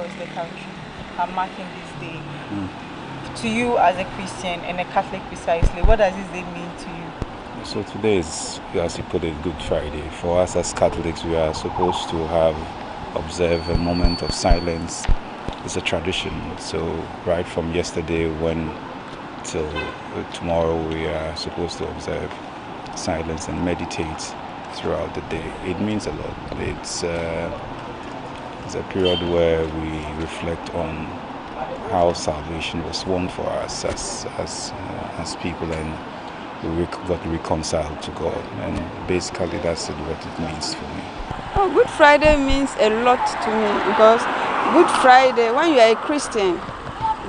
across the country are marking this day. To you as a Christian and a Catholic precisely, what does this day mean to you? So today is, as you put it, Good Friday. For us as Catholics, we are supposed to observe a moment of silence. It's a tradition. So right from yesterday till tomorrow, we are supposed to observe silence and meditate throughout the day. It means a lot. It's a period where we reflect on how salvation was won for us as people, and we got reconciled to God. And basically that's what it means for me. Oh, Good Friday means a lot to me, because Good Friday, when you are a Christian,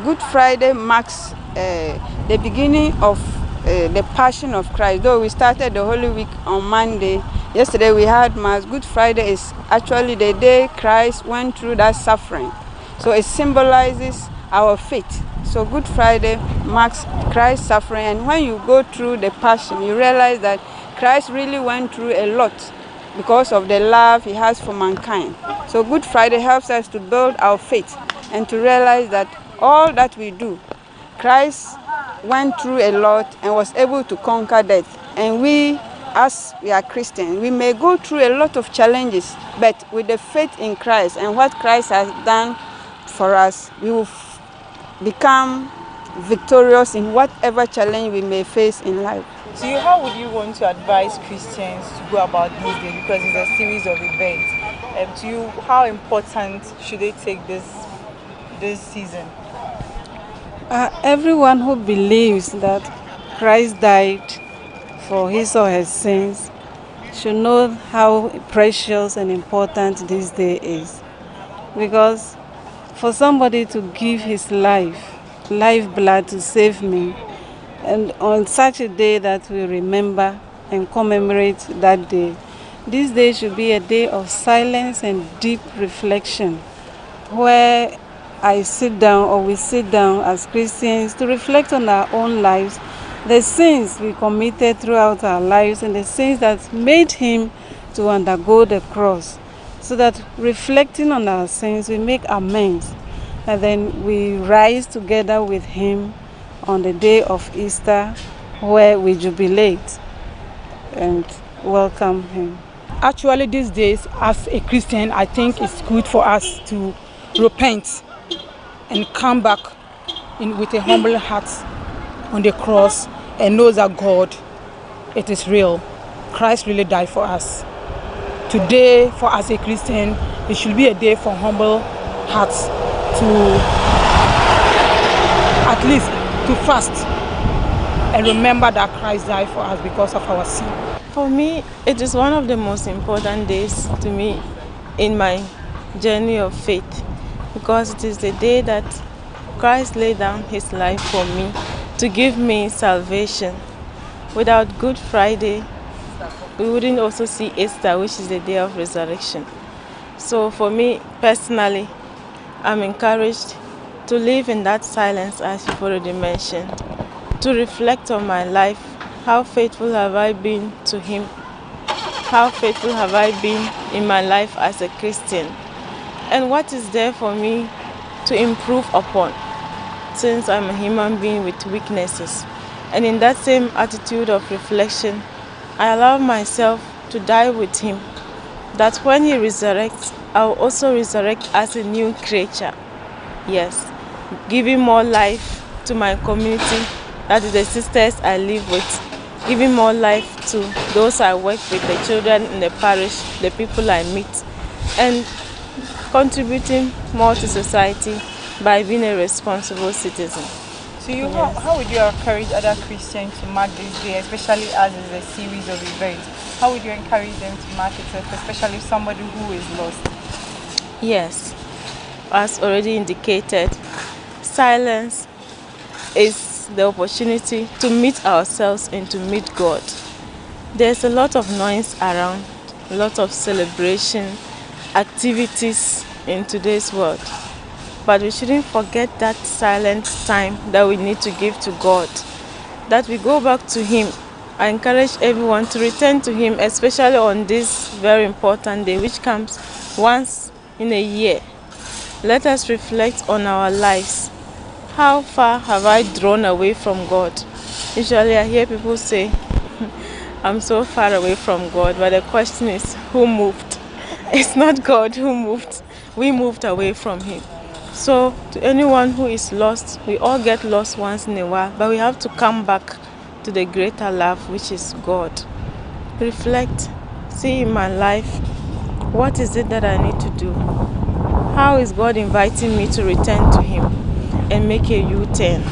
Good Friday marks the beginning of the Passion of Christ. Though we started the Holy Week on Monday, yesterday we had Mass. Good Friday is actually the day Christ went through that suffering. So it symbolizes our faith. So Good Friday marks Christ's suffering, and when you go through the Passion, you realize that Christ really went through a lot because of the love he has for mankind. So Good Friday helps us to build our faith and to realize that all that we do, Christ went through a lot and was able to conquer death. And we, as we are Christians, we may go through a lot of challenges, but with the faith in Christ and what Christ has done for us, we will become victorious in whatever challenge we may face in life. To you, how would you want to advise Christians to go about this day? Because it's a series of events. To you, how important should they take this season? Everyone who believes that Christ died for his or her sins should know how precious and important this day is. Because for somebody to give his lifeblood to save me, and on such a day that we remember and commemorate that day, this day should be a day of silence and deep reflection, where I sit down, or we sit down as Christians, to reflect on our own lives, the sins we committed throughout our lives, and the sins that made him to undergo the cross, so that reflecting on our sins, we make amends, and then we rise together with him on the day of Easter, where we jubilate and welcome him. Actually, these days, as a Christian, I think it's good for us to repent and come back with a humble heart on the cross and know that God, it is real. Christ really died for us. Today, for us as a Christian, it should be a day for humble hearts to at least to fast and remember that Christ died for us because of our sin. For me, it is one of the most important days to me in my journey of faith, because it is the day that Christ laid down his life for me to give me salvation. Without Good Friday, we wouldn't also see Easter, which is the day of resurrection. So for me personally, I'm encouraged to live in that silence, as you've already mentioned, to reflect on my life. How faithful have I been to him? How faithful have I been in my life as a Christian? And what is there for me to improve upon, since I'm a human being with weaknesses? And in that same attitude of reflection, I allow myself to die with him, that when he resurrects, I will also resurrect as a new creature. Yes, giving more life to my community, that is the sisters I live with, giving more life to those I work with, the children in the parish, the people I meet, and contributing more to society by being a responsible citizen. To you, how would you encourage other Christians to mark this day, especially as it's a series of events? How would you encourage them to mark it, especially somebody who is lost? Yes, as already indicated, silence is the opportunity to meet ourselves and to meet God. There's a lot of noise around, a lot of celebration, activities in today's world. But we shouldn't forget that silent time that we need to give to God, that we go back to him. I encourage everyone to return to him, especially on this very important day, which comes once in a year. let us reflect on our lives. How far have I drawn away from God? Usually I hear people say, I'm so far away from God, but the question is, who moved? It's not God who moved. We moved away from Him. So to anyone who is lost, we all get lost once in a while, but we have to come back to the greater love, which is God. Reflect, see in my life, what is it that I need to do? How is God inviting me to return to Him and make a U-turn?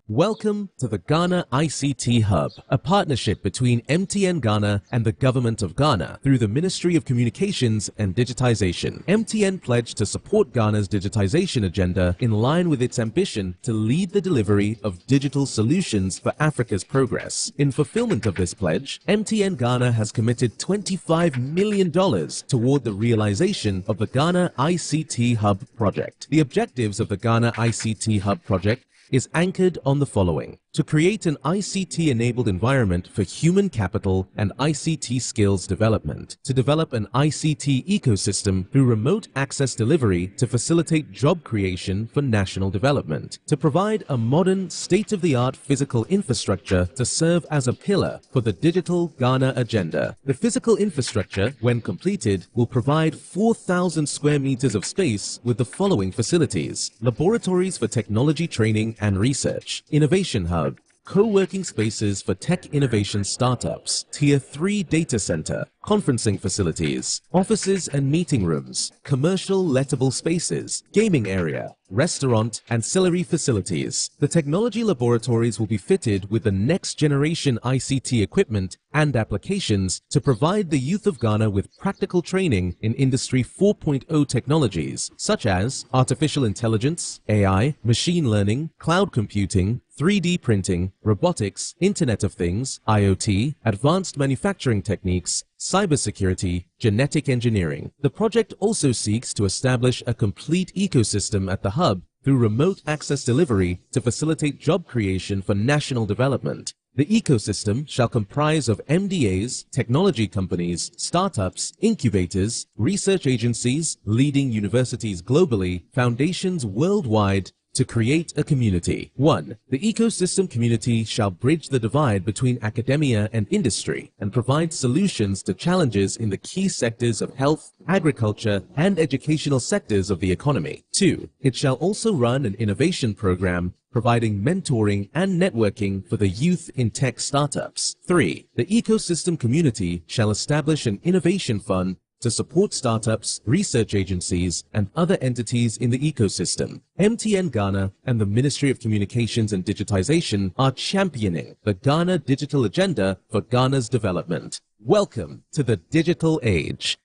Welcome to the Ghana ICT Hub, a partnership between MTN Ghana and the Government of Ghana through the Ministry of Communications and Digitization. MTN pledged to support Ghana's digitization agenda in line with its ambition to lead the delivery of digital solutions for Africa's progress. In fulfillment of this pledge, MTN Ghana has committed $25 million toward the realization of the Ghana ICT Hub project. The objectives of the Ghana ICT Hub project is anchored on the following: to create an ICT-enabled environment for human capital and ICT skills development, to develop an ICT ecosystem through remote access delivery to facilitate job creation for national development, to provide a modern, state-of-the-art physical infrastructure to serve as a pillar for the digital Ghana agenda. The physical infrastructure, when completed, will provide 4,000 square meters of space with the following facilities: laboratories for technology training and research, innovation hub, co-working spaces for tech innovation startups, Tier 3 data center, conferencing facilities, offices and meeting rooms, commercial lettable spaces, gaming area, restaurant, ancillary facilities. The technology laboratories will be fitted with the next generation ICT equipment and applications to provide the youth of Ghana with practical training in Industry 4.0 technologies such as artificial intelligence, AI, machine learning, cloud computing, 3D printing, robotics, Internet of Things, IoT, advanced manufacturing techniques, cybersecurity, genetic engineering. The project also seeks to establish a complete ecosystem at the hub through remote access delivery to facilitate job creation for national development. The ecosystem shall comprise of MDAs, technology companies, startups, incubators, research agencies, leading universities globally, foundations worldwide, to create a community. 1. The ecosystem community shall bridge the divide between academia and industry and provide solutions to challenges in the key sectors of health, agriculture, and educational sectors of the economy. 2. It shall also run an innovation program providing mentoring and networking for the youth in tech startups. 3. The ecosystem community shall establish an innovation fund to support startups, research agencies, and other entities in the ecosystem. MTN Ghana and the Ministry of Communications and Digitization are championing the Ghana digital agenda for Ghana's development. Welcome to the digital age.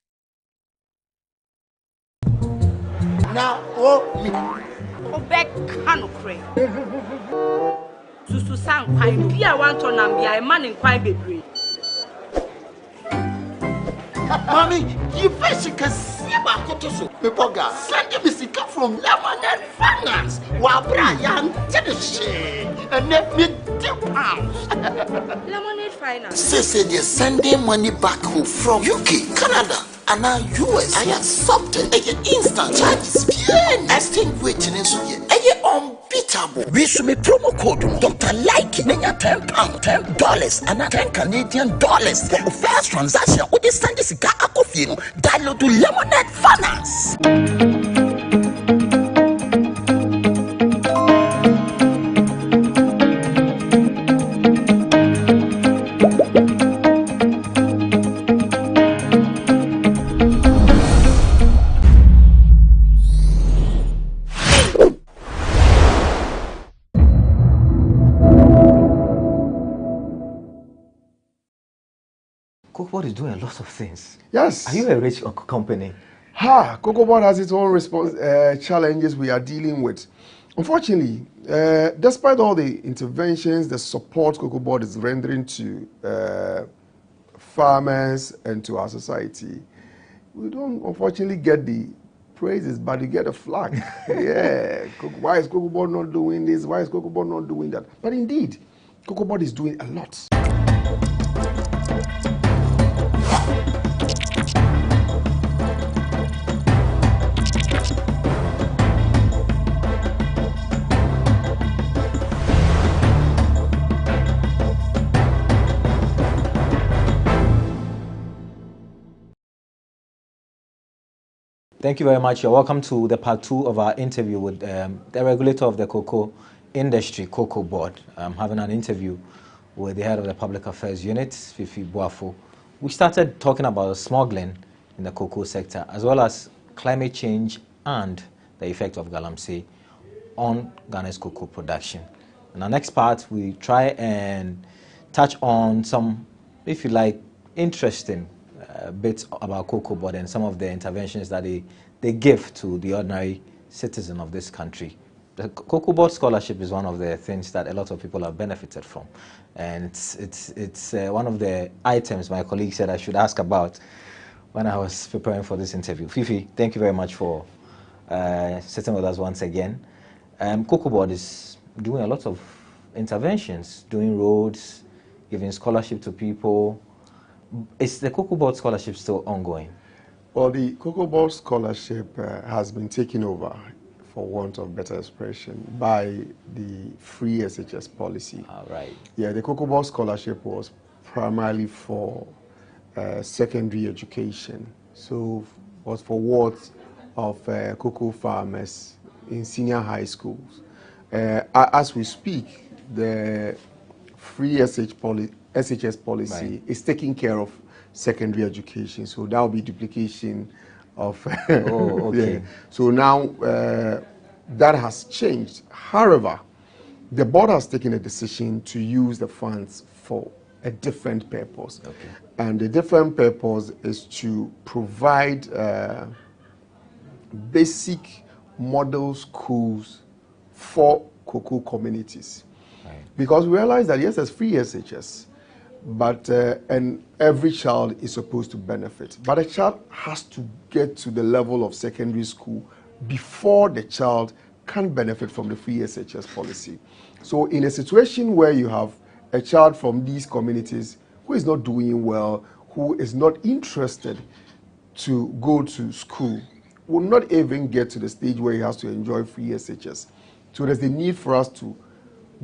Now, Mommy, you fish can see about Kotoso. Pepoga, send me sick from Lemonade Finance. While Brian did the shade and let me £2. Lemonade Finance. Say they sending money back home from UK, Canada, and now US. I accepted a instant charges. Exchange waiting in Suya. Unbeatable. We should be promo code Dr. Like £10, $10, and $10 Canadian for the first transaction. With this Sunday cigar Akofino, download to Lemonade Finance. COCOBOD is doing a lot of things. Yes. Are you a rich company? COCOBOD has its own challenges we are dealing with. Unfortunately, despite all the interventions, the support COCOBOD is rendering to farmers and to our society, we don't unfortunately get the praises, but you get a flag. Yeah, why is COCOBOD not doing this? Why is COCOBOD not doing that? But indeed, COCOBOD is doing a lot. Thank you very much. You're welcome to the part 2 of our interview with the regulator of the cocoa industry, COCOBOD. I'm having an interview with the head of the Public Affairs Unit, Fifi Boafo. We started talking about smuggling in the cocoa sector, as well as climate change and the effect of galamsey on Ghana's cocoa production. In our next part, we try and touch on some, if you like, interesting bits about COCOBOD and some of the interventions that they give to the ordinary citizen of this country. The COCOBOD scholarship is one of the things that a lot of people have benefited from, and it's one of the items my colleague said I should ask about when I was preparing for this interview. Fifi, thank you very much for sitting with us once again. COCOBOD is doing a lot of interventions, doing roads, giving scholarship to people. Is the COCOBOD scholarship still ongoing? Well, the COCOBOD scholarship has been taken over, for want of better expression, by the free SHS policy. All right. Yeah, the COCOBOD scholarship was primarily for secondary education. So it was for wards of cocoa farmers in senior high schools. As we speak, the free SHS policy is taking care of secondary education, so that will be duplication of oh, okay. Yeah. So now that has changed. However, the board has taken a decision to use the funds for a different purpose. Okay. And the different purpose is to provide basic model schools for cocoa communities. Right. Because we realize that yes, there's free SHS, but and every child is supposed to benefit. But a child has to get to the level of secondary school before the child can benefit from the free SHS policy. So in a situation where you have a child from these communities who is not doing well, who is not interested to go to school, will not even get to the stage where he has to enjoy free SHS. So there's the need for us to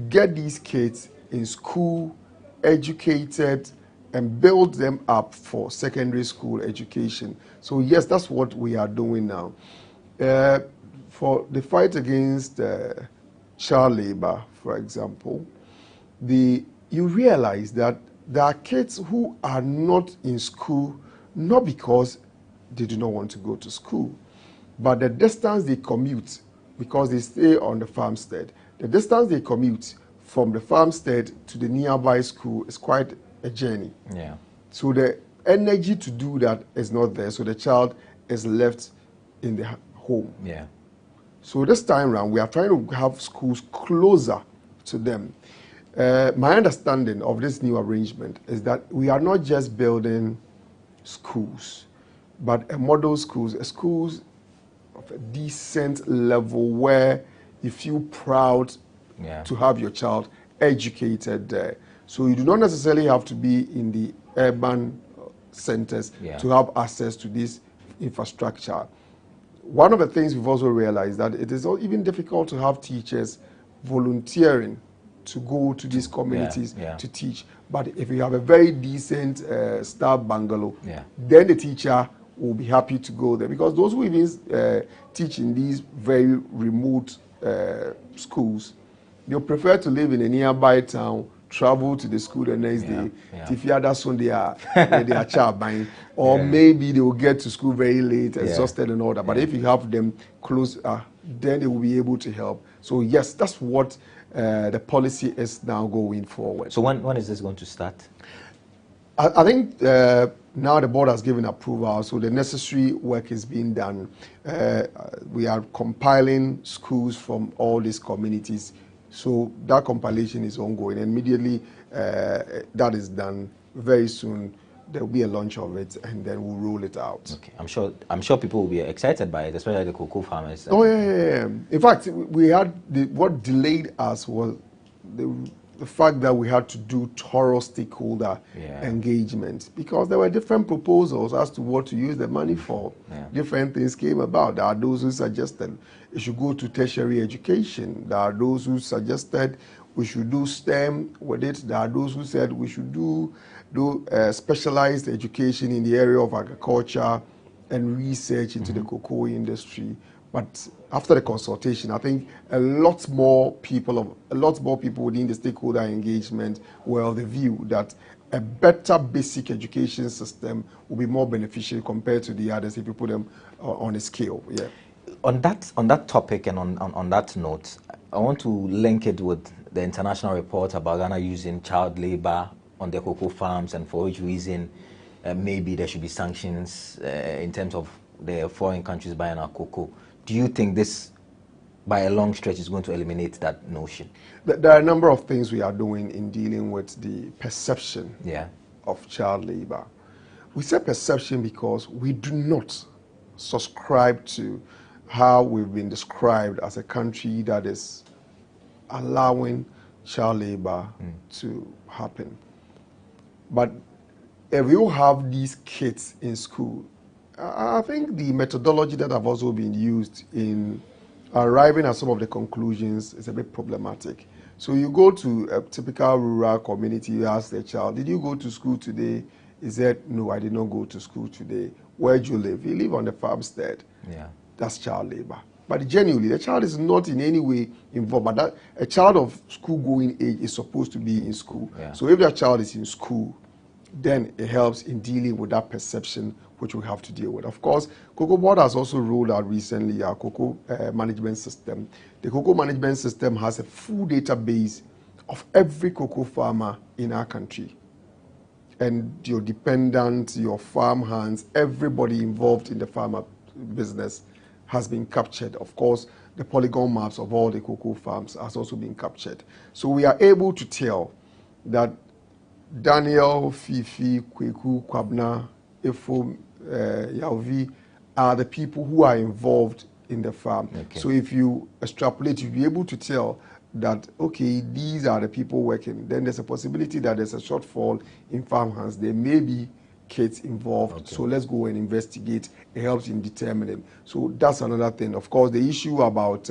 get these kids in school, educated, and build them up for secondary school education. So yes, that's what we are doing now. For the fight against child labor, for example, you realize that there are kids who are not in school, not because they do not want to go to school, but the distance they commute, because they stay on the farmstead, the distance they commute from the farmstead to the nearby school is quite a journey. Yeah. So the energy to do that is not there, so the child is left in the home. Yeah. So this time around, we are trying to have schools closer to them. My understanding of this new arrangement is that we are not just building schools, but model schools, schools of a decent level where you feel proud to have your child educated there. So you do not necessarily have to be in the urban centers to have access to this infrastructure. One of the things we've also realized that it is even difficult to have teachers volunteering to go to these communities to teach. But if you have a very decent staff bungalow, then the teacher will be happy to go there. Because those who even teach in these very remote schools, they'll prefer to live in a nearby town, travel to the school the next day. If you that's when they are child buying, or maybe they will get to school very late, exhausted and all that. But if you have them close, then they will be able to help. So yes, that's what the policy is now going forward. So when is this going to start? I think now the board has given approval, so the necessary work is being done. We are compiling schools from all these communities. So that compilation is ongoing, and immediately that is done, very soon there will be a launch of it, and then we'll roll it out. Okay, I'm sure people will be excited by it, especially the cocoa farmers. Oh yeah. In fact, we had what delayed us was the fact that we had to do thorough stakeholder engagement, because there were different proposals as to what to use the money for. Different things came about. There are those who suggested it should go to tertiary education. There are those who suggested we should do STEM with it. There are those who said we should do specialized education in the area of agriculture and research into the cocoa industry. But after the consultation, I think a lot more people within the stakeholder engagement were of the view that a better basic education system will be more beneficial compared to the others if you put them on a scale. Yeah. On that topic and on that note, I want to link it with the international report about Ghana using child labor on the cocoa farms, and for which reason maybe there should be sanctions in terms of the foreign countries buying our cocoa. Do you think this, by a long stretch, is going to eliminate that notion? There are a number of things we are doing in dealing with the perception of child labor. We say perception because we do not subscribe to how we've been described as a country that is allowing child labor to happen. But if you have these kids in school, I think the methodology that have also been used in arriving at some of the conclusions is a bit problematic. So you go to a typical rural community, you ask the child, did you go to school today? He said, no, I did not go to school today. Where do you live? You live on the farmstead. Yeah. That's child labor. But genuinely, the child is not in any way involved. But that, a child of school-going age is supposed to be in school. Yeah. So if that child is in school, then it helps in dealing with that perception which we have to deal with. Of course, COCOBOD has also rolled out recently our cocoa management system. The cocoa management system has a full database of every cocoa farmer in our country. And your dependents, your farm hands, everybody involved in the farmer business has been captured. Of course, the polygon maps of all the cocoa farms has also been captured. So we are able to tell that Daniel, Fifi, Kweku, Kwabna, Efo, Yauvi are the people who are involved in the farm. Okay. So if you extrapolate, you'll be able to tell that, okay, these are the people working. Then there's a possibility that there's a shortfall in farm hands. There may be kids involved. Okay. So let's go and investigate. It helps in determining. So that's another thing. Of course, the issue about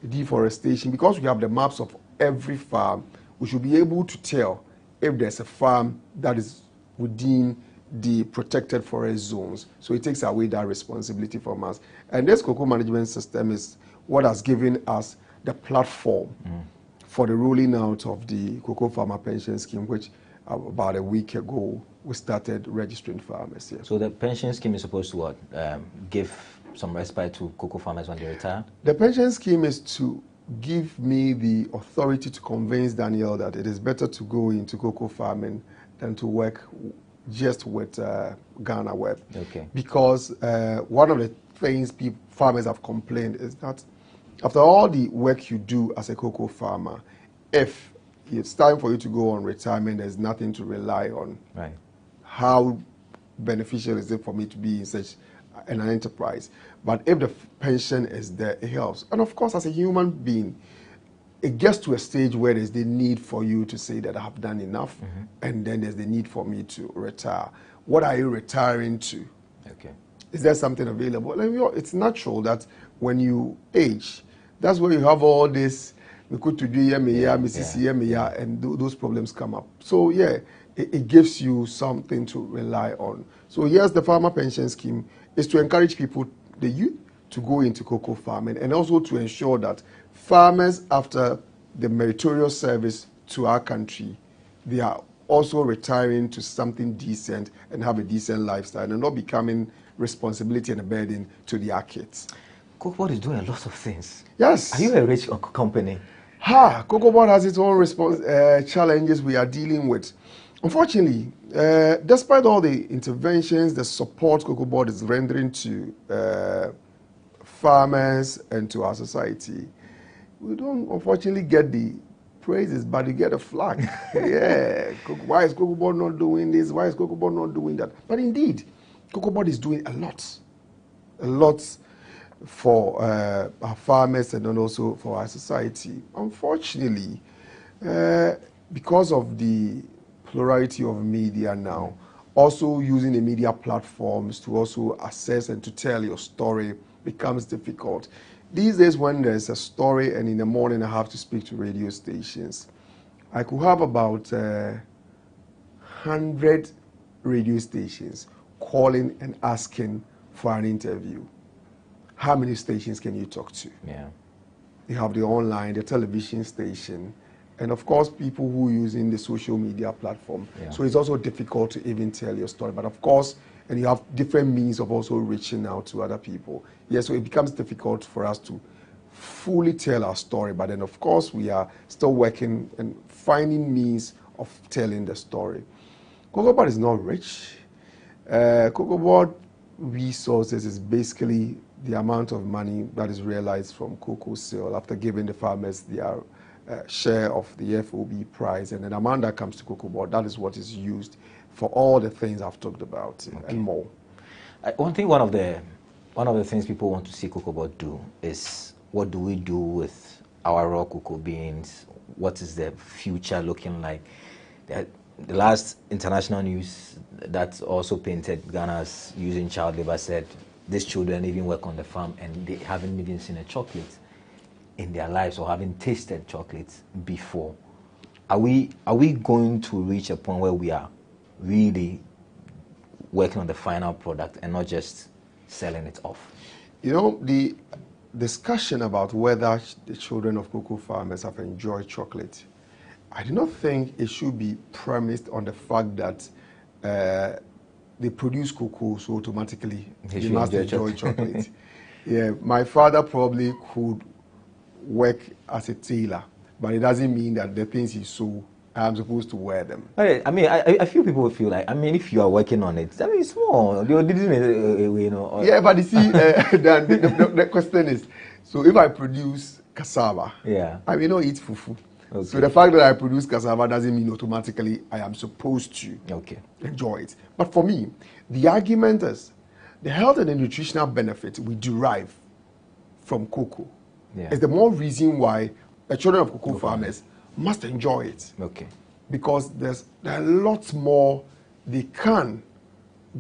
deforestation, because we have the maps of every farm, we should be able to tell if there's a farm that is within the protected forest zones. So it takes away that responsibility from us. And this cocoa management system is what has given us the platform for the rolling out of the Cocoa Farmer Pension Scheme, which about a week ago we started registering farmers here. So the pension scheme is supposed to what? Give some respite to cocoa farmers when they retire? The pension scheme is to give me the authority to convince Daniel that it is better to go into cocoa farming than to work just with GhanaWeb. Okay. Because one of the things farmers have complained is that after all the work you do as a cocoa farmer, if it's time for you to go on retirement, there's nothing to rely on. Right. How beneficial is it for me to be in such an enterprise? But if the pension is there, it helps. And of course, as a human being, it gets to a stage where there's the need for you to say that I have done enough, and then there's the need for me to retire. What are you retiring to? Okay. Is there something available? And it's natural that when you age, that's where you have all this, and those problems come up. So yeah, it gives you something to rely on. So yes, the farmer pension scheme is to encourage people, the youth, to go into cocoa farming, and also to ensure that farmers, after the meritorious service to our country, they are also retiring to something decent and have a decent lifestyle and not becoming responsibility and a burden to their kids. COCOBOD is doing a lot of things. Yes. Are you a rich company? COCOBOD has its own challenges we are dealing with. Unfortunately, despite all the interventions, the support COCOBOD is rendering to farmers and to our society, we don't unfortunately get the praises, but you get a flag. Yeah, why is COCOBOD not doing this? Why is COCOBOD not doing that? But indeed, COCOBOD is doing a lot for our farmers and then also for our society. Unfortunately, because of the plurality of media now, also using the media platforms to also assess and to tell your story becomes difficult. These days when there's a story and in the morning I have to speak to radio stations, I could have about 100 radio stations calling and asking for an interview. How many stations can you talk to? Yeah. You have the online, the television station, and of course people who are using the social media platform. Yeah. So it's also difficult to even tell your story. But of course, and you have different means of also reaching out to other people. Yeah, so it becomes difficult for us to fully tell our story. But then of course we are still working and finding means of telling the story. COCOBOD is not rich. COCOBOD resources is basically the amount of money that is realized from cocoa sale after giving the farmers their share of the FOB price, and then the amount that comes to COCOBOD, that is what is used for all the things I've talked about and more. One of the things people want to see COCOBOD do is, what do we do with our raw cocoa beans? What is the future looking like? The last international news that also painted Ghana as using child labor said these children even work on the farm and they haven't even seen a chocolate in their lives or haven't tasted chocolates before. Are we going to reach a point where we are really working on the final product and not just selling it off? You know, the discussion about whether the children of cocoa farmers have enjoyed chocolate, I do not think it should be premised on the fact that they produce cocoa, so automatically they must enjoy chocolate. Yeah, my father probably could work as a tailor, but it doesn't mean that the things he sew, I'm supposed to wear them. Okay, I mean, I feel people feel like, I mean, if you are working on it, I mean, it's small. You know. Yeah, but you see, the question is, so if I produce cassava, yeah, I may not eat fufu. Okay. So the fact that I produce cassava doesn't mean automatically I am supposed to enjoy it. But for me, the argument is the health and the nutritional benefit we derive from cocoa is the more reason why the children of cocoa farmers must enjoy it. Okay. Because there are lots more they can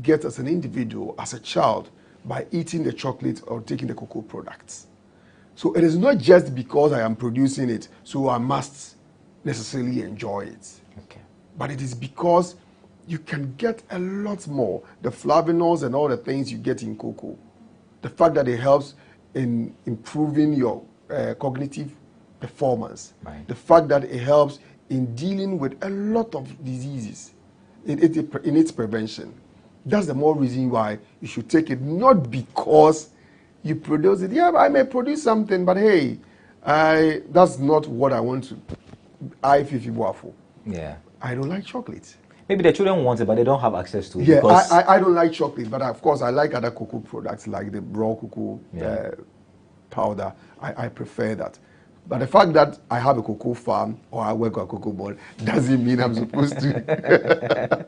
get as an individual, as a child, by eating the chocolate or taking the cocoa products. So it is not just because I am producing it, so I must necessarily enjoy it. Okay. But it is because you can get a lot more. The flavonoids and all the things you get in cocoa. The fact that it helps in improving your cognitive performance. Right. The fact that it helps in dealing with a lot of diseases in its prevention. That's the more reason why you should take it, not because you produce it. Yeah, I may produce something, but hey, that's not what I want to. Yeah. I don't like chocolate. Maybe the children want it, but they don't have access to it. Yeah, I don't like chocolate, but of course I like other cocoa products like the raw cocoa powder. I prefer that. But the fact that I have a cocoa farm or I work on COCOBOD doesn't mean I'm supposed to.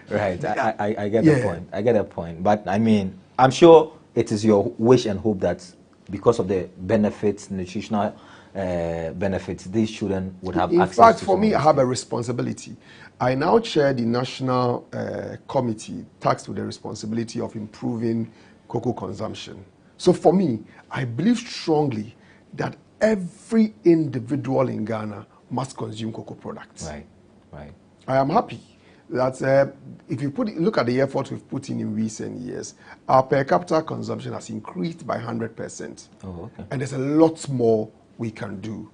Right, I get the point. I get the point. But I mean, I'm sure it is your wish and hope that because of the benefits, nutritional benefits, these children would have access to. In fact, for me, I have a responsibility. I now chair the national committee tasked with the responsibility of improving cocoa consumption. So for me, I believe strongly that every individual in Ghana must consume cocoa products. Right, right. I am happy that if you look at the effort we've put in recent years, our per capita consumption has increased by 100%. Oh, okay. And there's a lot more we can do.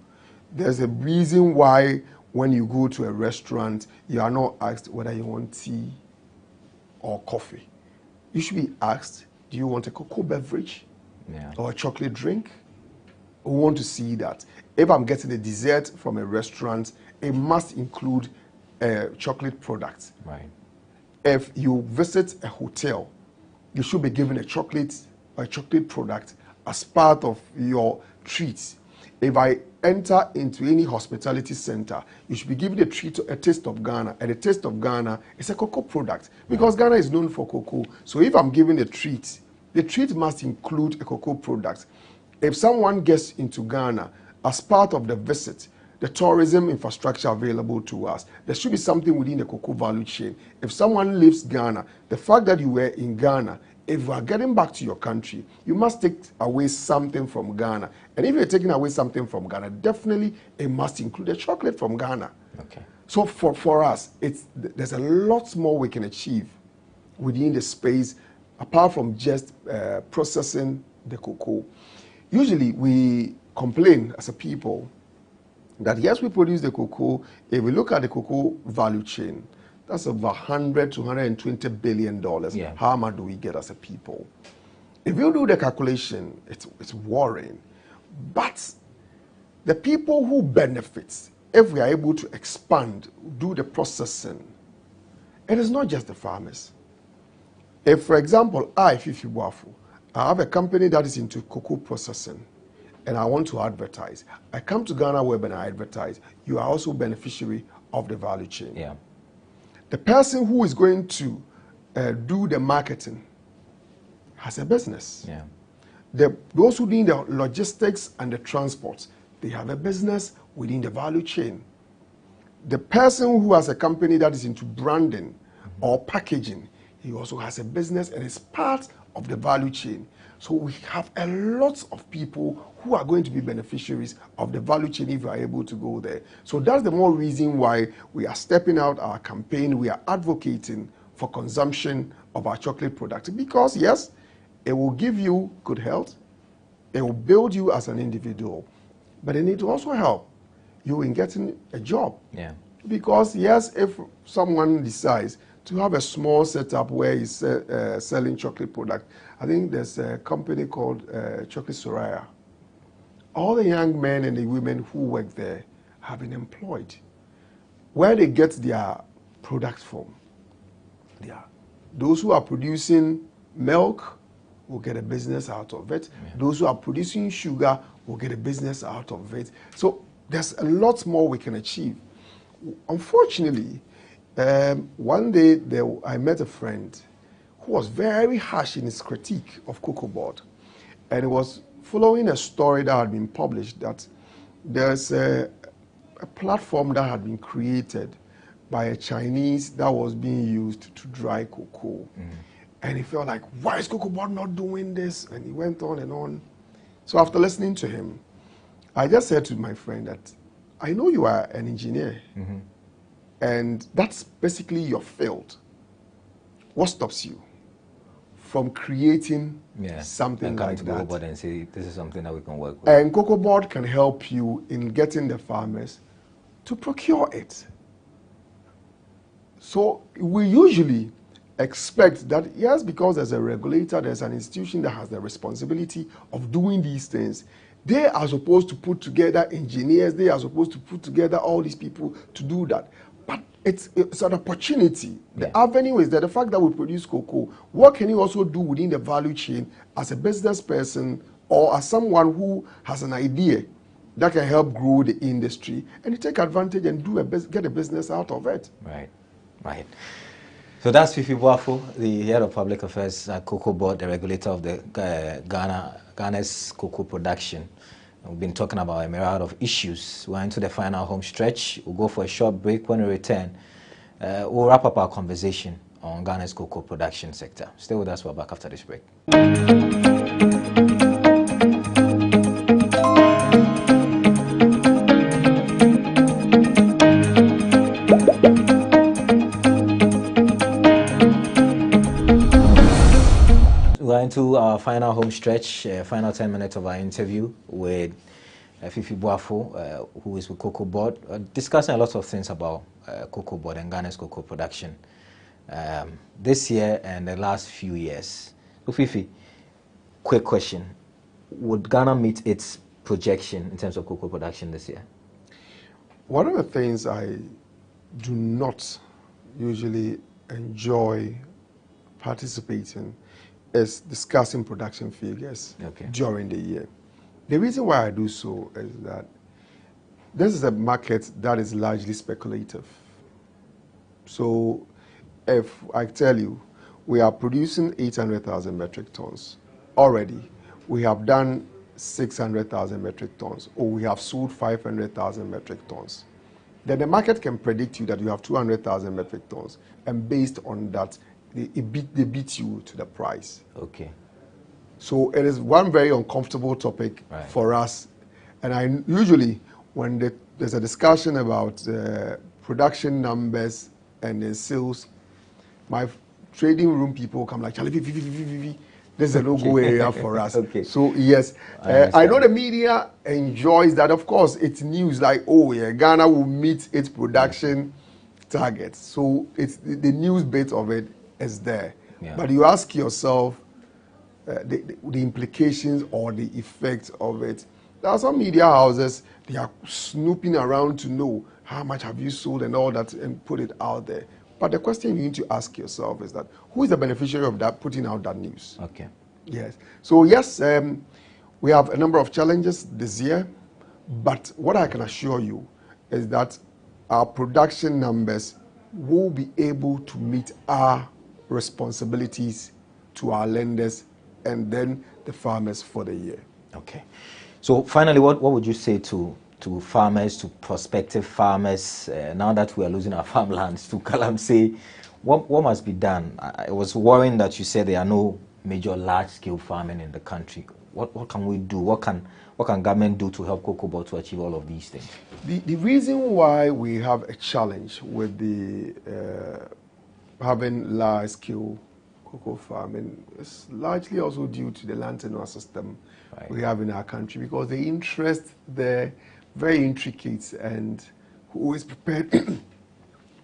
There's a reason why when you go to a restaurant, you are not asked whether you want tea or coffee. You should be asked, do you want a cocoa beverage or a chocolate drink? We want to see that. If I'm getting a dessert from a restaurant, it must include chocolate products. Right. If you visit a hotel, you should be given a chocolate or a chocolate product as part of your treats. If I enter into any hospitality center, you should be given a taste of Ghana, and the taste of Ghana is a cocoa product because Ghana is known for cocoa. So if I'm giving a treat, the treat must include a cocoa product. If someone gets into Ghana as part of the visit, the tourism infrastructure available to us, there should be something within the cocoa value chain. If someone leaves Ghana, the fact that you were in Ghana, if you are getting back to your country, you must take away something from Ghana. And if you're taking away something from Ghana, definitely it must include a chocolate from Ghana. Okay. So for us, there's a lot more we can achieve within the space, apart from just processing the cocoa. Usually we complain as a people that yes, we produce the cocoa. If we look at the cocoa value chain, that's over $100 to $120 billion. Yeah. How much do we get as a people? If you do the calculation, it's worrying. But the people who benefit, if we are able to expand, do the processing, it is not just the farmers. If, for example, Fifi Boafo, I have a company that is into cocoa processing, and I want to advertise. I come to GhanaWeb and I advertise. You are also beneficiary of the value chain. Yeah. The person who is going to do the marketing has a business. Yeah. Those who do the logistics and the transport, they have a business within the value chain. The person who has a company that is into branding or packaging, he also has a business and is part of the value chain. So we have a lot of people who are going to be beneficiaries of the value chain if we are able to go there. So that's the more reason why we are stepping out our campaign. We are advocating for consumption of our chocolate products because, yes, it will give you good health. It will build you as an individual. But it needs to also help you in getting a job. Yeah. Because, yes, if someone decides to have a small setup where he's selling chocolate product, I think there's a company called Chocolate Soraya. All the young men and the women who work there have been employed. Where they get their product from, those who are producing milk will get a business out of it. Yeah. Those who are producing sugar will get a business out of it. So there's a lot more we can achieve. Unfortunately, one day I met a friend who was very harsh in his critique of COCOBOD. And it was following a story that had been published that there's a platform that had been created by a Chinese that was being used to dry cocoa. And he felt like, why is COCOBOD not doing this? And he went on and on. So after listening to him, I just said to my friend that I know you are an engineer. And that's basically your field. What stops you from creating something like that? COCOBOD and say, this is something that we can work with. And COCOBOD can help you in getting the farmers to procure it. So we usually expect that, yes, because there's a regulator, there's an institution that has the responsibility of doing these things. They are supposed to put together engineers, they are supposed to put together all these people to do that. But it's an opportunity. The avenue is there. The fact that we produce cocoa, what can you also do within the value chain as a business person or as someone who has an idea that can help grow the industry and you take advantage and get a business out of it? Right, right. So that's Fifi Boafo, the head of public affairs at COCOBOD, the regulator of the Ghana's cocoa production. We've been talking about a myriad of issues. We're into the final home stretch. We'll go for a short break. When we return, we'll wrap up our conversation on Ghana's cocoa production sector. Stay with us. We're back after this break. We're into our final home stretch, final 10 minutes of our interview with Fifi Boafo, who is with COCOBOD, discussing a lot of things about COCOBOD and Ghana's cocoa production this year and the last few years. So Fifi, quick question. Would Ghana meet its projection in terms of cocoa production this year? One of the things I do not usually enjoy participating is discussing production figures during the year. The reason why I do so is that this is a market that is largely speculative. So if I tell you, we are producing 800,000 metric tons already, we have done 600,000 metric tons, or we have sold 500,000 metric tons, then the market can predict you that you have 200,000 metric tons, and based on that, they beat you to the price. Okay. So it is one very uncomfortable topic for us, and I usually, when there's a discussion about production numbers and the sales, my trading room people come like, Charlie, this is a no-go area for us. Okay. So yes, I know the media enjoys that. Of course, it's news like, oh yeah, Ghana will meet its production targets. So it's the news bit of it is there. Yeah. But you ask yourself the implications or the effects of it. There are some media houses, they are snooping around to know how much have you sold and all that and put it out there. But the question you need to ask yourself is that, who is the beneficiary of that, putting out that news? Okay. Yes. So yes, we have a number of challenges this year, but what I can assure you is that our production numbers will be able to meet our responsibilities to our lenders and then the farmers for the year. Okay. So finally, what would you say to farmers, to prospective farmers, now that we are losing our farmlands to Galamsey? What must be done? I was worrying that you said there are no major large-scale farming in the country. What can we do? What can government do to help COCOBOD to achieve all of these things? The reason why we have a challenge with the having large-scale cocoa farming is largely also due to the land tenure system we have in our country, because the interest there very intricate, and who is prepared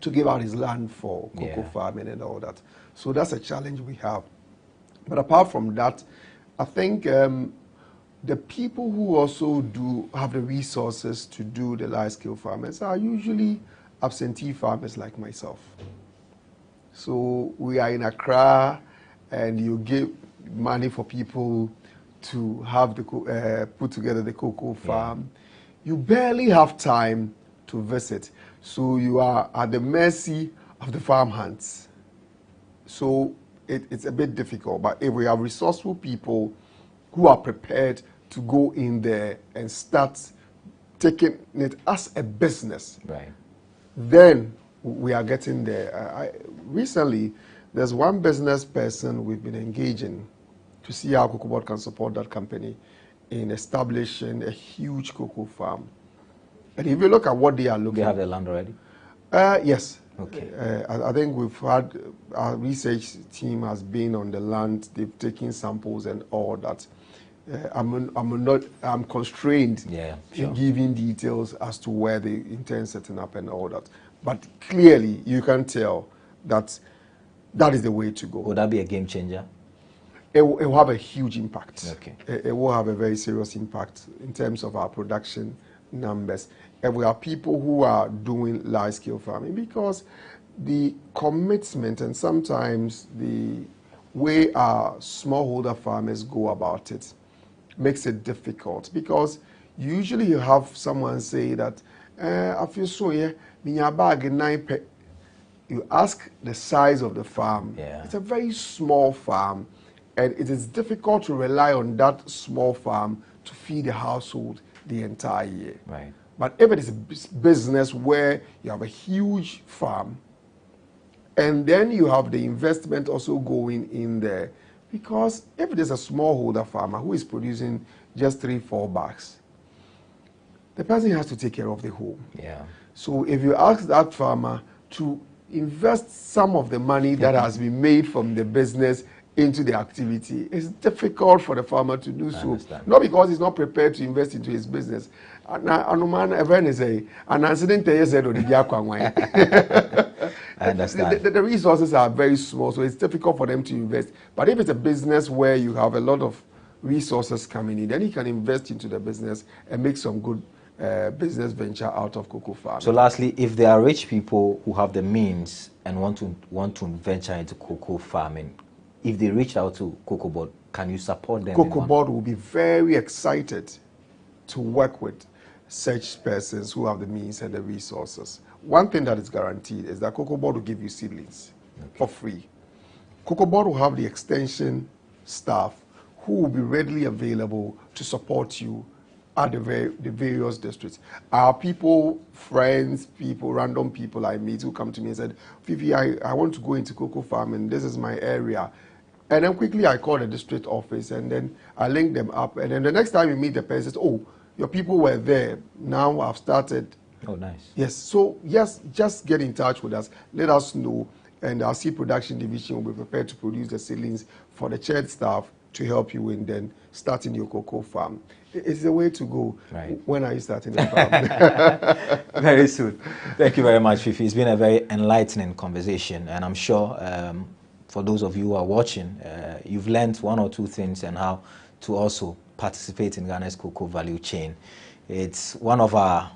to give out his land for cocoa farming and all that. So that's a challenge we have. But apart from that, I think the people who also do have the resources to do the large-scale farmers are usually absentee farmers like myself. So we are in Accra, and you give money for people to have the put together the cocoa farm. You barely have time to visit, so you are at the mercy of the farm hands. So it's a bit difficult, but if we have resourceful people who are prepared to go in there and start taking it as a business, then we are getting there. Recently, there's one business person we've been engaging to see how COCOBOD can support that company in establishing a huge cocoa farm. And if you look at what they are looking... They have the land already? Yes. Okay. I think we've had, our research team has been on the land, they've taken samples and all that. I'm constrained in giving details as to where they intend setting up and all that. But clearly, you can tell that that is the way to go. Would that be a game changer? It will have a huge impact. Okay. It will have a very serious impact in terms of our production numbers. And we have people who are doing large-scale farming, because the commitment and sometimes the way our smallholder farmers go about it makes it difficult, because usually you have someone say that, I feel so, you ask the size of the farm. It's a very small farm, and it is difficult to rely on that small farm to feed the household the entire year. But if it is a business where you have a huge farm, and then you have the investment also going in there, because if it is a smallholder farmer who is producing just 3-4 bags, the person has to take care of the home. So if you ask that farmer to invest some of the money that has been made from the business into the activity, it's difficult for the farmer to do so. Not because he's not prepared to invest into his business. I understand. The resources are very small, so it's difficult for them to invest. But if it's a business where you have a lot of resources coming in, then he can invest into the business and make some good business venture out of cocoa farming. So lastly, if there are rich people who have the means and want to venture into cocoa farming, if they reach out to COCOBOD, can you support them? COCOBOD will be very excited to work with such persons who have the means and the resources. One thing that is guaranteed is that COCOBOD will give you seedlings for free. COCOBOD will have the extension staff who will be readily available to support you at the various districts. Our people, friends, people, random people I meet who come to me and said, Fifi, I want to go into cocoa farming, this is my area. And then quickly I call the district office and then I link them up. And then the next time you meet the person, says, oh, your people were there, now I've started. Oh, nice. Yes, so yes, just get in touch with us, let us know, and our seed production division will be prepared to produce the seedlings for the church staff to help you in then starting your cocoa farm. It's the way to go. Right. When are you starting the farm? Very soon. Thank you very much, Fifi. It's been a very enlightening conversation, and I'm sure for those of you who are watching, you've learned one or two things and how to also participate in Ghana's cocoa value chain. It's one of our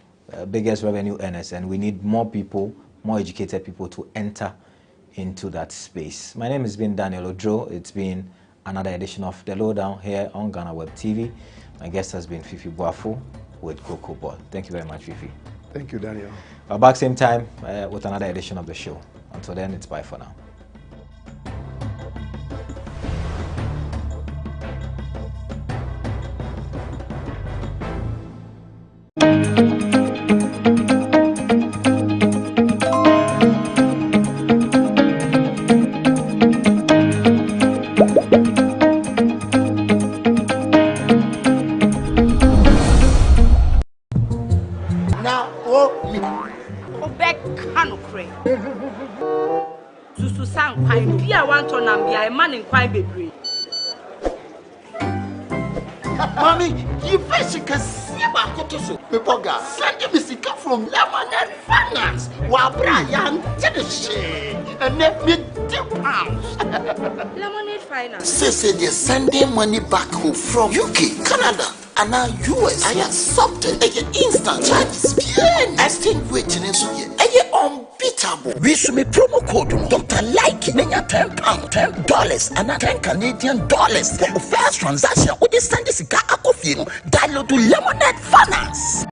biggest revenue earners, and we need more people, more educated people to enter into that space. My name has been Daniel Odro. It's been another edition of The Lowdown here on GhanaWeb TV. My guest has been Fifi Boafo with COCOBOD. Thank you very much, Fifi. Thank you, Daniel. We're back same time with another edition of the show. Until then, it's bye for now. Mommy, you first can see about Kotoso. Mepoga, send me sick from Lemonade Finance. While Brian did the shade and let me £2. Lemonade Finance. Say they sending money back home from UK, Canada, and now US. I accepted a instant charges. Extinguishing unbeatable. We should be promo code Dr. Like £10, $10, and $10 Canadian for the first transaction. With this send this guy download to Lemonade Finance.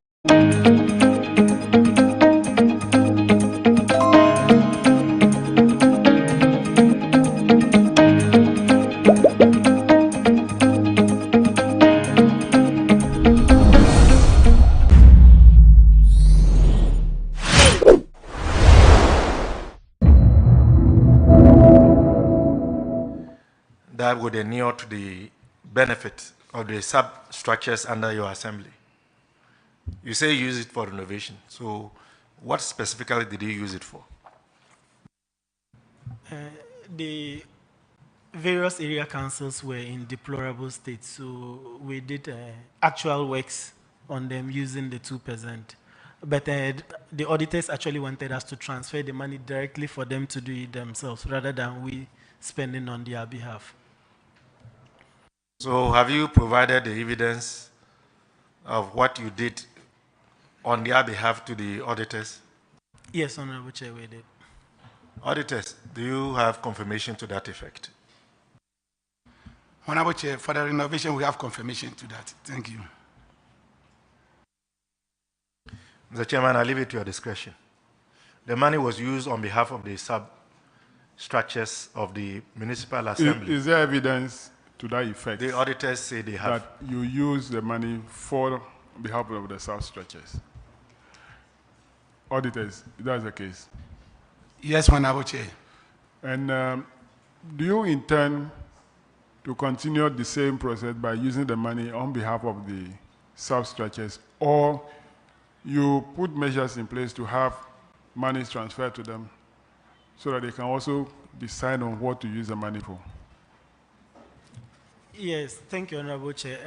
That would inure to the benefit of the substructures under your assembly. You say use it for renovation. So what specifically did you use it for? The various area councils were in deplorable states, so we did actual works on them using the 2%. But the auditors actually wanted us to transfer the money directly for them to do it themselves, rather than we spending on their behalf. So have you provided the evidence of what you did on their behalf to the auditors? Yes, Honorable Chair, we did. Auditors, do you have confirmation to that effect? Honorable Chair, for the renovation, we have confirmation to that. Thank you. Mr. Chairman, I leave it to your discretion. The money was used on behalf of the substructures of the municipal assembly. Is there evidence to that effect? The auditors say they have. That you use the money for behalf of the substructures. Auditors, that's the case. Yes, Honorable Chair. And do you intend to continue the same process by using the money on behalf of the substructures, or you put measures in place to have money transferred to them so that they can also decide on what to use the money for? Yes, thank you, Honorable Chair.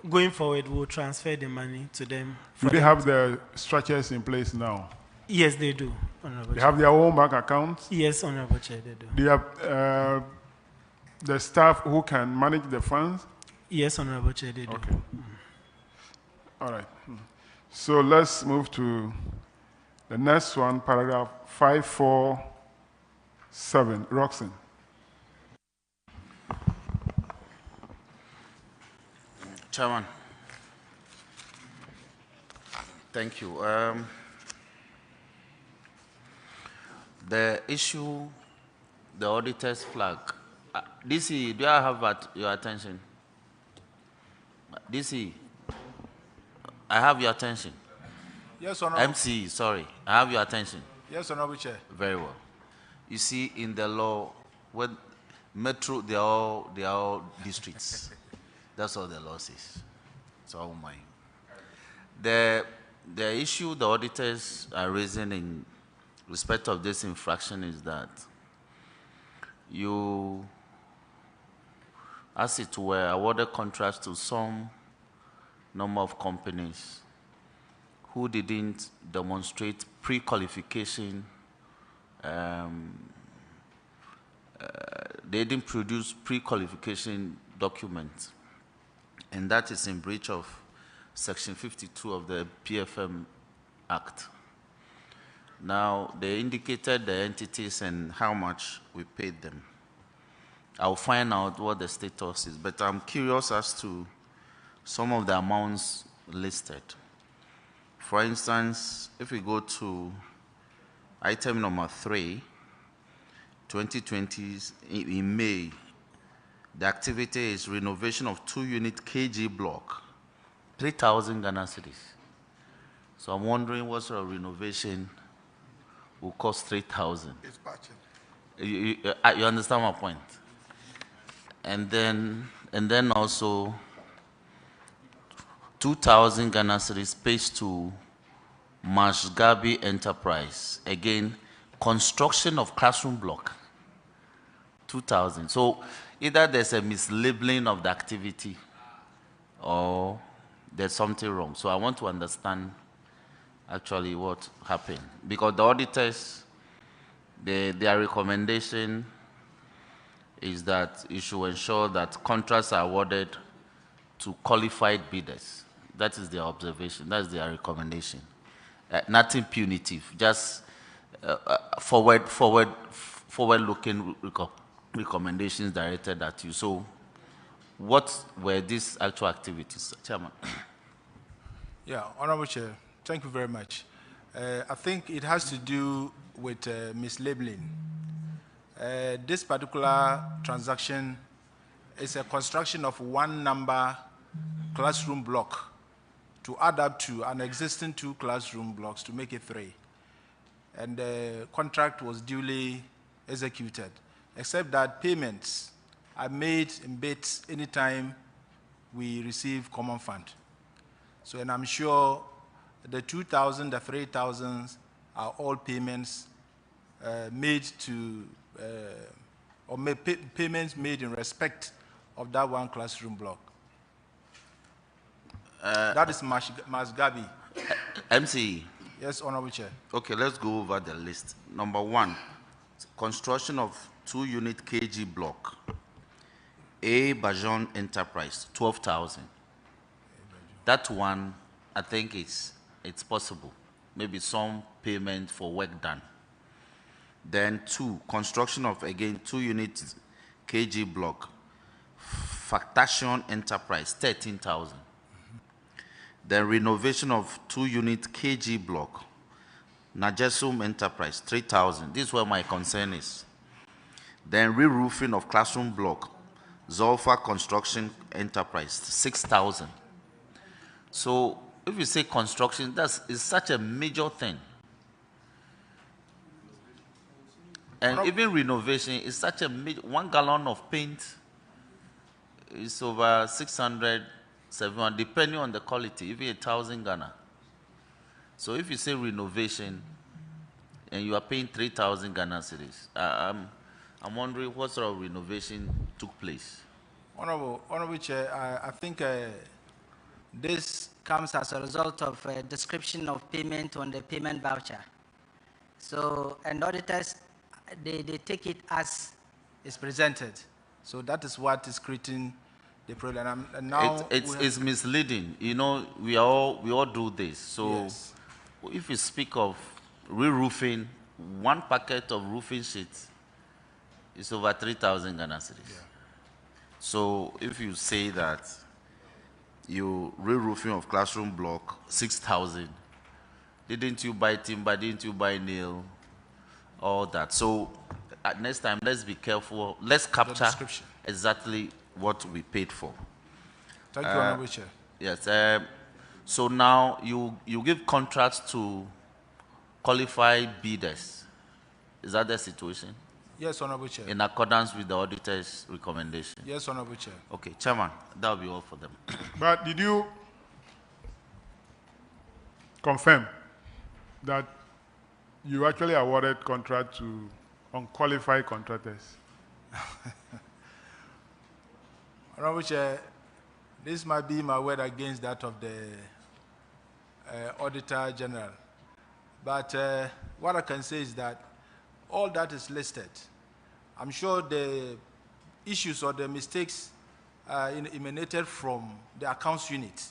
Going forward, we'll transfer the money to them. Do they have the structures in place now? Yes, they do, Honorable They Chair. have their own bank accounts? Yes, Honorable Chair, they do. They have the staff who can manage the funds? Yes, Honorable Chair, they do. Okay. All right. So let's move to the next one, paragraph 547. Roxanne. Chairman, Thank you. The issue, the auditor's flag. DC, do I have your attention? DC, I have your attention. Yes, Honorable. MC, sorry, I have your attention. Yes, Honorable Chair. Very well. You see, in the law, when metro, they are all districts. That's all the law says. So I won't mind. The issue the auditors are raising in respect of this infraction is that you, as it were, awarded contracts to some number of companies who didn't demonstrate pre-qualification. They didn't produce pre-qualification documents, and that is in breach of Section 52 of the PFM Act. Now, they indicated the entities and how much we paid them. I'll find out what the status is, but I'm curious as to some of the amounts listed. For instance, if we go to item number 3, 2020, in May, the activity is renovation of 2-unit KG block, 3,000 Ghana cedis. So I'm wondering what sort of renovation will cost 3,000. It's patching. You understand my point? And then also 2,000 Ghana cedis pays to Mashgabi Enterprise. Again, construction of classroom block, 2,000. So either there's a mislabeling of the activity or there's something wrong. So I want to understand actually what happened. Because the auditors, their recommendation is that you should ensure that contracts are awarded to qualified bidders. That is their observation. That's their recommendation. Nothing punitive, just forward-looking recommendations directed at you. So what were these actual activities, Chairman? Yeah, Honorable Chair, thank you very much. I think it has to do with mislabeling. This particular transaction is a construction of one number classroom block to add up to an existing 2 classroom blocks to make it 3. And the contract was duly executed, except that payments are made in bits anytime we receive common fund. So, and I'm sure the 2,000, the 3,000 are all payments made to, payments made in respect of that 1 classroom block. That is Masgabi. MC. Yes, Honorable Chair. Okay, let's go over the list. Number 1, construction of 2-unit KG block. A Bajon Enterprise, 12,000. That one, I think it's possible. Maybe some payment for work done. Then 2, construction of, again, 2-unit KG block. Factation Enterprise, 13,000. Then renovation of 2-unit KG block. Najesum Enterprise, 3,000. This is where my concern is. Then re-roofing of classroom block. Zolfa Construction Enterprise, 6,000. So if you say construction, is such a major thing. And even renovation is such a major, 1 gallon of paint is over 600, 700, depending on the quality, even 1,000 Ghana. So if you say renovation and you are paying 3,000 Ghana cedis, I'm wondering what sort of renovation took place. Honorable Chair, I think this comes as a result of a description of payment on the payment voucher. So, and auditors, they take it as it's presented. So that is what is creating the problem. And now it's misleading. You know, we all do this. So yes. If you speak of re-roofing, 1 packet of roofing sheets is over 3,000 Ghana cedis. Yeah. So if you say that you re-roofing of classroom block 6,000, Didn't you buy timber? Didn't you buy nail? All that. So next time, let's be careful. Let's capture exactly what we paid for. Thank you, Honorable Chair. Yes. So now you give contracts to qualified bidders. Is that the situation? Yes, Honorable Chair. In accordance with the auditor's recommendation? Yes, Honorable Chair. Okay, Chairman, that will be all for them. But did you confirm that you actually awarded contract to unqualified contractors? Honorable Chair, this might be my word against that of the Auditor General. But what I can say is that all that is listed. I'm sure the issues or the mistakes emanated from the accounts unit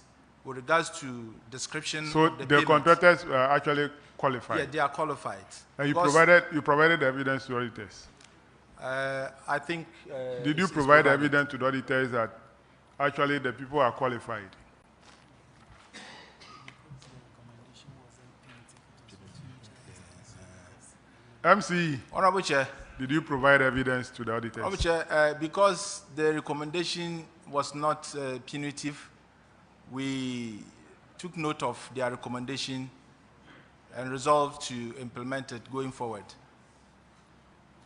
with regards to description So of the the payments. contractors are actually qualified? Yeah, they are qualified. And you provided evidence to auditors? I think... Did you provide evidence to the auditors that actually the people are qualified? MC. Honorable Chair. Did you provide evidence to the auditors? Honorable Chair, because the recommendation was not punitive, we took note of their recommendation and resolved to implement it going forward.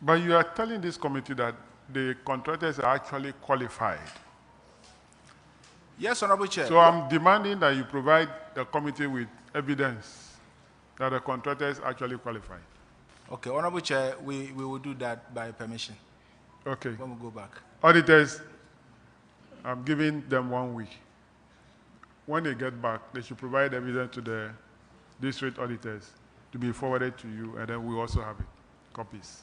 But you are telling this committee that the contractors are actually qualified. Yes, Honorable Chair. So I'm demanding that you provide the committee with evidence that the contractors actually qualified. Okay, Honorable Chair, we will do that by permission. Okay. When we go back. Auditors, I'm giving them 1 week. When they get back, they should provide evidence to the district auditors to be forwarded to you, and then we also have it, copies.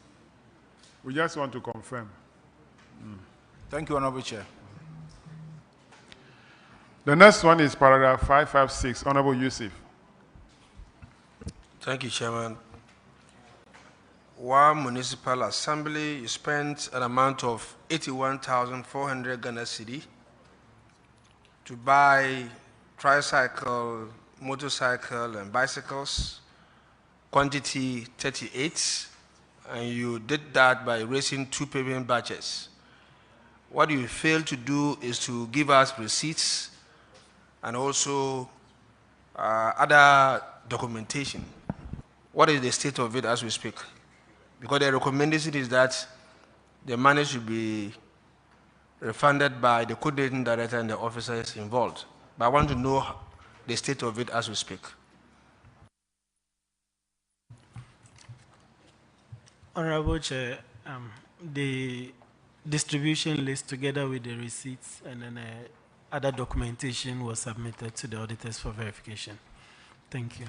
We just want to confirm. Thank you, Honorable Chair. The next one is paragraph 556, Honorable Yusuf. Thank you, Chairman. One municipal assembly, you spent an amount of 81,400 Ghana cedi to buy tricycle, motorcycle, and bicycles, quantity 38, and you did that by raising 2 payment batches. What you failed to do is to give us receipts and also other documentation. What is the state of it as we speak? Because the recommendation is that the money should be refunded by the coordinating director and the officers involved. But I want to know the state of it as we speak. Honorable Chair, the distribution list together with the receipts and then other documentation was submitted to the auditors for verification. Thank you.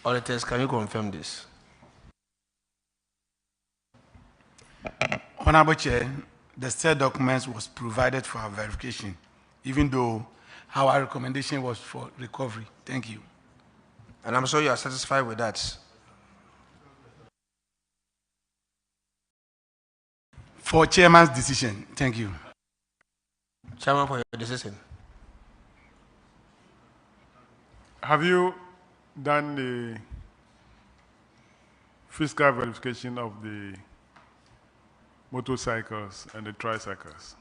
Auditors, can you confirm this? Honorable Chair, the said documents was provided for our verification, even though our recommendation was for recovery. Thank you. And I'm sure you are satisfied with that. For Chairman's decision, thank you. Chairman, for your decision. Have you done the fiscal verification of the motorcycles and the tricycles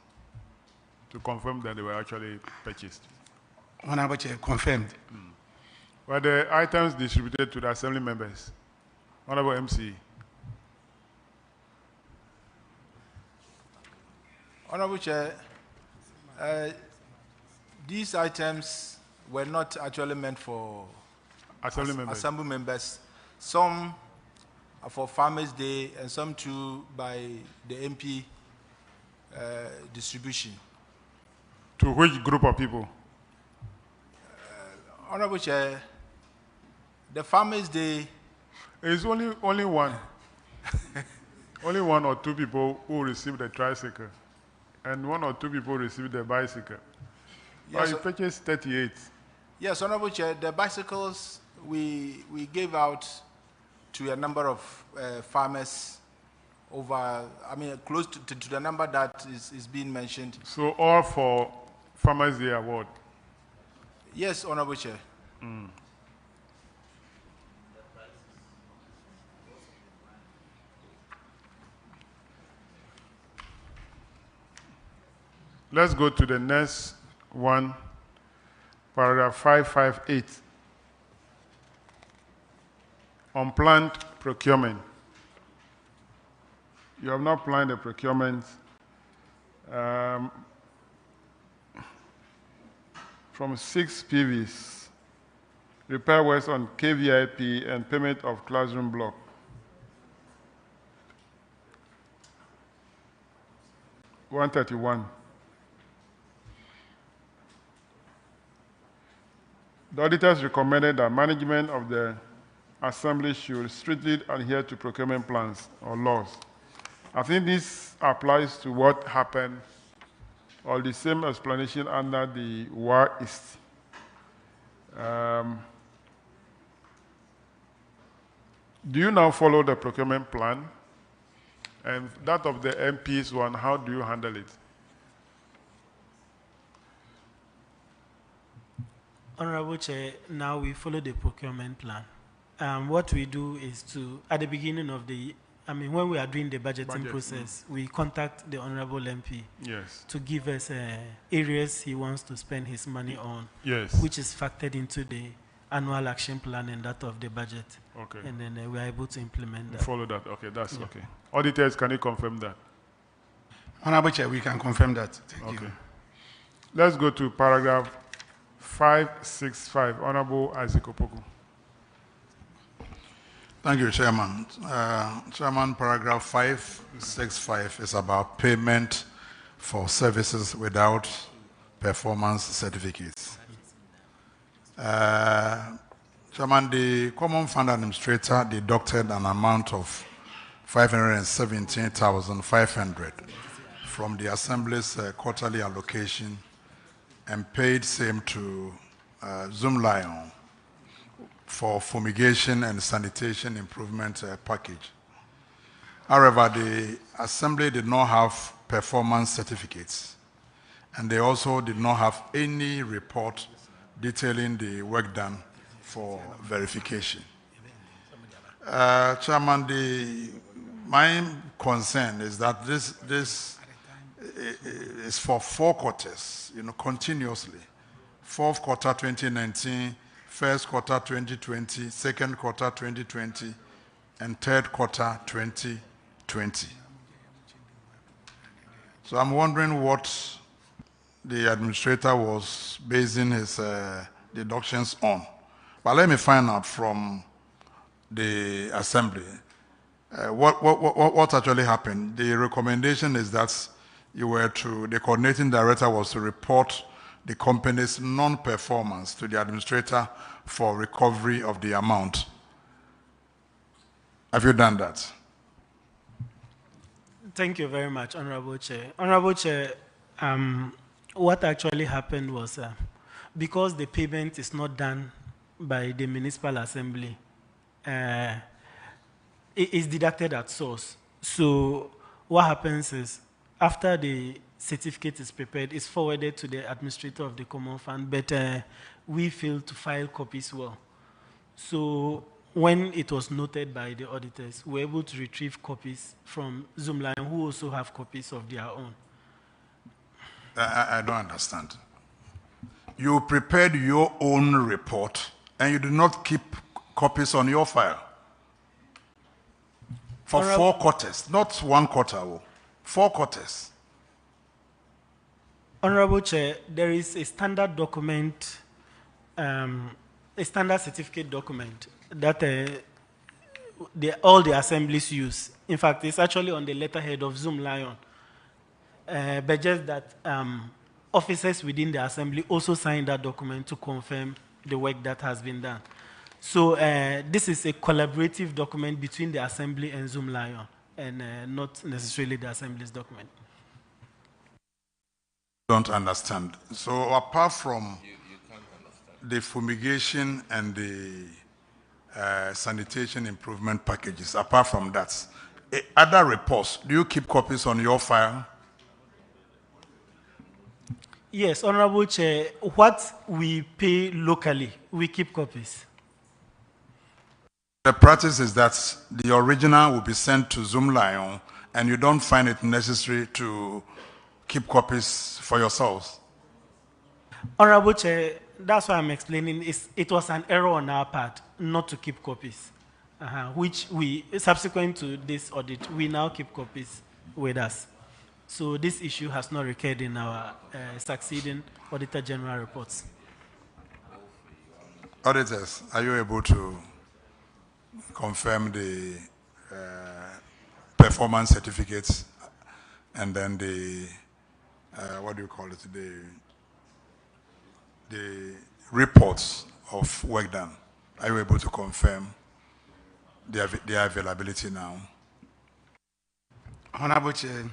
to confirm that they were actually purchased? Honorable Chair, confirmed. Were the items distributed to the assembly members? Honorable MC. Honorable Chair, these items were not actually meant for assembly members. Some are for Farmers' Day and some too by the MP distribution. To which group of people? Honorable Chair, the Farmers' Day is only one. Only 1 or 2 people who received the tricycle, and 1 or 2 people received the bicycle. Yes, you purchased 38. Yes, Honorable Chair, the bicycles we gave out to a number of farmers over, close to the number that is being mentioned. So all for Farmers' Day award? Yes, Honorable Chair. let's go to the next one, paragraph 558. Unplanned procurement. You have not planned the procurement from 6 PVs, repair works on KVIP and payment of classroom block. $131. The auditors recommended that management of the assembly should strictly adhere to procurement plans or laws. I think this applies to what happened, or the same explanation under the WAR East. Do you now follow the procurement plan? And that of the MPs one, how do you handle it? Honorable Chair, now we follow the procurement plan. What we do is to, at the beginning of the, when we are doing the budgeting process, we contact the Honorable MP to give us areas he wants to spend his money on, which is factored into the annual action plan and that of the budget. Okay. And then we are able to implement that. Follow that. Okay, that's okay. Auditors, can you confirm that? Honorable Chair, we can confirm that. Thank you. Let's go to paragraph 565. Honorable Isaac Opoku. Thank you, Chairman. Chairman, paragraph 565 is about payment for services without performance certificates. Chairman, the Common Fund Administrator deducted an amount of 517,500 from the Assembly's quarterly allocation and paid same to Zoom Lion for fumigation and sanitation improvement package. However, the Assembly did not have performance certificates, and they also did not have any report detailing the work done for verification. Chairman, my concern is that this is for 4 quarters, continuously. 4th quarter 2019, 1st quarter 2020, 2nd quarter 2020, and 3rd quarter 2020. So I'm wondering what the administrator was basing his deductions on. But let me find out from the Assembly what actually happened. The recommendation is that the coordinating director was to report the company's non-performance to the administrator for recovery of the amount. Have you done that? Thank you very much, Honorable Chair. Honorable Chair, what actually happened was because the payment is not done by the Municipal Assembly, it is deducted at source. So what happens is, after the certificate is prepared, it's forwarded to the administrator of the Common Fund, but we failed to file copies well. So when it was noted by the auditors, we were able to retrieve copies from Zoomline, who also have copies of their own. I don't understand. You prepared your own report, and you did not keep copies on your file. For 4 quarters, not 1 quarter, 4 quarters. Honorable Chair, there is a standard document, a standard certificate document that all the assemblies use. In fact, it's actually on the letterhead of Zoom Lion. But just that officers within the assembly also signed that document to confirm the work that has been done. So this is a collaborative document between the assembly and Zoom Lion, and not necessarily the assembly's document. Don't understand. So apart from the fumigation and the sanitation improvement packages, apart from that, other reports, do you keep copies on your file? Yes, Honorable Chair, what we pay locally, we keep copies. The practice is that the original will be sent to Zoom Lion, and you don't find it necessary to keep copies for yourselves? Honorable Chair, that's why I'm explaining. It was an error on our part not to keep copies, which we, subsequent to this audit, we now keep copies with us. So this issue has not recurred in our succeeding Auditor General reports. Auditors, are you able to confirm the performance certificates and then the, what do you call it, the reports of work done? Are you able to confirm their availability now? Honorable Chair,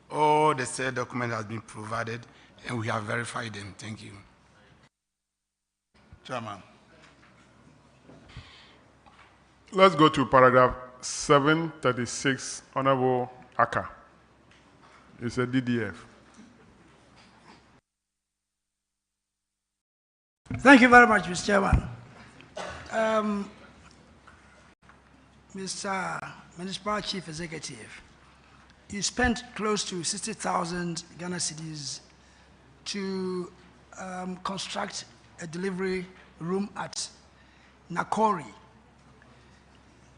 all the said document has been provided and we have verified them. Thank you. Chairman. Let's go to paragraph 736, Honorable Aka. It's a DDF. Thank you very much, Mr. Chairman. Mr. Municipal Chief Executive, you spent close to 60,000 Ghana cedis to construct a delivery room at Nakori,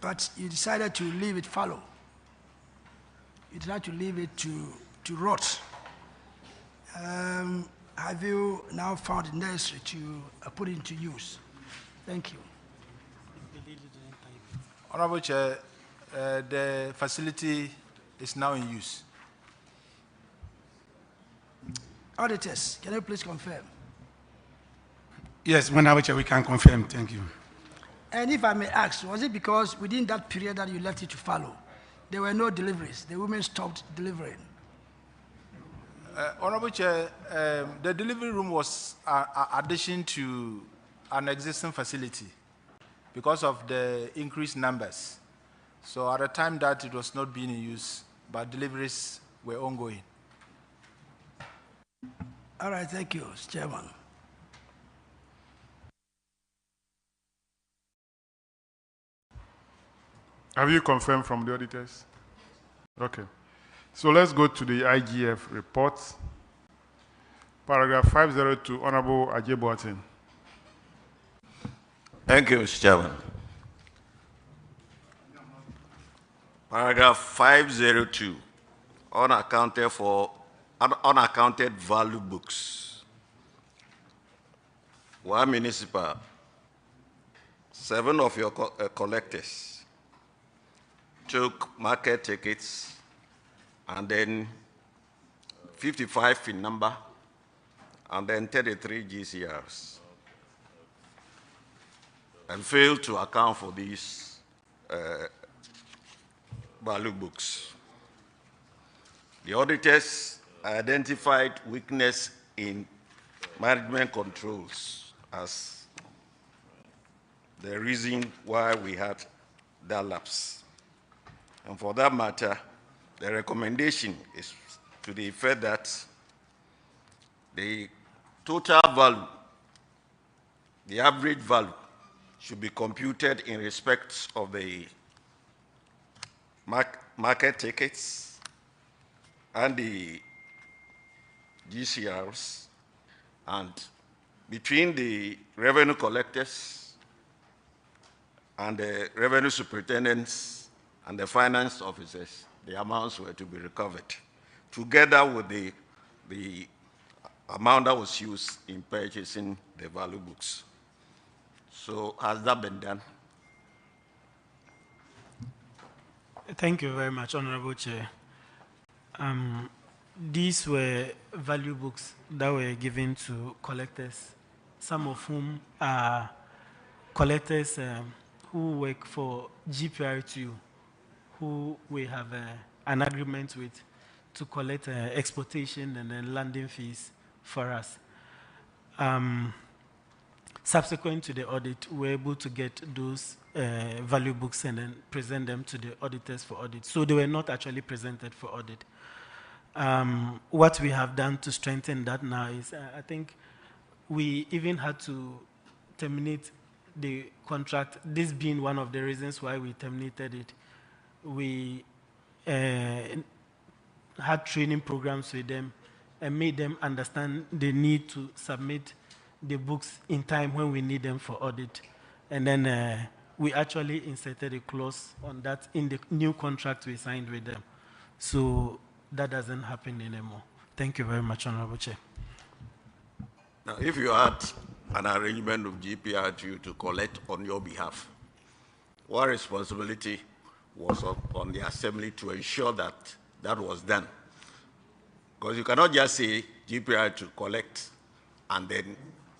but you decided to leave it fallow. You decided to leave it to rot. Have you now found it necessary to put it into use? Thank you. Honorable Chair, the facility is now in use. Auditors, can you please confirm? Yes, Honorable Chair, we can confirm. Thank you. And if I may ask, was it because within that period that you left it to follow, there were no deliveries? The women stopped delivering? Honorable Chair, the delivery room was addition to an existing facility because of the increased numbers. So at the time that it was not being in use, but deliveries were ongoing. All right, thank you, Mr. Chairman. Have you confirmed from the auditors? Okay. So let's go to the IGF report. Paragraph 502, Honorable Ajay. Thank you, Mr. Chairman. Paragraph 502, unaccounted value books. One municipal, 7 of your collectors took market tickets and then 55 in number and then 33 GCRs and failed to account for these value books. The auditors identified weakness in management controls as the reason why we had that lapse. And for that matter, the recommendation is to the effect that the total value, the average value, should be computed in respect of the market tickets and the GCRs, and between the revenue collectors and the revenue superintendents and the finance officers, the amounts were to be recovered, together with the amount that was used in purchasing the value books. So has that been done? Thank you very much, Honorable Chair. These were value books that were given to collectors, some of whom are collectors who work for GPR2, who we have an agreement with to collect exportation and then landing fees for us. Subsequent to the audit, we were able to get those value books and then present them to the auditors for audit. So they were not actually presented for audit. What we have done to strengthen that now is, I think we even had to terminate the contract, this being one of the reasons why we terminated it. We had training programs with them and made them understand the need to submit the books in time when we need them for audit. And then we actually inserted a clause on that in the new contract we signed with them. So that doesn't happen anymore. Thank you very much, Honorable Chair. Now, if you had an arrangement of GPRTU to collect on your behalf, what responsibility was on the assembly to ensure that that was done? Because you cannot just say GPR to collect and then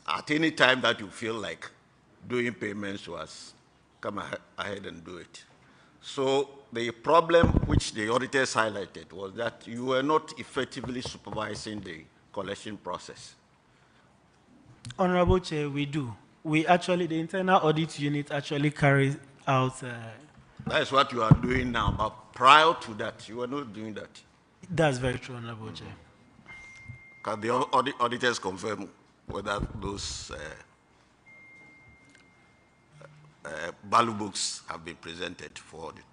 at any time that you feel like doing payments to us, come ahead and do it. So the problem which the auditors highlighted was that you were not effectively supervising the collection process. Honorable Chair, we do. We actually, the internal audit unit actually carries out. That is what you are doing now, but prior to that, you were not doing that. That's very true, Honorable Chair. Can the auditors confirm whether those value books have been presented for audit?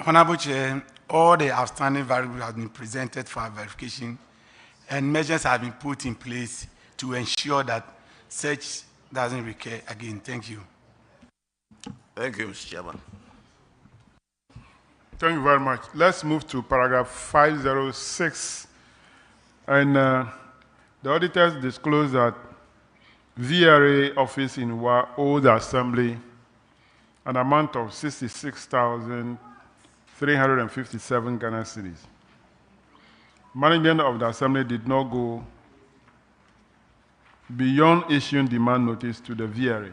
Honorable Chair, all the outstanding value books have been presented for our verification, and measures have been put in place to ensure that such doesn't recur again. Thank you. Thank you, Mr. Chairman. Thank you very much. Let's move to paragraph 506. And the auditors disclose that VRA office in WA owes the Assembly an amount of 66,357 Ghana cedis. Management of the Assembly did not go beyond issuing demand notice to the VRA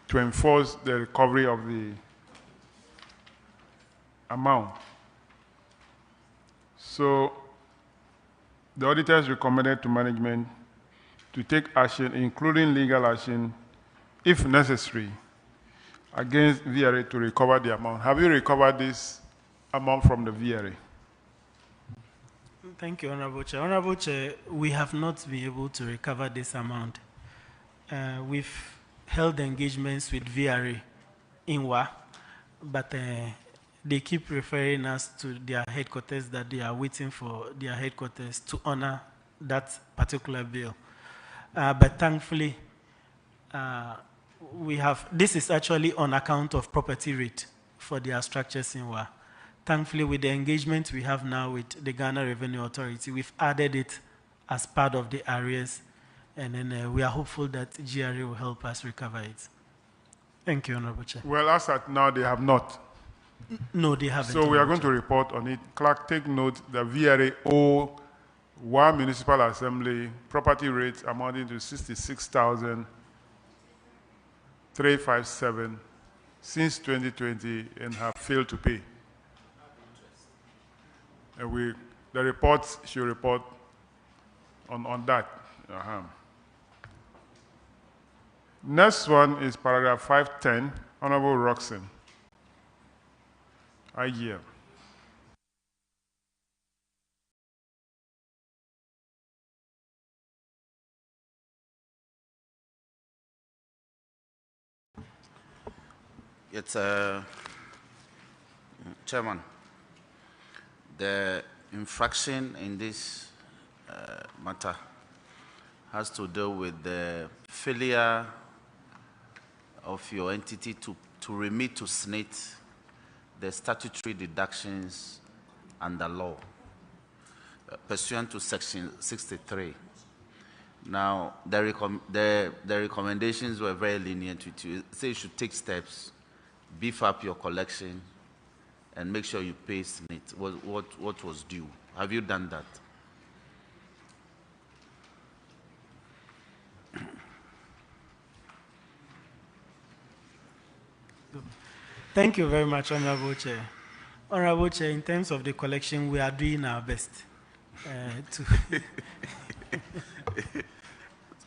to enforce the recovery of the amount. So the auditors recommended to management to take action, including legal action, if necessary, against VRA to recover the amount. Have you recovered this amount from the VRA? Thank you, Honorable Chair. Honorable Chair, we have not been able to recover this amount. We've held engagements with VRA in WA, but they keep referring us to their headquarters, that they are waiting for their headquarters to honor that particular bill. But thankfully, this is actually on account of property rate for their structures in WA. Thankfully, with the engagement we have now with the Ghana Revenue Authority, we've added it as part of the arrears, and then we are hopeful that GRA will help us recover it. Thank you, Honorable Chair. Well, as at now, they have not. No, they haven't. So we are going to report on it. Clerk, take note that VRA owe one municipal assembly property rates amounting to 66,357 since 2020 and have failed to pay. And the reports should report on that. Next one is paragraph 510, Honorable Roxanne. IGM. It's Chairman. The infraction in this matter has to do with the failure of your entity to remit to SNIT the statutory deductions under law pursuant to section 63. Now, the recommendations were very lenient with you. Say you should take steps, beef up your collection, and make sure you pay SNIT what was due. Have you done that? Thank you very much, Honorable Chair. Honorable Chair, in terms of the collection, we are doing our best.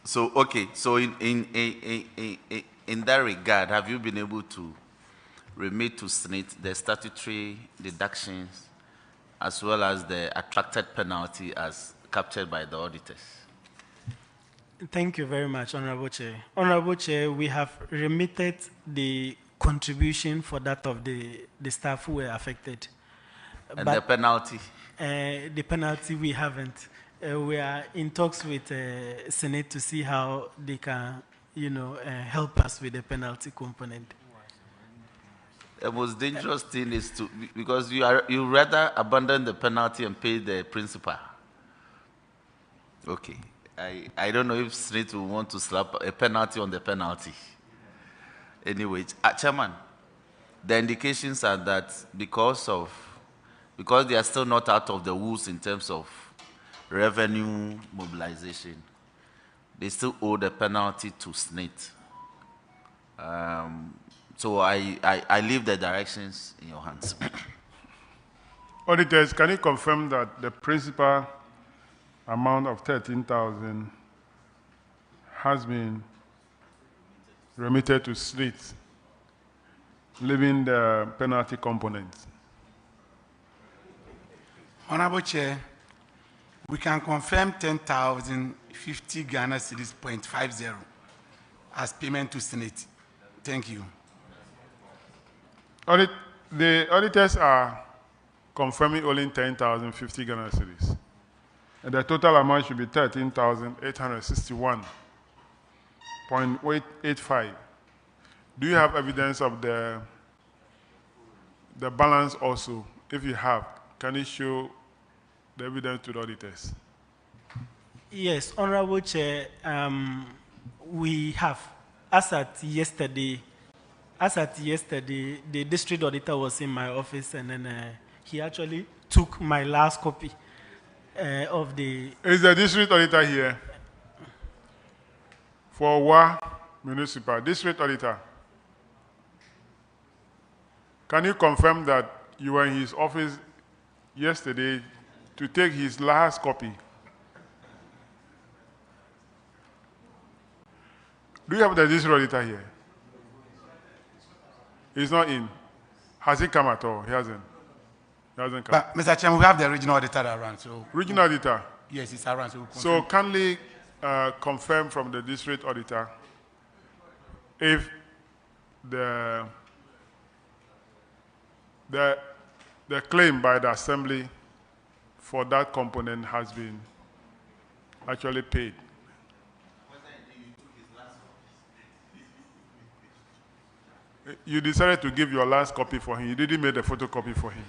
So, okay, so in that regard, have you been able to remit to SNIT the statutory deductions as well as the attracted penalty as captured by the auditors? Thank you very much, Honorable Chair. Honorable Chair, we have remitted the contribution for that of the staff who were affected. And the penalty? the penalty we haven't. We are in talks with Senate to see how they can, help us with the penalty component. The most dangerous thing is because you rather abandon the penalty and pay the principal. Okay. I don't know if Senate will want to slap a penalty on the penalty. Anyway, Chairman, the indications are that because they are still not out of the woods in terms of revenue mobilization, they still owe the penalty to SNIT. So I leave the directions in your hands. Auditors, can you confirm that the principal amount of 13,000 has been remitted to SNIT, leaving the penalty component? Honorable Chair, we can confirm 10,050 Ghana cedis 0.50 as payment to Senate. Thank you. The auditors are confirming only 10,050 Ghana cedis. And the total amount should be 13,861.85. Do you have evidence of the balance also? If you have, can you show the evidence to the auditors? Yes, Honorable Chair, we have. As at yesterday, the district auditor was in my office, and then he actually took my last copy of the... Is the district auditor here? For Wa Municipal, district auditor. Can you confirm that you were in his office yesterday to take his last copy? Do you have the district auditor here? He's not in. Has he come at all? He hasn't. He hasn't come. But, Mr. Chairman, we have the regional auditor around. So regional auditor? Yes, it's around. So kindly confirm from the district auditor if the claim by the assembly for that component has been actually paid. You decided to give your last copy for him. You didn't make a photocopy for him.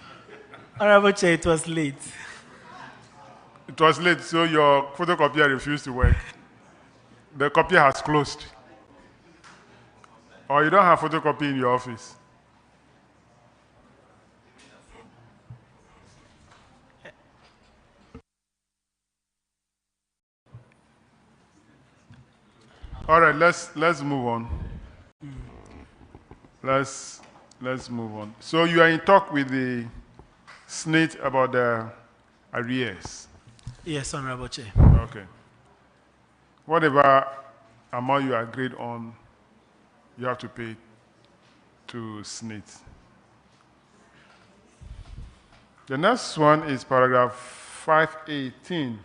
Honorable Chair, it was late. It was late, so your photocopier refused to work. The copier has closed. Or you don't have photocopy in your office. All right, let's move on. Let's move on. So you are in talk with the SNIT about the arrears? Yes, Honorable Chair. Okay. Whatever amount you agreed on, you have to pay to SNIT. The next one is paragraph 518.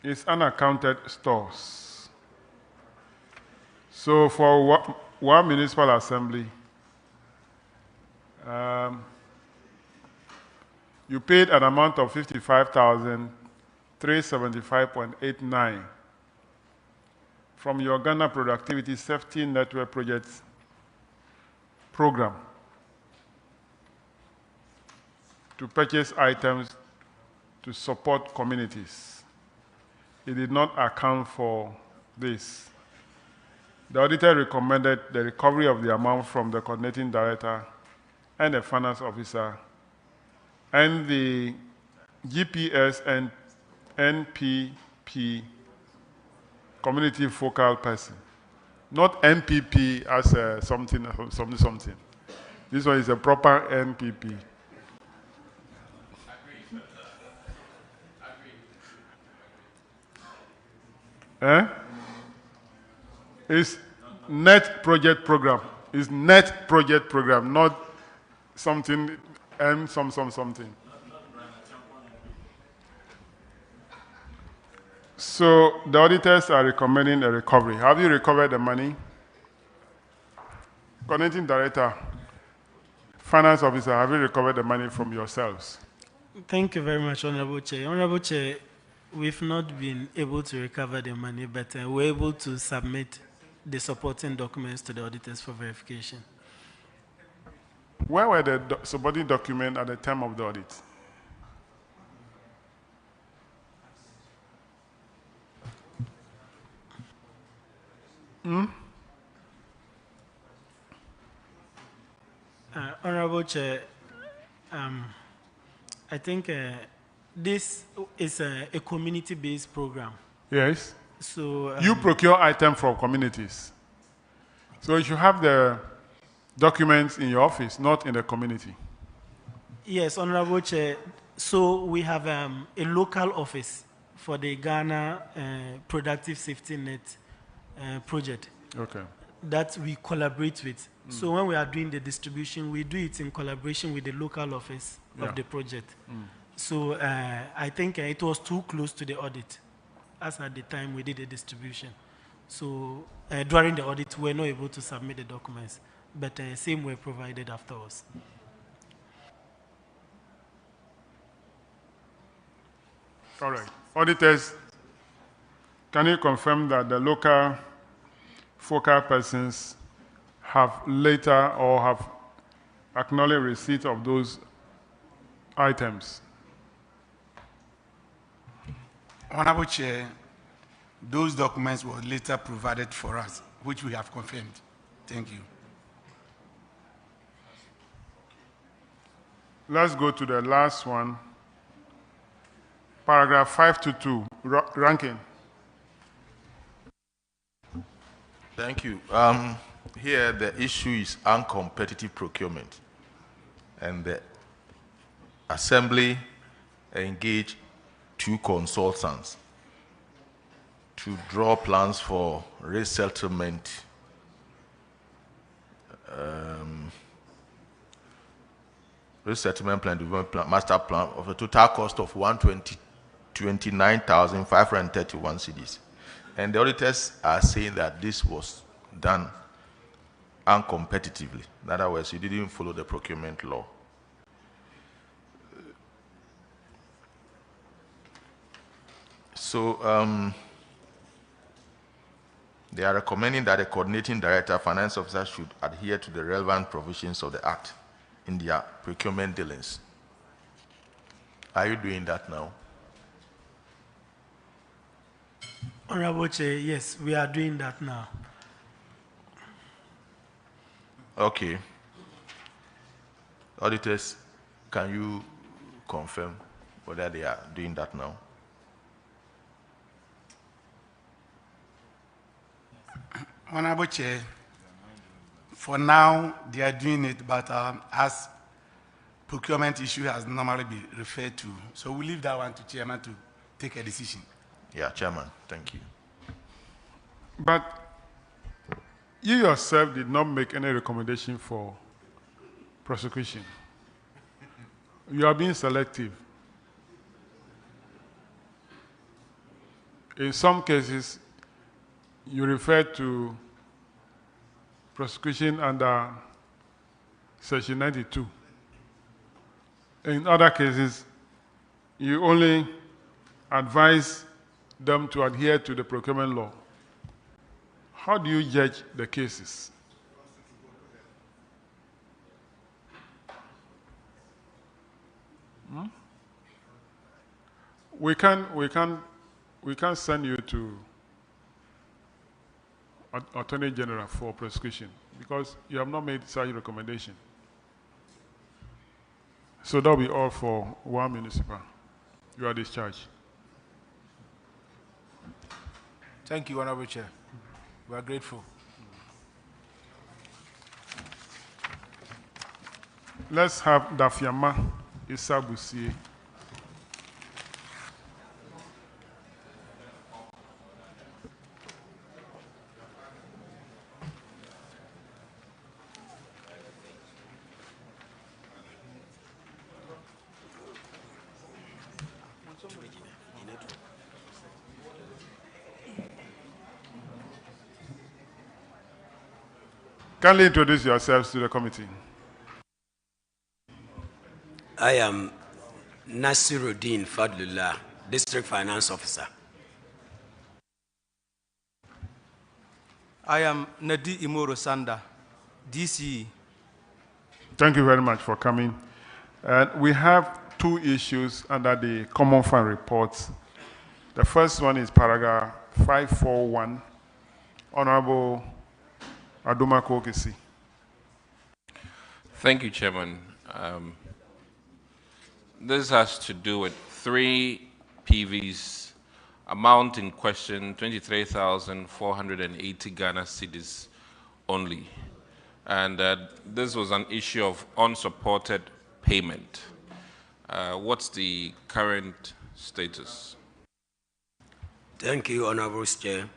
It's unaccounted stores. So for one municipal assembly, you paid an amount of 55,375.89 from your Ghana Productivity Safety Network Projects program to purchase items to support communities. It did not account for this. The auditor recommended the recovery of the amount from the coordinating director and the finance officer and the GPS and NPP community focal person. Not NPP as something. This one is a proper NPP. It's net project program. It's net project program, not something and something. So the auditors are recommending a recovery. Have you recovered the money? Coordinating director, Finance Officer, have you recovered the money from yourselves? Thank you very much, Honorable Chair. Honorable Chair, we've not been able to recover the money, but we're able to submit the supporting documents to the auditors for verification. Where were the supporting documents at the time of the audit? Honorable Chair, I think this is a community-based program. Yes. So you procure items from communities. So you should have the documents in your office, not in the community. Yes, Honorable Chair. So we have a local office for the Ghana Productive Safety Net project. Okay. That we collaborate with. So when we are doing the distribution, we do it in collaboration with the local office of the project. So I think it was too close to the audit, as at the time we did the distribution. So during the audit, we were not able to submit the documents, but same were provided afterwards. All right. Auditors, can you confirm that the local focal persons have later or have acknowledged receipt of those items? Honorable Chair, those documents were later provided for us, which we have confirmed. Thank you. Let's go to the last one. Paragraph 522, ranking. Thank you. Here, the issue is uncompetitive procurement. And the Assembly engaged 2 consultants to draw plans for resettlement, resettlement plan, development plan, master plan of a total cost of 129,531 cedis. And the auditors are saying that this was done uncompetitively. In other words, you didn't follow the procurement law. So they are recommending that the coordinating director, finance officer should adhere to the relevant provisions of the Act in their procurement dealings. Are you doing that now? Honorable Chair, yes, we are doing that now. Okay. Auditors, can you confirm whether they are doing that now? Honorable Chair, for now, they are doing it, but as procurement issue has normally been referred to, so we leave that one to Chairman to take a decision. Yeah, Chairman, thank you. But you yourself did not make any recommendation for prosecution. You are being selective. In some cases, you refer to prosecution under Section 92. In other cases, you only advise them to adhere to the procurement law. How do you judge the cases? We can send you to Attorney General for prosecution because you have not made such recommendation. So that'll be all for one municipal. You are discharged. Thank you, Honorable Chair. We are grateful. Let's have Dafiama Isabusi. Kindly introduce yourselves to the committee. I am Nasiruddin Fadlullah, District Finance Officer. I am Nadi Imoro Sanda, DCE. Thank you very much for coming. We have two issues under the Common Fund reports. The first one is paragraph 541, Honorable Aduma Kokesi. Thank you, Chairman. This has to do with 3 PVs, amount in question 23,480 Ghana cedis only. And this was an issue of unsupported payment. What's the current status? Thank you, Honorable Chair.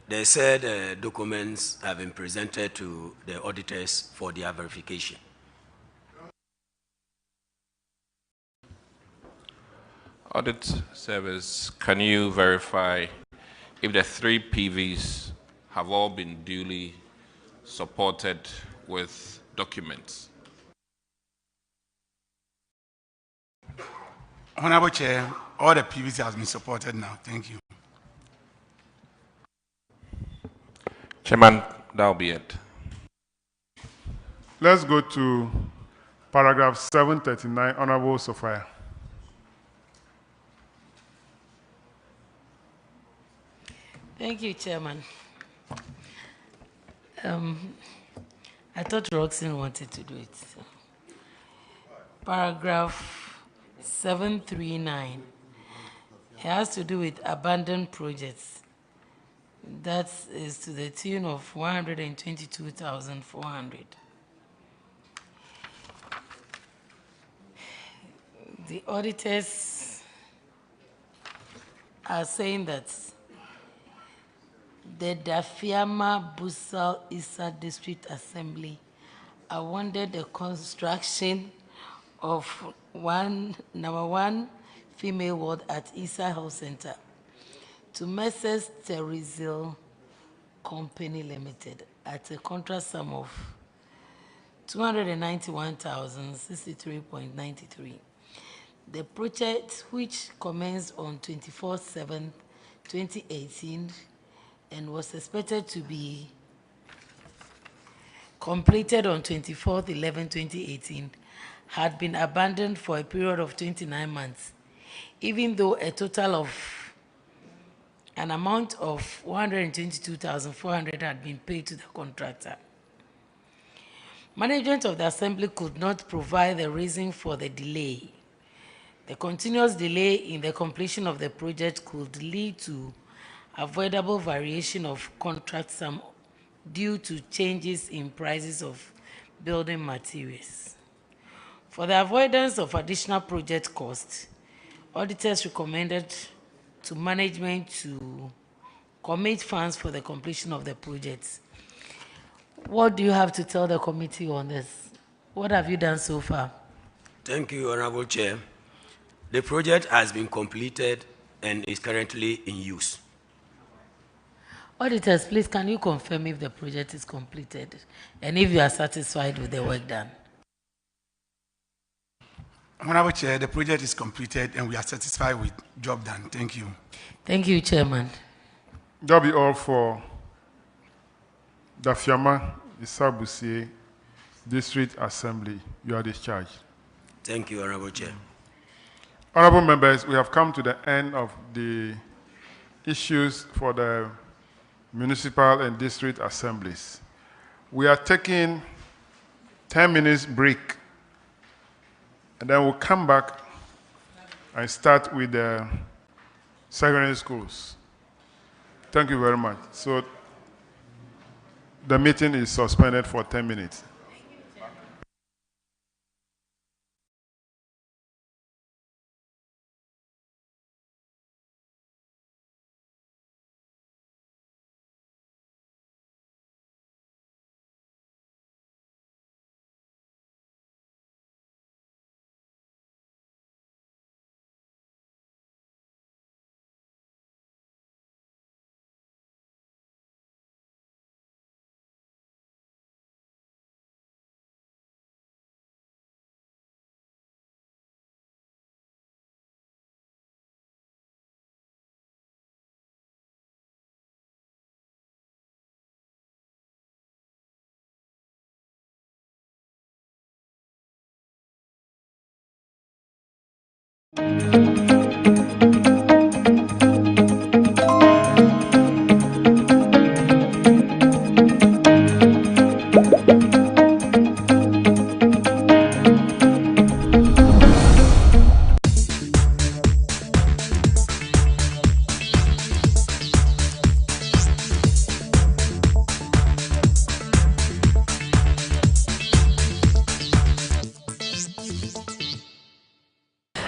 The said documents have been presented to the auditors for their verification. Audit Service, can you verify if the 3 PVs have all been duly supported with documents? Honorable Chair, all the PVC has been supported now. Thank you. Chairman, that'll be it. Let's go to paragraph 739, Honorable Sophia. Thank you, Chairman. I thought Roxanne wanted to do it. So. Paragraph 739. It has to do with abandoned projects. That is to the tune of 122,400. The auditors are saying that the Dafiama Busal Issa District Assembly awarded the construction of number 1 female ward at Issa Health Center to Messrs. Terizil Company Limited at a contract sum of 291,063.93. The project, which commenced on 24/7/2018 and was expected to be completed on 24/11/2018, had been abandoned for a period of 29 months, even though a total of an amount of 122,400 had been paid to the contractor. Management of the Assembly could not provide the reason for the delay. The continuous delay in the completion of the project could lead to avoidable variation of contract sum due to changes in prices of building materials. For the avoidance of additional project costs, auditors recommended to management to commit funds for the completion of the project. What do you have to tell the committee on this? What have you done so far? Thank you, Honorable Chair. The project has been completed and is currently in use. Auditors, please, can you confirm if the project is completed and if you are satisfied with the work done? Honorable Chair, the project is completed and we are satisfied with job done. Thank you. Thank you, Chairman. That'll be all for Dafiama Isabusie District Assembly. You are discharged. Thank you, Honorable Chair. Honorable members, we have come to the end of the issues for the municipal and district assemblies. We are taking 10 minutes break, and then we'll come back and start with the secondary schools. Thank you very much. So the meeting is suspended for 10 minutes.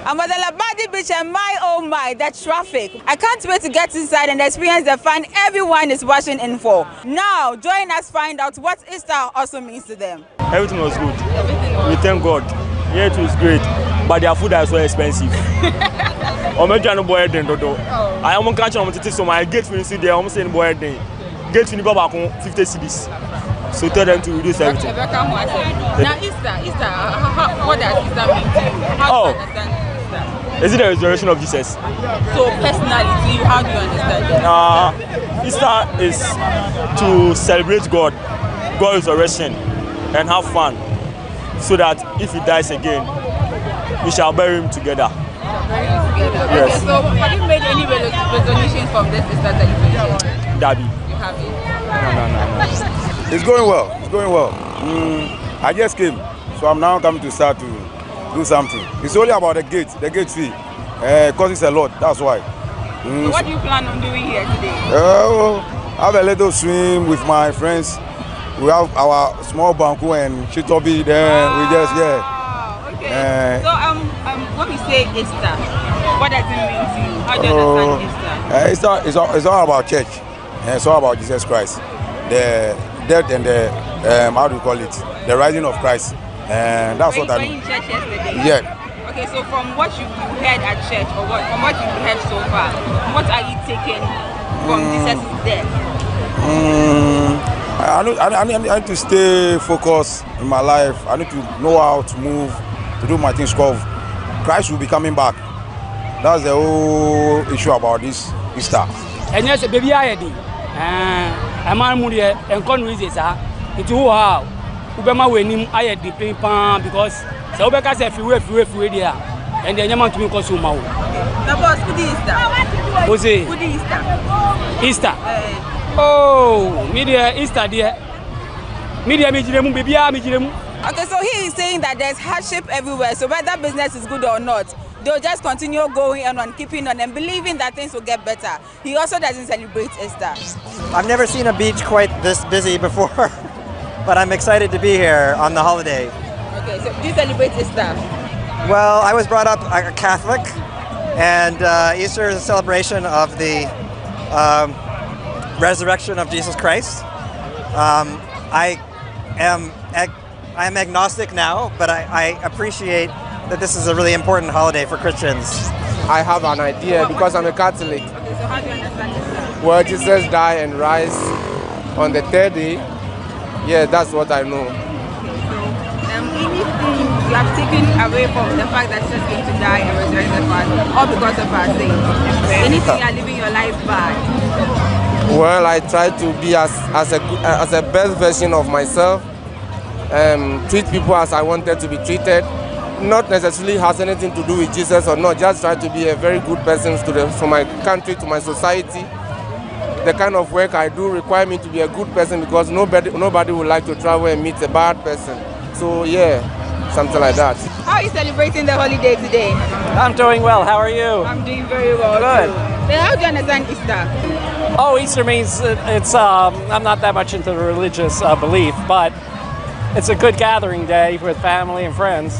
I'm at the Labadi Beach and my oh my, that traffic. I can't wait to get inside and experience the fun everyone is rushing in for. Now, join us find out what Easter also means to them. Everything was good. We thank God. Yeah, it was great. But their food is so expensive. I'm trying to buy it. I am catching on so my gate when see there, I'm saying buy it. Gate when back on 50 cedis. So tell them to reduce everything. Now Easter, what does Easter mean to you? How do you understand Easter? Is it the resurrection of Jesus? So personally to you, how do you understand it? Easter is to celebrate God's resurrection and have fun. So that if he dies again, we shall bury him together. Yes. Okay, so have you made any resolutions from this Easter celebration? Darby. You haven't? No. It's going well. It's going well. I just came, so I'm now coming to start to do something. It's only about the gate fee. Because it's a lot, that's why. So what do you plan on doing here today? Have a little swim with my friends. We have our small banku and shitobi there. We just, Okay. So when we say Easter, what does it mean to you? How do you understand Easter? It's all about church. It's all about Jesus Christ. The death and the, how do you call it? The rising of Christ. And that's what I mean. Were you in church yesterday? Yeah. Okay, so from what you heard at church, or from what you heard so far, what are you taking from Jesus' death? I need to stay focused in my life. I need to know how to move, to do my things. Because Christ will be coming back. That's the whole issue about this Easter. And yes, baby, I did. I'm on Moody and Conway's. It's who are Ubema winning. I had the ping pong because so because if you there and then you want to make us more. The boss, good Easter. What's it? Good Easter. Easter. Oh, media Easter dear. Media mijiremu baby mijiremu. Okay, so he is saying that there's hardship everywhere. So whether business is good or not, they'll just continue going on keeping on and believing that things will get better. He also doesn't celebrate Easter. I've never seen a beach quite this busy before, but I'm excited to be here on the holiday. Okay, so do you celebrate Easter? Well, I was brought up a Catholic, and Easter is a celebration of the resurrection of Jesus Christ. I am agnostic now, but I appreciate that this is a really important holiday for Christians. I have an idea because I'm a Catholic. Okay, so how do you understand Easter? Well, Jesus died and rise on the third day. Yeah, that's what I know. Anything you have taken away from the fact that Jesus came to die and resurrect the Father, all because of our sins? Anything you are living your life by? Well, I try to be as a best version of myself, treat people as I wanted to be treated. Not necessarily has anything to do with Jesus or not, just try to be a very good person for my country, to my society. The kind of work I do require me to be a good person because nobody would like to travel and meet a bad person. So yeah, something like that. How are you celebrating the holiday today? I'm doing well. How are you? I'm doing very well. Good. Then how do you understand Easter? Oh, Easter means it's. I'm not that much into the religious belief, but it's a good gathering day with family and friends.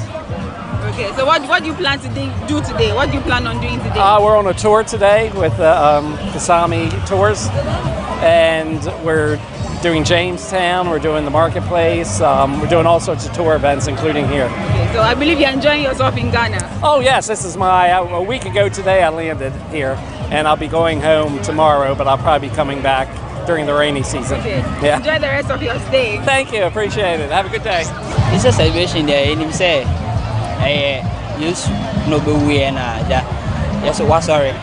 Okay, so what do you plan to do today? What do you plan on doing today? We're on a tour today with Kasami Tours, and we're doing Jamestown, we're doing the marketplace, we're doing all sorts of tour events, including here. Okay, so I believe you're enjoying yourself in Ghana. Oh yes, this is a week ago today I landed here, and I'll be going home tomorrow, but I'll probably be coming back during the rainy season. Okay. Yeah. Enjoy the rest of your stay. Thank you, appreciate it. Have a good day. It's a celebration there, and him say, use no be we and yes, what sorry,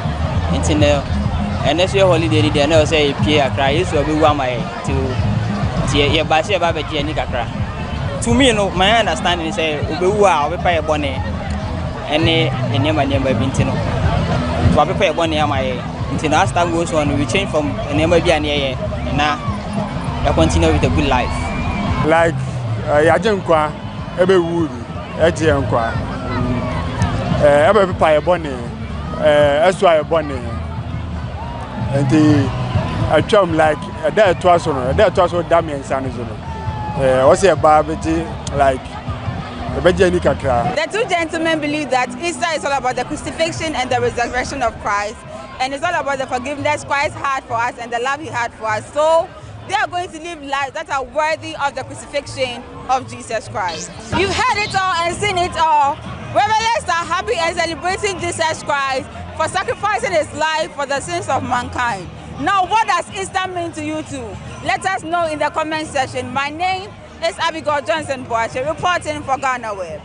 internal. And that's your holiday, they never say, Pierre cry, you will be one my to your bassy about Jenny Cacra. To me, no, my understanding is say, we will pay a bonnet. any name bintino. To prepare one year my until as time goes on, we change from a name be an year now. I continue with a good life. Like Yajankwa, Ebe Wood, Ejiankwa, Ebe Pie Bonnie, Eswire Bonnie, and a chum like a dead twice on that Damien Sanizon. What's a barbecue like? The two gentlemen believe that Easter is all about the crucifixion and the resurrection of Christ, and it's all about the forgiveness Christ had for us and the love he had for us. So they are going to live lives that are worthy of the crucifixion of Jesus Christ. You've heard it all and seen it all. Revelers are happy and celebrating Jesus Christ for sacrificing his life for the sins of mankind. Now, what does Easter mean to you too? Let us know in the comment section. My name is Abigail Johnson Boache, reporting for GhanaWeb.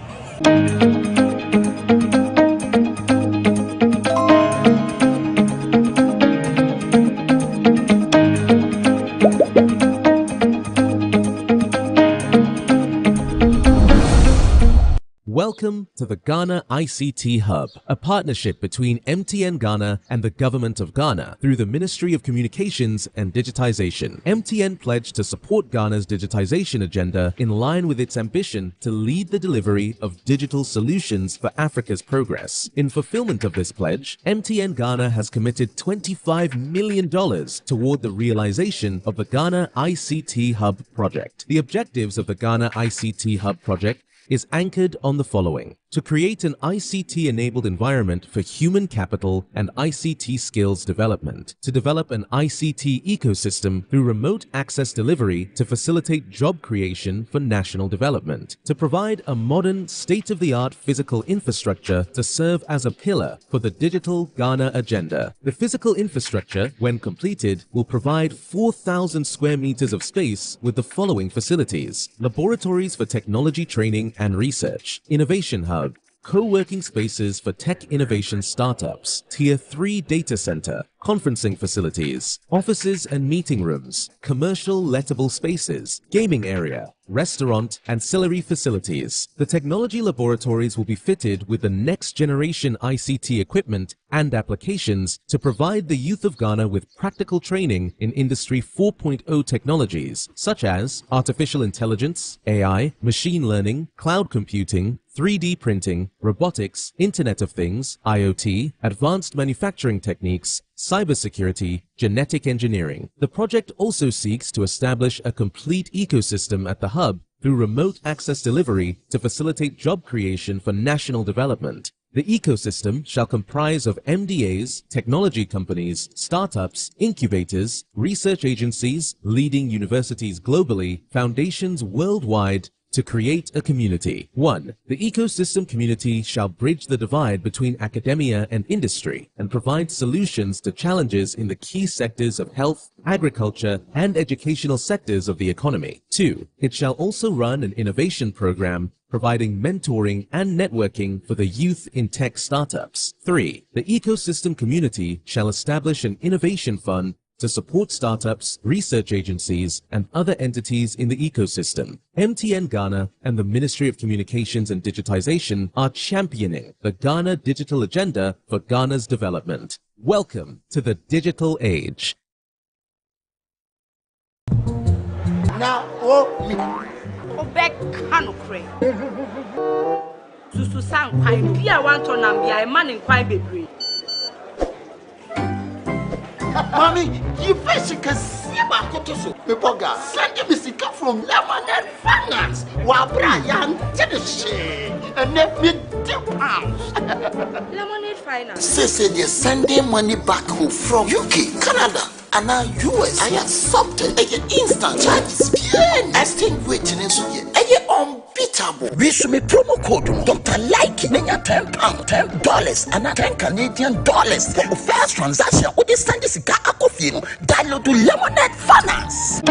Welcome to the Ghana ICT Hub, a partnership between MTN Ghana and the Government of Ghana through the Ministry of Communications and Digitization. MTN pledged to support Ghana's digitization agenda in line with its ambition to lead the delivery of digital solutions for Africa's progress. In fulfillment of this pledge, MTN Ghana has committed $25 million toward the realization of the Ghana ICT Hub project. The objectives of the Ghana ICT Hub project is anchored on the following: to create an ICT-enabled environment for human capital and ICT skills development, to develop an ICT ecosystem through remote access delivery to facilitate job creation for national development, to provide a modern, state-of-the-art physical infrastructure to serve as a pillar for the digital Ghana agenda. The physical infrastructure, when completed, will provide 4,000 square meters of space with the following facilities: laboratories for technology training and research, innovation hub, co-working spaces for tech innovation startups, Tier 3 data center, conferencing facilities, offices and meeting rooms, commercial lettable spaces, gaming area, restaurant, ancillary facilities. The technology laboratories will be fitted with the next generation ICT equipment and applications to provide the youth of Ghana with practical training in Industry 4.0 technologies such as artificial intelligence, AI, machine learning, cloud computing, 3D printing, robotics, Internet of Things, IoT, advanced manufacturing techniques, cybersecurity, genetic engineering. The project also seeks to establish a complete ecosystem at the hub through remote access delivery to facilitate job creation for national development. The ecosystem shall comprise of MDAs, technology companies, startups, incubators, research agencies, leading universities globally, foundations worldwide, to create a community. 1. The ecosystem community shall bridge the divide between academia and industry and provide solutions to challenges in the key sectors of health, agriculture, and educational sectors of the economy. 2. It shall also run an innovation program providing mentoring and networking for the youth in tech startups. 3. The ecosystem community shall establish an innovation fund to support startups, research agencies, and other entities in the ecosystem. MTN Ghana and the Ministry of Communications and Digitization are championing the Ghana digital agenda for Ghana's development. Welcome to the digital age. Now, back canocre. Susu sang pine, be a want to be a man in quite baby. Mommy, you face can see about Kotoso. Pepoga, send me sick from Lemonade Finance. While Brian did the shade and let me £2. Lemonade Finance. Say they're sending money back home from UK, Canada, and now US. I accepted an instant charges. Exchange waiting in so unbeatable. We should make promo code Dr. Like Nanya £10, $10, and $10 Canadian for the first transaction. What is send this guy download to Lemonade Finance.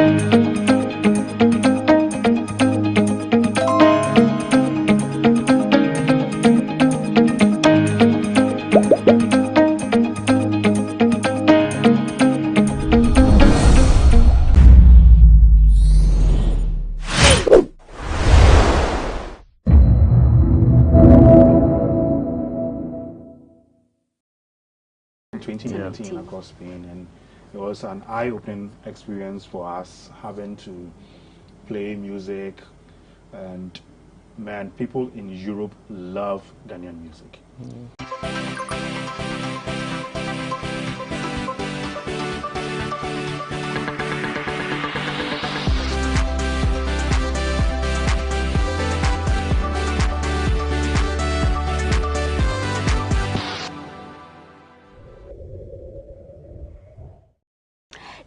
2019 across Spain, and it was an eye-opening experience for us having to play music, and man, people in Europe love Ghanaian music.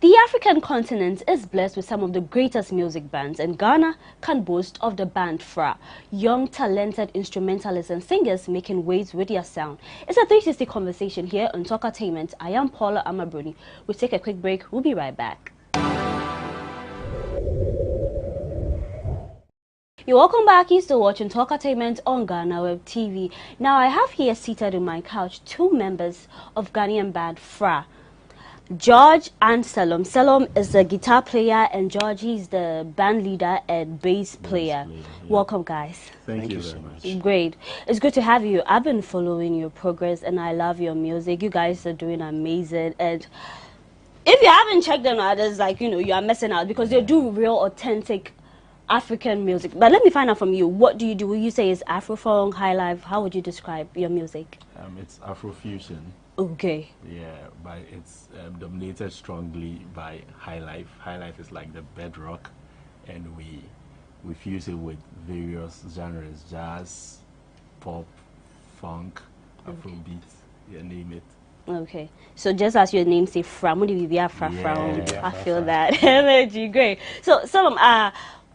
The African continent is blessed with some of the greatest music bands, and Ghana can boast of the band Fra, young, talented instrumentalists and singers making waves with their sound. It's a 360 conversation here on Talkatainment. I am Paula Amabruni. We'll take a quick break. We'll be right back. You're welcome back. You're still watching Talkatainment on GhanaWeb TV. Now, I have here seated on my couch 2 members of Ghanaian band Fra, George and Salom. Salom is the guitar player and George is the band leader and bass player. Yeah. Welcome, guys. Thank you so much. Great. It's good to have you. I've been following your progress and I love your music. You guys are doing amazing. And if you haven't checked them out, it's like, you know, you are missing out because they do real authentic African music. But let me find out from you. What do you do? Will you say it's Afro-funk, high life? How would you describe your music? It's Afrofusion. Okay. Yeah, but it's dominated strongly by high life. High life is like the bedrock, and we fuse it with various genres: jazz, pop, funk, Afrobeat, you name it. Okay, so just as your name say, Fra, I feel that energy. Great. So,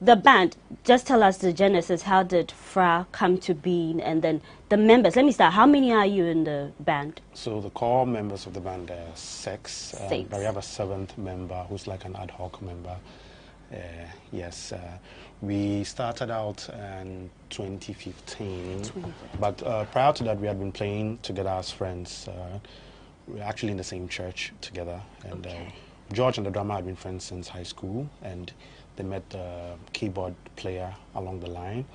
the band, just tell us the genesis. How did Fra come to be, and then the members? Let me start. How many are you in the band? So the core members of the band are 6. But we have a 7th member who's like an ad hoc member. Yes, we started out in 2015. But prior to that, we had been playing together as friends. We were actually in the same church together. And George and the drummer had been friends since high school, and they met the keyboard player along the line.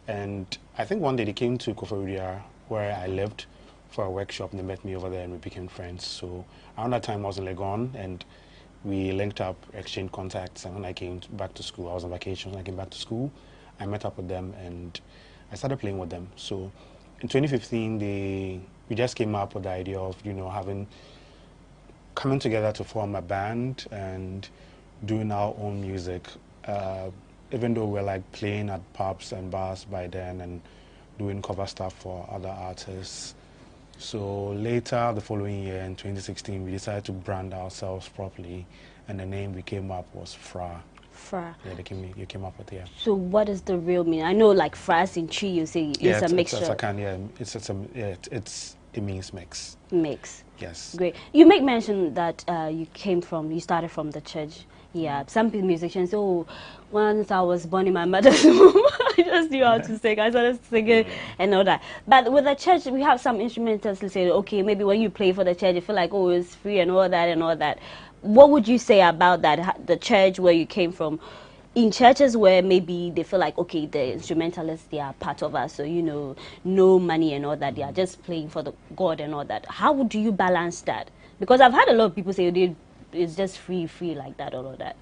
And I think one day they came to Koforidua, where I lived, for a workshop, and they met me over there and we became friends. So around that time I was in Legon, and we linked up, exchanged contacts, and when I came back to school, I was on vacation. When I came back to school, I met up with them and I started playing with them. So in 2015, we just came up with the idea of, you know, coming together to form a band and doing our own music, even though we're like playing at pubs and bars by then and doing cover stuff for other artists. So later, the following year in 2016, we decided to brand ourselves properly, and the name we came up was Fra. Fra. Yeah, you came up with, yeah. So what is the real meaning? I know like Fra in Chi, you say it's a mixture. It means mix. Mix. Yes. Great. You make mention that you started from the church. Yeah, some musicians say, oh, once I was born in my mother's womb, I just knew how to sing. I started singing and all that. But with the church, we have some instrumentalists who say, okay, maybe when you play for the church, you feel like, oh, it's free and all that and all that. What would you say about that, the church where you came from? In churches where maybe they feel like, okay, the instrumentalists, they are part of us, so, you know, no money and all that, they are just playing for the God and all that. How would you balance that? Because I've had a lot of people say it's just free like that or all that.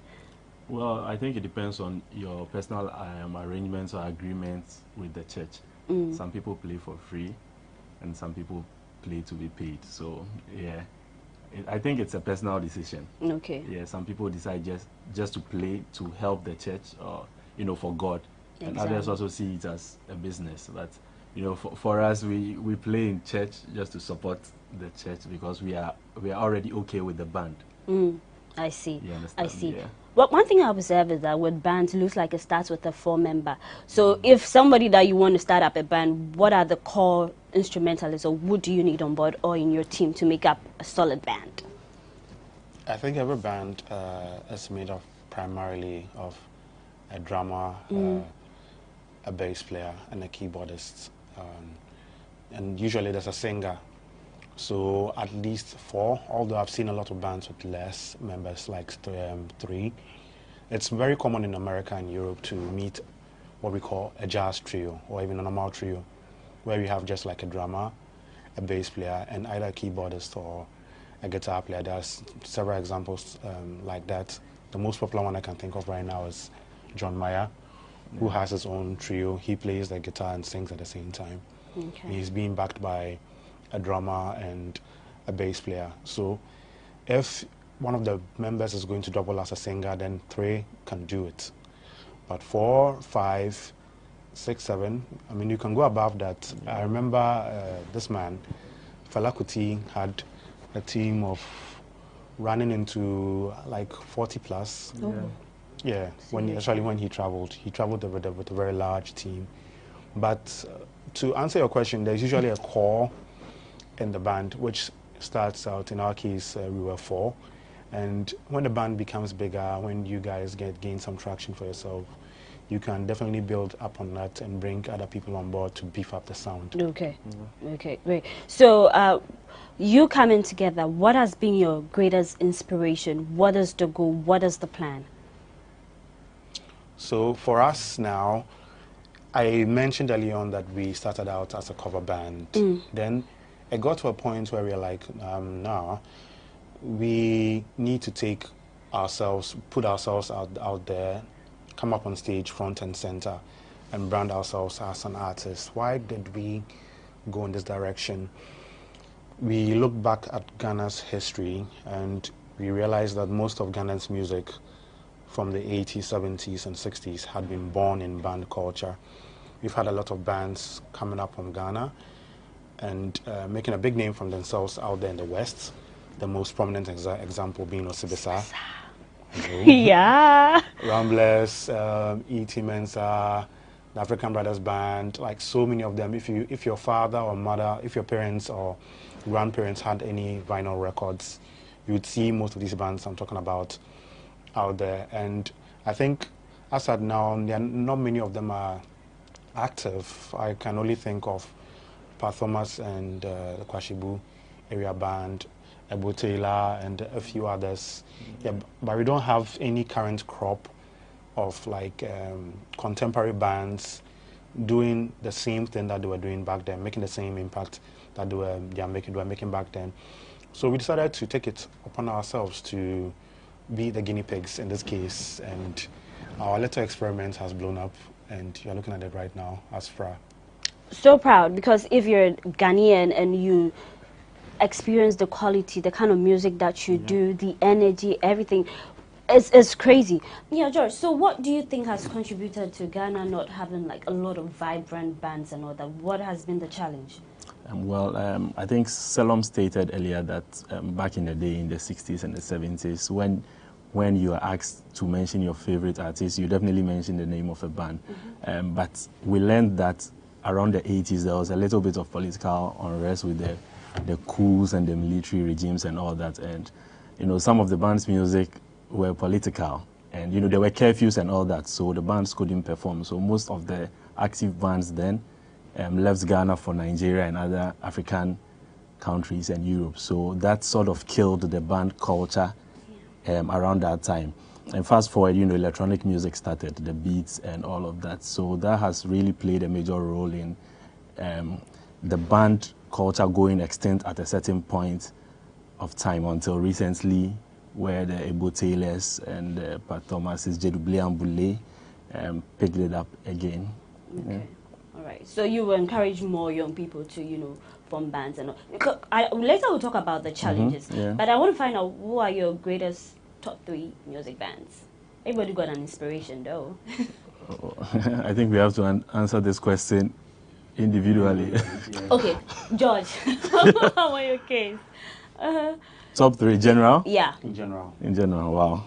Well, I think it depends on your personal arrangements or agreements with the church. Some people play for free and some people play to be paid. So, yeah, I think it's a personal decision. Okay. Yeah, some people decide just to play to help the church or, you know, for God. Exactly. And others also see it as a business. But, you know, for us, we play in church just to support the church because we are already okay with the band. I see. You understand? I see. Yeah. Well, one thing I observe is that with bands, it looks like it starts with a 4-member. So if somebody that you want to start up a band, what are the core instrumentalists or what do you need on board or in your team to make up a solid band? I think every band is made up primarily of a drummer, a bass player, and a keyboardist. And usually there's a singer. So at least 4, although I've seen a lot of bands with less members, like 3. It's very common in America and Europe to meet what we call a jazz trio or even a normal trio, where you have just like a drummer, a bass player, and either a keyboardist or a guitar player. There's several examples like that. The most popular one I can think of right now is John Mayer, who has his own trio. He plays the guitar and sings at the same time. Okay. He's being backed by a drummer and a bass player. So if one of the members is going to double as a singer, then 3 can do it. But 4, 5, 6, 7, I mean, you can go above that. I remember this man, Fela Kuti, had a team of running into like 40 plus. Yeah, when he traveled with a very large team. But to answer your question, there's usually a core in the band, which starts out, in our case, we were 4. And when the band becomes bigger, when you guys gain some traction for yourself, you can definitely build up on that and bring other people on board to beef up the sound. Okay. Okay, great. So you coming together, what has been your greatest inspiration? What is the goal? What is the plan? So for us now, I mentioned early on that we started out as a cover band. Then it got to a point where we were like, nah, we need to take ourselves, put ourselves out there, come up on stage front and center and brand ourselves as an artist. Why did we go in this direction? We look back at Ghana's history and we realized that most of Ghana's music from the 80s, 70s and 60s had been born in band culture. We've had a lot of bands coming up from Ghana and making a big name for themselves out there in the West. The most prominent example being Osibisa. Yeah. Ramblers, E.T. Mensah, the African Brothers Band, like so many of them. If your father or mother, if your parents or grandparents had any vinyl records, you would see most of these bands I'm talking about out there. And I think as at now, not many of them are active. I can only think of Pat Thomas and the Kwashibu area band, Ebo Taylor and a few others. Yeah, but we don't have any current crop of like contemporary bands doing the same thing that they were doing back then, making the same impact that they were making back then. So we decided to take it upon ourselves to be the guinea pigs in this case, and our little experiment has blown up, and you're looking at it right now as FRA. So proud, because if you're Ghanaian and you experience the quality, the kind of music that you do, the energy, everything, it's crazy. Yeah, George, so what do you think has contributed to Ghana not having like a lot of vibrant bands and all that? What has been the challenge? I think Selom stated earlier that back in the day, in the 60s and the 70s, when you are asked to mention your favorite artist, you definitely mention the name of a band. But we learned that around the 80s, there was a little bit of political unrest with the coups and the military regimes and all that. And, you know, some of the band's music were political. And, you know, there were curfews and all that, so the bands couldn't perform. So most of the active bands then left Ghana for Nigeria and other African countries and Europe. So that sort of killed the band culture around that time. And fast forward, you know, electronic music started, the beats and all of that. So that has really played a major role in the band culture going extinct at a certain point of time until recently, where the Ebo Taylors and Pat Thomas's Jedoublé Amboulé picked it up again. Okay. All right. So you will encourage more young people to, you know, form bands and all. Later we'll talk about the challenges. But I want to find out, who are your greatest top 3 music bands? Everybody got an inspiration though. I think we have to answer this question individually. Okay, George, how are your case? Top 3 general? Yeah. In general. In general, wow.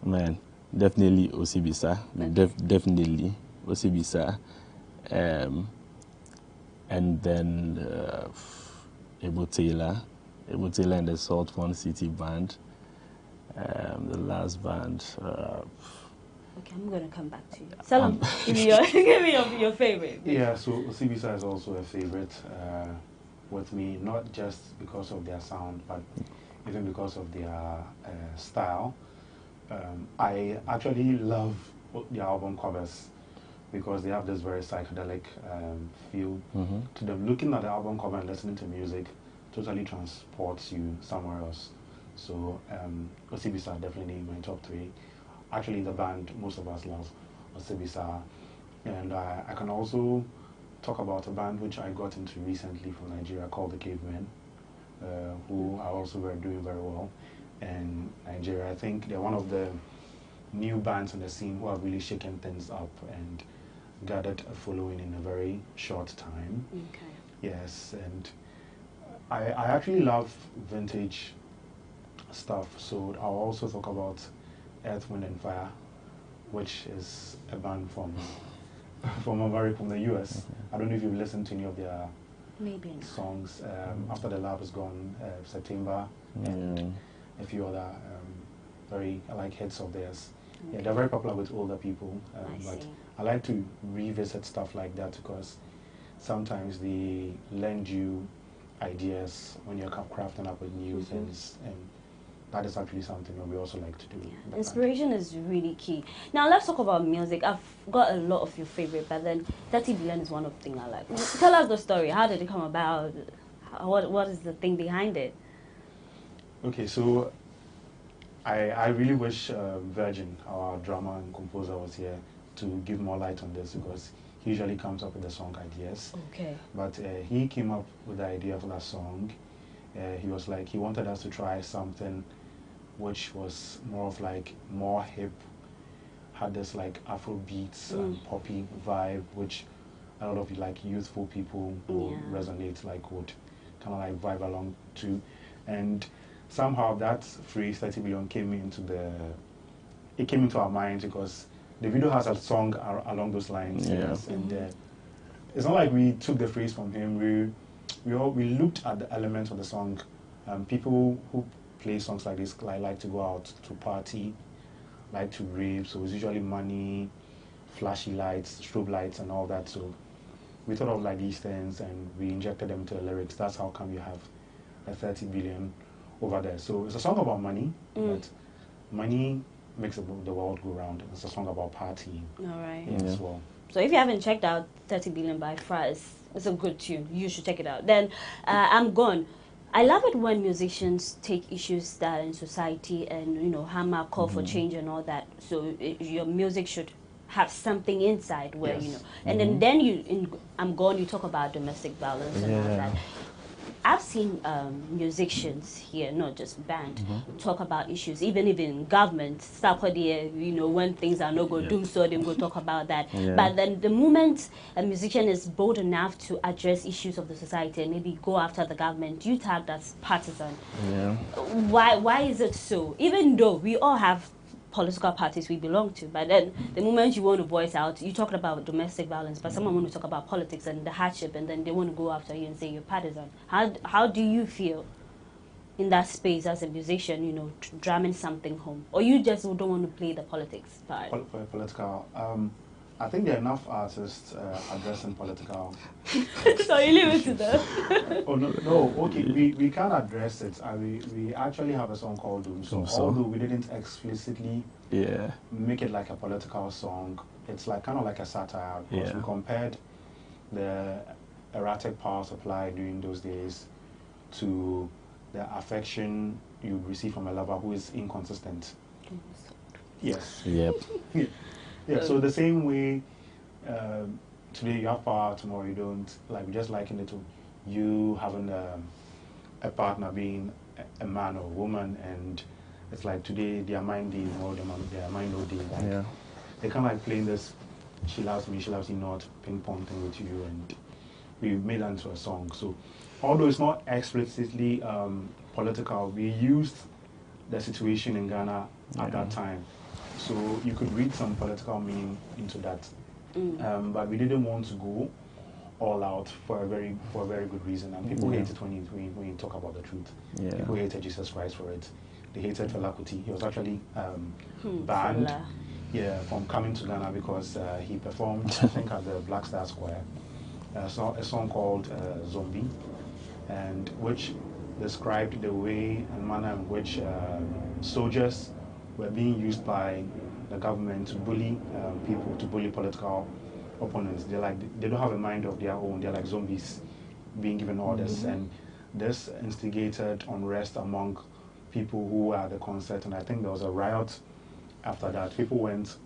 Man, definitely Osibisa. Okay. Definitely Osibisa. And then Ebo Taylor and the Salt Pond City Band. The last band. Okay, I'm going to come back to you. Salam, give me your favorite. Yeah, so Osibisa is also a favorite with me, not just because of their sound, but even because of their style. I actually love their album covers because they have this very psychedelic feel to them. Looking at the album cover and listening to music, totally transports you somewhere else. So Osibisa definitely in my top 3. Actually, the band most of us love Osibisa, and I can also talk about a band which I got into recently from Nigeria called the Cavemen, who are also doing very well in Nigeria. I think they're one of the new bands on the scene who have really shaken things up and gathered a following in a very short time. Okay. Yes, and I actually love vintage stuff, so I'll also talk about Earth, Wind and Fire, which is a band from the US. I don't know if you've listened to any of their songs. After the Love Is Gone, September, and a few other very hits of theirs. Yeah, they're very popular with older people, but I like to revisit stuff like that because sometimes they lend you ideas when you're crafting up with new things, and that is actually something that we also like to do. Yeah. Inspiration is really key. Now let's talk about music. I've got a lot of your favorite, but then 30 Billion is one of the things I like. Tell us the story. How did it come about? What is the thing behind it? Okay, so I really wish Virgin, our drummer and composer, was here to give more light on this because he usually comes up with the song ideas. Okay. But he came up with the idea for that song. He was like, he wanted us to try something which was more hip, had this Afro beats and poppy vibe, which a lot of youthful people who resonate would kind of vibe along to. And somehow that phrase 30 billion came into our minds because the video has a song along those lines. Yeah. Yes, and it's not like we took the phrase from him. We looked at the elements of the song. People who play songs like this like to go out to party, like to rave. So it's usually money, flashy lights, strobe lights, and all that. So we thought of these things and we injected them into the lyrics. That's how come you have a 30 billion over there. So it's a song about money, but money makes the world go round. It's a song about partying. All right. As well. So if you haven't checked out 30 Billion by Fraz, it's a good tune. You should check it out. Then I'm Gone. I love it when musicians take issues that are in society and hammer call for change and all that. So your music should have something inside where and then you in I'm Gone you talk about domestic violence and all that. I've seen musicians here, not just band, talk about issues, even in government, when things are not going to do so, they go talk about that. But then the moment a musician is bold enough to address issues of the society and maybe go after the government, you tag as partisan. Why is it so? Even though we all have political parties we belong to, but then the moment you want to voice out, you talk about domestic violence, but someone want to talk about politics and the hardship, and then they want to go after you and say you're partisan. How do you feel in that space as a musician, drumming something home, or you just don't want to play the politics part? Political. I think there are enough artists addressing political. So you leave it to them. Oh no. Okay, we can address it. We actually have a song called Doom. So although we didn't explicitly make it like a political song, it's kind of like a satire because we compared the erratic power supply during those days to the affection you receive from a lover who is inconsistent. Yes. Yep. Yeah, so the same way today you have power, tomorrow you don't. We just liken it to you having a partner being a man or a woman, and it's like today they are mind day, tomorrow they are mind all day. They kind of playing this she loves me not ping pong thing with you, and we made that into a song. So although it's not explicitly political, we used the situation in Ghana at that time. So you could read some political meaning into that, but we didn't want to go all out for a very good reason. And people hate it when you talk about the truth. People hated Jesus Christ for it. They hated Fela Kuti. He was actually banned from coming to Ghana because he performed, I think, at the Black Star Square, a song called Zombie, and which described the way and manner in which soldiers were being used by the government to bully people, to bully political opponents. They don't have a mind of their own. They're like zombies being given orders. And this instigated unrest among people who were at the concert, and I think there was a riot after that. People went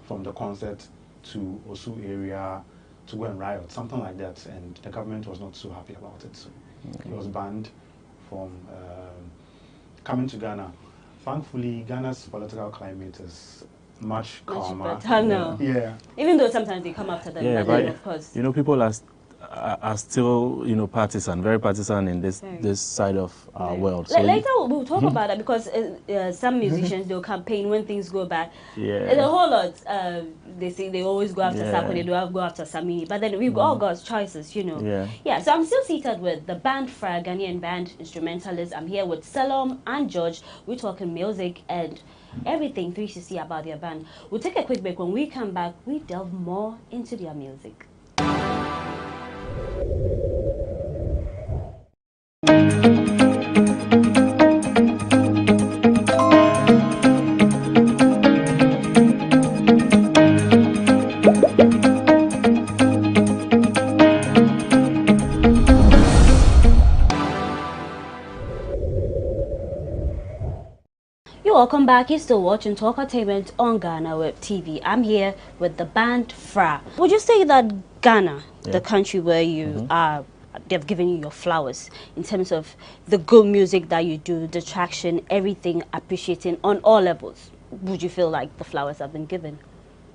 from the concert to Osu area to go and riot, something like that, and the government was not so happy about it. So it was banned from coming to Ghana. Thankfully, Ghana's political climate is much calmer. Yeah. Even though sometimes they come after them, but of course. People are still, partisan, very partisan in this side of our world. So later we'll talk about that, because some musicians, they'll campaign when things go bad. And a whole lot, they say they always go after Sako, they don't go after Sami, but then we've all got choices, Yeah, so I'm still seated with the band Fra, Ghanaian band instrumentalists. I'm here with Salom and George. We're talking music and everything 360 about their band. We'll take a quick break. When we come back, we delve more into their music. Welcome back. You're still watching Talkatainment on GhanaWeb TV. I'm here with the band Fra. Would you say that Ghana, the country where you are, they've given you your flowers in terms of the good music that you do, the traction, everything, appreciating on all levels? Would you feel like the flowers have been given?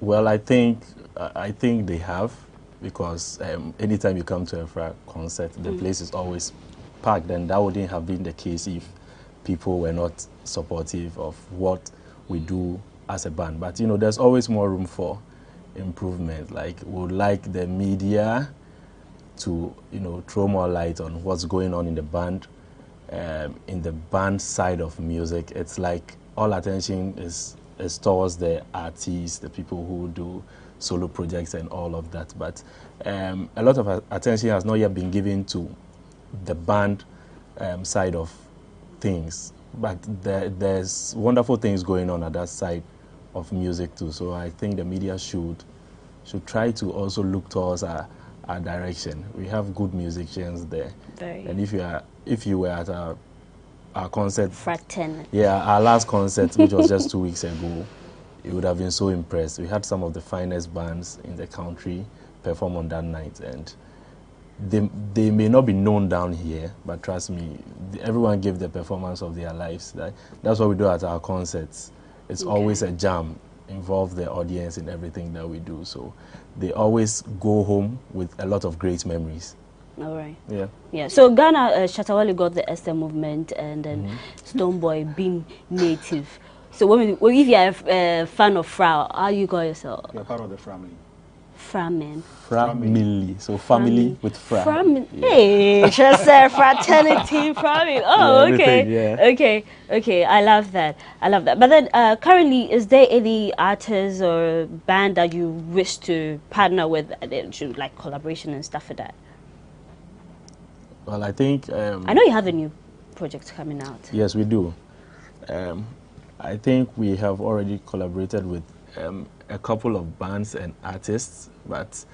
Well, I think they have, because anytime you come to a Fra concert, the place is always packed, and that wouldn't have been the case if people were not supportive of what we do as a band. But there's always more room for improvement. Like, we would like the media to throw more light on what's going on in the band, in the band side of music. It's like all attention is towards the artists, the people who do solo projects and all of that. But a lot of attention has not yet been given to the band side of things, but there's wonderful things going on at that side of music too. So I think the media should try to also look towards our direction. We have good musicians there, and if you were at our concert, our last concert, which was just 2 weeks ago, you would have been so impressed. We had some of the finest bands in the country perform on that night, and they may not be known down here, but trust me, everyone gave the performance of their lives. That's what we do at our concerts. It's always a jam, involve the audience in everything that we do. So they always go home with a lot of great memories. All right. Yeah. So Ghana, Shatawale got the Esther movement, and then Stonebwoy being native. So if you're a fan of Fra, how you call yourself? You're part of the family. Framen. Family. So family with Fra. Hey, just fraternity, family. Oh, okay. I love that. But then, currently, is there any artist or band that you wish to partner with, like collaboration and stuff like that? Well, I think I know you have a new project coming out. Yes, we do. I think we have already collaborated with a couple of bands and artists, but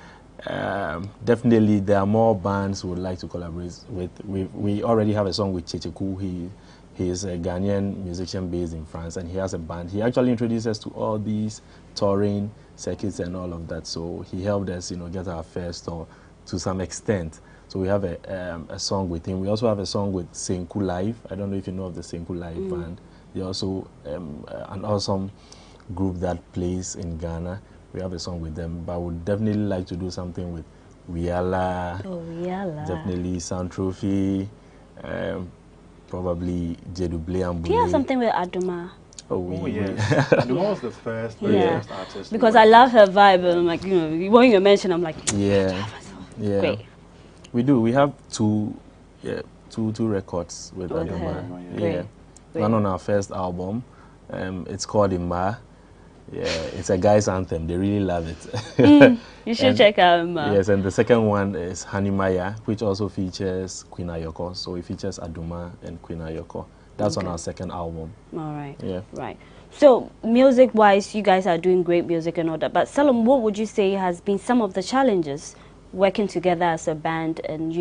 definitely there are more bands we would like to collaborate with. We already have a song with Checheku. He is a Ghanaian musician based in France, and he has a band. He actually introduced us to all these touring circuits and all of that, so he helped us get our first tour to some extent. So we have a song with him. We also have a song with Senku Live. I don't know if you know of the Senku Live band. They're also an awesome group that plays in Ghana. We have a song with them, but I would definitely like to do something with Wiala. Oh, Wiala. Definitely Sound Trophy, probably Jeduble and Do you have something with Aduma? Oh yes. Aduma was the first artist. Because I love her vibe, and I'm like, when you mention, I'm like, yeah. Great. We do. We have two records with Aduma. Great. One on our first album. It's called Ima. Yeah, it's a guy's anthem. They really love it. You should check out Ima. Yes, and the second one is Hanimaya, which also features Queen Ayoko. So it features Aduma and Queen Ayoko. That's on our second album. All right. Yeah. Right. So music-wise, you guys are doing great music and all that. But Salom, what would you say has been some of the challenges working together as a band and,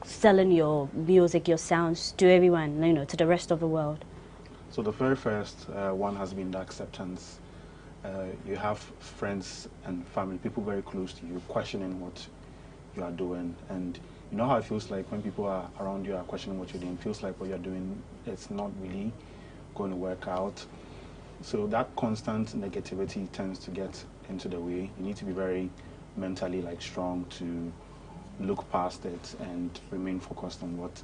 selling your music, your sounds to everyone, you know, to the rest of the world? So the very first one has been the acceptance. You have friends and family, people very close to you, questioning what you are doing. And you know how it feels like when people are around you are questioning what you're doing. It feels like what you're doing, it's not really going to work out. So that constant negativity tends to get into the way. You need to be very mentally strong to look past it and remain focused on what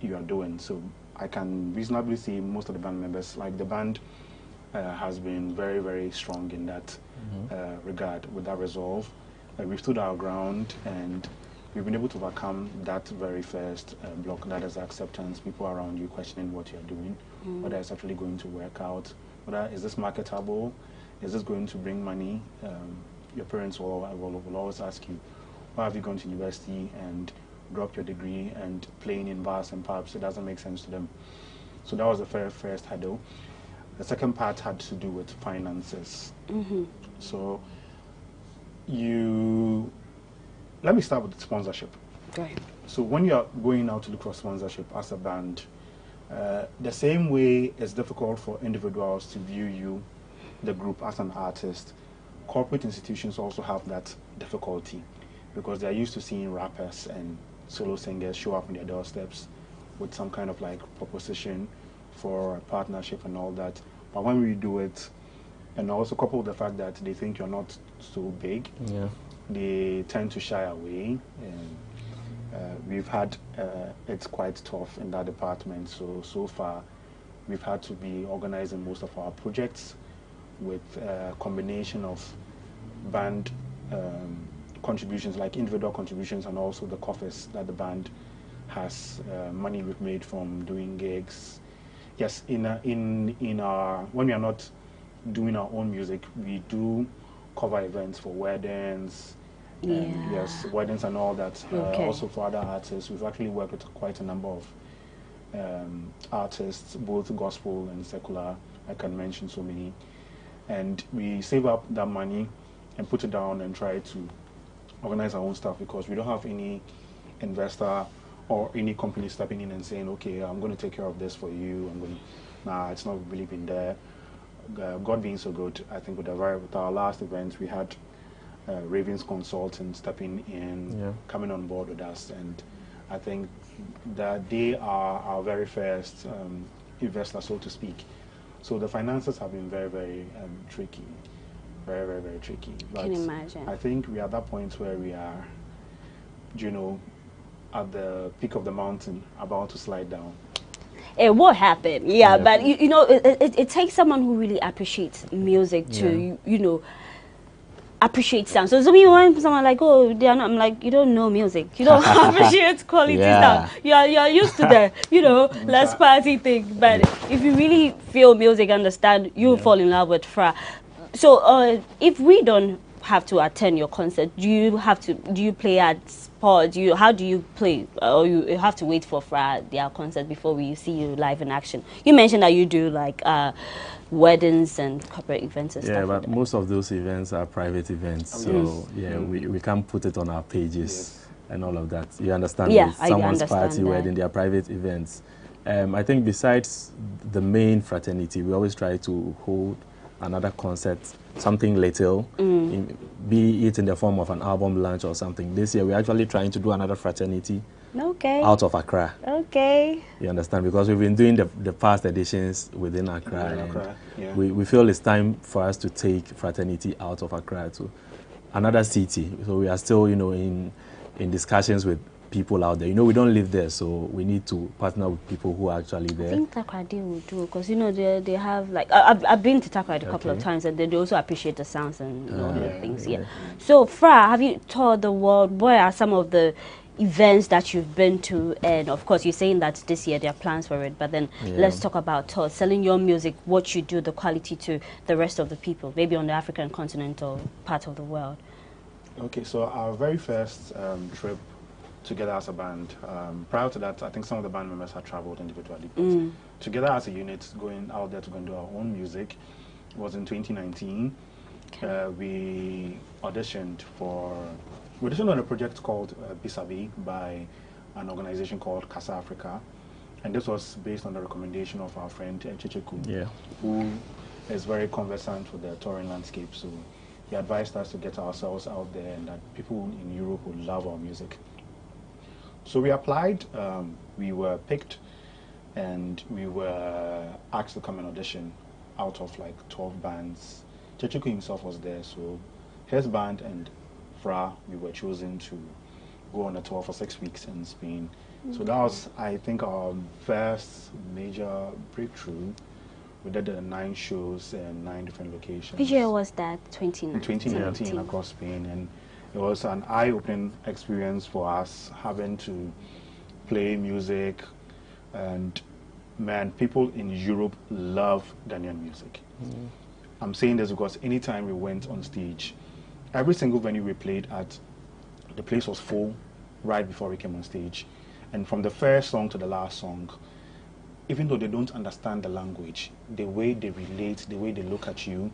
you are doing. So I can reasonably say most of the band members, the band has been very, very strong in that regard, with that resolve. We've stood our ground and we've been able to overcome that very first block, that is acceptance, people around you questioning what you're doing, whether it's actually going to work out, whether is this marketable, is this going to bring money. Your parents will always ask you, why have you gone to university and dropped your degree and playing in bars and pubs? It doesn't make sense to them. So that was the very first hurdle. The second part had to do with finances. So let me start with sponsorship. Right. So when you're going out to look for sponsorship as a band, the same way it's difficult for individuals to view you, the group, as an artist, corporate institutions also have that difficulty because they're used to seeing rappers and solo singers show up on their doorsteps with some kind of proposition for a partnership and all that. But when we do it, and also coupled with the fact that they think you're not so big, they tend to shy away. And we've had it's quite tough in that department. So far, we've had to be organizing most of our projects with a combination of band contributions, like individual contributions, and also the coffers that the band has, money we've made from doing gigs. Yes, in our when we are not doing our own music, we do cover events for weddings, and yes, weddings and all that. Also for other artists, we've actually worked with quite a number of artists, both gospel and secular. I can mention so many, and we save up that money and put it down and try to organize our own stuff because we don't have any investor or any company stepping in and saying, okay, I'm going to take care of this for you. Nah, it's not really been there. God being so good, I think with our last event, we had Ravens Consultant stepping in, coming on board with us, and I think that they are our very first investor, so to speak. So the finances have been very, very tricky. Very, very, very tricky. But can imagine. I think we are at that point where we are, at the peak of the mountain, about to slide down. It will happen, but it takes someone who really appreciates music to, appreciate sound. So when someone oh, they are not, I'm like, you don't know music, you don't appreciate quality sound. You're used to the, less party thing. But if you really feel music, understand, you'll fall in love with Fra. So if we don't have to attend your concert, do you play at sport? How do you play? Or you have to wait for their concert before we see you live in action? You mentioned that you do weddings and corporate events and stuff. Yeah, but most of those events are private events, so we can't put it on our pages and all of that. You understand? Yeah, someone's party, wedding, they are private events. I think besides the main fraternity, we always try to hold another concert, something little, be it in the form of an album launch or something. This year we're actually trying to do another fraternity out of Accra. You understand? Because we've been doing the past editions within Accra. We feel it's time for us to take fraternity out of Accra to another city. So we are still, in discussions with people out there. We don't live there, so we need to partner with people who are actually there. I think Takoradi will do, because they have I've been to Takoradi a couple of times, and they also appreciate the sounds and all the things. So Fra, have you toured the world? What are some of the events that you've been to? And of course, you're saying that this year there are plans for it, but then let's talk about tours, selling your music, what you do, the quality to the rest of the people, maybe on the African continent or part of the world. Okay, so our very first trip together as a band. Prior to that, I think some of the band members had traveled individually, but together as a unit, going out there to go and do our own music was in 2019. We auditioned for We're just on a project called Bisabi by an organization called Casa Africa. And this was based on the recommendation of our friend Chicheku, who is very conversant with the touring landscape. So he advised us to get ourselves out there and that people in Europe would love our music. So we applied, we were picked, and we were asked to come and audition out of like 12 bands. Chicheku himself was there, so his band and Fra, we were chosen to go on a tour for 6 weeks in Spain. So that was, I think, our first major breakthrough. We did 9 shows in 9 different locations. Which year was that? 2019? In 2019 across Spain. And it was an eye-opening experience for us, having to play music. And man, people in Europe love Ghanaian music. I'm saying this because anytime we went on stage, every single venue we played at, the place was full right before we came on stage. And from the first song to the last song, even though they don't understand the language, the way they relate, the way they look at you,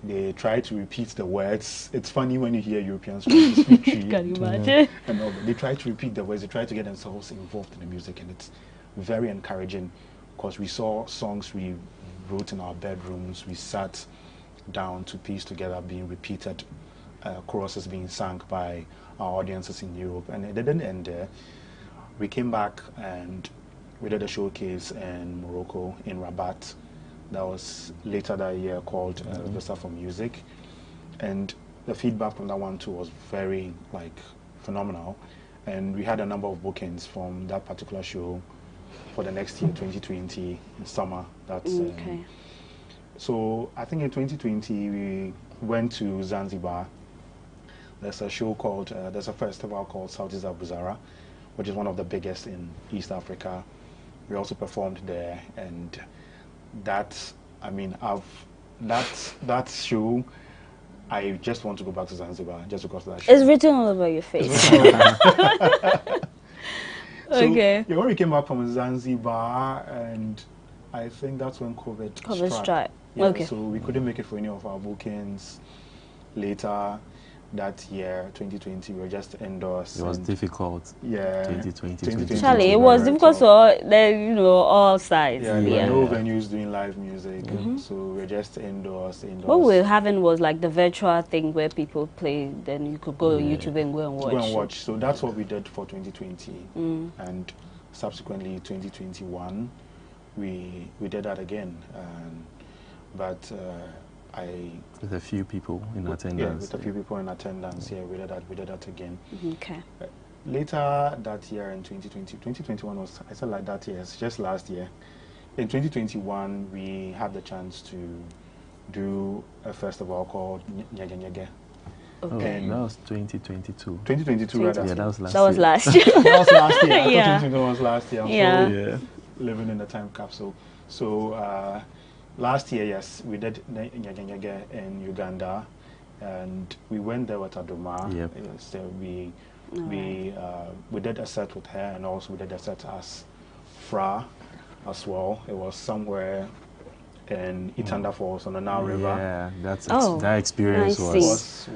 they try to repeat the words. It's funny when you hear Europeans speak to you. Can you imagine? And all, they try to repeat the words, they try to get themselves involved in the music, and it's very encouraging because we saw songs we wrote in our bedrooms, we sat down to piece together being repeated, choruses being sung by our audiences in Europe, and it didn't end there. We came back and we did a showcase in Morocco, in Rabat. That was later that year, called Vista for Music. And the feedback from that one too was very phenomenal. And we had a number of bookings from that particular show for the next year, 2020, in summer. That's so I think in 2020 we went to Zanzibar. There's a show called, there's a festival called Southeast Abuzara, which is one of the biggest in East Africa. We also performed there, and that, I mean, that show, I just want to go back to Zanzibar just because of that show. It's written all over your face. Okay. Yeah, when we came back from Zanzibar, and I think that's when COVID struck. Yeah, okay. So we couldn't make it for any of our bookings. Later that year, 2020, we were just indoors. It was difficult. Yeah. 2020. Charlie, it was difficult for all sides. Yeah, there were no venues doing live music, so we were just indoors. What we were having was like the virtual thing where people play, then you could go on YouTube and go and watch. Go and watch. So that's what we did for 2020, and subsequently 2021, we did that again, but. With a few people in attendance. Yeah, with a few people in attendance. Yeah, we did that again. Okay. Later that year in 2021 was, I said like that year, it's just last year. In 2021, we had the chance to do a festival called Nyege Nyege. Okay. That was 2022. 2022, rather. Yeah, that was last year. That was last year. That was last year. I Yeah. thought 2021 was last year. I'm so living in the time capsule. So, last year, yes, we did Nyege Nyege in Uganda, and we went there with Adoma. Yep. So we did a set with her, and also we did a set as Fra as well. It was somewhere in Itanda Falls on the Nile River. Yeah, that experience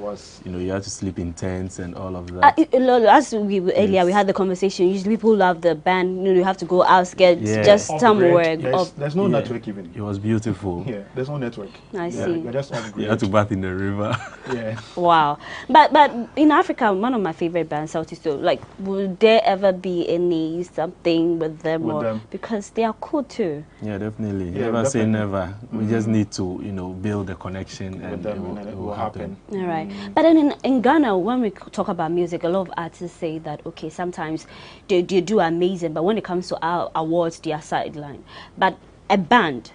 was you had to sleep in tents and all of that. As earlier we had the conversation, usually people love the band, you have to go outskirts, just somewhere. There's no network even. It was beautiful. Yeah, there's no network. I see. We're just off grid. You had to bath in the river. Yeah. Wow. But in Africa, one of my favorite bands, Southeast, like, would there ever be something with them? Because they are cool too. Yeah, definitely. Never say never. We just need to, build a connection and it will happen. All right. But then in Ghana, when we talk about music, a lot of artists say that, okay, sometimes they do amazing, but when it comes to our awards, they are sidelined. But a band,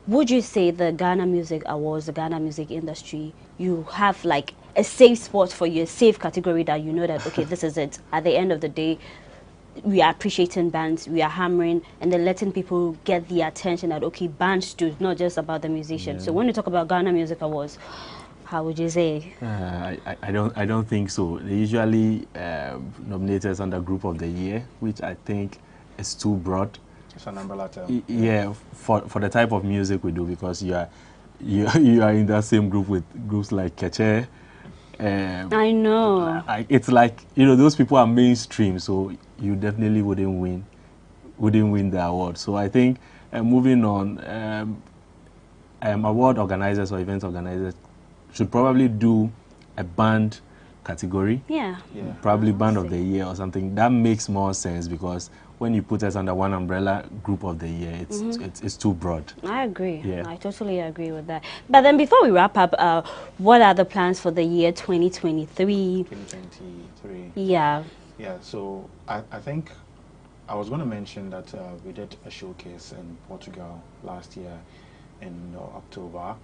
would you say the Ghana Music Awards, the Ghana music industry, you have like a safe spot for you, a safe category that you know that, okay, this is it. At the end of the day, we are appreciating bands, we are hammering, and then letting people get the attention that, okay, bands do, not just about the musician. Yeah. So when you talk about Ghana Music Awards, how would you say? I don't think so. They usually nominate us under Group of the Year, which I think is too broad. It's an umbrella term. Yeah, for the type of music we do, because you are in that same group with groups like Keche I know. It's like, you know, those people are mainstream, so you definitely wouldn't win the award. So I think moving on, award organizers or event organizers should probably do a band category. Yeah. Probably band of the year or something. That makes more sense, because when you put us under one umbrella, group of the year, it's too broad. I agree. Yeah. I totally agree with that. But then before we wrap up, what are the plans for the year 2023? 2023. Yeah. Yeah, so I think I was going to mention that we did a showcase in Portugal last year in October,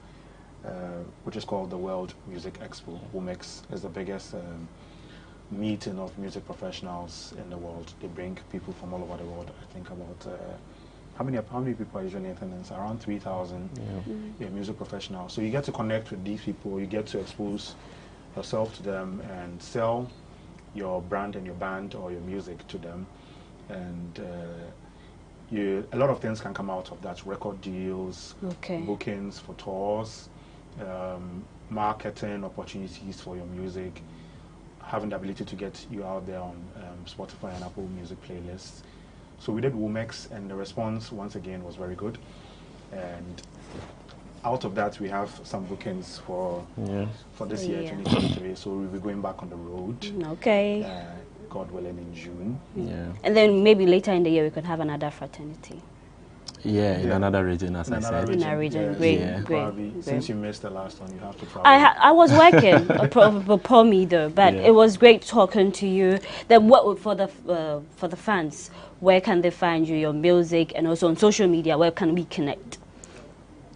which is called the World Music Expo. WMEX is the biggest meeting of music professionals in the world. They bring people from all over the world. I think about how many people are usually in attendance? Around 3,000 music professionals. So you get to connect with these people. You get to expose yourself to them and sell your brand and your band or your music to them. And a lot of things can come out of that: record deals, bookings for tours, marketing opportunities for your music, having the ability to get you out there on Spotify and Apple Music playlists. So we did WMEX, and the response once again was very good. And out of that, we have some bookings for this year, 2023. So we'll be going back on the road. Okay. God willing, in June. Yeah. And then maybe later in the year we could have another fraternity. Yeah, in another region, as I said. In our region, great. Since you missed the last one, you have to travel. I was working, poor me though, but it was great talking to you. Then what for the fans? Where can they find you, your music, and also on social media? Where can we connect?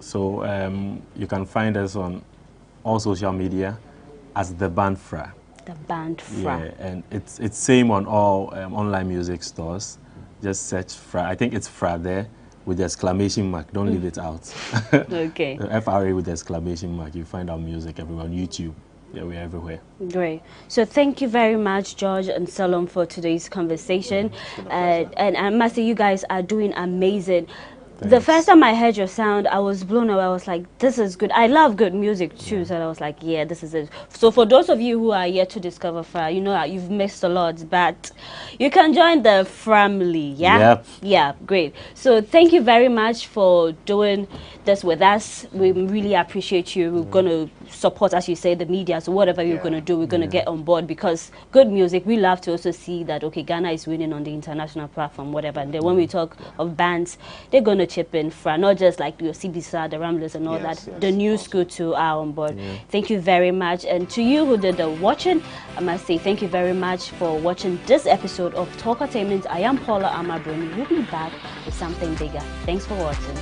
So you can find us on all social media as The Band Fra. The Band Fra. Yeah, and it's same on all online music stores. Just search Fra. I think it's Fra there with the exclamation mark. Don't leave it out. Okay. FRA with the exclamation mark. You find our music everywhere on YouTube. Yeah, we're everywhere. Great. So thank you very much, George and Salom, for today's conversation. And I must say, you guys are doing amazing. Thanks. The first time I heard your sound, I was blown away. I was like, this is good. I love good music too. So I was like, yeah, this is it. So for those of you who are yet to discover Fra, you know you've missed a lot, but you can join the family. Yeah? Yep. Yeah, great. So thank you very much for doing this with us. We really appreciate you. We're going to support, as you say, the media. So whatever you're going to do, we're going to get on board, because good music, we love to also see that, okay, Ghana is winning on the international platform, whatever. And then when we talk of bands, they're going to chip in for not just like your CBSA, the Ramblers and all that. The new school too are on board. Thank you very much. And to you who did the watching, I must say thank you very much for watching this episode of Talkatainment. I am Paula Amabroni. We'll be back with something bigger. Thanks for watching.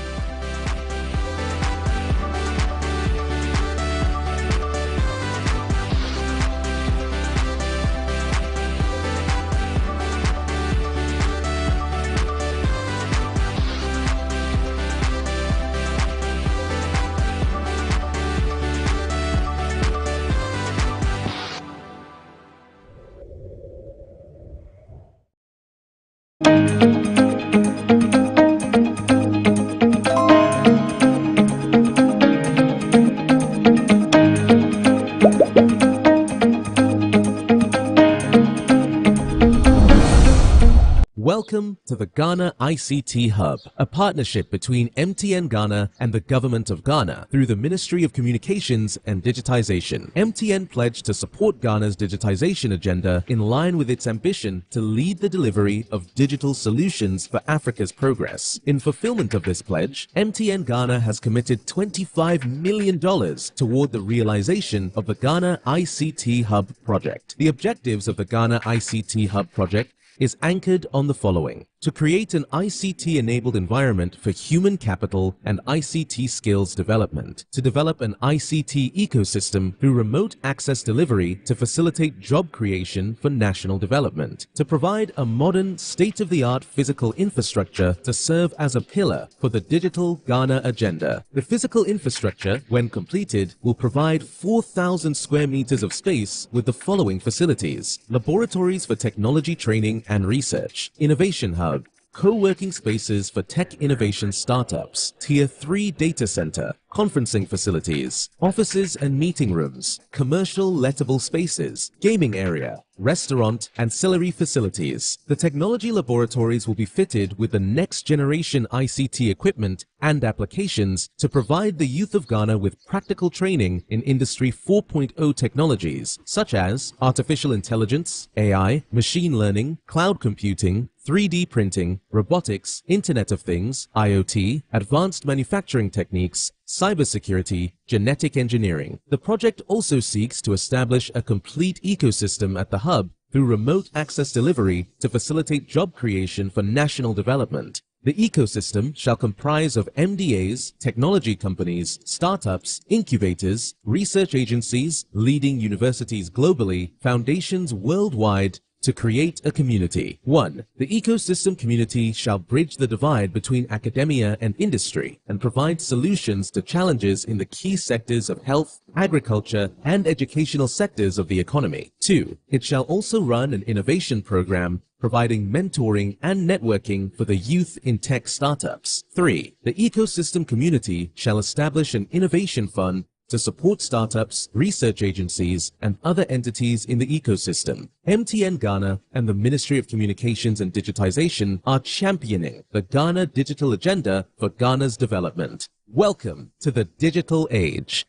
Welcome to the Ghana ICT Hub, a partnership between MTN Ghana and the Government of Ghana through the Ministry of Communications and Digitization. MTN pledged to support Ghana's digitization agenda in line with its ambition to lead the delivery of digital solutions for Africa's progress. In fulfillment of this pledge, MTN Ghana has committed $25 million toward the realization of the Ghana ICT Hub project. The objectives of the Ghana ICT Hub project is anchored on the following: to create an ICT-enabled environment for human capital and ICT skills development, to develop an ICT ecosystem through remote access delivery to facilitate job creation for national development, to provide a modern, state-of-the-art physical infrastructure to serve as a pillar for the digital Ghana agenda. The physical infrastructure, when completed, will provide 4,000 square meters of space with the following facilities: laboratories for technology training and research, innovation hub, co-working spaces for tech innovation startups, Tier 3 data center, conferencing facilities, offices and meeting rooms, commercial lettable spaces, gaming area, restaurant, ancillary facilities. The technology laboratories will be fitted with the next generation ICT equipment and applications to provide the youth of Ghana with practical training in Industry 4.0 technologies such as artificial intelligence, AI, machine learning, cloud computing, 3D printing, robotics, Internet of Things, IoT, advanced manufacturing techniques, cybersecurity, genetic engineering. The project also seeks to establish a complete ecosystem at the hub through remote access delivery to facilitate job creation for national development. The ecosystem shall comprise of MDAs, technology companies, startups, incubators, research agencies, leading universities globally, foundations worldwide, to create a community. 1. The ecosystem community shall bridge the divide between academia and industry and provide solutions to challenges in the key sectors of health, agriculture, and educational sectors of the economy. 2. It shall also run an innovation program providing mentoring and networking for the youth in tech startups. 3. The ecosystem community shall establish an innovation fund to support startups, research agencies, and other entities in the ecosystem. MTN Ghana and the Ministry of Communications and Digitization are championing the Ghana Digital Agenda for Ghana's development. Welcome to the digital age.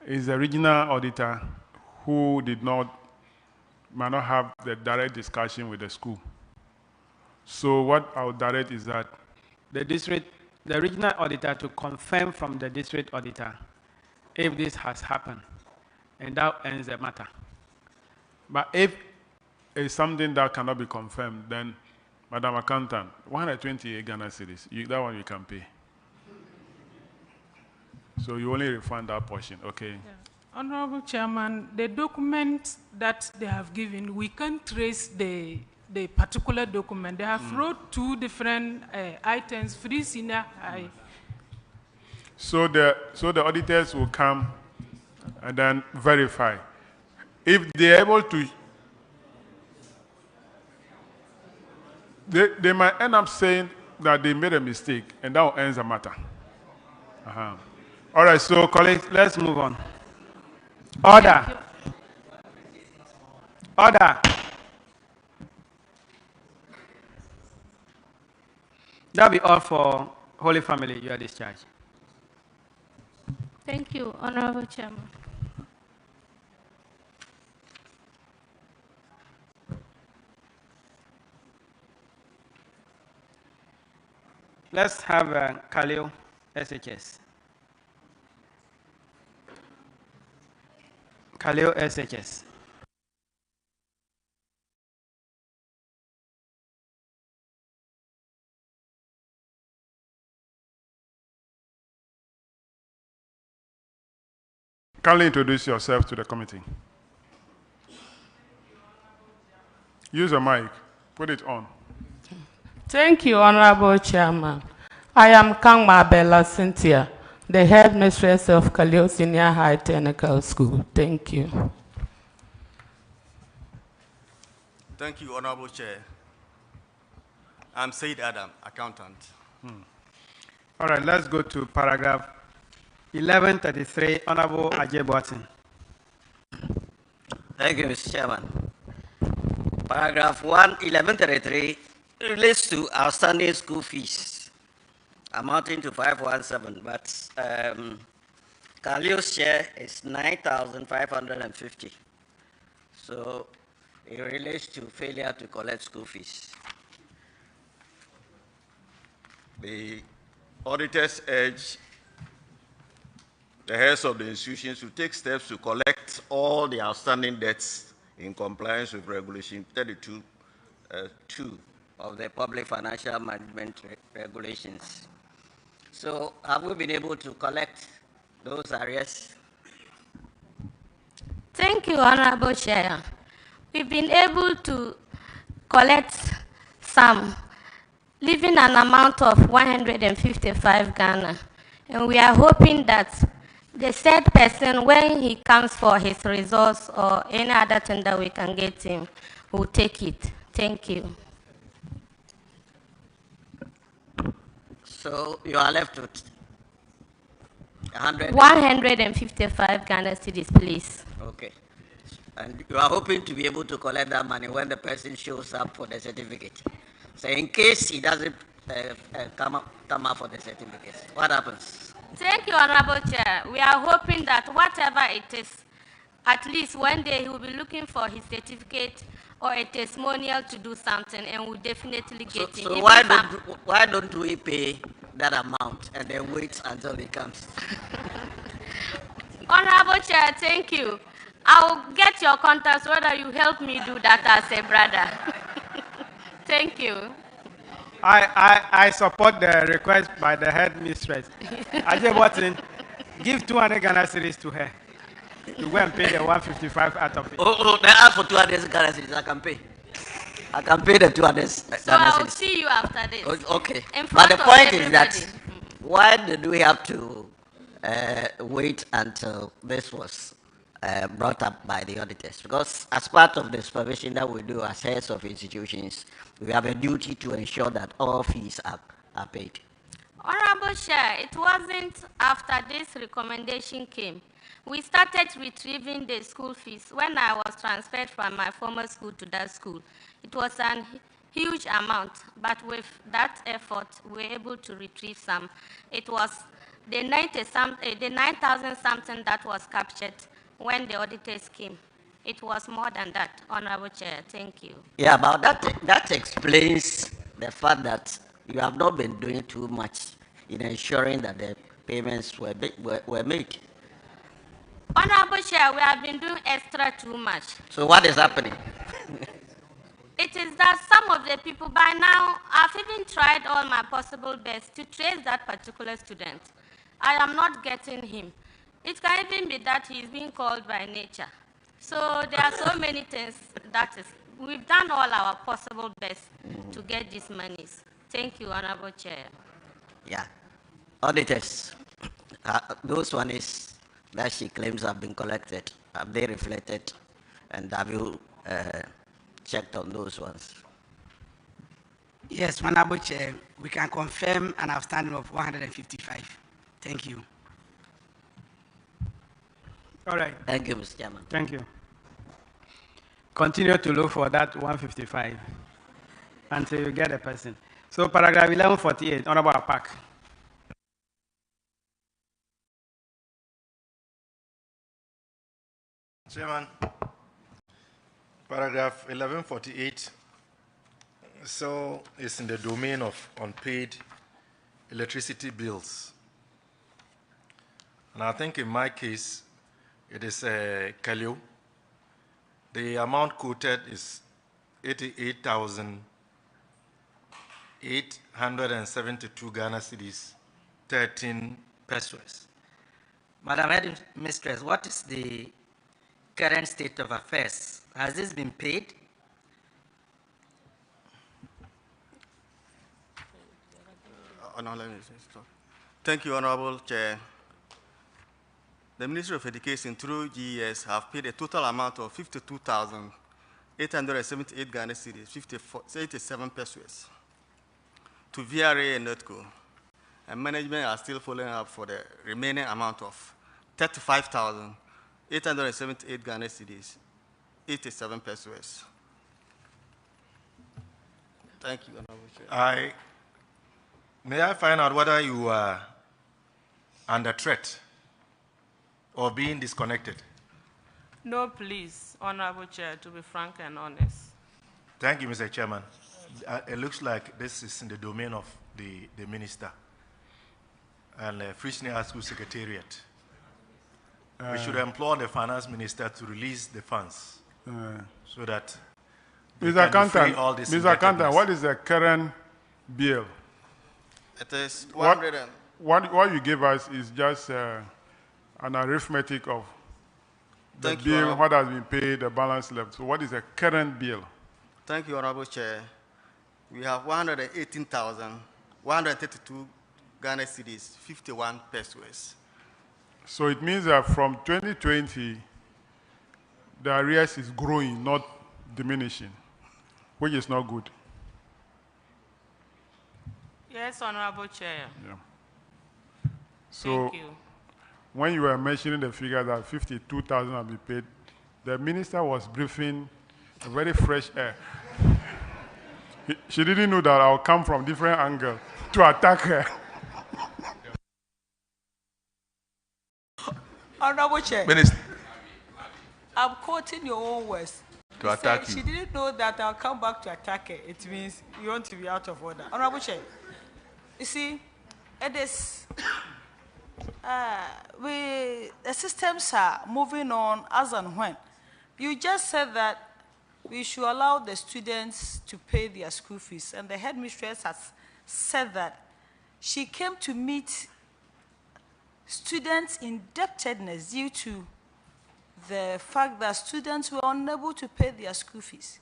Is the regional auditor who might not have the direct discussion with the school. So what I would direct is that the regional auditor to confirm from the district auditor if this has happened, and that ends the matter. But if it's something that cannot be confirmed, then, Madam Accountant, 128 Ghana cedis, that one you can pay. So you only refund that portion, okay? Yeah. Honorable Chairman, the documents that they have given, we can't trace the particular document. They have wrote two different items, free senior high. So the auditors will come and then verify. If they're able to, they might end up saying that they made a mistake, and that will end the matter. All right, so colleagues, let's move on. Order. Order. That'll be all for Holy Family. You are discharged. Thank you, Honorable Chairman. Let's have Khalil, SHS. Khalil, SHS. Kindly introduce yourself to the committee. Use a mic. Put it on. Thank you, Honorable Chairman. I am Kangma Bella Cynthia, the headmistress of Kaleo Senior High Technical School. Thank you. Thank you, Honorable Chair. I'm Said Adam, accountant. All right, let's go to paragraph 1133, Honorable Ajay Boatin. Thank you, Mr. Chairman. Paragraph 1133 relates to outstanding school fees amounting to 517, but Kaleo's share is 9,550. So it relates to failure to collect school fees. The auditors urge the heads of the institutions to take steps to collect all the outstanding debts in compliance with Regulation 32(2) of the Public Financial Management Regulations. So have we been able to collect those arrears? Thank you, Honorable Chair. We've been able to collect some, leaving an amount of 155 Ghana. And we are hoping that the said person, when he comes for his resource or any other thing that we can get him, will take it. Thank you. So you are left with 155 Ghana cedis, please. Okay. And you are hoping to be able to collect that money when the person shows up for the certificate. So in case he doesn't come up for the certificate, what happens? Thank you, Honorable Chair. We are hoping that whatever it is, at least one day he will be looking for his certificate or a testimonial to do something, and we'll definitely get it. So why don't we pay that amount and then wait until he comes? Honorable Chair, thank you. I'll get your contacts whether you help me do that as a brother. Thank you. I support the request by the head mistress. Ajay Watson, give 200 Ghana cedis to her to go and pay the 155 out of it. Oh, they ask for 200 Ghana cedis. I can pay. I can pay the 200. So I'll see you after this. Okay. But the point is that why did we have to wait until this was brought up by the auditors? Because as part of the supervision that we do as heads of institutions, we have a duty to ensure that all fees are paid. Honorable Chair, it wasn't after this recommendation came. We started retrieving the school fees when I was transferred from my former school to that school. It was a huge amount, but with that effort, we were able to retrieve some. It was the 9,000 something that was captured when the auditors came. It was more than that, Honorable Chair. Thank you. Yeah, but that explains the fact that you have not been doing too much in ensuring that the payments were made. Honorable Chair, we have been doing extra too much. So what is happening? It is that some of the people, by now, I've even tried all my possible best to trace that particular student. I am not getting him. It can even be that he is being called by nature. So there are so many things that is, we've done all our possible best to get these monies. Thank you, Honorable Chair. Yeah. Auditors, those monies that she claims have been collected, have they reflected, and have you checked on those ones? Yes, Honorable Chair, we can confirm an outstanding of 155. Thank you. All right. Thank you, Mr. Chairman. Thank you. Continue to look for that 155 until you get a person. So paragraph 1148, Honorable Apak. Chairman, paragraph 1148, so it's in the domain of unpaid electricity bills. And I think in my case, it is Kaleo. The amount quoted is 88,872 Ghana cedis, 13 pesos. Madam Head Mistress, what is the current state of affairs? Has this been paid? Thank you, Honorable Chair. The Ministry of Education through GES have paid a total amount of 52,878 Ghana cedis, 87 pesos to VRA and NETCO. And management are still following up for the remaining amount of 35,878 Ghana cedis, 87 pesos. Thank you, Honorable Chair. May I find out whether you are under threat or being disconnected? No, please, Honorable Chair, to be frank and honest. Thank you, Mr. Chairman. It looks like this is in the domain of the minister and Frishne School Secretariat. We should implore the finance minister to release the funds so that Mr. Accountant, what is the current bill? It is what you gave us is just an arithmetic of the bill, what has been paid, the balance left. So what is the current bill? Thank you, Honorable Chair. We have 118,132 Ghana cedis, 51 pesos. So it means that from 2020, the arrears is growing, not diminishing, which is not good. Yes, Honorable Chair. Yeah. So Thank you. When you were mentioning the figure that 52,000 have been paid, the minister was briefing a very fresh air. She didn't know that I'll come from different angle to attack her. Honorable Chair. Minister. I'm quoting your own words. To attack you. She didn't know that I'll come back to attack her. It means you want to be out of order. Honorable Chair, you see, it is, the systems are moving on as and when. You just said that we should allow the students to pay their school fees, and the headmistress has said that she came to meet students' indebtedness due to the fact that students were unable to pay their school fees.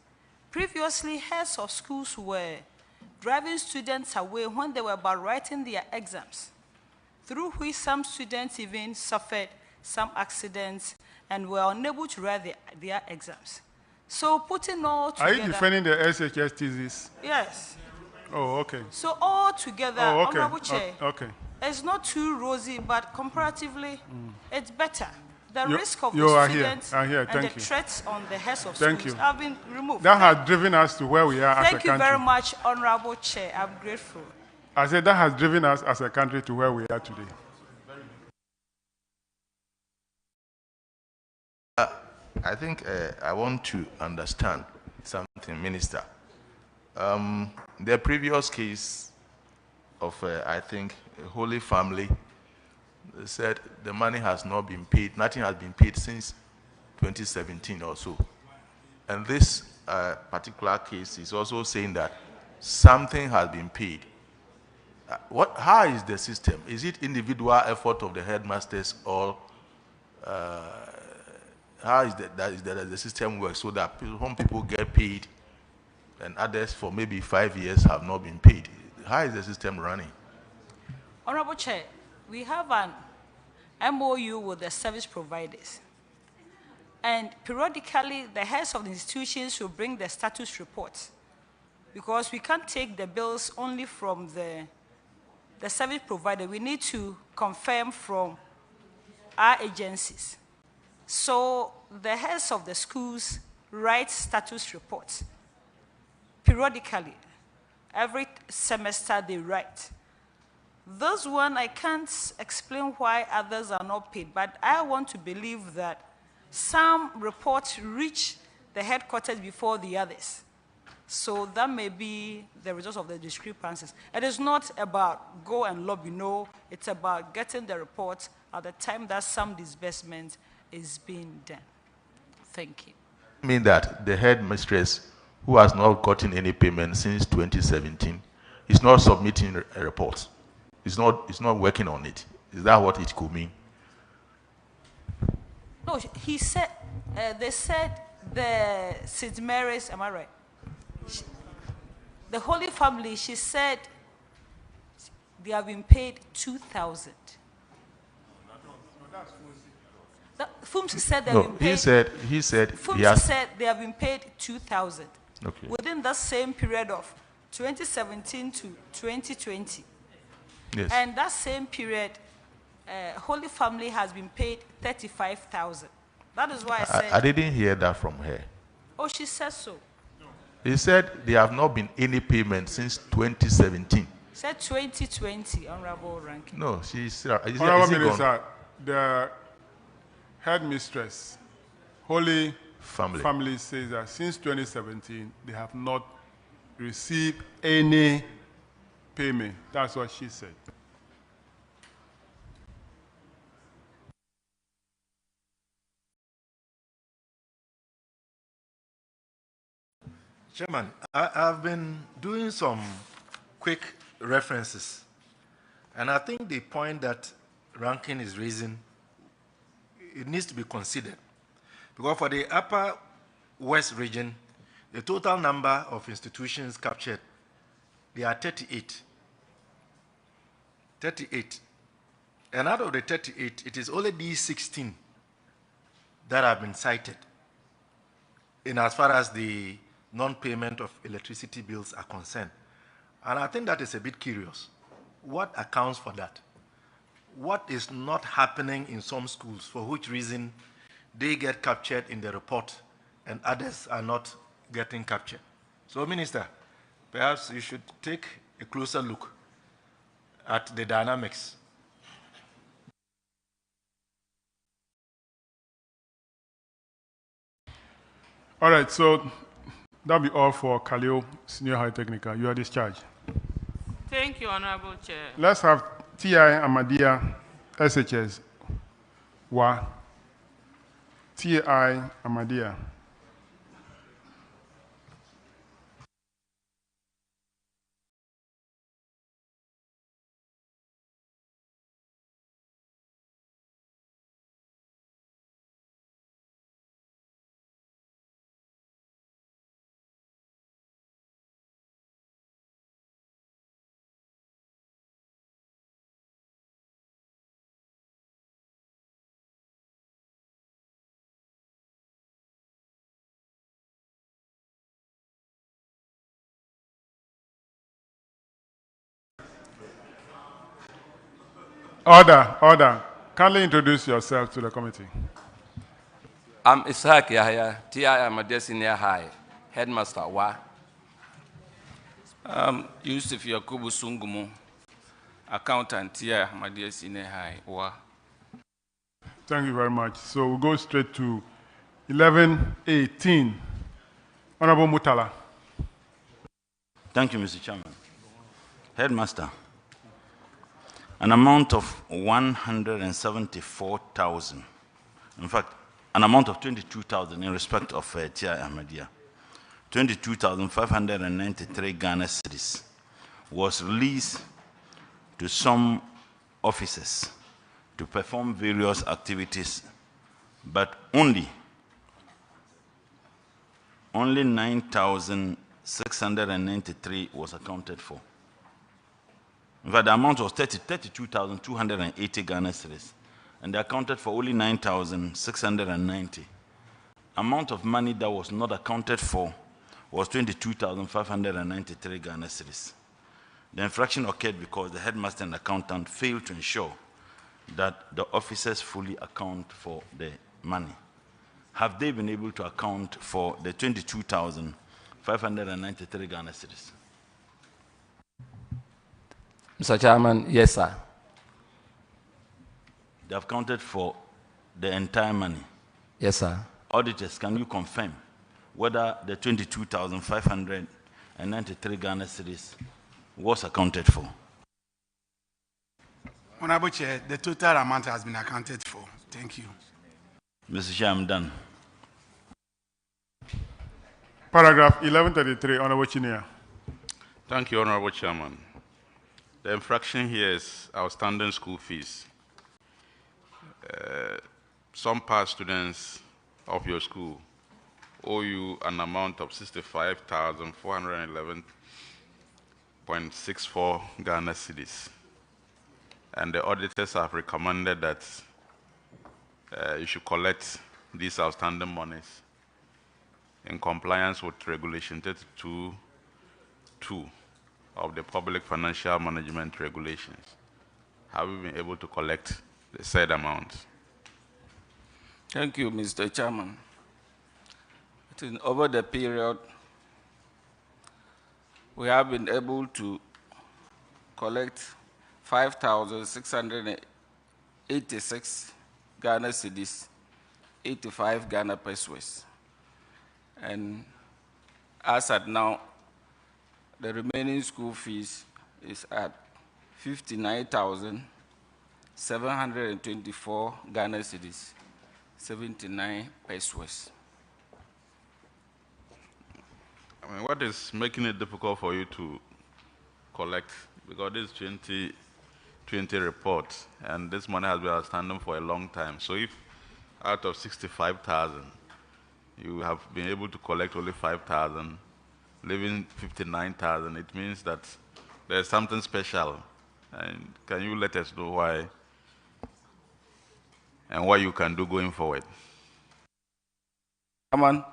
Previously, heads of schools were driving students away when they were about writing their exams, through which some students even suffered some accidents and were unable to write their exams. So putting all together... Are you defending the SHS thesis? Yes. Oh, okay. So all together, Honorable Chair, okay. It's not too rosy, but comparatively, it's better. The risk of you the are students here. and the threats on the heads of Thank schools you. have been removed. That has driven us to where we are as a country. Thank you very much, Honorable Chair. I'm grateful. I said that has driven us as a country to where we are today. I think I want to understand something, Minister. The previous case of, I think, Holy Family, they said the money has not been paid, nothing has been paid since 2017 or so. And this particular case is also saying that something has been paid. How is the system? Is it individual effort of the headmasters, or how is the system works so that some people get paid and others for maybe 5 years have not been paid? How is the system running? Honorable Chair, we have an MOU with the service providers. And periodically, the heads of the institutions will bring the status reports, because we can't take the bills only from the service provider. We need to confirm from our agencies. So the heads of the schools write status reports periodically. Every semester they write. This one, I can't explain why others are not paid, but I want to believe that some reports reach the headquarters before the others. So that may be the result of the discrepancies. It is not about go and lobby, no. It's about getting the report at the time that some disbursement is being done. Thank you. I mean that the headmistress, who has not gotten any payment since 2017, is not submitting a report. It's not working on it. Is that what it could mean? No, he said, they said the St. Mary's, am I right? The Holy Family, she said they have been paid 2,000. FUMS said they have been paid. He said FUMS said they have been paid 2,000. Okay. Within the same period of 2017 to 2020. Yes. And that same period, Holy Family has been paid 35,000. That is why I said... I didn't hear that from her. Oh, she says so. He said there have not been any payment since 2017. Said 2020, Honorable Ranking. No, Honorable Minister, the headmistress, Holy Family says that since 2017, they have not received any payment. That's what she said. Chairman, I've been doing some quick references, And I think the point that Rankin is raising, it needs to be considered. Because for the Upper West region, the total number of institutions captured, they are 38. 38. And out of the 38, it is only these 16 that have been cited in as far as the non-payment of electricity bills are concerned. And I think that is a bit curious. What accounts for that? What is not happening in some schools, for which reason they get captured in the report and others are not getting captured? So, Minister, perhaps you should take a closer look at the dynamics. All right, so that'll be all for Kaleo Senior High Technical. You are discharged. Thank you, Honorable Chair. Let's have T.I. Amadia, SHS. Wa. T.I. Amadia. Order, order. Kindly introduce yourself to the committee. I'm Isaac Yahya, T.I. Amadia Senior High, Headmaster Wa. Yusuf Yakubu Sungumu, Accountant, T.I. Amadia Senior High, Wa. Thank you very much. So we'll go straight to 11:18. Honorable Mutala. Thank you, Mr. Chairman. Headmaster, an amount of 174,000, in fact, an amount of 22,000 in respect of T.I. Ahmadiyya, 22,593 Ghana cedis was released to some officers to perform various activities, but only 9,693 was accounted for. In fact, the amount was 32,280 Ghana cedis, and they accounted for only 9,690. Amount of money that was not accounted for was 22,593 Ghana cedis. The infraction occurred because the headmaster and accountant failed to ensure that the officers fully account for the money. Have they been able to account for the 22,593 Ghana cedis? Mr. Chairman, yes, sir. They have counted for the entire money? Yes, sir. Auditors, can you confirm whether the 22,593 Ghana cedis was accounted for? Honorable Chair, the total amount has been accounted for. Thank you. Mr. Chair, I'm done. Paragraph 1133, Honorable Chinia. Thank you, Honorable Chairman. The infraction here is outstanding school fees. Some past students of your school owe you an amount of 65,411.64 Ghana cedis. And the auditors have recommended that you should collect these outstanding monies in compliance with Regulation 32(2) of the Public Financial Management Regulations. Have we been able to collect the said amount? Thank you, Mr. Chairman. Over the period, we have been able to collect 5,686 Ghana cedis, 85 Ghana pesos. And as at now, the remaining school fees is at 59,724 Ghana cedis, 79 pesos. I mean, what is making it difficult for you to collect? Because this 2022 20 reports, and this money has been outstanding for a long time. So if out of 65,000, you have been able to collect only 5,000, leaving 59,000, it means that there's something special. And can you let us know why and what you can do going forward? Chairman,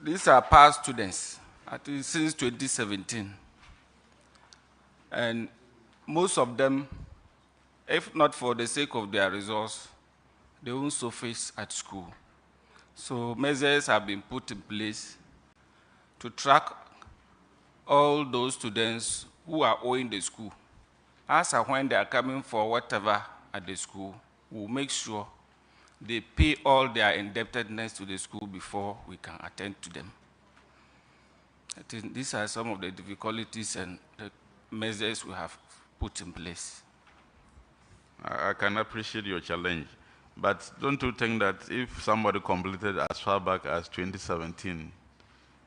these are past students, I think since 2017. And most of them, if not for the sake of their results, they won't surface at school. So measures have been put in place to track all those students who are owing the school. As and when they are coming for whatever at the school, we'll make sure they pay all their indebtedness to the school before we can attend to them. I think these are some of the difficulties and the measures we have put in place. I can appreciate your challenge, but don't you think that if somebody completed as far back as 2017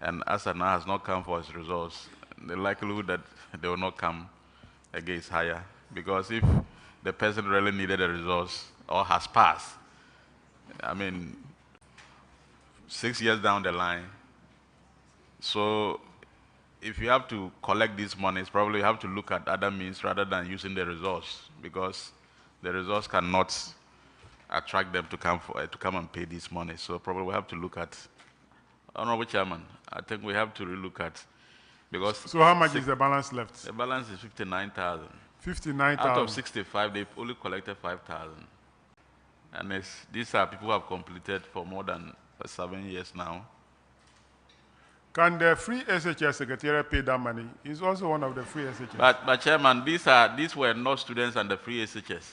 and as now has not come for his results, the likelihood that they will not come again is higher? Because if the person really needed the results or has passed, I mean, 6 years down the line, so if you have to collect these monies, probably you have to look at other means rather than using the results, because the results cannot attract them to come and pay this money. So probably we have to look at, Honorable Chairman, I think we have to relook at, because... So how much is the balance left? The balance is 59,000. 59,000. Out of 65, they've only collected 5,000. And these are people who have completed for more than 7 years now. Can the free SHS secretariat pay that money? It's also one of the free SHS. But Chairman, these were not students under free SHS.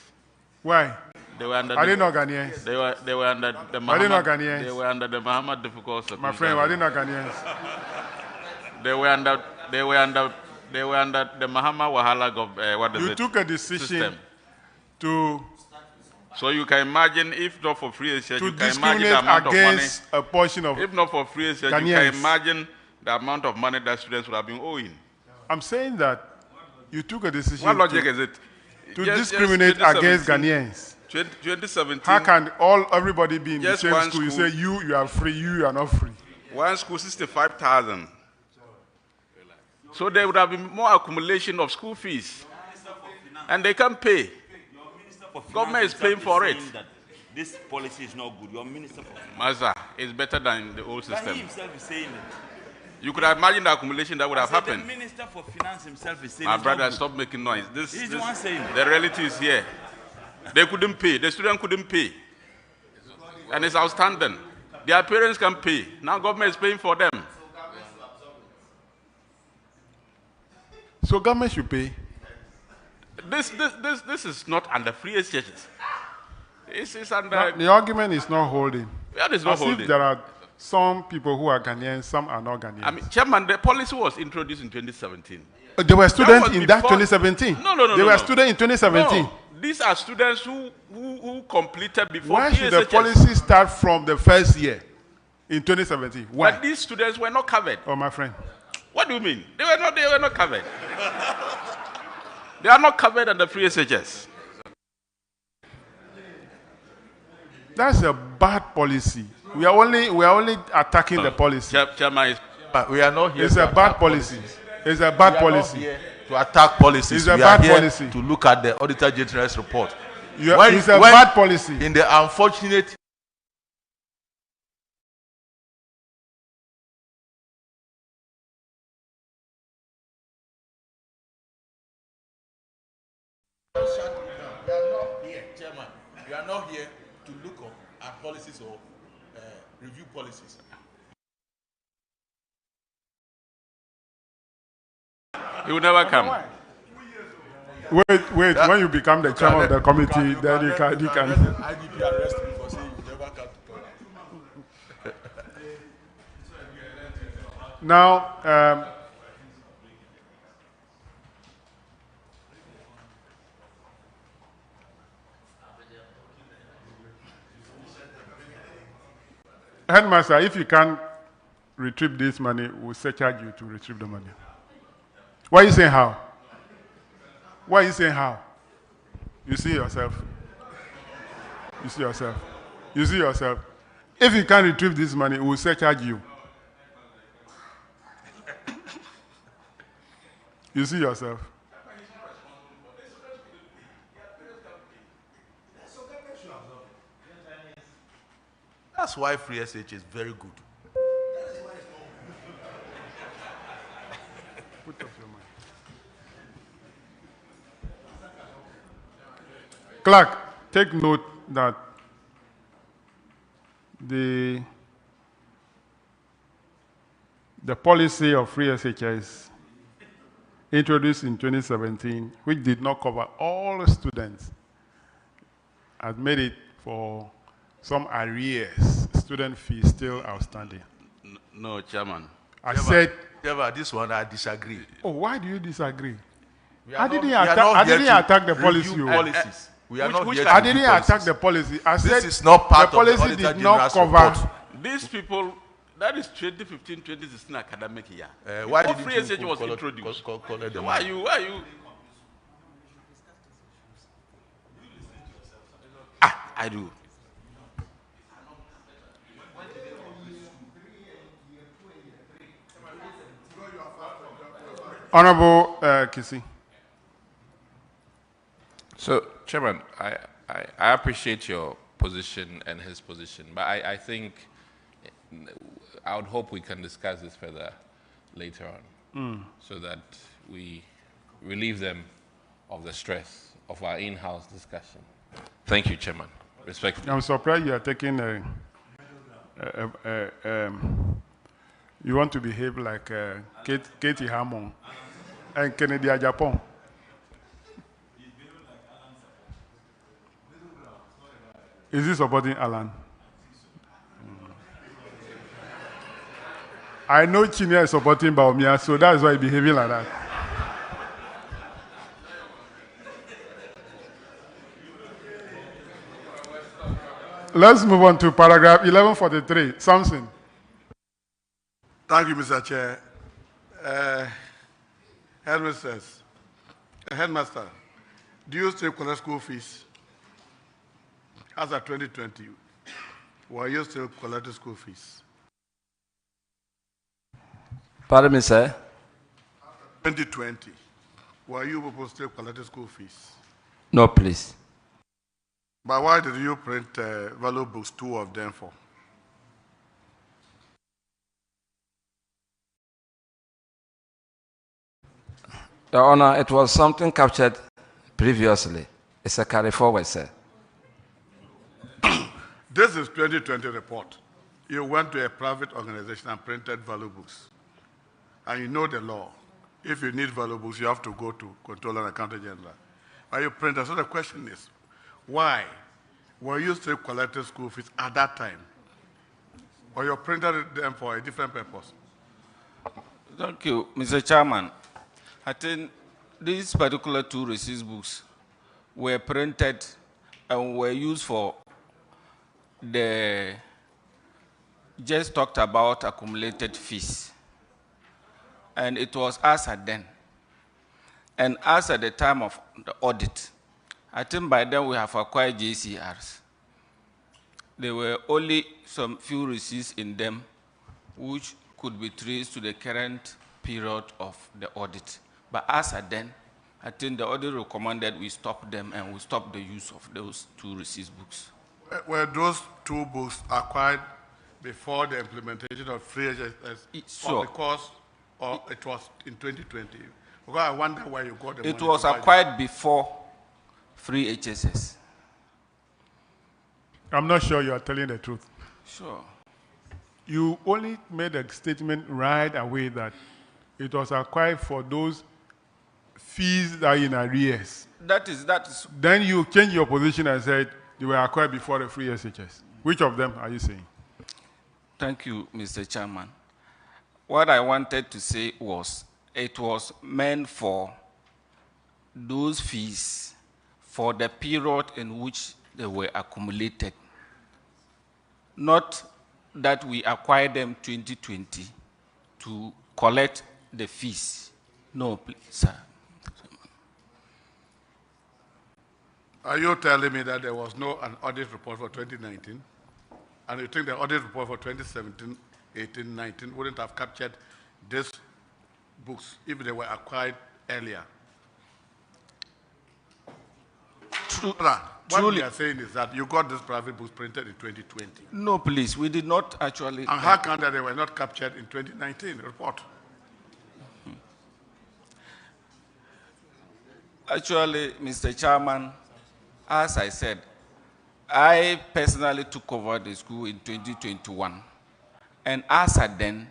Why? They were under. Are they not Ghanaians? They were under the Muhammad. Are they not Ghanaians? They were under the Muhammad difficult circumstances. My friend, are they not Ghanaians? They were under the Muhammad Wahala You took a decision system. To. So you can imagine, if not for free SHS, you can imagine the amount of money. A portion of. If not for free SHS, you can imagine the amount of money that students would have been owing. I'm saying that you took a decision. What logic is it? To discriminate against Ghanaians. 2017. How can everybody be in the same school? You say you are free, you are not free. One school, 65,000. So there would have been more accumulation of school fees. And they can't pay. Government is paying for it. This policy is not good. Your minister for finance. Master, it's better than the old system. But he himself is saying it. You could imagine the accumulation that would have happened. The minister for finance himself is saying my brother, stop making noise. He's the one saying it. The reality is here. They couldn't pay. The student couldn't pay. And it's outstanding. Their parents can pay. Now government is paying for them. So government should pay? This is not under free SHS. It's under... The argument is not holding. Yeah, it's not holding. If there are some people who are Ghanaians, some are not Ghanaians. I mean, Chairman, the policy was introduced in 2017. They were students in that 2017? No. They were students in 2017? No. These are students who completed before. Why should the policy start from the first year in 2017? Why? But these students were not covered. Oh, my friend. What do you mean? They were not covered. They are not covered under free SHS. That's a bad policy. We are only attacking the policy. Chairman, we are not here. It's a bad policy. It's a bad policy. We are not here to attack policies. It's a bad policy. To look at the Auditor General's report. It's a bad policy. In the unfortunate We are not here to look at policies or review policies. He will never come. Wait, when you become the chairman of the committee, then you can. IDP arrest me for saying you never come to power. Now, Headmaster, if you can't retrieve this money, we'll surcharge you to retrieve the money. Why are you saying how? Why are you saying how? You see yourself. You see yourself. You see yourself. If you can't retrieve this money, we will surcharge you. You see yourself. That's why free SH is very good. Put up your mind. Clerk, take note that the policy of free SHS introduced in 2017, which did not cover all students, has made it for some arrears, student fees still outstanding. No, Chairman. Said, Chairman, this one I disagree. Oh, why do you disagree? I didn't attack the policy. Policies. We are not I didn't attack the policy. I said this is not part the policy of the Auditor did not General's cover. report. These people, that is 2015-2016 academic year. Why Before didn't free SH was introduced. Why you? I do. Honorable Kisi. So, Chairman, I appreciate your position and his position, but I think I would hope we can discuss this further later on so that we relieve them of the stress of our in-house discussion. Thank you, Chairman. Respectfully. I'm surprised you are taking you want to behave like Katie Hammond and Kennedy Japan. Is he supporting Alan? I know Chinya is supporting Baumia, so that's why he's behaving like that. Let's move on to paragraph 1143. Samson. Thank you, Mr. Chair. Headmaster, do you still collect school fees? As of 2020, were you still collecting school fees? Pardon me, sir? 2020, were you people still collecting school fees? No, please. But why did you print value books, 2 of them for? Your Honor, it was something captured previously. It's a carry forward, sir. This is 2020 report. You went to a private organization and printed value books. And you know the law. If you need value books, you have to go to Controller and Accountant General. Are you printer? So the question is, why were you still collecting school fees at that time? Or you printed them for a different purpose? Thank you, Mr. Chairman. I think these particular 2 receipt books were printed and were used for the just talked about accumulated fees. And it was as at then. And as at the time of the audit, I think by then we have acquired JCRs. There were only some few receipts in them which could be traced to the current period of the audit. But as at then, I think the audit recommended we stop them and we stop the use of those 2 receipt books. Were those 2 books acquired before the implementation of free HSS? Sure. Because or it was in 2020? Because I wonder where you got the money. It was acquired before free HSS. I'm not sure you are telling the truth. Sure. You only made a statement right away that it was acquired for those fees that are in arrears. That is. Then you changed your position and said they were acquired before the free SHS. Which of them are you saying? Thank you, Mr. Chairman. What I wanted to say was it was meant for those fees for the period in which they were accumulated. Not that we acquired them 2020 to collect the fees. No, please, sir. Are you telling me that there was an audit report for 2019? And you think the audit report for 2017, 18, 19 wouldn't have captured these books if they were acquired earlier? What we are saying is that you got these private books printed in 2020. No, please, we did not actually. And how come that they were not captured in 2019 report? Actually, Mr. Chairman, as I said, I personally took over the school in 2021. And as at then,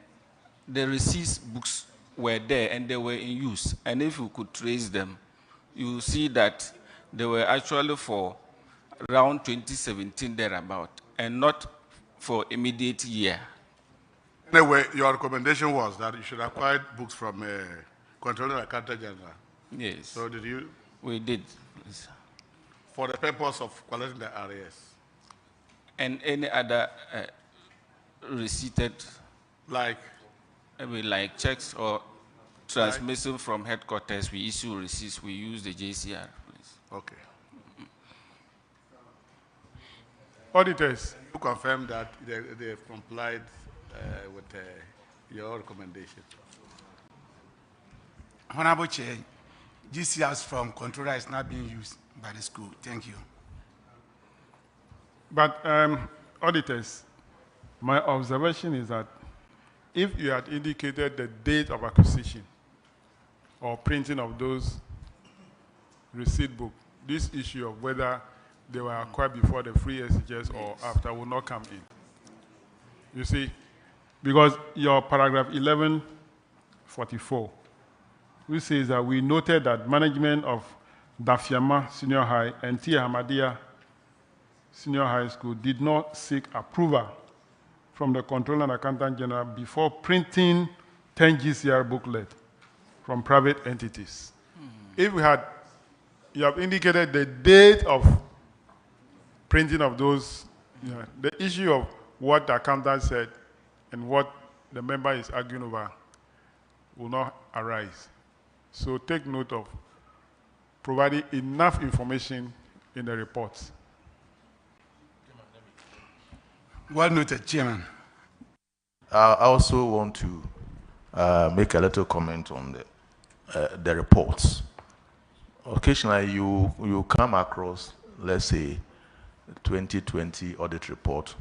the receipts books were there and they were in use. And if you could trace them, you see that they were actually for around 2017 thereabout, and not for immediate year. Anyway, your recommendation was that you should acquire books from Controller Accountant General. Yes. So did you? We did. Yes. For the purpose of collecting the RAS? And any other receipted? Like? Like checks or transmission from headquarters, we issue receipts, we use the JCR. Please. Okay. Auditors. You confirm that they've complied with your recommendation? Honorable Chair, GCRs from controller is not being used by the school. Thank you. But auditors, my observation is that if you had indicated the date of acquisition or printing of those receipt book, this issue of whether they were acquired before the free SHS or after will not come in. You see, because your paragraph 1144, which says that we noted that management of Dafiama Senior High and Tia Hamadia Senior High School did not seek approval from the Controller and Accountant General before printing 10 GCR booklet from private entities. If we had, you have indicated the date of printing of those, the issue of what the accountant said and what the member is arguing over will not arise. So take note of providing enough information in the reports. Well noted, Chairman. I also want to make a little comment on the reports. Occasionally, you come across, let's say, 2020 audit report,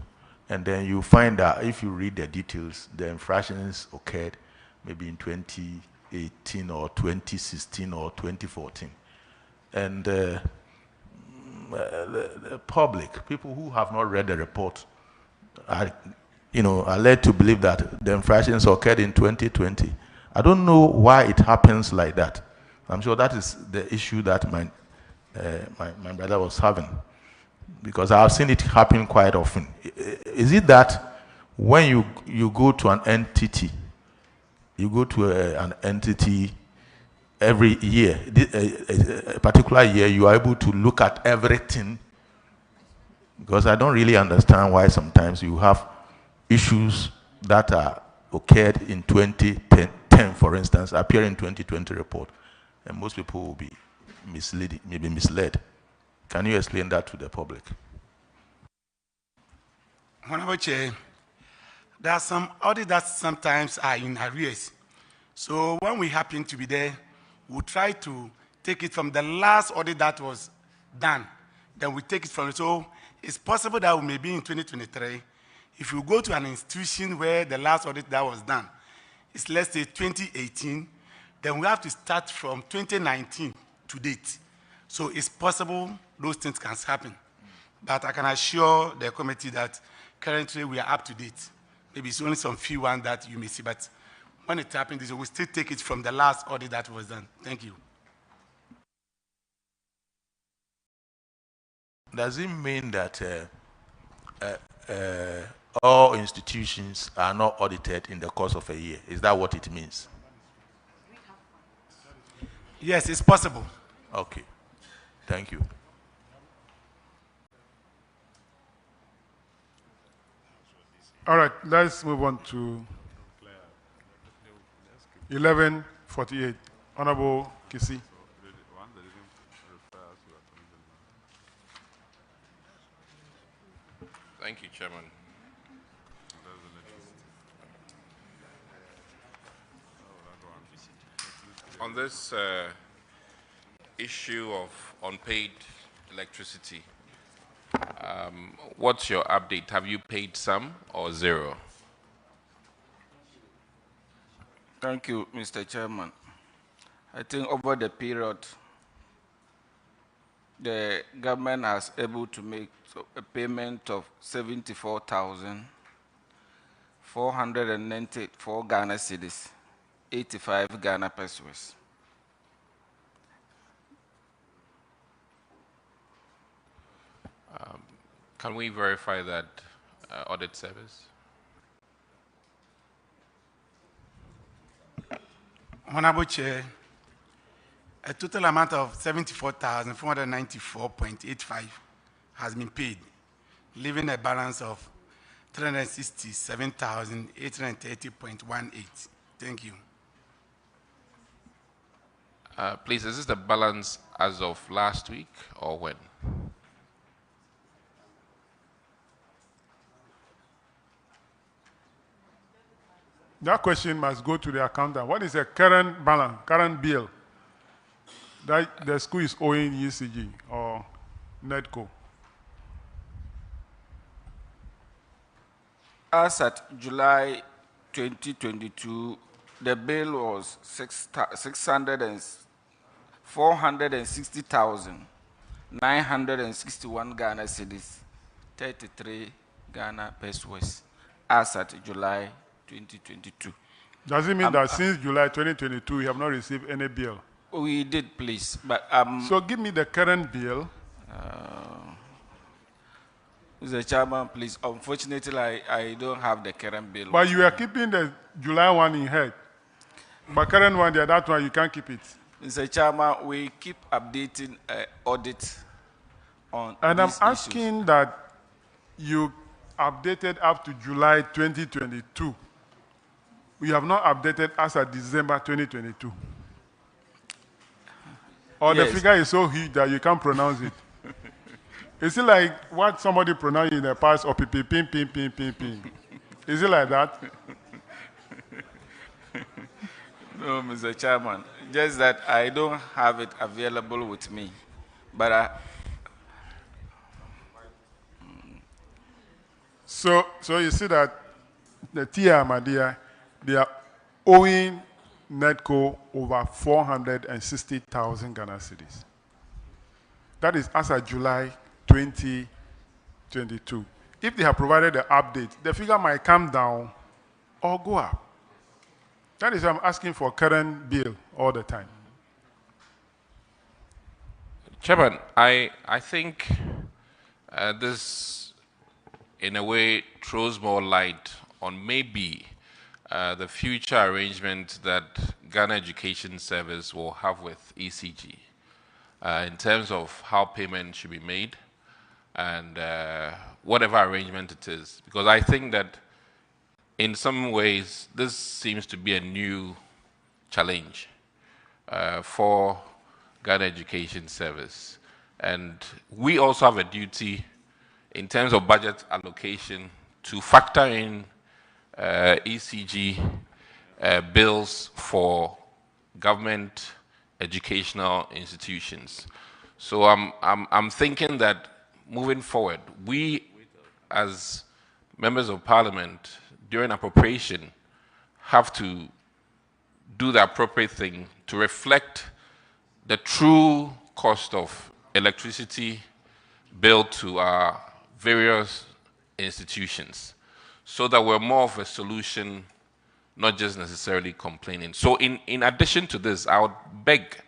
and then you find that if you read the details, the infractions occurred maybe in 2018 or 2016 or 2014. And the public, people who have not read the report, are led to believe that the infractions occurred in 2020. I don't know why it happens like that. I'm sure that is the issue that my brother was having, because I've seen it happen quite often. Is it that when you go to an entity, every year, a particular year, you are able to look at everything? Because I don't really understand why sometimes you have issues that are occurred in 2010, for instance, appear in 2020 report, and most people will be misled. Can you explain that to the public? Honorable Chair, there are some audits that sometimes are in arrears. So when we happen to be there, we'll try to take it from the last audit that was done. Then we take it from it. So it's possible that we may be in 2023. If you go to an institution where the last audit that was done is, let's say, 2018, then we have to start from 2019 to date. So it's possible those things can happen. But I can assure the committee that currently we are up to date. Maybe it's only some few ones that you may see, but when it happens, we still take it from the last audit that was done. Thank you. Does it mean that all institutions are not audited in the course of a year? Is that what it means? Yes, it's possible. Okay. Thank you. All right, let's move on to 1148. Honorable Kisi. Thank you, Chairman. On this issue of unpaid electricity, what's your update? Have you paid some or zero? Thank you, Mr. Chairman. I think over the period, the government has able to make a payment of 74,494 Ghana cedis, 85 Ghana pesos. Can we verify that audit service? Honorable Chair, a total amount of 74,494.85 has been paid, leaving a balance of 367,830.18. Thank you. Please, is this the balance as of last week or when? That question must go to the accountant. What is the current balance, current bill that the school is owing ECG or NEDCO? As at July 2022, the bill was 460,961 Ghana cedis, 33 Ghana pesos, as at July 2022. Does it mean that since July 2022, you have not received any bill? We did, please. But so give me the current bill. Mr. Chairman, please. Unfortunately, I don't have the current bill. But you are keeping the July one in head. But current one, that one, you can't keep it. Mr. Chairman, we keep updating audit on and these I'm asking issues. that you updated up to July 2022. We have not updated as of December 2022. Or Yes. the figure is so huge that you can't pronounce it. Is it like what somebody pronounced in the past, or pin, pin, pin, pin, pin, pin? Is it like that? No, Mr. Chairman. Just that I don't have it available with me. But So you see that the TIA Madia, they are owing NEDCO over 460,000 Ghana cedis. That is as of July 2022. If they have provided the update, the figure might come down or go up. That is why I'm asking for current bill all the time. Chairman, I think this, in a way, throws more light on maybe the future arrangement that Ghana Education Service will have with ECG in terms of how payment should be made and whatever arrangement it is. Because I think that in some ways, this seems to be a new challenge for Ghana Education Service. And we also have a duty in terms of budget allocation to factor in ECG bills for government educational institutions. So I'm thinking that moving forward, we as members of parliament during appropriation have to do the appropriate thing to reflect the true cost of electricity billed to our various institutions, so that we're more of a solution, not just necessarily complaining. So in addition to this, I would beg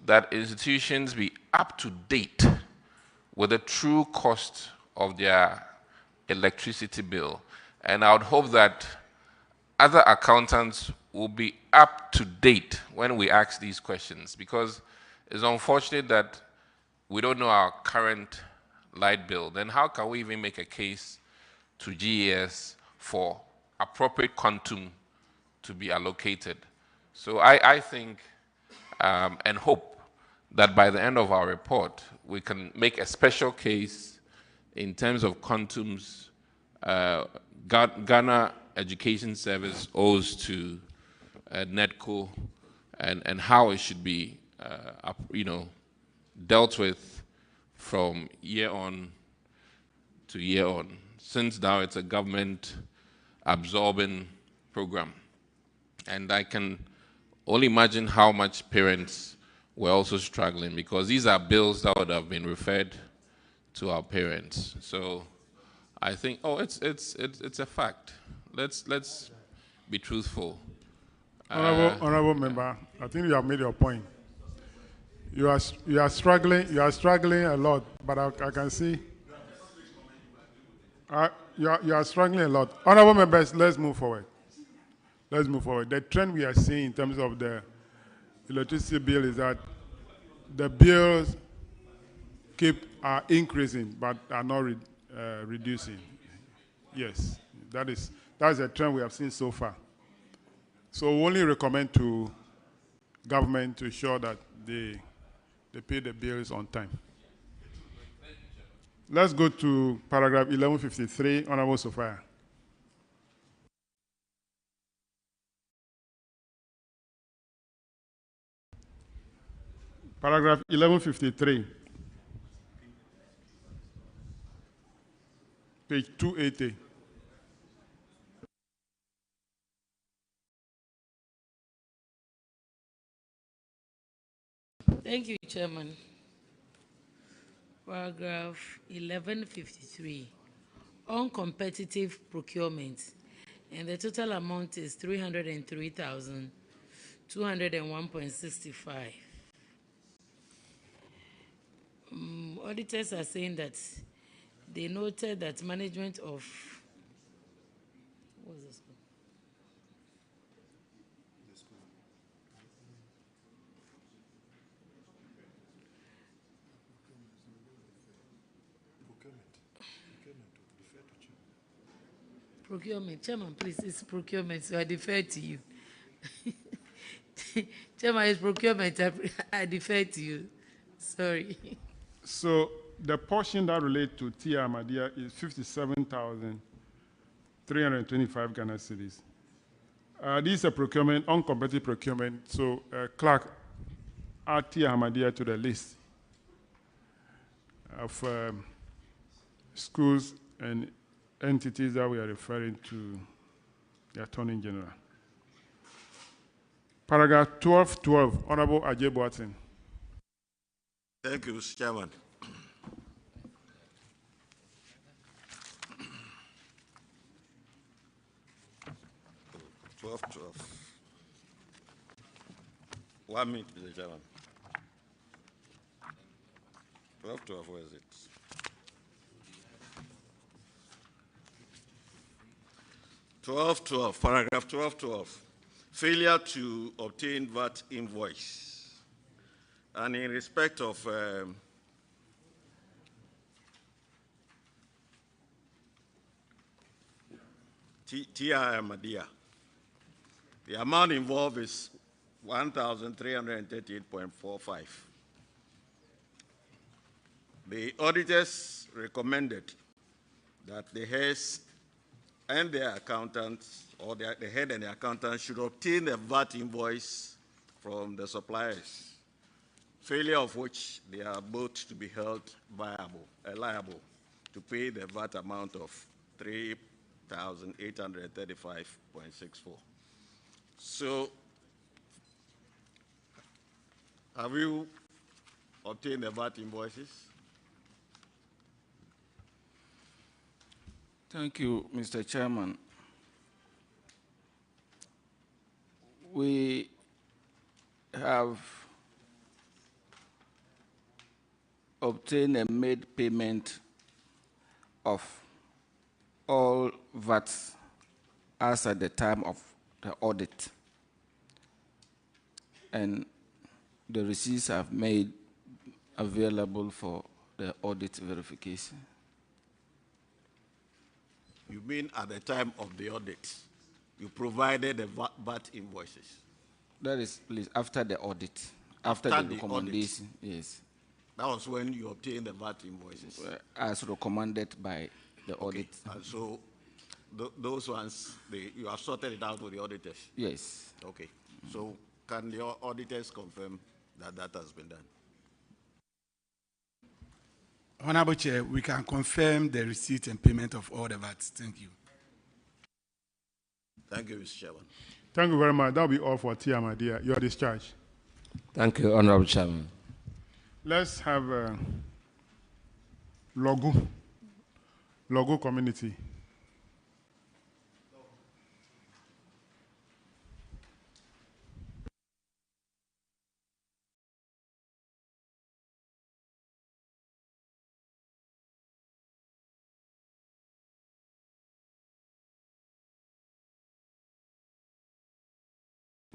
that institutions be up to date with the true cost of their electricity bill. And I would hope that other accountants will be up to date when we ask these questions, because it's unfortunate that we don't know our current light bill. Then how can we even make a case to GES for appropriate quantum to be allocated? So I think and hope that by the end of our report, we can make a special case in terms of quantums Ghana Education Service owes to NEDCO and how it should be, dealt with from year on to year on, since now it's a government absorbing program. And I can only imagine how much parents were also struggling, because these are bills that would have been referred to our parents. So I think, it's a fact. Let's be truthful. Honorable member, I think you have made your point. You are struggling a lot, but I can see you are struggling a lot. Honorable members, let's move forward. Let's move forward. The trend we are seeing in terms of the electricity bill is that the bills are increasing but are not reducing. Yes, that's a trend we have seen so far. So we only recommend to government to ensure that they pay the bills on time. Let's go to paragraph 1153, Honorable Sophia. Paragraph 1153, page 280. Thank you, Chairman. Paragraph 1153, on competitive procurement, and the total amount is 303,201.65. Auditors are saying that they noted that management of what was this? Procurement. Chairman, please, it's procurement, so I defer to you. Chairman, it's procurement, I defer to you. Sorry. So the portion that relates to Tia Ahmadiyya is 57,325 Ghana cedis. This is a procurement, uncompetitive procurement, so clerk, add Tia Ahmadiyya to the list of schools and entities that we are referring to the Attorney General. Paragraph 1212, Honorable Ajay Boateng. Thank you, Mr. Chairman. Twelve. 1 minute, Mr. Chairman. 12, where is it? Paragraph 12. Failure to obtain VAT invoice. And in respect of Tia Ahmadiyya, the amount involved is 1,338.45. The auditors recommended that the heads and their accountants, or the head and the accountant, should obtain a VAT invoice from the suppliers, failure of which they are both to be held liable to pay the VAT amount of 3,835.64. So, have you obtained the VAT invoices? Thank you, Mr. Chairman. We have obtained and made payment of all VATs as at the time of the audit. And the receipts have made available for the audit verification. You mean at the time of the audit, you provided the VAT invoices? That is, please, after the audit, after the recommendation, audit. Yes. That was when you obtained the VAT invoices? As recommended by the audit. And so those ones, you have sorted it out with the auditors? Yes. Okay. So can the auditors confirm that that has been done? Honorable Chair, we can confirm the receipt and payment of all the VATs. Thank you. Thank you, Mr. Chairman. Thank you very much. That will be all for Tia, my dear. You are discharged. Thank you, Honorable Chairman. Let's have Logo community.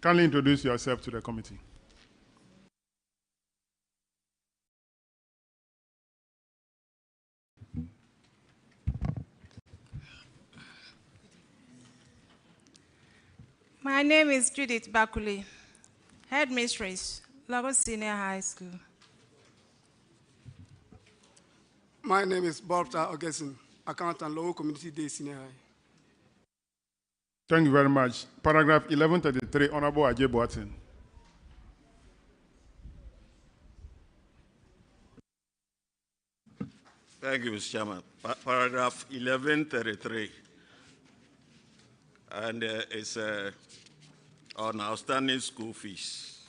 Kindly introduce yourself to the committee. My name is Judith Bakuli, Headmistress, Lagos Senior High School. My name is Barbara Ogesin, Accountant, Local Community Day Senior High. Thank you very much. Paragraph 1133, Honorable Ajay Boatin. Thank you, Mr. Chairman. Paragraph 1133. And it's on outstanding school fees.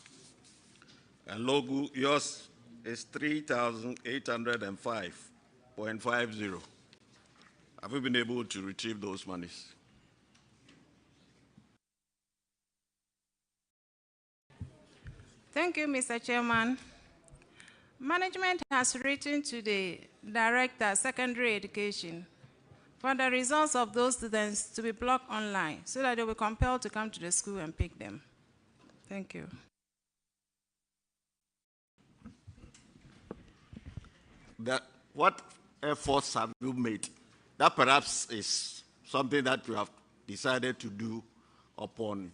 And logo, yours is 3,805.50. Have you been able to retrieve those monies? Thank you, Mr. Chairman. Management has written to the Director, Secondary Education, for the results of those students to be blocked online so that they will be compelled to come to the school and pick them. Thank you. What efforts have you made? That perhaps is something that you have decided to do upon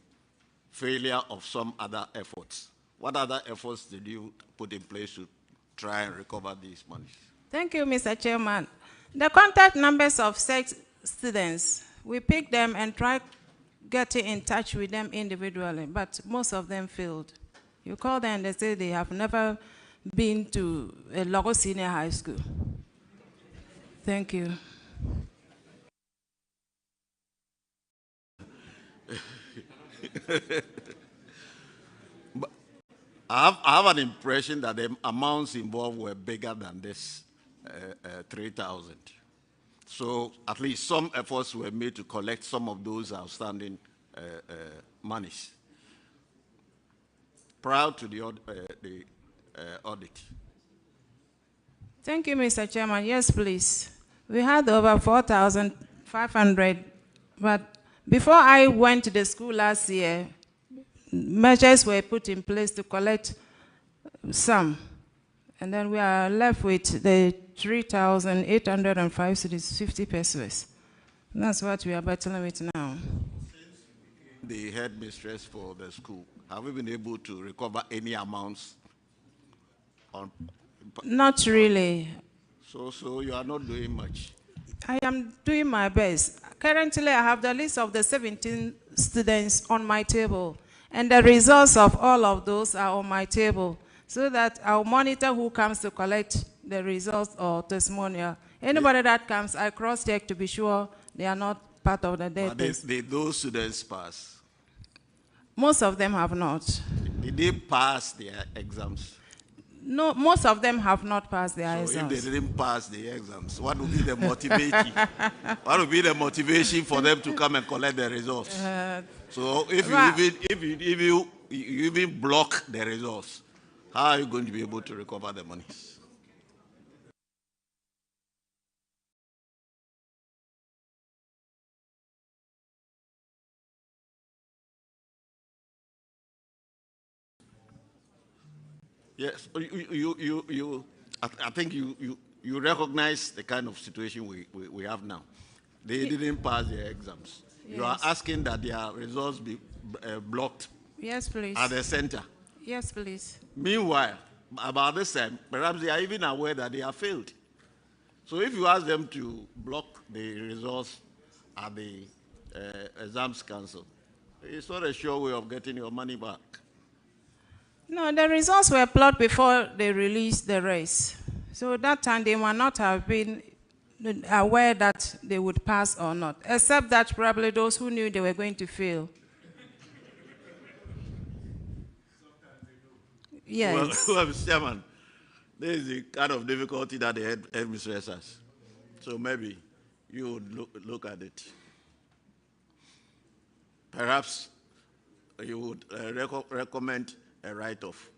failure of some other efforts. What other efforts did you put in place to try and recover these monies? Thank you, Mr. Chairman. The contact numbers of such students, we pick them and try getting in touch with them individually, but most of them failed. You call them and they say they have never been to a Lagos Senior High School. Thank you. But I have an impression that the amounts involved were bigger than this 3,000. So at least some efforts were made to collect some of those outstanding monies prior to the audit. Thank you, Mr. Chairman. Yes, please. We had over 4,500, but before I went to the school last year, measures were put in place to collect some. And then we are left with the 3,805 cedis, 50 pesos. And that's what we are battling with now. The headmistress for the school, have we been able to recover any amounts? Not really. So you are not doing much? I am doing my best. Currently, I have the list of the 17 students on my table, and the results of all of those are on my table, so that I'll monitor who comes to collect the results or testimonial. Anybody that comes, I cross-check to be sure they are not part of the database. Did those students pass? Most of them have not. Did they pass their exams? No, most of them have not passed their exams. If they didn't pass the exams, what would be the motivation? What would be the motivation for them to come and collect the results? So if you even block the results, how are you going to be able to recover the monies? Yes, I think you recognize the kind of situation we have now. They didn't pass their exams. Yes. You are asking that their results be blocked. Yes, please. At the center. Yes, please. Meanwhile, about this time, perhaps they are even aware that they have failed. So if you ask them to block the results at the exams council. It's not a sure way of getting your money back. No, the results were plotted before they released the race. So that time they might not have been aware that they would pass or not, except that probably those who knew they were going to fail. Yes. Well, Mr. Chairman, there is the kind of difficulty that the headmistress has. So maybe you would look at it. Perhaps you would recommend a write-off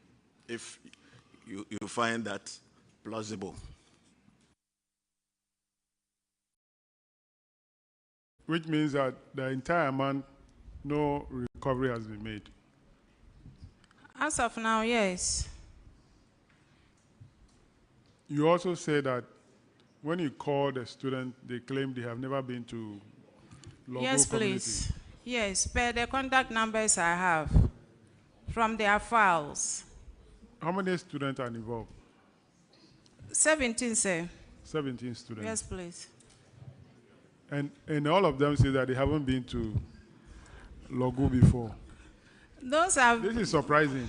if you find that plausible. Which means that the entire amount, no recovery has been made. As of now, yes. You also say that when you call the student, they claim they have never been to local yes, community. please. Yes, per the contact numbers I have from their files. How many students are involved? 17, sir. 17 students. Yes, please. And all of them say that they haven't been to Logo before. Those have. This is surprising.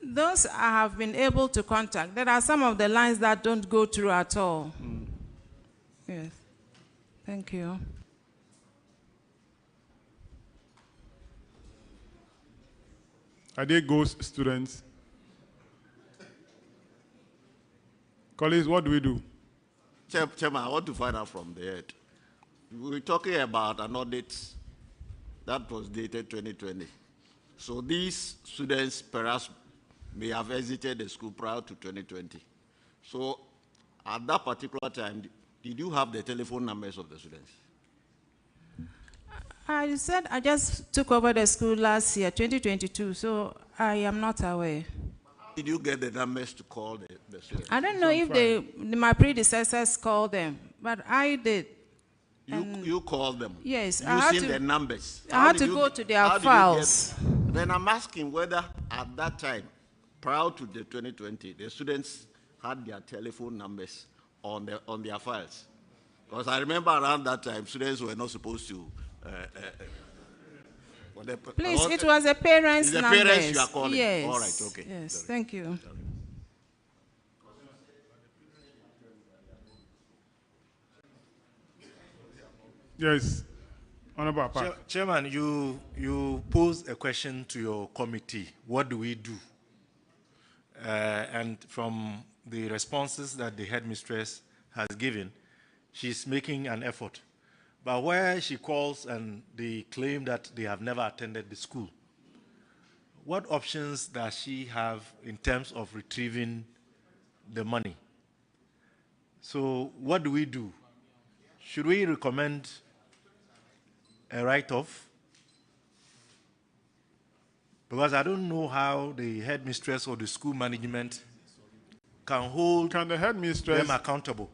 Those I have been able to contact. There are some of the lines that don't go through at all. Yes. Thank you. Are they ghost students? Colleagues, what do we do? Chairman, I want to find out from the head. We're talking about an audit that was dated 2020. So these students perhaps may have exited the school prior to 2020. So at that particular time, did you have the telephone numbers of the students? I said I just took over the school last year, 2022, so I am not aware. Did you get the numbers to call the students? I don't know if my predecessors called them, but I did. You called them? Yes. Using the numbers? I had to go to their files. Then I'm asking whether at that time, prior to the 2020, the students had their telephone numbers on their files. Because I remember around that time, students were not supposed to. Please, it was a parent's number. numbers. The parents you are calling? Yes. All right, okay. Yes, sorry. Thank you. Yes. Honorable Park. Chairman, you posed a question to your committee. What do we do? And from the responses that the headmistress has given, she's making an effort. But where she calls and they claim that they have never attended the school, what options does she have in terms of retrieving the money? So what do we do? Should we recommend a write-off? Because I don't know how the headmistress or the school management can hold the headmistress them accountable.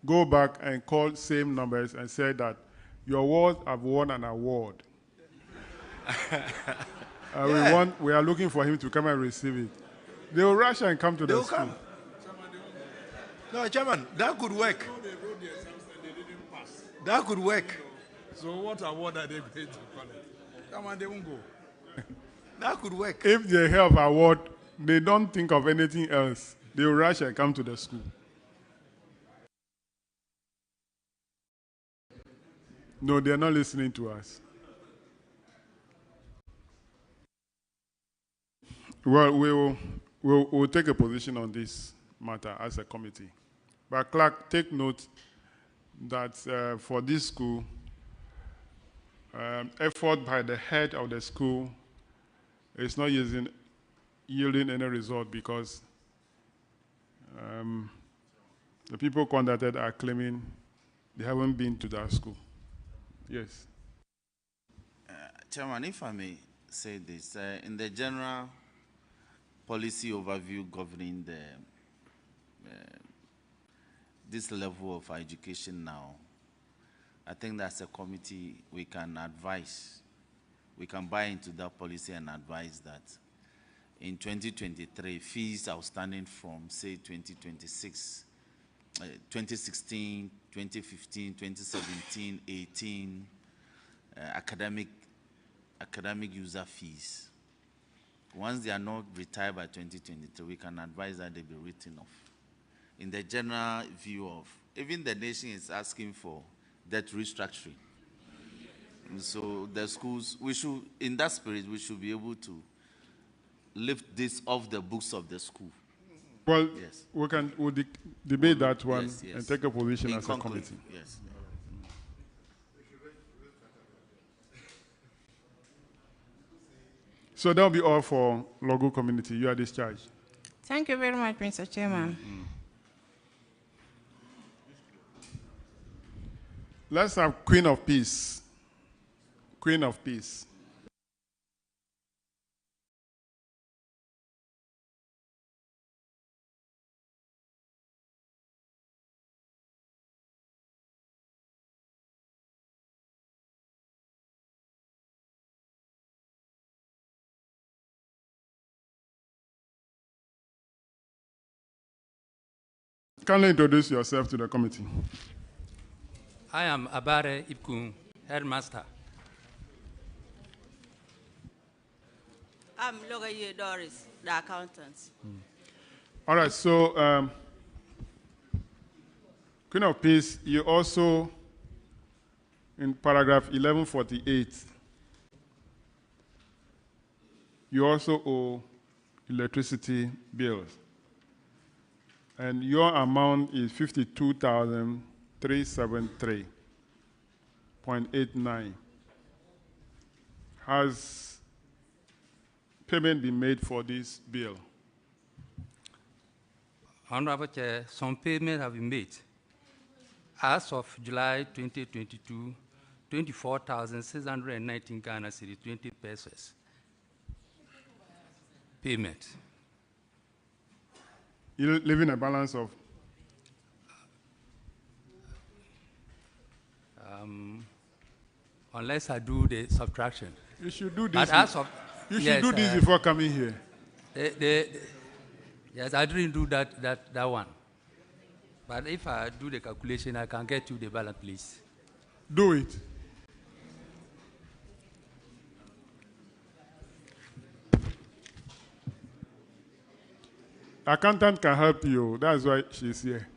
Go back and call same numbers and say that your wards have won an award. We are looking for him to come and receive it. They will rush and come to the school. Come. No, Chairman, that could work. That could work. So what award are they going to collect? Come on, they won't go. That could work. If they have award, they don't think of anything else. They will rush and come to the school. No, they're not listening to us. Well, we'll take a position on this matter as a committee. But clerk, take note that for this school, effort by the head of the school is not yielding any result because the people contacted are claiming they haven't been to that school. Yes. Chairman, if I may say this, in the general policy overview governing this level of education now, I think that's a committee we can advise. We can buy into that policy and advise that in 2023, fees outstanding from, say, 2026 2016, 2015, 2017, 18 academic user fees. Once they are not retired by 2023, we can advise that they be written off. In the general view of, even the nation is asking for debt restructuring. And so the schools, we should, in that spirit, we should be able to lift this off the books of the school. Well, yes. we'll debate that one yes, yes. and take a position In as concrete, a committee. Yes. So that'll be all for Logo community. You are discharged. Thank you very much, Mr. Chairman. Let's have Queen of Peace. Queen of Peace. Kindly introduce yourself to the committee. I am Abare Ipkun, headmaster. I'm Logaye Doris, the accountant. All right, so Queen of Peace, you also, in paragraph 1148, you also owe electricity bills. And your amount is 52,373.89. Has payment been made for this bill? Honorable Chair, some payments have been made. As of July 2022, 24,619 Ghana cedis, 20 pesos. Payment. You leaving a balance of? Unless I do the subtraction. You should do this. But as of, you should yes, do this before coming here. Yes, I didn't do that one. But if I do the calculation, I can get you the balance, please. Do it. Accountant can help you. That's why she's here.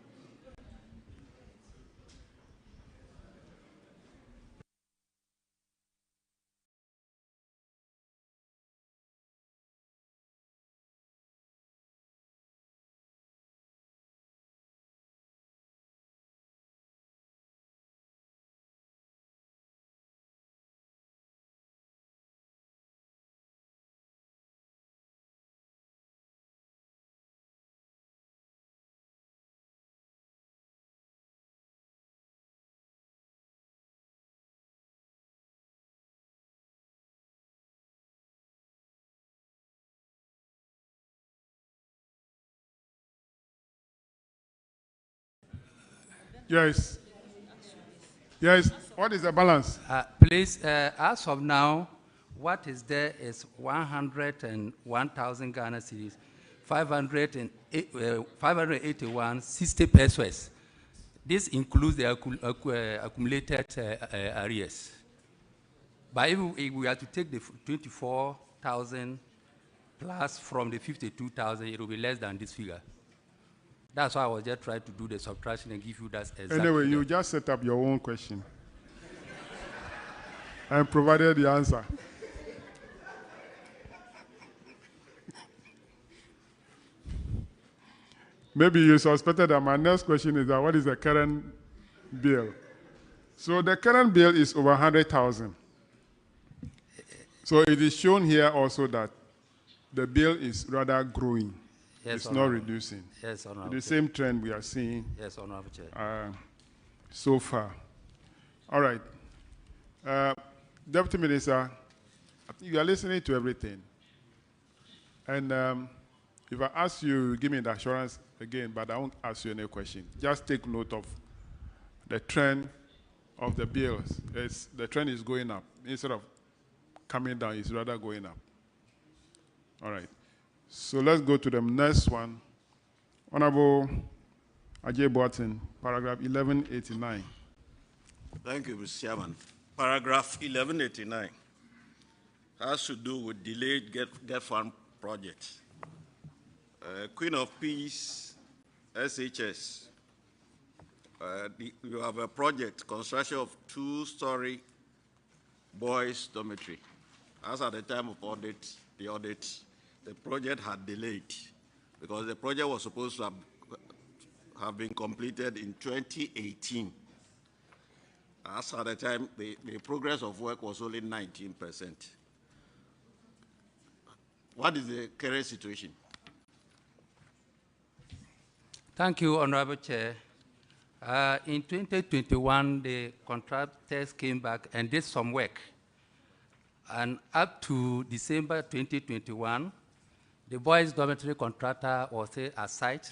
Yes. Yes. What is the balance? Please, as of now, what is there is 101,000 Ghana cedis, 581, 60 pesos. This includes the accumulated arrears. But if we are to take the 24,000 plus from the 52,000, it will be less than this figure. That's why I was just trying to do the subtraction and give you that exact Anyway, figure. you just set up your own question and provided the answer. Maybe you suspected that my next question is that what is the current bill? So the current bill is over 100,000. So it is shown here also that the bill is rather growing. Yes, it's Honorable. not reducing. Yes, Honorable. The same trend we are seeing Yes, Honorable Chair. so far. All right. Deputy Minister, I think you are listening to everything. And if I ask you, give me the assurance again, but I won't ask you any question. Just take note of the trend of the bills. The trend is going up. Instead of coming down, it's rather going up. All right. So let's go to the next one. Honorable Ajay Boatin, paragraph 1189. Thank you, Mr. Chairman. Paragraph 1189 has to do with delayed get fund projects. Queen of Peace, SHS. You have a project, construction of 2-story boys' dormitory. As at the time of the audit, the project had delayed because the project was supposed to have been completed in 2018. As at the time, the progress of work was only 19%. What is the current situation? Thank you, Honorable Chair. In 2021, the contractors came back and did some work. And up to December 2021, the boys' dormitory contractor was at site.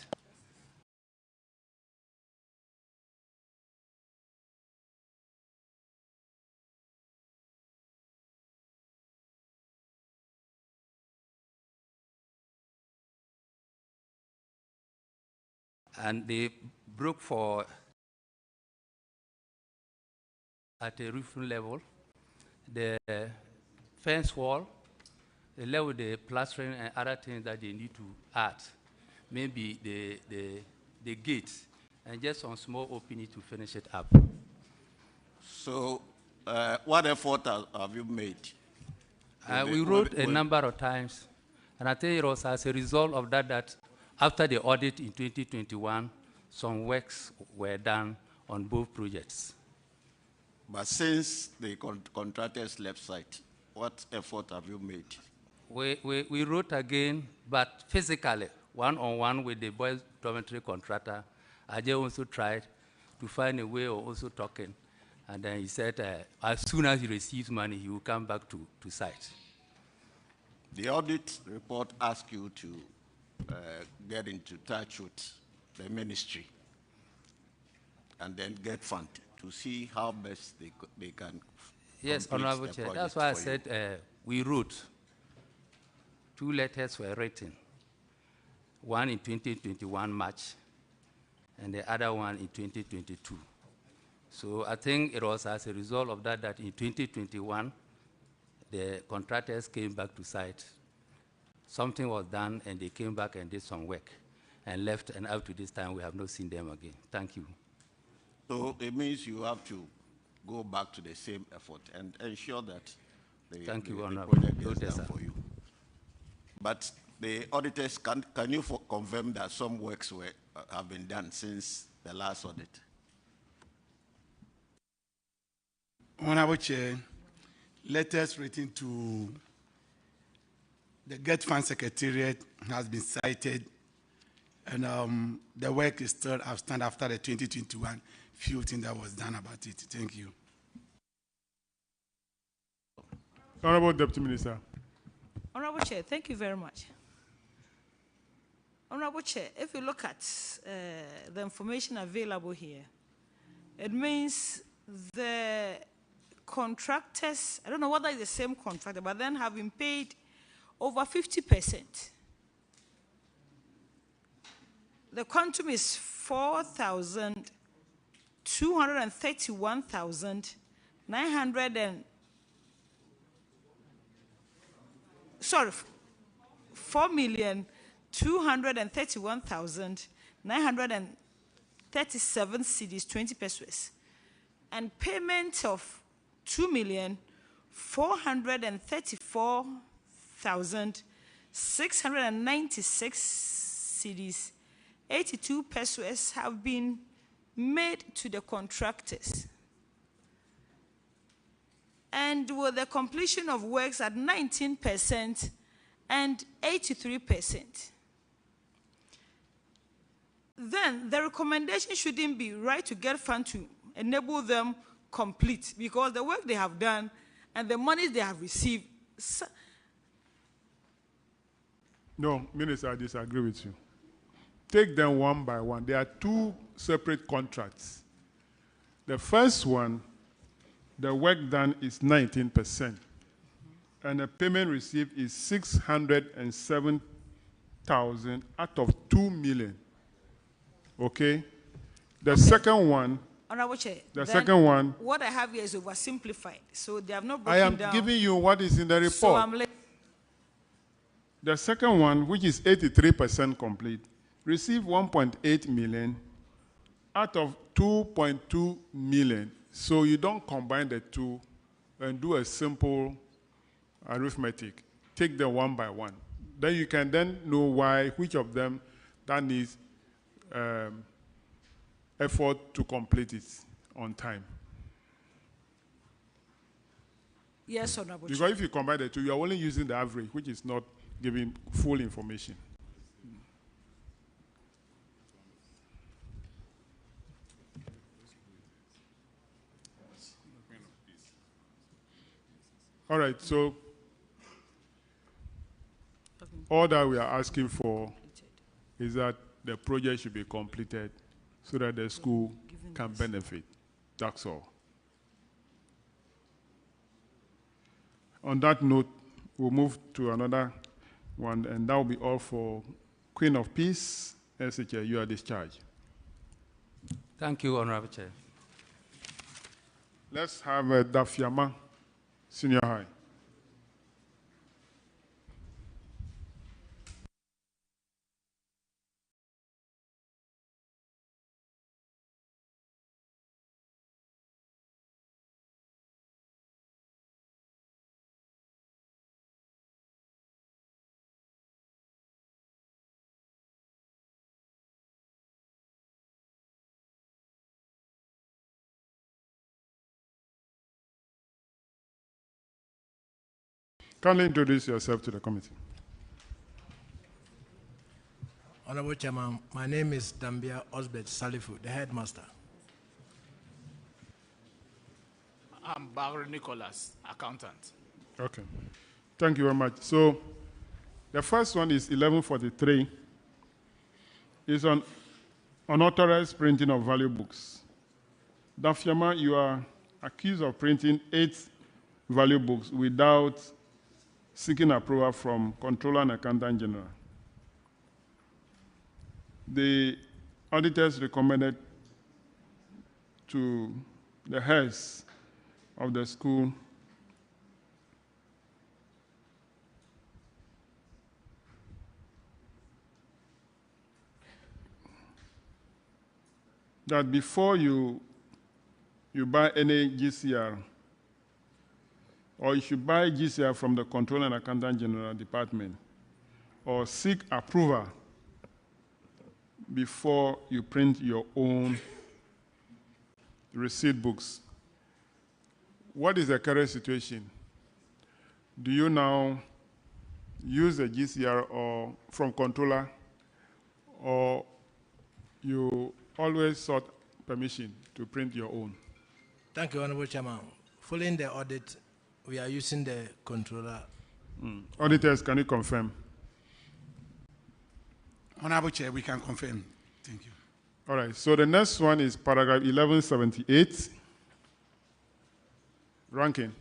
And they broke for at a roofing level, the fence wall, the level, the plastering and other things that they need to add. Maybe the gates and just some small opening to finish it up. So what effort have you made? We wrote a number of times, and I think it was as a result of that after the audit in 2021, some works were done on both projects. But since the contractors left site, what effort have you made? We wrote again, but physically, one-on-one with the boys' dormitory contractor. Ajay also tried to find a way of also talking. And then he said, as soon as he receives money, he will come back to site. The audit report asks you to get into touch with the ministry and then get fund to see how best they can. Yes, Honorable Chair, that's why I said we wrote. 2 letters were written, one in 2021 March, and the other one in 2022. So I think it was as a result of that in 2021, the contractors came back to site. Something was done, and they came back and did some work and left, and up to this time, we have not seen them again. Thank you. So it means you have to go back to the same effort and ensure that the project is done for you. But the auditors, can you confirm that some works have been done since the last audit? Honorable Chair, letters written to the Get Fund Secretariat has been cited, and the work is still outstanding after the 2021 few things that was done about it. Thank you. Honorable Deputy Minister. Honorable Chair, thank you very much. Honorable Chair, if you look at the information available here, it means the contractors, I don't know whether it's the same contractor, but then have been paid over 50%. The quantum is 4,231,937 cedis, 20 pesos, and payment of 2,434,696 cedis, 82 pesos have been made to the contractors. And with the completion of works at 19% and 83%. Then the recommendation shouldn't be right to get fund to enable them complete, because the work they have done and the monies they have received. No, Minister, I disagree with you. Take them one by one. There are 2 separate contracts. The first one, the work done is 19%, and the payment received is 607,000 out of 2 million. Okay? The second one. Honorable Chair. The second one. What I have here is oversimplified, so they have not I broken am down. giving you what is in the report. So I'm The second one, which is 83% complete, received 1.8 million out of 2.2 million. So you don't combine the two and do a simple arithmetic. Take them one by one. Then you can then know why, which of them that needs effort to complete it on time. Yes, Honorable Because Chair. if you combine the two, you are only using the average, which is not giving full information. All right, so all that we are asking for is that the project should be completed so that the school can benefit. That's all. On that note, we'll move to another one, and that will be all for Queen of Peace. SHA, you are discharged. Thank you, Honorable Chair. Let's have Dafiama, Senior High. Kindly introduce yourself to the committee. Honorable Chairman, my name is Dambia Osbert Salifu, the headmaster. I'm Barry Nicholas, accountant. Okay. Thank you very much. So the first one is 1143. It's on unauthorized printing of value books. Dafiama, you are accused of printing 8 value books without seeking approval from Controller and Accountant General. The auditors recommended to the heads of the school that before you buy any GCR, or you should buy GCR from the Controller and Accountant General Department, or seek approval before you print your own receipt books. What is the current situation? Do you now use a GCR or from Controller, or you always sought permission to print your own? Thank you, Honorable Chairman. Following the audit, we are using the Controller. Auditors, can you confirm? Honorable Chair, we can confirm. Thank you. All right, so the next one is paragraph 1178. Ranking.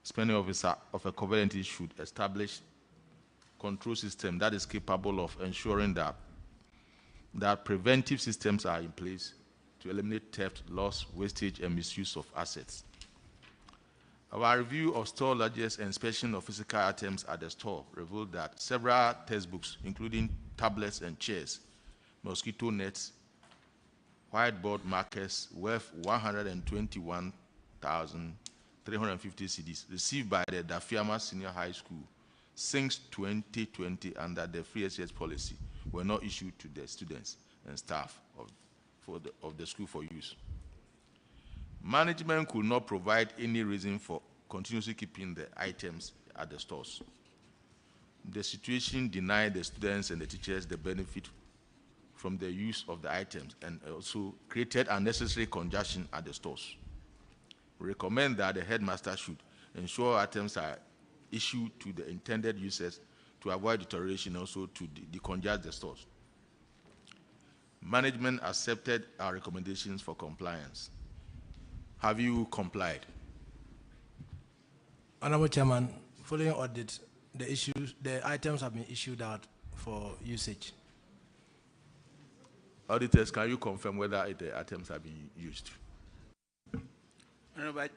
Spending officer of a covenant should establish control system that is capable of ensuring that preventive systems are in place to eliminate theft, loss, wastage, and misuse of assets. Our review of store lodges and inspection of physical items at the store revealed that several textbooks, including tablets and chairs, mosquito nets, whiteboard markers worth 121,300 350 cedis received by the Dafiama Senior High School since 2020 under the free SCS policy were not issued to the students and staff of the school for use. Management could not provide any reason for continuously keeping the items at the stores. The situation denied the students and the teachers the benefit from the use of the items and also created unnecessary congestion at the stores. We recommend that the headmaster should ensure items are issued to the intended users to avoid deterioration, also to decongest the stores. Management accepted our recommendations for compliance. Have you complied? Honorable Chairman, following audit, the items have been issued out for usage. Auditors, can you confirm whether the items have been used?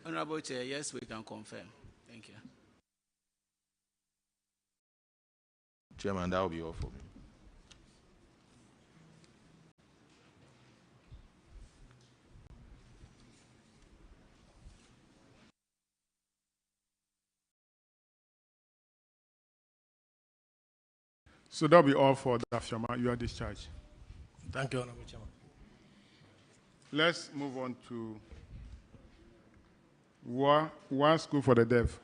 Honorable Chair, yes, we can confirm. Thank you. Chairman, that will be all for me. So that'll be all for Dafiama. You are discharged. Thank you, Honorable Chairman. Let's move on to one school for the deaf.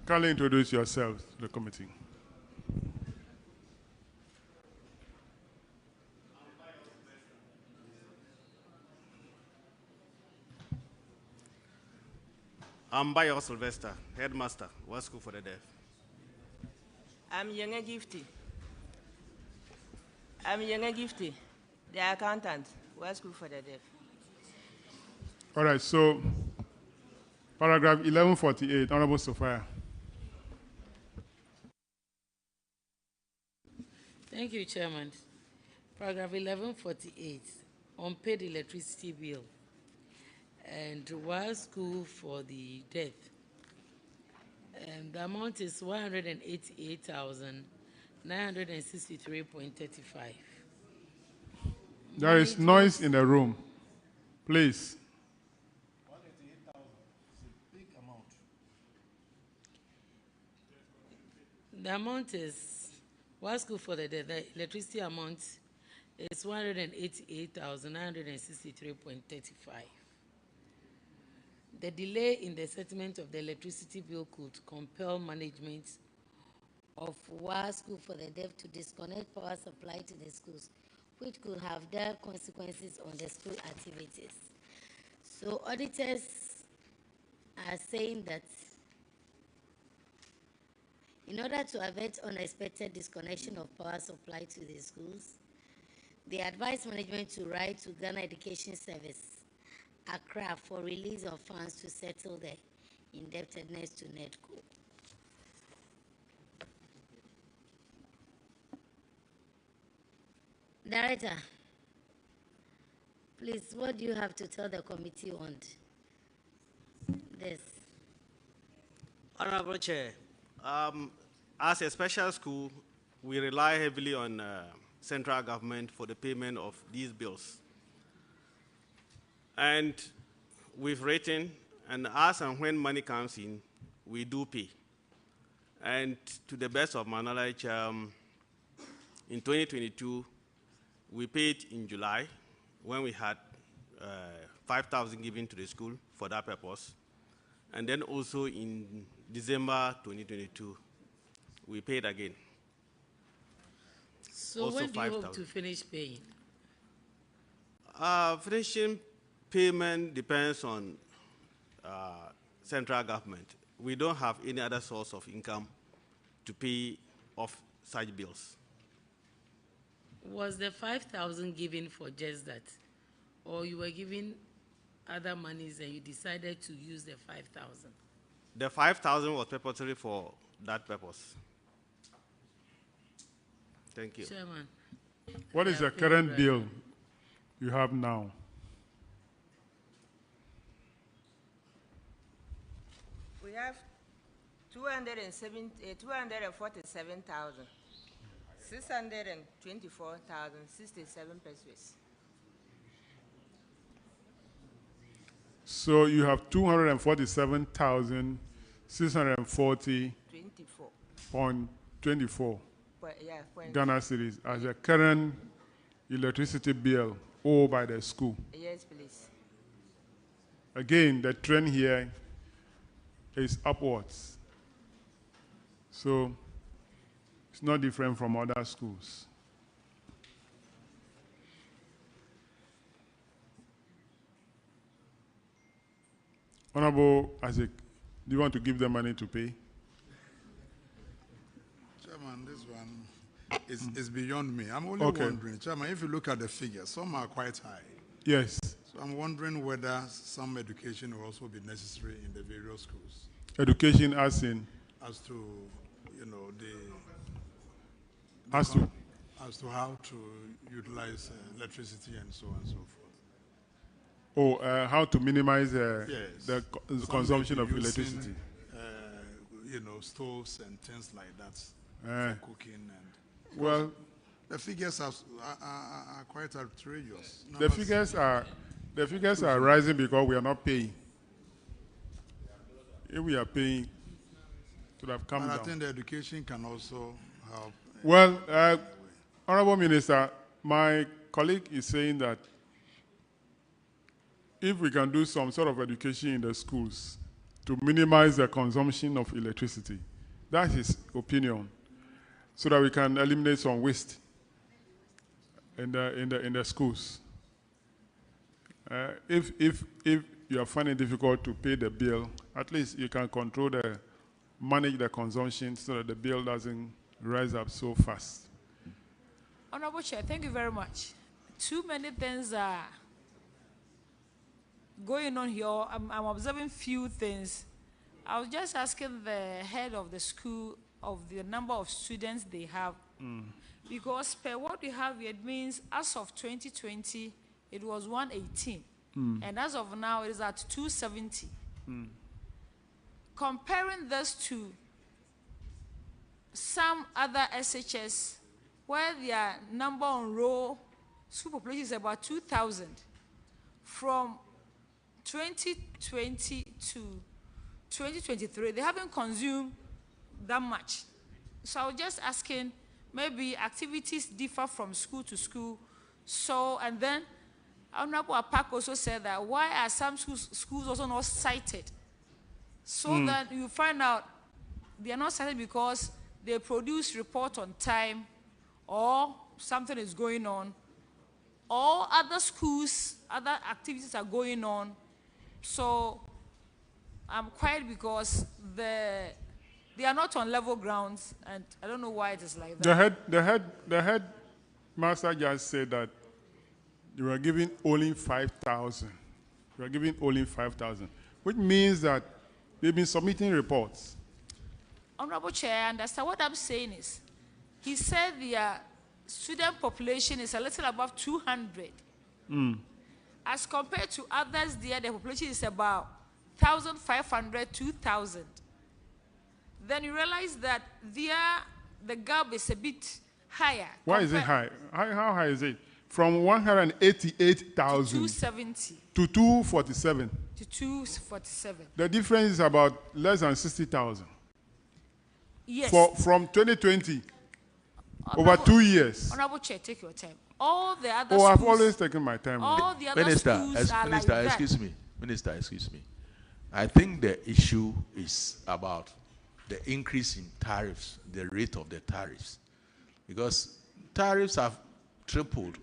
Kindly introduce yourselves to the committee. I'm Bayo Sylvester, headmaster, World School for the Deaf. I'm Younger Gifty. The accountant, World School for the Deaf. All right, so paragraph 1148, Honorable Sophia. Thank you, Chairman. Paragraph 1148, unpaid electricity bill. And World School for the Deaf. And the amount is 188,963.35. There is noise in the room. Please. The amount is, World School for the Deaf, the electricity amount is 188,963.35. The delay in the settlement of the electricity bill could compel management of World School for the Deaf to disconnect power supply to the schools, which could have dire consequences on the school activities. So auditors are saying that in order to avert unexpected disconnection of power supply to the schools, they advise management to write to Ghana Education Service, Accra, for release of funds to settle the indebtedness to NEDCO. Director, please, what do you have to tell the committee on this? Honorable Chair, as a special school, we rely heavily on central government for the payment of these bills. And we've written, and as and when money comes in, we do pay. And to the best of my knowledge, in 2022, we paid in July when we had 5,000 given to the school for that purpose. And then also in December 2022, we paid again. So also when do you 5,000. hope to finish paying? Finishing payment depends on central government. We don't have any other source of income to pay off such bills. Was the 5,000 given for just that? Or you were given other monies and you decided to use the 5,000? The 5,000 was purposely for that purpose. Thank you. Chairman. What is the current bill you have now? We have 247,624,067 pesos. So you have 247,640.24 Ghana cedis as a current electricity bill owed by the school. Yes, please. Again, the trend here is upwards. So it's not different from other schools. Honorable Isaac, do you want to give them money to pay? Chairman, this one is beyond me. I'm only wondering, Chairman, if you look at the figures, some are quite high. Yes. So I'm wondering whether some education will also be necessary in the various schools. Education as in? As to, you know, as to how to utilize electricity and so on and so forth. Oh, how to minimize Yes. the Some consumption of using, electricity. You know, stoves and things like that for cooking. And well, the figures are quite outrageous. The figures are rising because we are not paying. If we are paying, it would have come and down. I think the education can also help. Well, Honorable Minister, my colleague is saying that if we can do some sort of education in the schools to minimize the consumption of electricity, that's his opinion, so that we can eliminate some waste in the schools. If you are finding it difficult to pay the bill, at least you can manage the consumption so that the bill doesn't rise up so fast. Honorable Chair, thank you very much. Too many things are going on here. I'm observing few things. I was just asking the head of the school of the number of students they have. Because per what we have here, it means as of 2020, it was 118. And as of now, it is at 270. Comparing this to some other SHS, where their number on roll school population is about 2,000, from 2020 to 2023, they haven't consumed that much. So I was just asking, maybe activities differ from school to school. So, and then Honorable Apak also said that why are some schools also not cited? So that you find out they are not cited because they produce report on time, or something is going on, or other schools, other activities are going on. So I'm quiet because they are not on level grounds, and I don't know why it is like that. The head master just said that you are giving only 5,000. You are giving only 5,000, which means that they've been submitting reports. Honorable Chair, I understand what I'm saying is, he said the student population is a little above 200. As compared to others there, the population is about 1,500, 2,000. Then you realize that there, the gap is a bit higher. Why is it high? How high is it? From 188,000 270 to 247. to 247. The difference is about less than 60,000. Yes. From 2020, over 2 years. Honorable Chair, take your time. All the other I've schools, always taken my time. all the other Minister, schools are like that. Minister, excuse me. I think the issue is about the increase in tariffs, the rate of the tariffs. Because tariffs have tripled,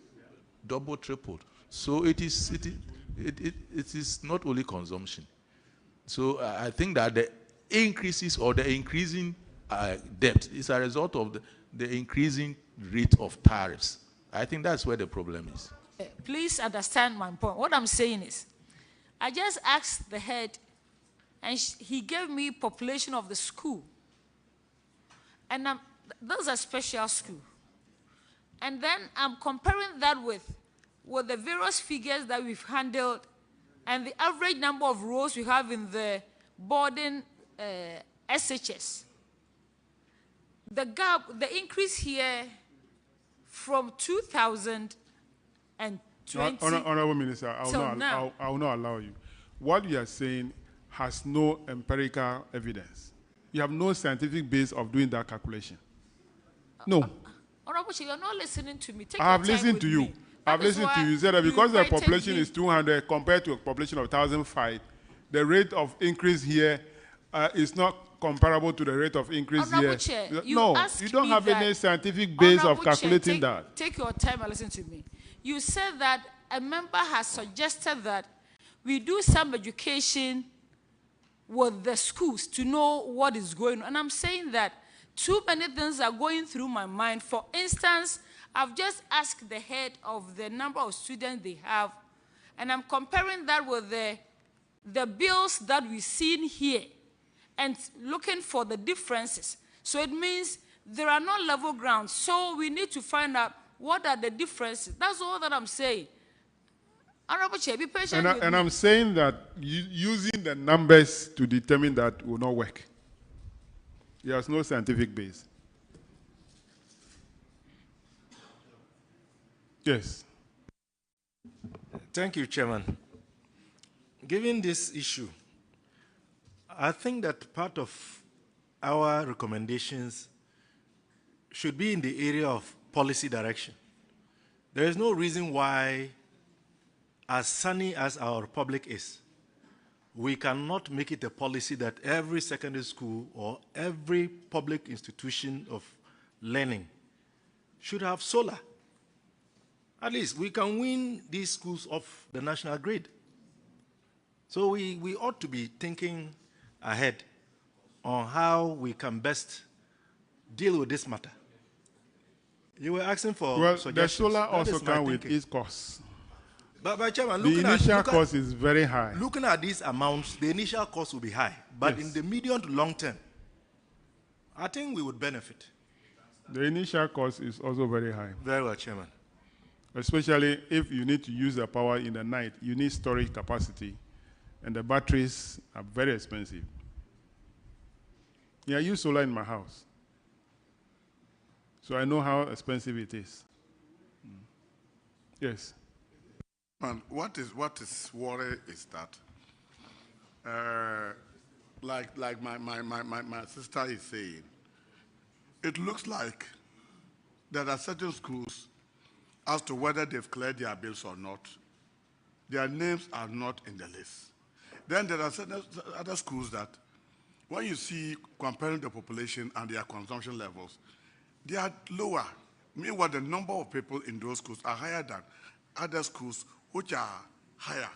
double tripled. So it is not only consumption. So I think that the increases or the increasing debt is a result of the increasing rate of tariffs. I think that's where the problem is. Please understand my point. What I'm saying is, I just asked the head, and he gave me population of the school. And those are special school. And then I'm comparing that with the various figures that we've handled and the average number of rows we have in the boarding SHS. The gap, the increase here from 2020 Honorable Minister, I will not allow you. What you are saying has no empirical evidence. You have no scientific base of doing that calculation. No. Honorable Chair, you're not listening to me. I have listened to you. I've listened to you. You said that because the population is 200 compared to a population of 1,005, the rate of increase here is not comparable to the rate of increase here. Chair, you don't have any scientific base of calculating that. Take your time and listen to me. You said that a member has suggested that we do some education with the schools to know what is going on. And I'm saying that too many things are going through my mind. For instance, I've just asked the head of the number of students they have, and I'm comparing that with the bills that we've seen here and looking for the differences. So it means there are no level grounds. So we need to find out what are the differences. That's all that I'm saying. Honorable Chair, be patient with me. And I'm saying that using the numbers to determine that will not work. There's no scientific base. Yes. Thank you, Chairman. Given this issue, I think that part of our recommendations should be in the area of policy direction. There is no reason why, as sunny as our republic is, we cannot make it a policy that every secondary school or every public institution of learning should have solar. At least we can win these schools off the national grid. So we ought to be thinking ahead on how we can best deal with this matter. You were asking for suggestions. The solar also comes with its costs. But Chairman, the initial cost is very high. Looking at these amounts, the initial cost will be high. But in the medium to long term, I think we would benefit. The initial cost is also very high. Very well, Chairman. Especially if you need to use the power in the night, you need storage capacity, and the batteries are very expensive. Yeah, I use solar in my house, so I know how expensive it is. Yes. And what is worry is that, like my sister is saying, it looks like there are certain schools, as to whether they've cleared their bills or not, their names are not in the list. Then there are certain other schools that, when you see comparing the population and their consumption levels, they are lower. Meanwhile, the number of people in those schools are higher than other schools which are higher.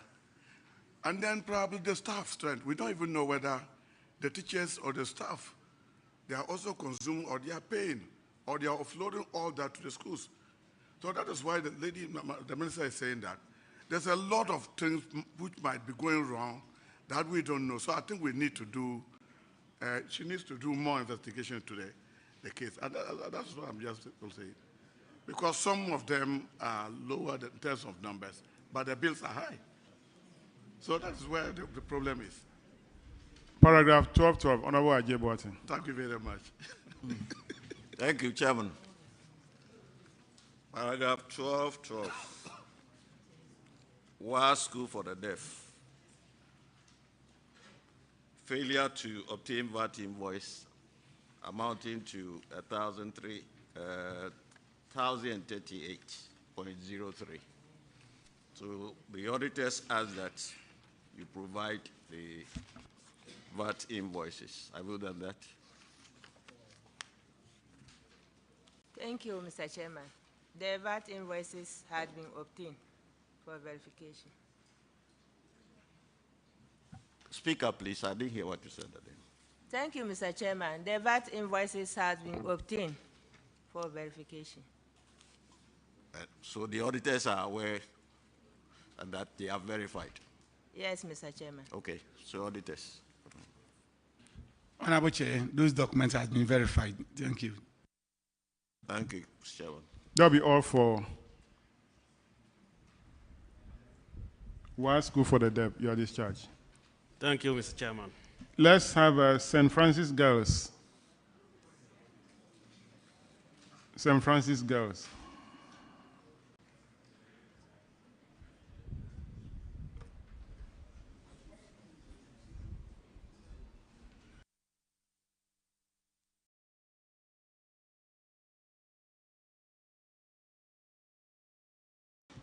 And then probably the staff strength. We don't even know whether the teachers or the staff, they are also consuming or they are paying or they are offloading all that to the schools. So that is why the minister is saying that there's a lot of things which might be going wrong that we don't know. So I think we need to do, she needs to do more investigation to the case. And that's what I'm just saying. Because some of them are lower in terms of numbers, but the bills are high. So that's where the problem is. Paragraph 1212, Honorable Ajay Boateng. Thank you very much. Thank you, Chairman. Paragraph 1212. WA School for the Deaf. Failure to obtain VAT invoice amounting to 1,038.03. So the auditors ask that you provide the VAT invoices. I will do that. Thank you, Mr. Chairman. The VAT invoices had been obtained for verification. Speak up, please. I didn't hear what you said again. Thank you, Mr. Chairman. The VAT invoices had been obtained for verification. So the auditors are aware and that they have verified. Yes, Mr. Chairman. Okay, so auditors. Honorable Chair, those documents have been verified. Thank you. Thank you, Mr. Chairman. That'll be all for one school for the deaf. You are discharged. Thank you, Mr. Chairman. Let's have St. Francis Girls. St. Francis Girls.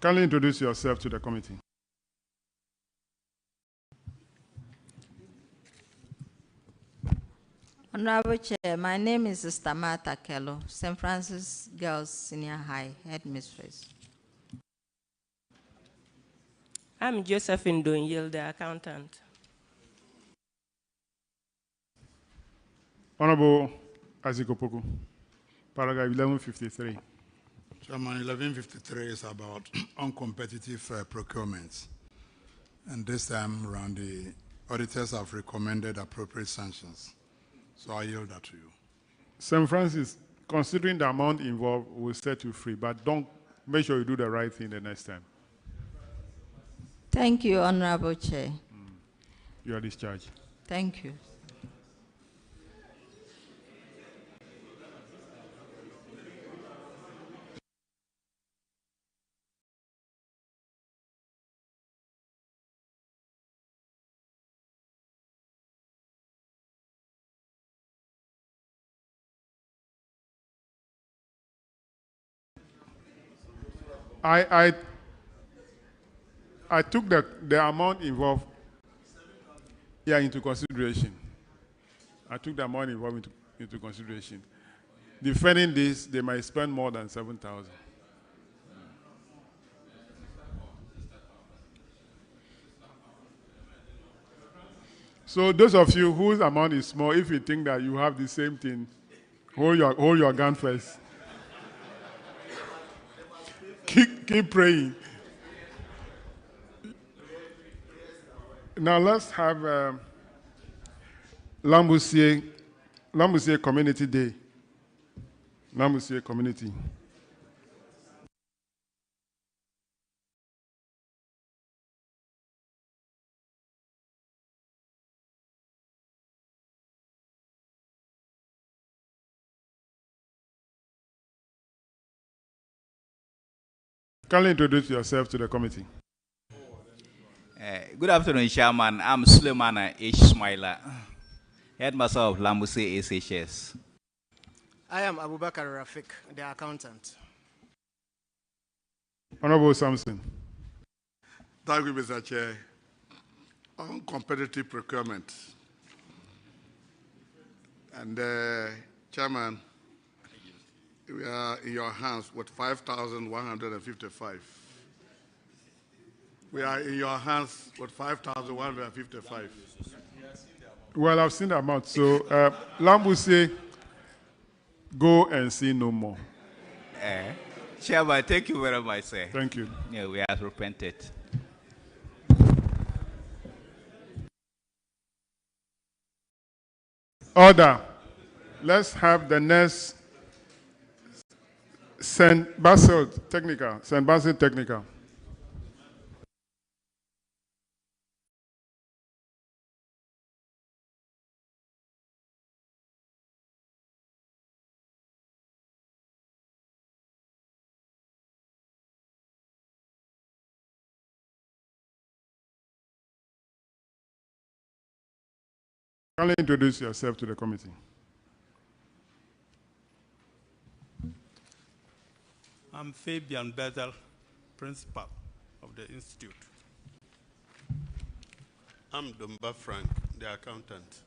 Kindly introduce yourself to the committee. Honorable Chair, my name is Sister Martha Kello, St. Francis Girls Senior High Headmistress. I'm Josephine Donyil, the accountant. Honorable Azikopoku, paragraph 1153. Chairman, 1153 is about uncompetitive procurement. And this time around, the auditors have recommended appropriate sanctions. So I yield that to you. St. Francis, considering the amount involved, will set you free, but don't make sure you do the right thing the next time. Thank you, Honorable Chair. You are discharged. Thank you. I took the amount involved into consideration. I took the amount involved into consideration. Defending this, they might spend more than 7,000. So those of you whose amount is small, if you think that you have the same thing, hold your gun first. Keep praying. Now let's have Lambusier Community Day. Lambusier Community. Kindly introduce yourself to the committee. Good afternoon, Chairman. I'm Suleimana H. Smiler, Headmaster of Lambuse SHS. I am Abubakar Rafik, the accountant. Honorable Samson. Thank you, Mr. Chair. On competitive procurement. And Chairman, we are in your hands with 5,155. We are in your hands with 5,155. Well, I've seen the amount. So, Lambuse, go and see no more. Chairman, thank you very much, sir. Thank you. Yeah, we have repented. Order. Let's have the next St. Basil Technical. St. Basil Technical. Kindly introduce yourself to the committee. I'm Fabian Bezel, Principal of the Institute. I'm Dumba Frank, the accountant.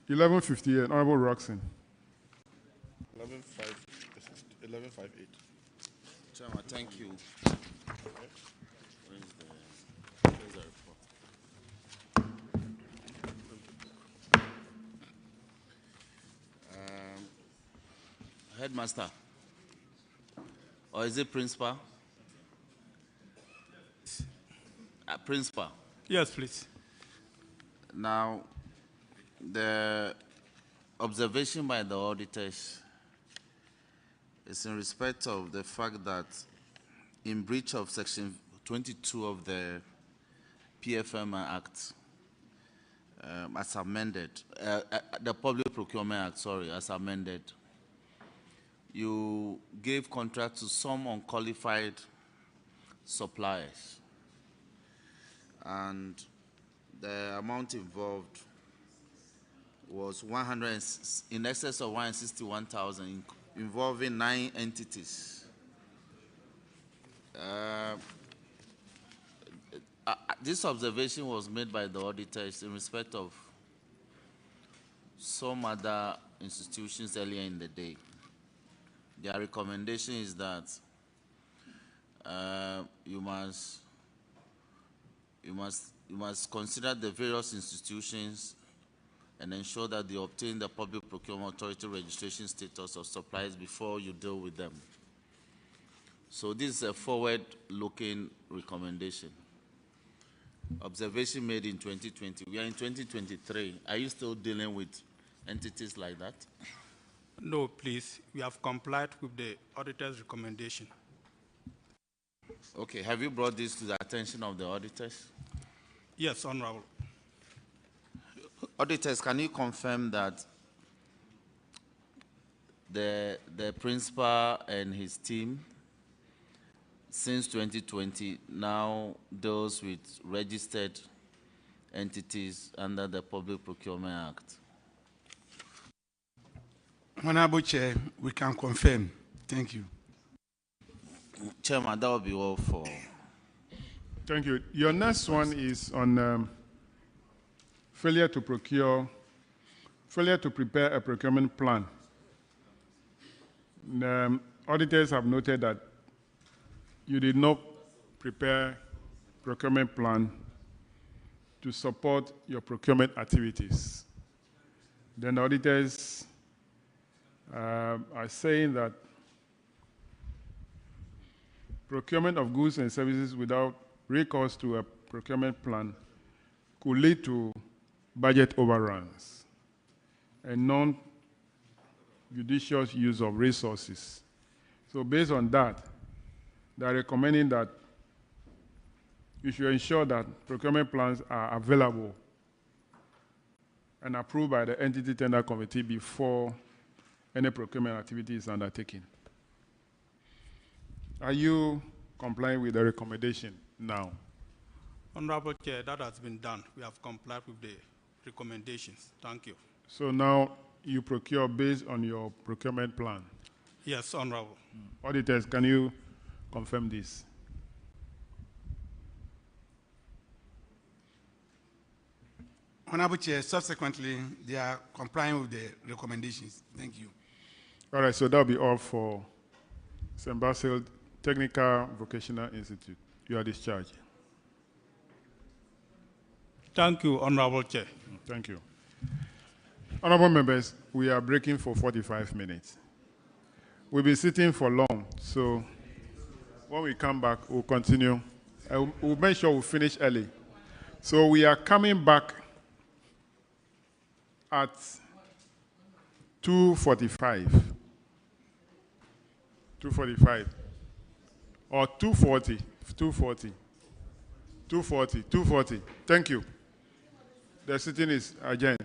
1158, Honorable Roxon. 1158. Chairman, thank you. Where's the report? Headmaster, Or is it principal? Principal. Yes, please. Now, the observation by the auditors is in respect of the fact that in breach of Section 22 of the PFM Act, as amended, the Public Procurement Act, sorry, as amended, you gave contract to some unqualified suppliers, and the amount involved was in excess of 161,000, involving 9 entities. This observation was made by the auditors in respect of some other institutions earlier in the day. Their recommendation is that you must consider the various institutions and ensure that they obtain the Public Procurement Authority registration status of suppliers before you deal with them. So this is a forward-looking recommendation. Observation made in 2020. We are in 2023. Are you still dealing with entities like that? No, please. We have complied with the auditor's recommendation. Okay. Have you brought this to the attention of the auditors? Yes, Honorable. Auditors, can you confirm that the principal and his team, since 2020, now deals with registered entities under the Public Procurement Act? Honorable Chair, we can confirm. Thank you. Chairman, that will be all for... Thank you. Your next one is on failure to prepare a procurement plan. Auditors have noted that you did not prepare procurement plan to support your procurement activities. Then the auditors are saying that procurement of goods and services without recourse to a procurement plan could lead to budget overruns and non-judicious use of resources. So based on that, they are recommending that you should ensure that procurement plans are available and approved by the entity tender committee before any procurement activity is undertaken. Are you complying with the recommendation now? Honorable Chair, that has been done. We have complied with the recommendations. Thank you. So now you procure based on your procurement plan? Yes, Honorable. Auditors, can you confirm this? Honorable Chair, subsequently, they are complying with the recommendations. Thank you. All right, so that'll be all for St. Basil Technical Vocational Institute. You are discharged. Thank you, Honorable Chair. Thank you. Honorable members, we are breaking for 45 minutes. We'll be sitting for long, so when we come back, we'll continue. We'll make sure we finish early. So we are coming back at 2:45. 2:45. Or 2:40. 2:40. 2:40. 2:40. Thank you. The sitting is adjourned.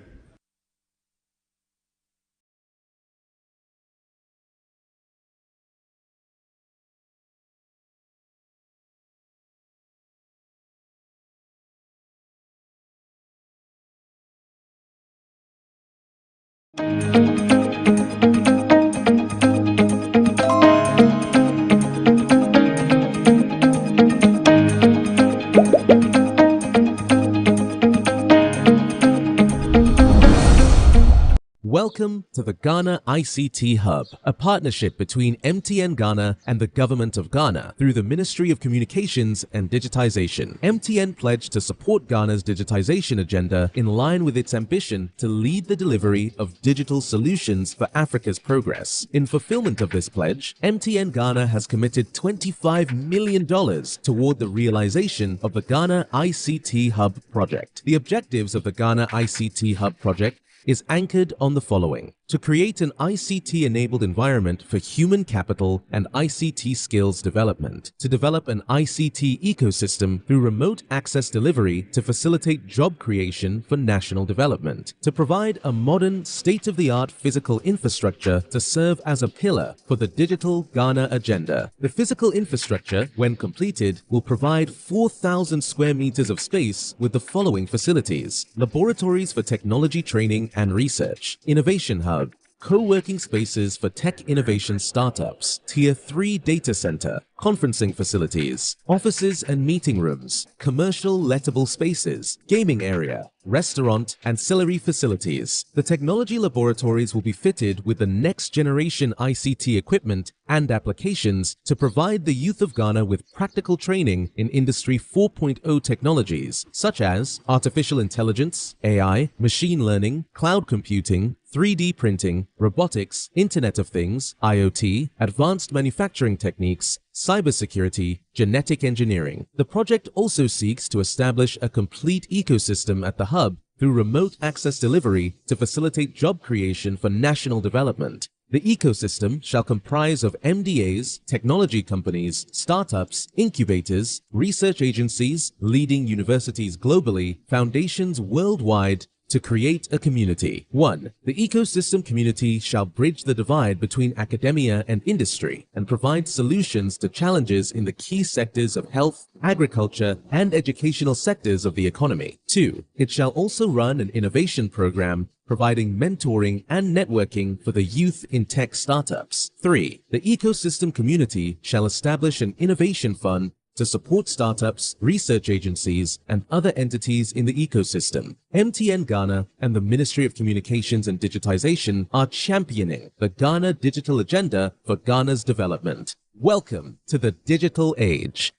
Welcome to to the Ghana ICT Hub, a partnership between MTN Ghana and the Government of Ghana through the Ministry of Communications and Digitization. MTN pledged to support Ghana's digitization agenda in line with its ambition to lead the delivery of digital solutions for Africa's progress. In fulfillment of this pledge, MTN Ghana has committed $25 million toward the realization of the Ghana ICT Hub project. The objectives of the Ghana ICT Hub project is anchored on the following: to create an ICT-enabled environment for human capital and ICT skills development, to develop an ICT ecosystem through remote access delivery to facilitate job creation for national development, to provide a modern, state-of-the-art physical infrastructure to serve as a pillar for the digital Ghana agenda. The physical infrastructure, when completed, will provide 4,000 square meters of space with the following facilities: laboratories for technology training and research, innovation hub, co-working spaces for tech innovation startups, Tier 3 data center, conferencing facilities, offices and meeting rooms, commercial lettable spaces, gaming area, restaurant, ancillary facilities. The technology laboratories will be fitted with the next generation ICT equipment and applications to provide the youth of Ghana with practical training in Industry 4.0 technologies such as artificial intelligence, AI, machine learning, cloud computing, 3D printing, robotics, Internet of Things, IoT, advanced manufacturing techniques, cybersecurity, genetic engineering. The project also seeks to establish a complete ecosystem at the hub through remote access delivery to facilitate job creation for national development. The ecosystem shall comprise of MDAs, technology companies, startups, incubators, research agencies, leading universities globally, foundations worldwide, to create a community. 1. The ecosystem community shall bridge the divide between academia and industry and provide solutions to challenges in the key sectors of health, agriculture, and educational sectors of the economy. 2. It shall also run an innovation program providing mentoring and networking for the youth in tech startups. 3. The ecosystem community shall establish an innovation fund to support startups, research agencies, and other entities in the ecosystem. MTN Ghana and the Ministry of Communications and Digitization are championing the Ghana digital agenda for Ghana's development. Welcome to the digital age.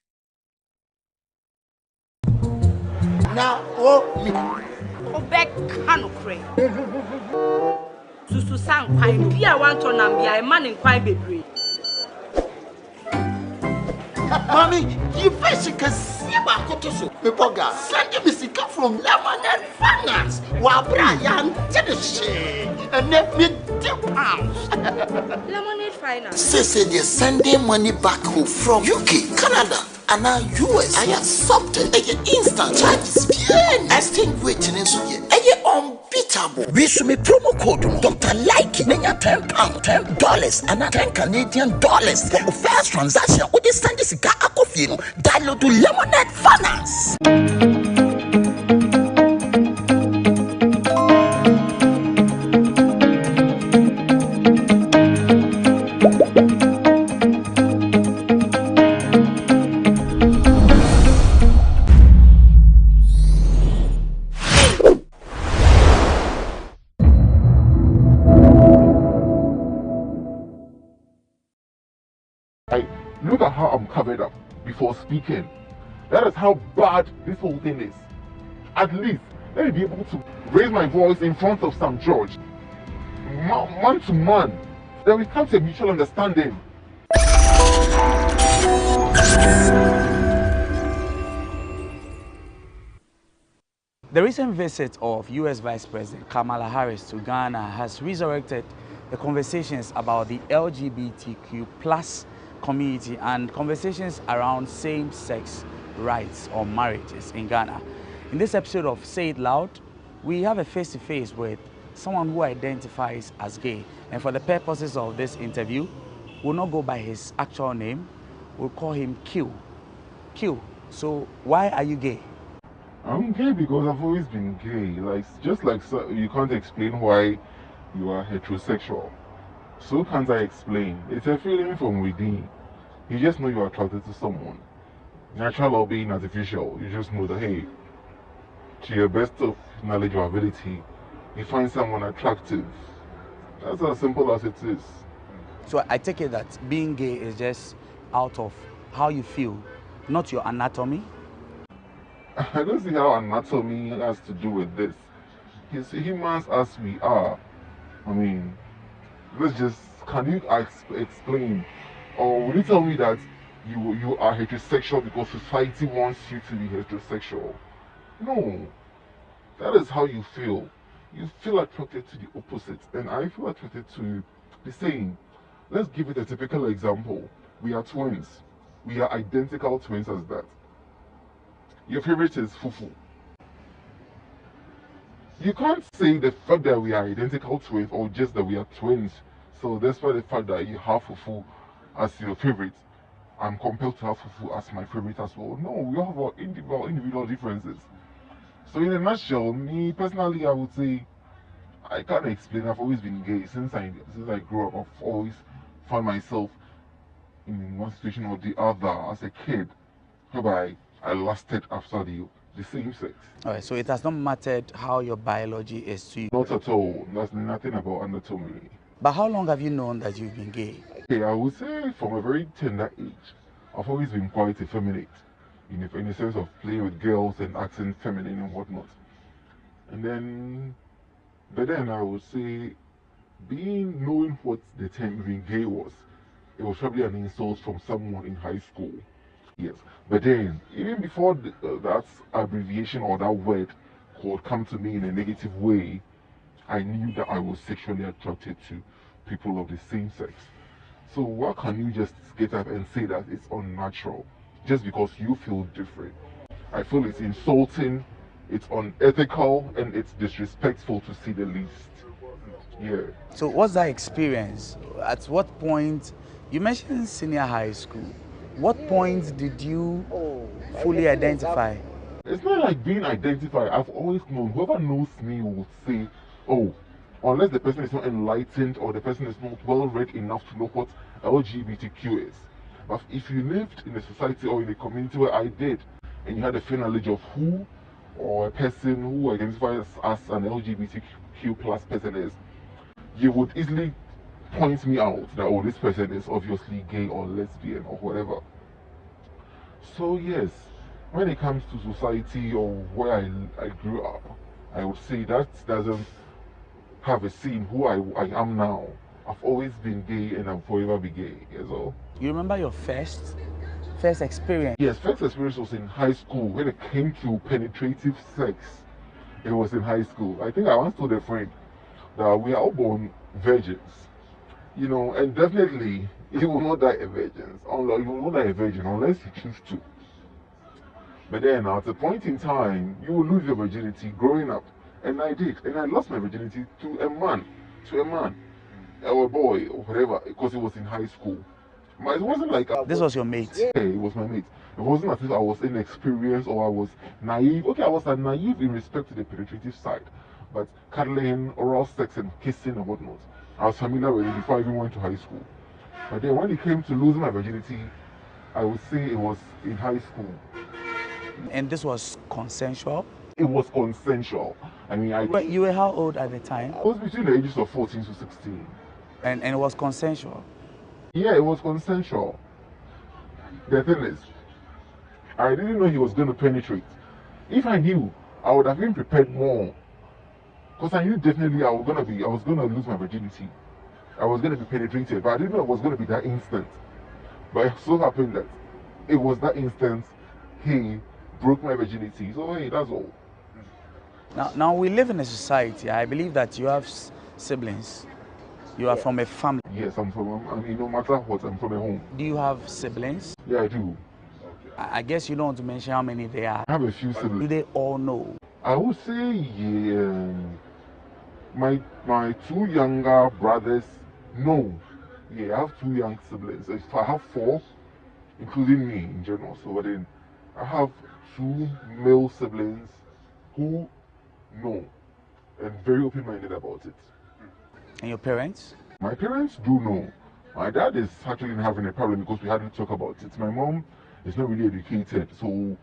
Now, back canocre. Susu sang pine, be a want to nambia, a man in quite baby. Mommy, you face can see about Kotoso. Pepoga, send me sick from Lemonade Finance. While Brian did the shade and let me £2. Lemonade Finance. Say they're sending money back home from UK, Canada, and now US. I accepted a instant charges. Exchange waiting in Suya. Unbeatable. We should make promo code Dr. Like £10, $10, and $10 Canadian for the first transaction. What is send this guy a coffee? Download to Lemonade Finance. Look at how I'm covered up before speaking. That is how bad this whole thing is. At least, let me be able to raise my voice in front of Sam George. Man to man. Then we come to a mutual understanding. The recent visit of U.S. Vice President Kamala Harris to Ghana has resurrected the conversations about the LGBTQ plus community and conversations around same-sex rights or marriages in Ghana. In this episode of Say It Loud, we have a face-to-face with someone who identifies as gay. And for the purposes of this interview, we'll not go by his actual name. We'll call him Q. Q, so why are you gay? I'm gay because I've always been gay. Just like you can't explain why you are heterosexual. So can't I explain? It's a feeling from within. You just know you're attracted to someone. Natural or being artificial, you just know that, hey, to your best of knowledge or ability, you find someone attractive. That's as simple as it is. So I take it that being gay is just out of how you feel, not your anatomy? I don't see how anatomy has to do with this. He's humans as we are. I mean, can you explain, or will you tell me that you are heterosexual because society wants you to be heterosexual? No, that is how you feel. You feel attracted to the opposite, and I feel attracted to the same. Let's give it a typical example. We are twins. We are identical twins as that. Your favorite is Fufu. You can't say the fact that we are identical twins or just that we are twins. So despite the fact that you have Fufu as your favorite, I'm compelled to have Fufu as my favorite as well. No, we all have our individual differences. So in a nutshell, me personally, I would say I can't explain. I've always been gay since I grew up. I've always found myself in one situation or the other as a kid, whereby I lusted after the same sex. All right, so it has not mattered how your biology is to you? Not at all. There's nothing about anatomy. But how long have you known that you've been gay? Okay, I would say from a very tender age, I've always been quite effeminate, in the sense of playing with girls and acting feminine and whatnot. But then I would say, knowing what the term being gay was, it was probably an insult from someone in high school. Yes, but then even before that abbreviation or that word could come to me in a negative way, I knew that I was sexually attracted to people of the same sex. So why can you just get up and say that it's unnatural just because you feel different? I feel it's insulting, it's unethical, and it's disrespectful to say the least. Yeah. So what's that experience? At what point, you mentioned senior high school, what point did you fully identify? It's not like being identified. I've always known, whoever knows me will say, oh, unless the person is not enlightened or the person is not well read enough to know what LGBTQ is. But if you lived in a society or in a community where I did, and you had a fair knowledge of who or a person who identifies as an LGBTQ plus person is, you would easily point me out that, oh, this person is obviously gay or lesbian or whatever. So yes, when it comes to society or where I grew up, I would say that doesn't have a say in who I am now. I've always been gay and I'll forever be gay. So. You remember your first experience? Yes, first experience was in high school. When it came to penetrative sex, it was in high school. I think I once told a friend that we are all born virgins, and definitely you will not die a virgin. You will not die a virgin unless you choose to. But then at a point in time, you will lose your virginity growing up. And I did. And I lost my virginity to a man, or a boy, or whatever, because it was in high school. But it wasn't like... This was your mate? Yeah, it was my mate. It wasn't as if I was inexperienced or I was naive. Okay, I was naive in respect to the penetrative side. But cuddling, oral sex, and kissing and whatnot, I was familiar with it before I even went to high school. But then when it came to losing my virginity, I would say it was in high school. And this was consensual? It was consensual. But you were how old at the time? I was between the ages of 14 to 16. And it was consensual? Yeah, it was consensual. The thing is, I didn't know he was going to penetrate. If I knew, I would have been prepared more. Because I knew definitely I was going to lose my virginity. I was going to be penetrated, but I didn't know it was going to be that instant. But it so happened that it was that instant he broke my virginity. So hey, that's all. Now we live in a society. I believe that you have siblings. You are from a family. Yes, I'm from. No matter what, I'm from a home. Do you have siblings? Yeah, I do. I guess you don't want to mention how many they are. I have a few siblings. Do they all know? I would say, yeah. My two younger brothers, no. Yeah, I have two young siblings. I have four, including me in general. So, but then I have two male siblings who know and very open-minded about it. And your parents? My parents do know. My dad is actually having a problem because we hadn't talked about it. My mom is not really educated, so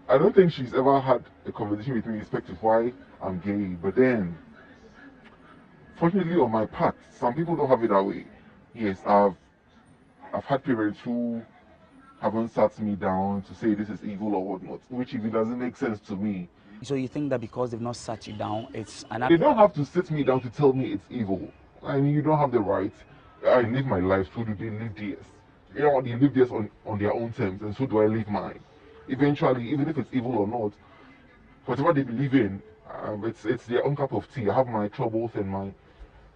I don't think she's ever had a conversation with me in respect to why I'm gay. But then, Fortunately, on my part, some people don't have it that way. Yes, I've had parents who haven't sat me down to say this is evil or whatnot, which even doesn't make sense to me. So you think that because they've not sat you down, it's an act? They don't have to sit me down to tell me it's evil. I mean, you don't have the right. I live my life, so do they live theirs. You know, they live theirs on their own terms, and so do I live mine. Eventually, even if it's evil or not, whatever they believe in, it's their own cup of tea. I have my troubles and my,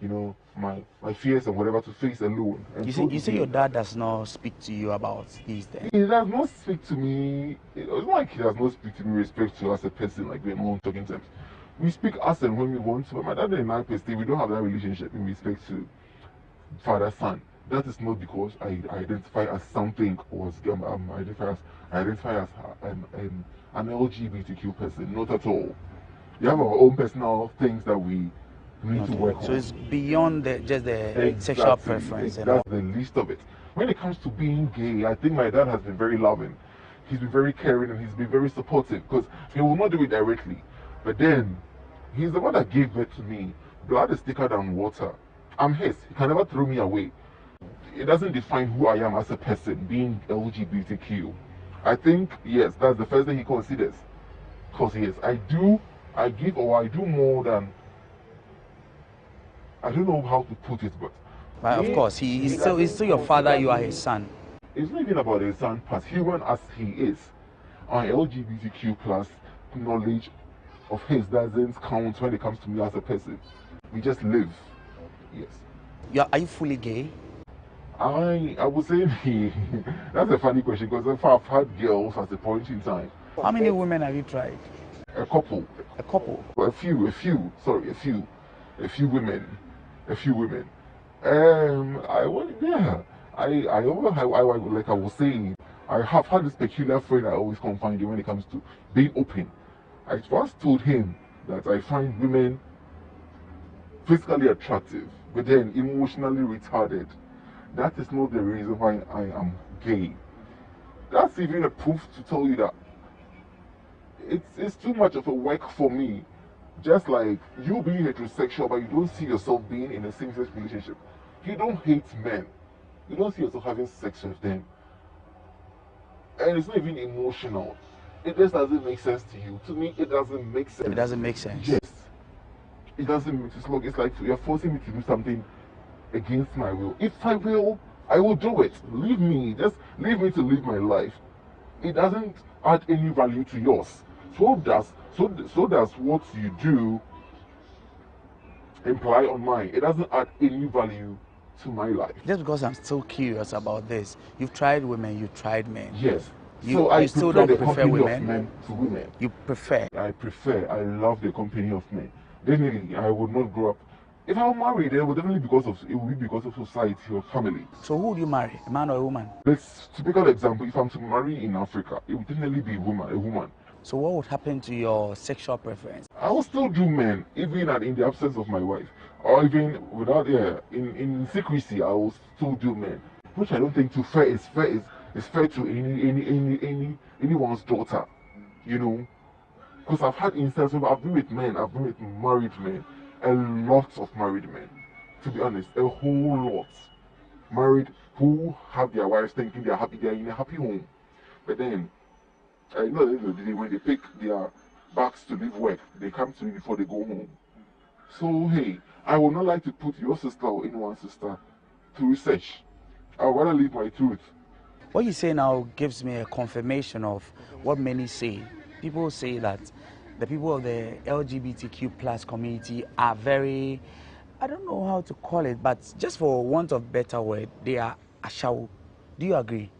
you know, my fears and whatever to face alone. And You say your dad does not speak to you about these things? He does not speak to me. It's not like he does not speak to me respectful as a person, like we're not talking terms. We speak as and when we want to, but my dad and I, personally, we don't have that relationship in respect to father-son. That is not because I identify as something or identify as an LGBTQ person. Not at all. We have our own personal things that we need to work on. So it's beyond just the sexual preference. That's the least of it. When it comes to being gay, I think my dad has been very loving. He's been very caring and he's been very supportive because he will not do it directly. But then, he's the one that gave birth to me. Blood is thicker than water. I'm his. He can never throw me away. It doesn't define who I am as a person, being LGBTQ. I think, yes, that's the first thing he considers. Because, yes, I do more than, I don't know how to put it, but of course, he's still your father, you are his son. It's not even about his son, as human as he is. Our LGBTQ plus knowledge of his doesn't count when it comes to me as a person. We just live. Yes. Are you fully gay? I would say that's a funny question because I've had girls at a point in time. How many women have you tried? A couple. A couple? A few women. Like I was saying, I have had this peculiar friend I always confide in when it comes to being open. I once told him that I find women physically attractive, but then emotionally retarded. That is not the reason why I am gay. That's even a proof to tell you that it's too much of a work for me. Just like you being heterosexual, but you don't see yourself being in a same-sex relationship. You don't hate men. You don't see yourself having sex with them. And it's not even emotional. It just doesn't make sense to you. To me, it doesn't make sense. It doesn't make sense. Yes. It doesn't make sense. It's like you're forcing me to do something against my will. If I will, I will do it. Leave me. Just leave me to live my life. It doesn't add any value to yours. So does what you do imply on mine. It doesn't add any value to my life. Just because I'm still curious about this. You've tried women, you've tried men. Yes. You still don't prefer women? Of men to women. You prefer? I love the company of men. Definitely, I would not grow up. If I were married, it would be because of society or family. So who would you marry, a man or a woman? Let's typical example. If I'm to marry in Africa, it would definitely be a woman. So what would happen to your sexual preference? I will still do men, even in the absence of my wife, or even without in secrecy. I will still do men, which I don't think is fair to anyone's daughter, you know. Because I've had instances where I've been with men, I've been with married men, a lot of married men, to be honest, a whole lot. Married who have their wives thinking they're happy, they're in a happy home. But then, I know at the end of the day, when they pick their bags to leave work, they come to me before they go home. So, hey, I would not like to put your sister or anyone's sister to research. I would rather leave my truth. What you say now gives me a confirmation of what many say. People say that the people of the LGBTQ plus community are very, I don't know how to call it, but just for want of better word, they are ashawo. Do you agree?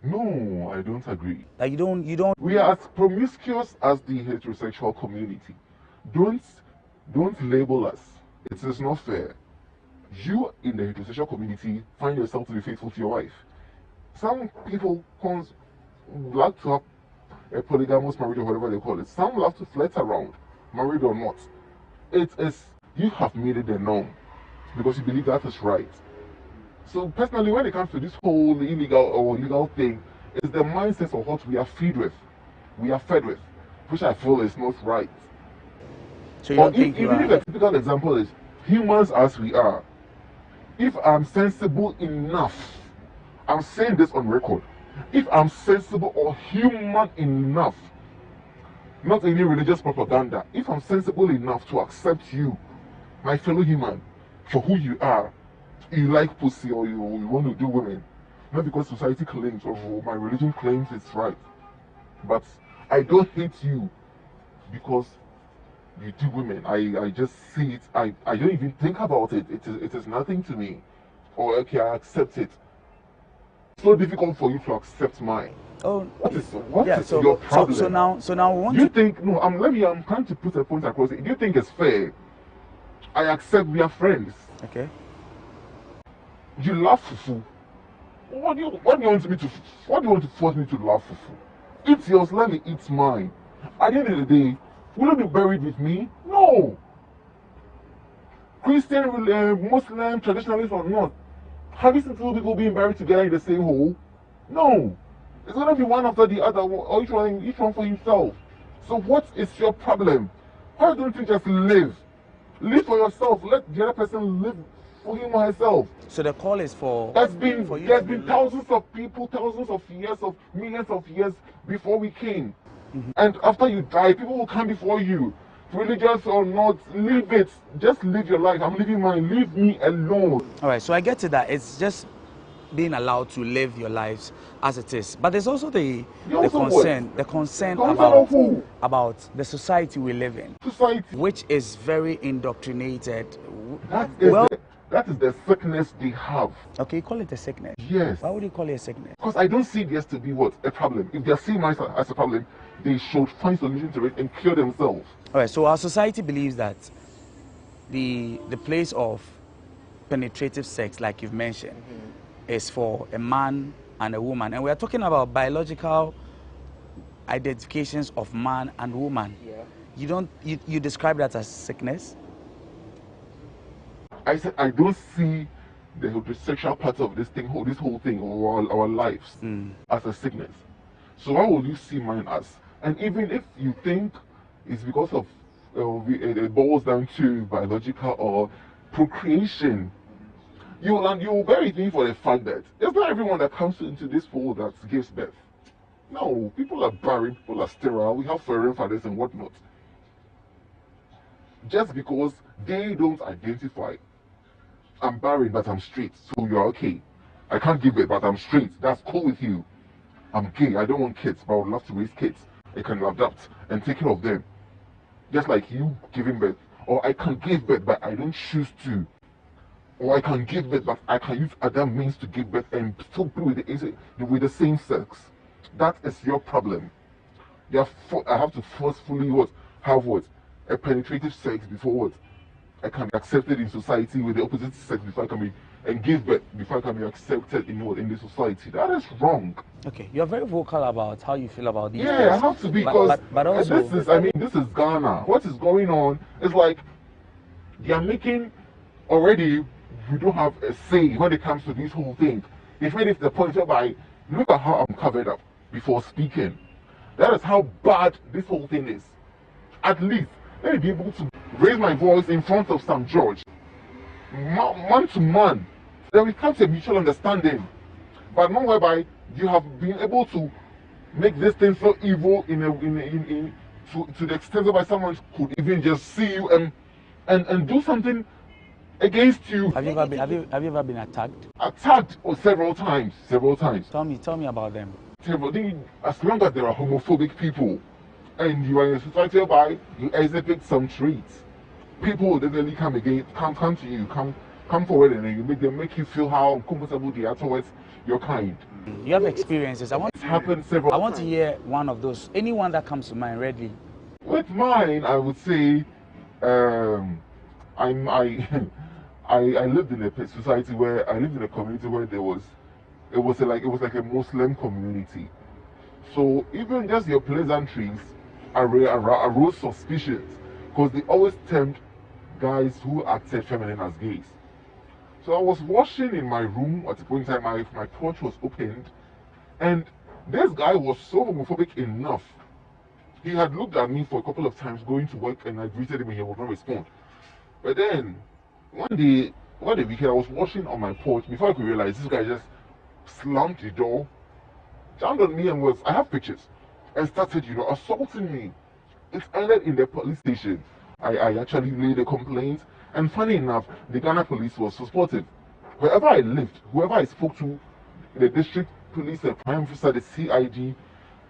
No, I don't agree. Like you don't. We are as promiscuous as the heterosexual community. Don't label us. It is not fair. You in the heterosexual community find yourself to be faithful to your wife. Some people like to have a polygamous marriage or whatever they call it. Some love to flirt around, married or not. It is, you have made it the norm because you believe that is right. So personally, when it comes to this whole illegal or legal thing, it's the mindset of what we are fed with, which I feel is not right. So you don't think even if the typical example is, humans as we are, if I'm sensible enough, I'm saying this on record, if I'm sensible or human enough, not any religious propaganda, if I'm sensible enough to accept you, my fellow human, for who you are, you like pussy or you want to do women, not because society claims or my religion claims it's right, but I don't hate you because you do women. I just see it. I don't even think about it. It is nothing to me. Or okay, I accept it. It's so difficult for you to accept mine. Oh, what is so, your problem? So now we want you think no? I'm trying to put a point across it. Do you think it's fair? I accept we are friends. Okay. You love fufu. What do you want to force me to love fufu? Eat yours, let me eat mine. At the end of the day, will you be buried with me? No. Christian, Muslim, traditionalist or not, have you seen two people being buried together in the same hole? No. It's gonna be one after the other, or each one for himself. So what is your problem? Why don't you just live? Live for yourself. Let the other person live for him or herself. So the call is for. There's been thousands of people, thousands of years, of millions of years before we came. And after you die, people will come before you. Religious or not, leave it. Just live your life. I'm living mine. Leave me alone. All right, so I get to that. It's just being allowed to live your lives as it is. But there's also the concern about the society we live in. Society. Which is very indoctrinated. That is the sickness they have. Okay, you call it a sickness? Yes. Why would you call it a sickness? Because I don't see this to be what? A problem. If they are seeing mine as a problem, they should find solution to it and cure themselves. All right, so our society believes that the place of penetrative sex, like you've mentioned, is for a man and a woman. And we are talking about biological identifications of man and woman. Yeah. You describe that as sickness? I said I don't see the sexual part of this whole thing, or our lives as a sickness. So why will you see mine as? And even if you think it's because of it boils down to biological or procreation, you will bear with me for the fact that it's not everyone that comes into this world that gives birth. No, people are barren, people are sterile, we have foreign fathers and whatnot. Just because they don't identify, I'm barren but I'm straight, so you're okay. I can't give birth but I'm straight, that's cool with you. I'm gay, I don't want kids, but I would love to raise kids. I can adopt and take care of them. Just like you giving birth. Or I can give birth but I don't choose to. Or I can give birth but I can use other means to give birth and still be with the same sex. That is your problem. I have to forcefully have a penetrative sex before what? I can be accepted in society with the opposite sex before I can be, and give birth before I can be accepted in the society. That is wrong. Okay, you're very vocal about how you feel about these things. I have to be, because but also, this is Ghana. What is going on is like they are making already. We don't have a say when it comes to this whole thing. They've made it to the point whereby look at how I'm covered up before speaking. That is how bad this whole thing is. At least let me be able to raise my voice in front of St. George, man to man. Then we come to a mutual understanding. But not whereby you have been able to make this thing so evil to the extent whereby someone could even just see you and do something against you. Have you ever been attacked? Attacked several times. Tell me about them. As long as there are homophobic people and you are in a society whereby you exhibit some traits, people will definitely come to you, come forward, and they make you feel how uncomfortable they are towards your kind. You have experiences. It's happened several times. I want to hear one of those. Anyone that comes to mind readily. With mine, I would say, I lived in a society where I lived in a community where it was like a Muslim community. So even just your pleasantries arose suspicions, because they always tempt guys who acted feminine as gays. So I was washing in my room at a point in time, my porch was opened, and this guy was so homophobic enough. He had looked at me for a couple of times going to work, and I greeted him and he would not respond. But then one day weekend, I was washing on my porch. Before I could realize, this guy just slammed the door, jammed on me, and I have pictures, and started, assaulting me. It ended in the police station. I actually made a complaint, and funny enough, the Ghana police was supportive. Wherever I lived, whoever I spoke to, the district police, the prime officer, the CID,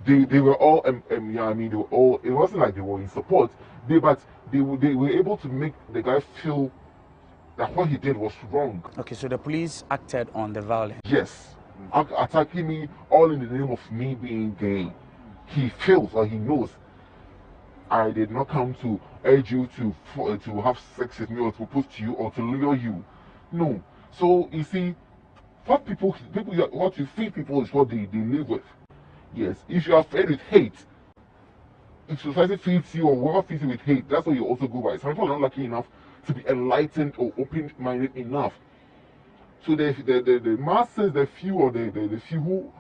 they were all, they were all, it wasn't like they were in support, but they were able to make the guy feel that what he did was wrong. Okay, so the police acted on the violence. Yes, attacking me all in the name of me being gay. He feels or he knows I did not come to urge you to have sex with me or to propose to you or to lure you. No. So you see, what you feed people is what they live with. Yes, if you are fed with hate, if society feeds you or whoever feeds you with hate, that's what you also go by. Some people are not lucky enough to be enlightened or open-minded enough. So the masses, the few who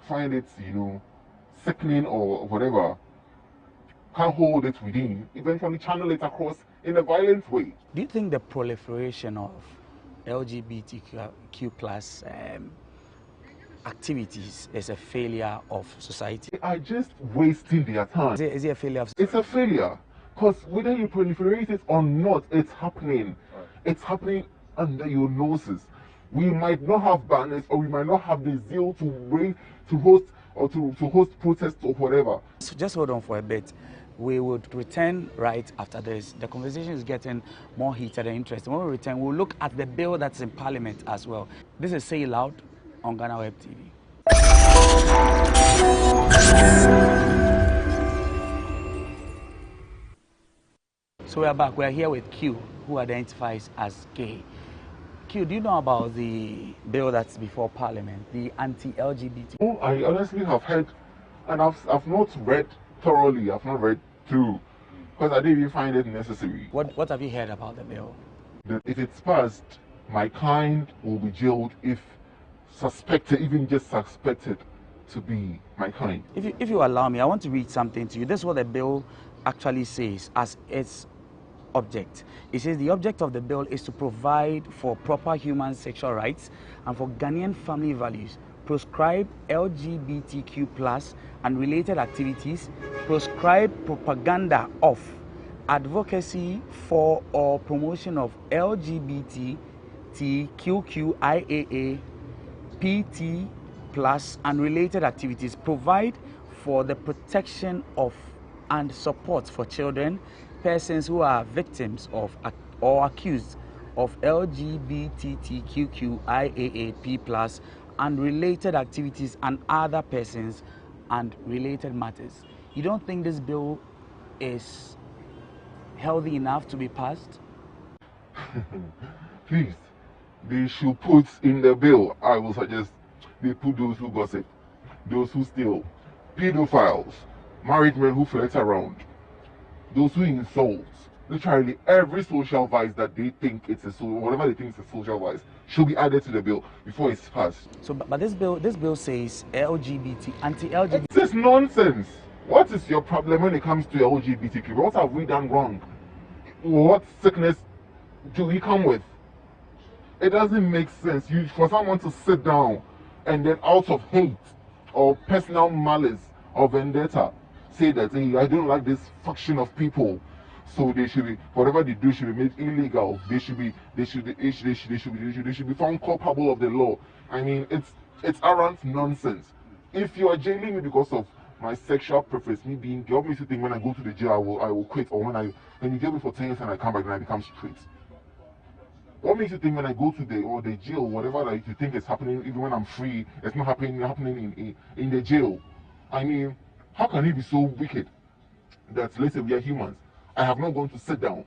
find it, sickening or whatever, can't hold it within, eventually channel it across in a violent way. Do you think the proliferation of LGBTQ plus activities is a failure of society? They are just wasting their time. Is it a failure of society? It's a failure. Because whether you proliferate it or not, it's happening. It's happening under your noses. We might not have banners or we might not have the zeal to host protests or whatever. So just hold on for a bit. We would return right after this. The conversation is getting more heated and interesting. When we return, we'll look at the bill that's in Parliament as well. This is Say It Loud on GhanaWeb TV. So we are back. We are here with Q, who identifies as gay. Q, do you know about the bill that's before Parliament, the anti-LGBT? Oh, I honestly have heard, and I've not read thoroughly. I've not read through, because I didn't even find it necessary. What have you heard about the bill? That if it's passed, my kind will be jailed if suspected, even just suspected to be my kind. If you allow me, I want to read something to you. This is what the bill actually says as its object. It says the object of the bill is to provide for proper human sexual rights and for Ghanaian family values, proscribe LGBTQ plus and related activities, proscribe propaganda of, advocacy for or promotion of LGBTQIAA, PT plus and related activities, provide for the protection of and support for children, persons who are victims of or accused of LGBTQIAAP plus and related activities and other persons and related matters. You don't think this bill is healthy enough to be passed? Please, they should put in the bill, I will suggest they put those who gossip, those who steal, pedophiles, married men who flirt around, those who insult, literally every social vice that they think it's whatever they think is a social vice should be added to the bill before it's passed. So, but this bill says LGBT, anti-LGBT. This is nonsense. What is your problem when it comes to LGBTQ? What have we done wrong? What sickness do we come with? It doesn't make sense. For someone to sit down and then out of hate or personal malice or vendetta say that, hey, I don't like this faction of people, so they should be, whatever they do should be made illegal. They should be found culpable of the law. I mean, it's arrant nonsense. If you are jailing me because of my sexual preference, me being gay, what makes you think when I go to the jail I will quit, or when you jail me for 10 years and I come back and I become straight? What makes you think when I go to the jail, whatever that you think is happening, even when I'm free, it's not happening in the jail? I mean, how can he be so wicked that, let's say we are humans? I have not gone to sit down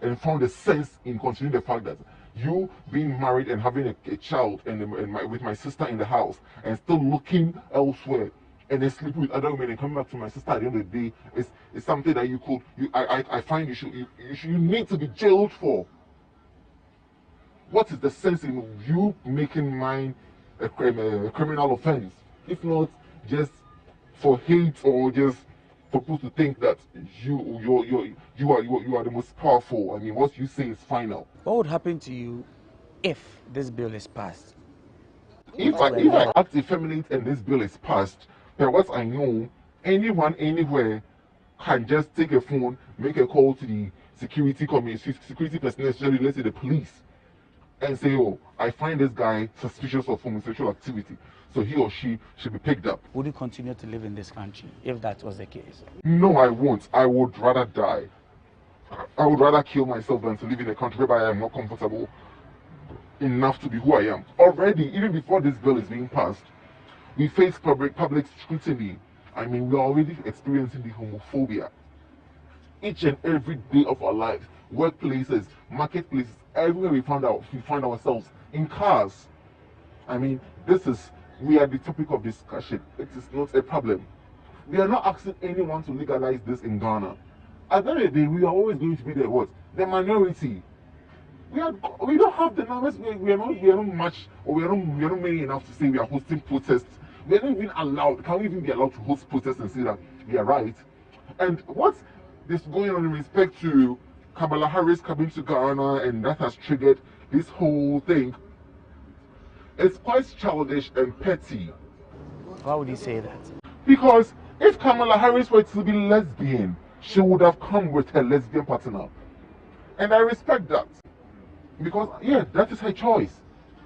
and found a sense in considering the fact that you being married and having a child with my sister in the house and still looking elsewhere and then sleeping with other women and coming back to my sister at the end of the day is something that I find you need to be jailed for. What is the sense in you making mine a criminal offense, if not just for hate or just supposed to think that you are the most powerful. I mean, what you say is final. What would happen to you if this bill is passed? If I act effeminate and this bill is passed, per what I know, anyone anywhere can just take a phone, make a call to the security personnel, especially let's say the police, and say, oh, I find this guy suspicious of homosexual activity, so he or she should be picked up. Would you continue to live in this country if that was the case? No, I won't. I would rather die. I would rather kill myself than to live in a country where I am not comfortable enough to be who I am. Already, even before this bill is being passed, we face public scrutiny. I mean, we're already experiencing the homophobia. Each and every day of our lives, workplaces, marketplaces, everywhere we find ourselves, in cars. I mean, we are the topic of discussion. It is not a problem. We are not asking anyone to legalize this in Ghana. At the end of the day, we are always going to be the minority. We don't have the numbers. We are not much, or we are not many enough to say we are hosting protests. We are not even allowed. Can we even be allowed to host protests and say that we are right? And what is going on in respect to Kamala Harris coming to Ghana, and that has triggered this whole thing? It's quite childish and petty. Why would you say that? Because if Kamala Harris were to be lesbian, she would have come with her lesbian partner. And I respect that. Because, yeah, that is her choice.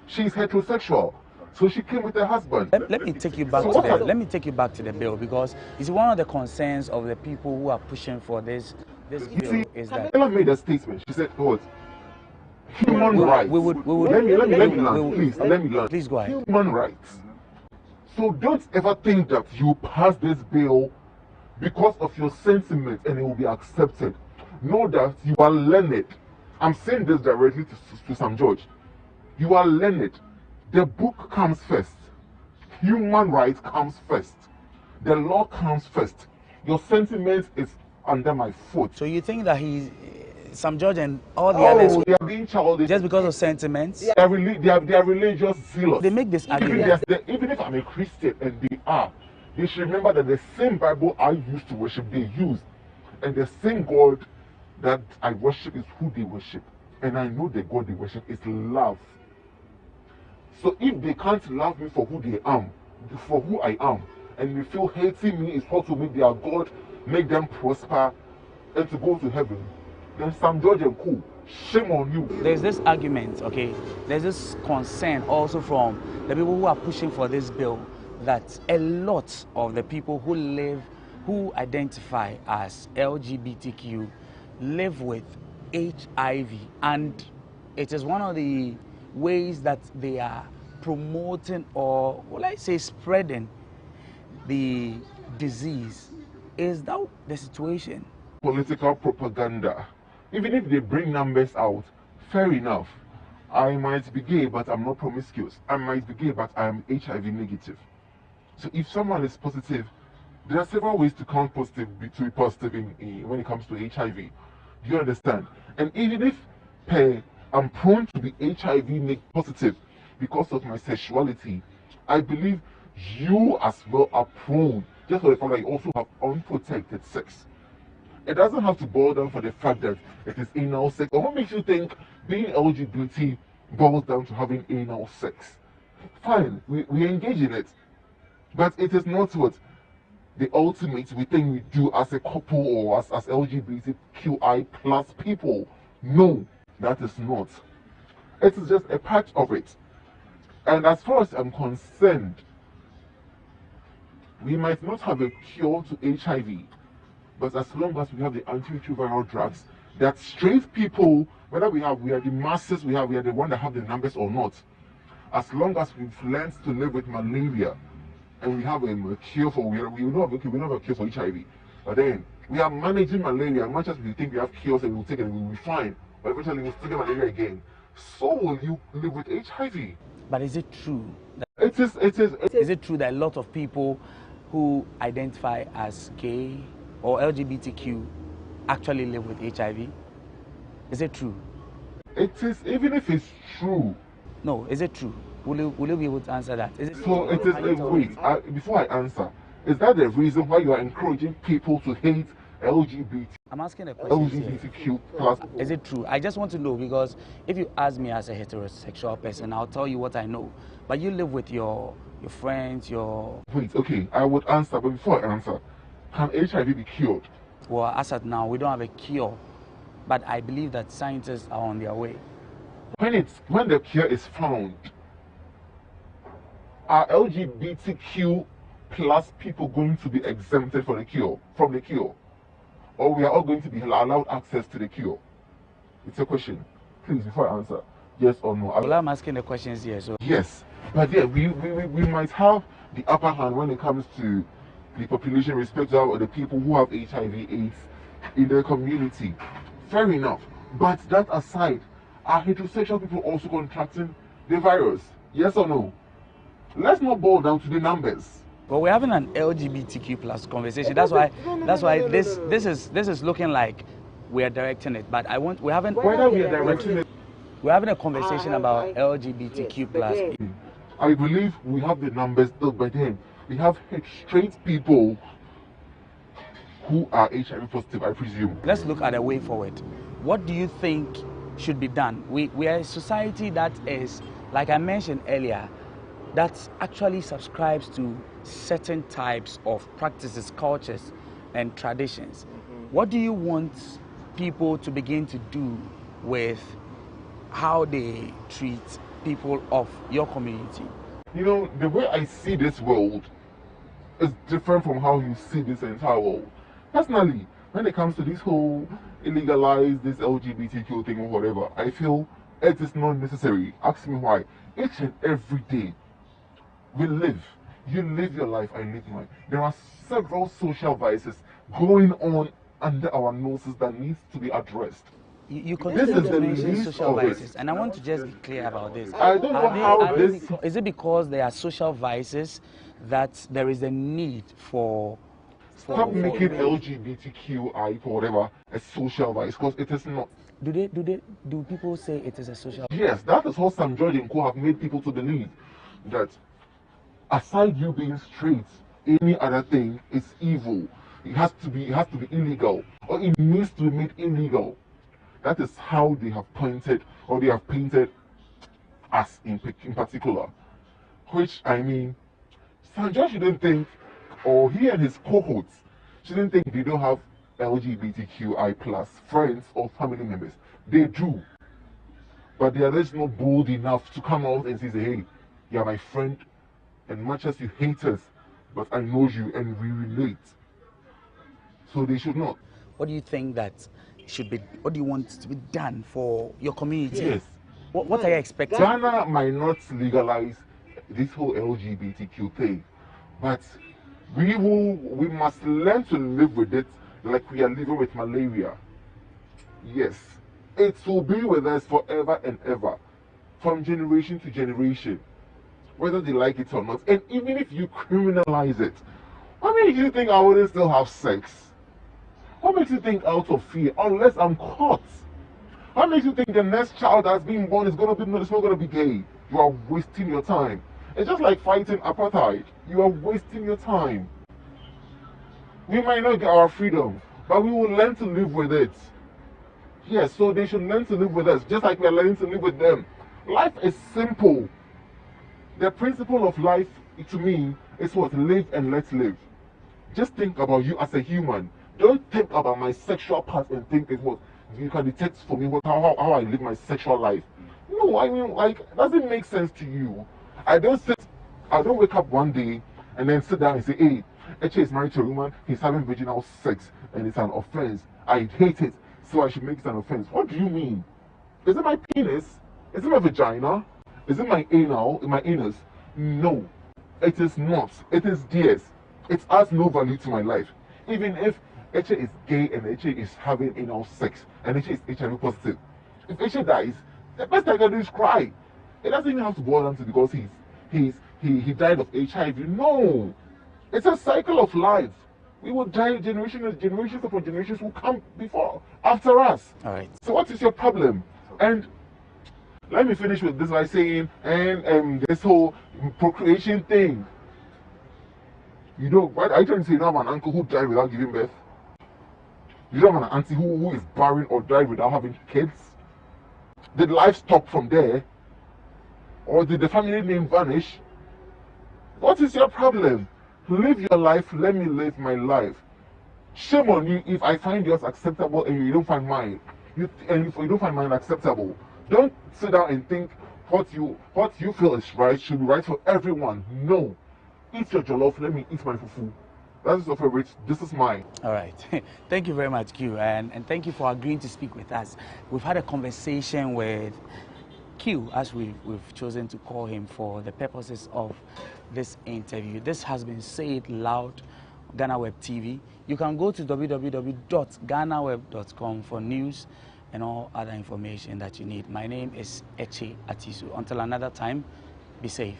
She's heterosexual. So she came with her husband. Let me take you back to the bill, because it's one of the concerns of the people who are pushing for this bill is that Ella made a statement. She said, what? Human rights. Let me learn. Please go ahead. Human rights. So don't ever think that you pass this bill because of your sentiment and it will be accepted. Know that you are learned. I'm saying this directly to Sam George. You are learned. The book comes first. Human rights comes first. The law comes first. Your sentiment is under my foot. So you think that Sam George and all the others, they are being childish just because of sentiments? They are religious zealous. They make this argument. Even if I'm a Christian, and they should remember that the same Bible I used to worship, they use. And the same God that I worship is who they worship. And I know the God they worship is love. So if they can't love me for who I am, and they feel hating me is how to make their God, make them prosper, and to go to heaven, then Sam George and Co, shame on you. There's this argument, okay? There's this concern also from the people who are pushing for this bill that a lot of the people who identify as LGBTQ live with HIV, and it is one of the ways that they are promoting, or will I say spreading, the disease. Is that the situation? Political propaganda. Even if they bring numbers out, fair enough. I might be gay, but I'm not promiscuous. I might be gay, but I am HIV negative. So if someone is positive, there are several ways to count positive, to be positive when it comes to HIV. Do you understand? And even if I'm prone to be HIV positive because of my sexuality, I believe you as well are prone, just for the fact that you also have unprotected sex. It doesn't have to boil down for the fact that it is anal sex. Or what makes you think being LGBT boils down to having anal sex? Fine, we engage in it. But it is not what the ultimate thing we do as a couple or as LGBTQI plus people. No, that is not. It is just a part of it. And as far as I'm concerned, we might not have a cure to HIV, but as long as we have the antiretroviral drugs that straight people, whether we are the masses, we are the one that have the numbers or not, as long as we've learned to live with malaria, and we have a cure for, we don't have a cure for HIV, but then we are managing malaria. As much as we think we have cures and we'll take it and we'll be fine, but eventually we'll still get malaria again. So will you live with HIV? But is it true? Is it true that a lot of people who identify as gay or LGBTQ actually live with HIV? Is it true? It is, even if it's true. No, is it true? Will you be able to answer that? Is it so it is, wait, before I answer, Is that the reason why you are encouraging people to hate LGBT? I'm asking a question. LGBTQ plus. Is it true? I just want to know, because if you ask me as a heterosexual person, I'll tell you what I know. But you live with your friends, your... Wait, okay, I would answer, but before I answer, can HIV be cured? Well, as of now, we don't have a cure, but I believe that scientists are on their way. When the cure is found, are LGBTQ plus people going to be exempted from the cure? Or we are all going to be allowed access to the cure? It's a question. Please, before I answer, yes or no. Well, I'm asking the questions here, so... Yes, but yeah, we might have the upper hand when it comes to the population respect of the people who have HIV/AIDS in their community. Fair enough. But that aside, are heterosexual people also contracting the virus? Yes or no? Let's not boil down to the numbers. But we're having an LGBTQ plus conversation. That's why this is looking like we are directing it. But we're having a conversation about LGBTQ plus. I believe we have the numbers, but then we have straight people who are HIV positive, I presume. Let's look at a way forward. What do you think should be done? We are a society that is, like I mentioned earlier, that actually subscribes to certain types of practices, cultures, and traditions. What do you want people to begin to do with how they treat people of your community? You know, the way I see this world is different from how you see this entire world. Personally, when it comes to this whole illegalize this LGBTQ thing or whatever, I feel it is not necessary. Ask me why. Each and every day, we live. You live your life, I live mine. There are several social vices going on under our noses that needs to be addressed. You continue to mention social vices, and I want to just be clear about this. I don't know how this... Is it because there are social vices that there is a need for... Stop making LGBTQI or whatever a social vice, because it is not. Do people say it is a social vice? Yes, that is how Sam George and Co have made people to believe that aside you being straight, any other thing is evil. It has to be illegal, or it needs to be made illegal. That is how they have pointed, or they have painted us in particular. Which, I mean, Sam George shouldn't think, or he and his cohorts shouldn't think they don't have LGBTQI plus friends or family members. They do. But they are just not bold enough to come out and say, hey, you're my friend, and much as you hate us, but I know you and we relate. So they should not. What do you think that should be, what do you want to be done for your community? Yes. What are you expecting? Ghana might not legalize this whole LGBTQ thing, but we must learn to live with it like we are living with malaria. Yes. It will be with us forever and ever, from generation to generation, whether they like it or not. And even if you criminalize it, what makes you think I wouldn't still have sex? What makes you think out of fear, unless I'm caught? What makes you think the next child that's being born is not going to be gay? You are wasting your time. It's just like fighting apartheid. You are wasting your time. We might not get our freedom, but we will learn to live with it. Yes, so they should learn to live with us, just like we are learning to live with them. Life is simple. The principle of life, to me, is what? Live and let live. Just think about you as a human. Don't think about my sexual part and think it's what you can detect for me how I live my sexual life. No, I mean, like, does it make sense to you? I don't wake up one day and then sit down and say, hey, Eche is married to a woman, he's having vaginal sex, and it's an offense. I hate it, so I should make it an offense. What do you mean? Is it my penis? Is it my vagina? Is it my anus? No, it is not. It is theirs. It adds no value to my life. Even if Eche is gay and Eche is having anal sex and Eche is HIV positive, if Eche dies, the best I can do is cry. It doesn't even have to boil down to because he died of HIV. No, it's a cycle of life. We will die generations upon generations will come after us. All right. So what is your problem? And let me finish with this by saying, and this whole procreation thing. You don't. Why are you trying to say you don't have an uncle who died without giving birth? You don't have an auntie who is barren or died without having kids? Did life stop from there? Or did the family name vanish? What is your problem? Live your life, let me live my life. Shame on you if I find yours acceptable and you don't find mine. And if you don't find mine acceptable. Don't sit down and think what you feel is right should be right for everyone. No. Eat your jollof, let me eat my fufu. That is your favorite. This is mine. All right. Thank you very much, Q. And thank you for agreeing to speak with us. We've had a conversation with Q, as we've chosen to call him for the purposes of this interview. This has been said loud, GhanaWeb TV. You can go to www.ghanaweb.com for news and all other information that you need. My name is Eche Atisu. Until another time, be safe.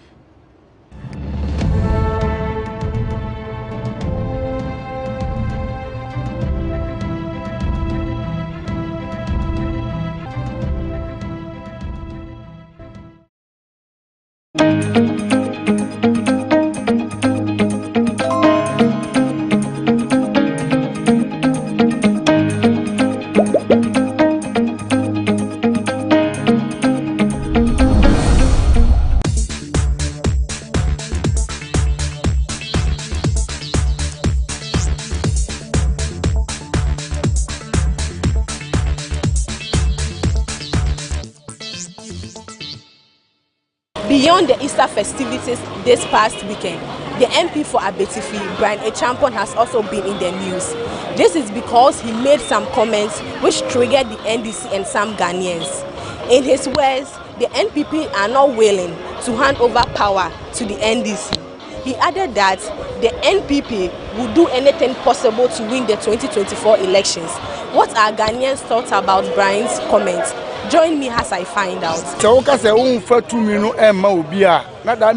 Beyond the Easter festivities this past weekend, the MP for Abetifi, Brian Echampon, has also been in the news. This is because he made some comments which triggered the NDC and some Ghanaians. In his words, the NPP are not willing to hand over power to the NDC. He added that the NPP would do anything possible to win the 2024 elections. What are Ghanaians' thoughts about Brian's comments? Join me as I find out. So, that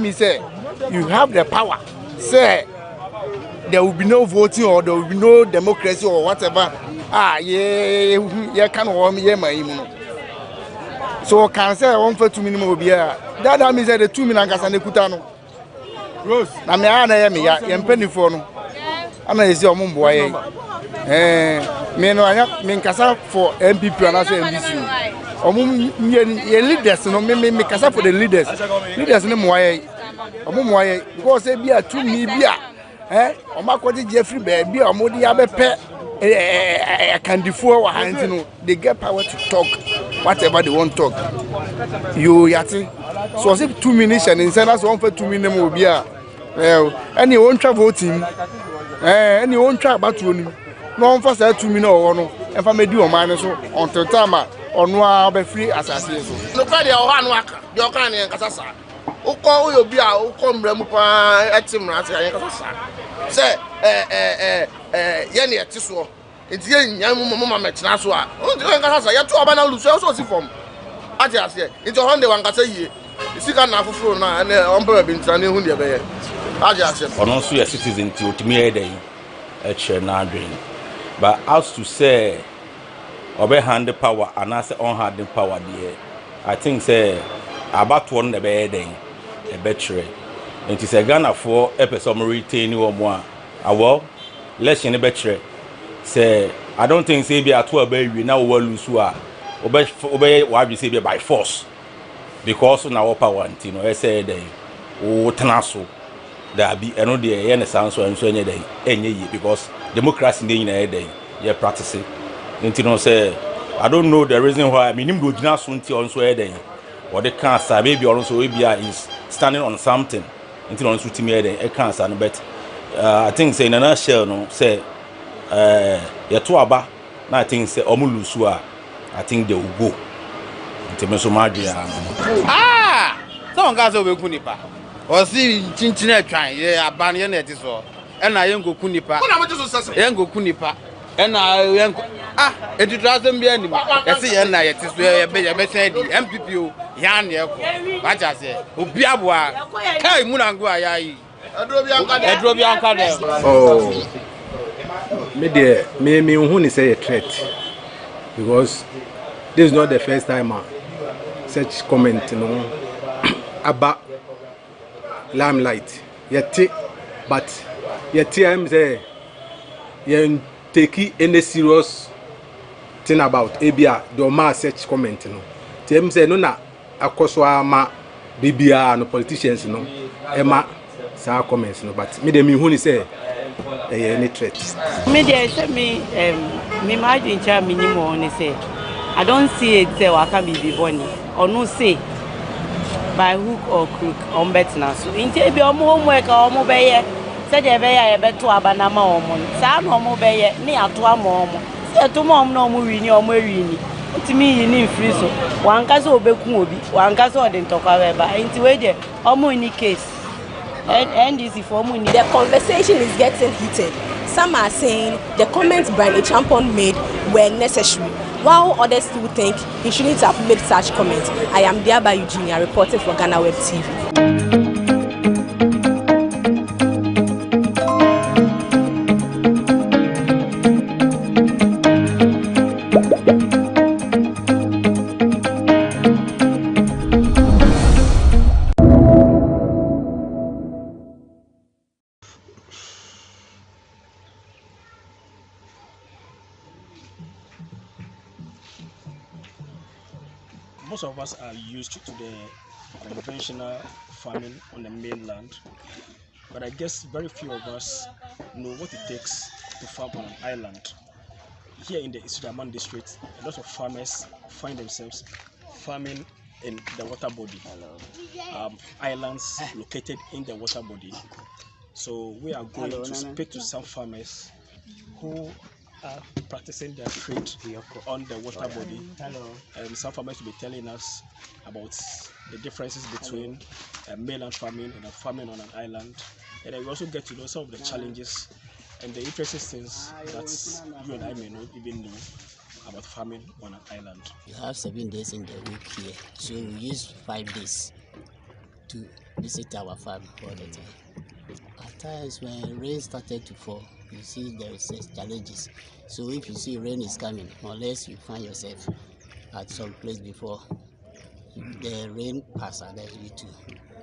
means you have the power. Say there will be no voting or there will be no democracy or whatever. So, can say 1 for 2 minutes will be that means the 2 minutes and the Kutano. Rose, I mean, I am penny for no. I'm a young boy. Me kasa for MPP and also MDC. Leaders, no me kasa for the leaders. Leaders no moye. Moye because e bia to me bia. Omakoti Jeffrey be omodi abepe candifo wa hanti no. They get power to talk whatever they want to talk. You yati. So say 2 minutes and inside us 1 for 2 minutes mo bia. Any won't travel voting. Any won't try about to no for say 2 minutes or no. If I may do a man so until time or no be free assassination. No carry your hand work, your can in Casasa. O call you be a combrempa at him as I Casasa. Say, Yenny at Tiswa. It's young Mamma Metnaswa. Oh, the Casasa, you have 2 abandoned Lucius from. I just say, it's 100 one Cassa ye. You see, can have a phone and umbrella been turning who you bear. I just said, or also a citizen to me a day at Chernadrin. But as to say, obey hand the power and I say on hand the power there, I think say about 1 the bed a battery. It is a Ghana for episode retain or more. Well, less in a battery. Say, I don't think say be at 12 baby now will lose obey why we say by force. Because on our power, you know, I say day, oh, Tanaso, there be another any sounds or any day, any because democracy in a day, you're practicing. You know, say, I don't know the reason why I mean, him go now soon on swear day, or the cancer, maybe also is standing on something, until on to me a cancer, but I think say in a nutshell, no, say, you're too about, I think say, Omulusua, I think they will go. Ah, some guys over Kunipa. Or see Chinchina trying, yeah, Banyan at this one. And I go Kunipa. Yango Kunipa. And I it doesn't be any. I see, and I at where I said MPP, Yan Yako. What I say, Ubiabwa, Kai Munango, I drove your car. Oh, me, who say a threat because this is not the first time such comment about limelight. Yet, but your TM say you take any serious thing about ABA the ma search comment no. TM say no na akoswa ma bibia no politicians no ema sa comments no but me dem hu ni say any threat. Me dey say me imagine cha minimum ni say I don't see it say waka be bonny or no say by hook or crook on bet na so inti bi omo homework omo be ye say dey be ya e beto abanama omo sa na omo be ye ni ato ama omo say to mo na omo wi ni omo wi ni ntimi yi ni free so wanka so obekun obi wanka so ode ntokwa be ba inti we dey omo in case and this for omo ni. The conversation is getting heated. Some are saying the comments Brian Champon made were necessary, while others still think he shouldn't have made such comments. I am Diaba Eugenia reporting for GhanaWeb TV. Most of us are used to the conventional farming on the mainland, but I guess very few of us know what it takes to farm on an island. Here in the Isudaman district, a lot of farmers find themselves farming in the water body, islands located in the water body. So we are going to speak to some farmers who are practicing their trade on the water body. And some farmers will be telling us about the differences between mainland farming and farming on an island. And we also get to know some of the challenges and the interesting things that you and I may not even know about farming on an island. We have 7 days in the week here, so we use 5 days to visit our farm all the time. At times when rain started to fall, you see there is challenges. So if you see rain is coming, unless you find yourself at some place before the rain passes, then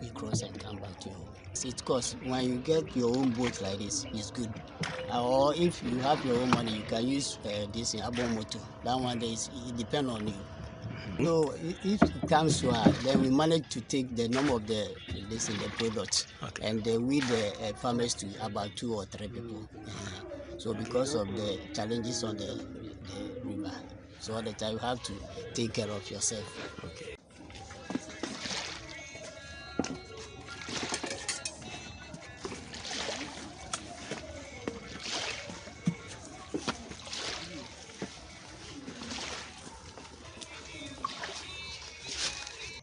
you cross and come back to your home. It costs. When you get your own boat like this, it's good. Or if you have your own money, you can use this in Abomoto. That one it depends on you. So if it comes to us, then we manage to take the number of the products, and we the farmers to about 2 or 3 people. So because of the challenges on the river, so all the time you have to take care of yourself. Okay.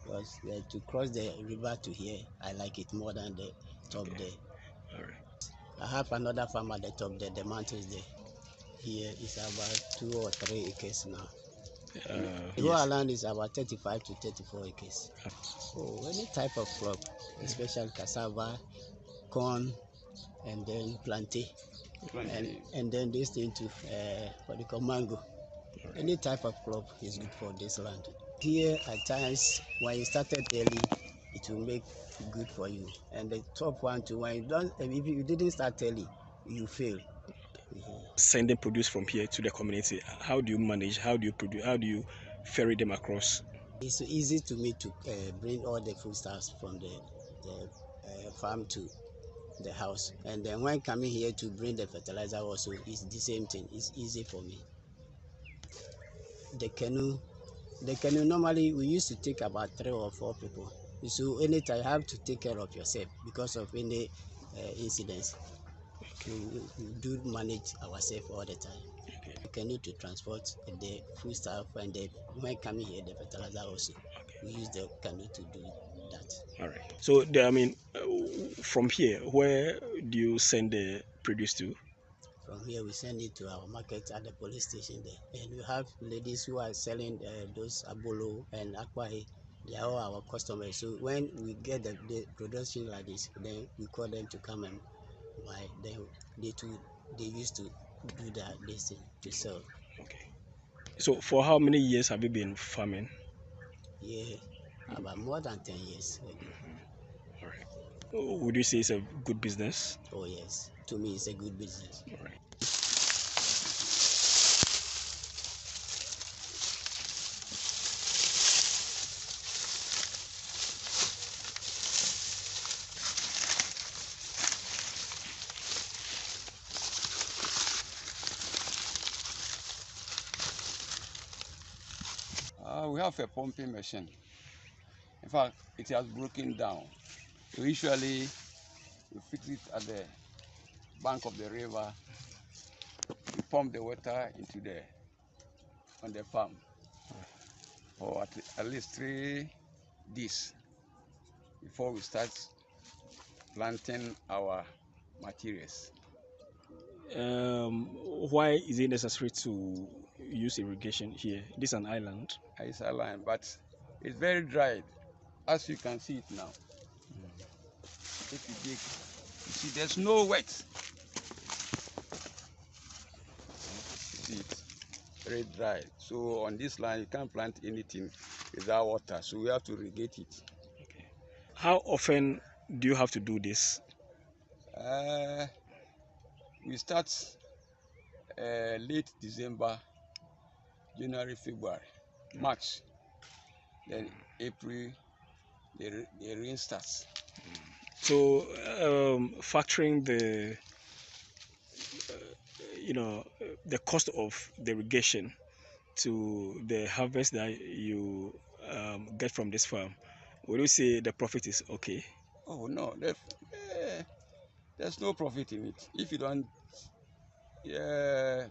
Because to cross the river to here, I like it more than the top there. All right. I have another farm at the top there, the mountains there. Here is about 2 or 3 acres now. The whole land is about 35 to 34 acres. So any type of crop, especially cassava, corn, and then plantain, and then this thing to what they call mango. Any type of crop is good for this land. Here at times when you started early, it will make good for you. And the top one too, when you don't, if you didn't start early, you fail. Sending produce from here to the community, how do you manage? How do you produce? How do you ferry them across? It's easy to me to bring all the foodstuffs from the farm to the house, and then when coming here to bring the fertilizer also, it's the same thing. It's easy for me. The canoe normally we used to take about 3 or 4 people. So anytime you have to take care of yourself because of any incidents. We do manage ourselves all the time. Okay. We can need to transport the food stuff, and when coming here, the fertilizer also. We use the canoe to do that. All right. So, from here, where do you send the produce to? From here, we send it to our market at the police station there. And we have ladies who are selling those abolo and akwahe. They are all our customers. So when we get the production like this, then we call them to come and buy. Then they used to do that this thing to sell. Okay. So for how many years have you been farming? Yeah, about more than 10 years. All right. Would you say it's a good business? Oh yes. to me, it's a good business. We have a pumping machine. In fact, it has broken down. So usually, we fix it at the bank of the river. We pump the water on the farm for at least 3 days before we start planting our materials. Why is it necessary to use irrigation here? This is an island. It's an island, but it's very dry, as you can see it now. If you dig, you see there's no wet. You see it's very dry. So on this land, you can't plant anything without water. So we have to irrigate it. Okay. How often do you have to do this? We start late December, January, February, March, then April, the rain starts. So factoring the cost of the irrigation to the harvest that you get from this farm, would you say the profit is okay? Oh no, there's no profit in it. If you don't,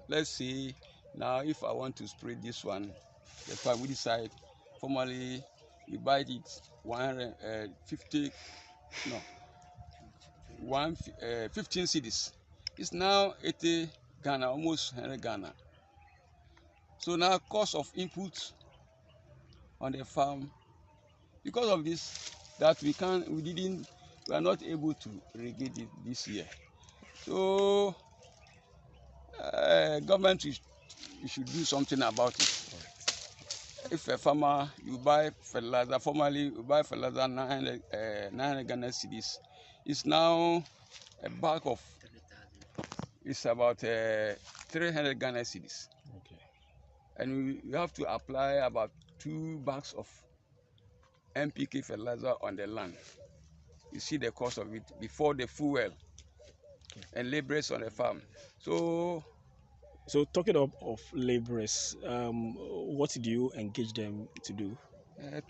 let's say now if I want to spray this one, the farm we decide, formerly we buy it 15 cedis. It's now 80 Ghana, almost 100 Ghana. So now cost of input on the farm, because of this, that we are not able to irrigate it this year. So government should do something about it. If a farmer, you buy fertilizer, formerly you buy fertilizer 900 Ghana cedis. It's now a bag of, it's about 300 Ghana cedis. Okay. And you have to apply about 2 bags of NPK fertilizer on the land. You see the cost of it before the fuel and laborers on the farm. So talking of laborers, what do you engage them to do?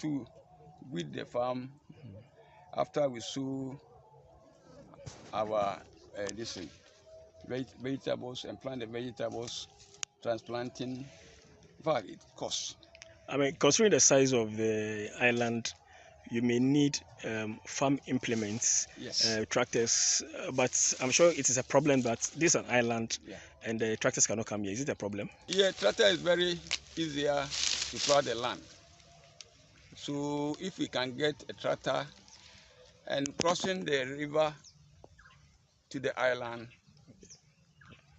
To weed the farm. After we sow our vegetables and plant the vegetables, transplanting, but it costs. I mean, considering the size of the island, you may need farm implements, yes, tractors, but I'm sure it is a problem that this is an island, and the tractors cannot come here. Is it a problem? Yeah, tractor is very easier to plow the land. So if we can get a tractor and crossing the river to the island,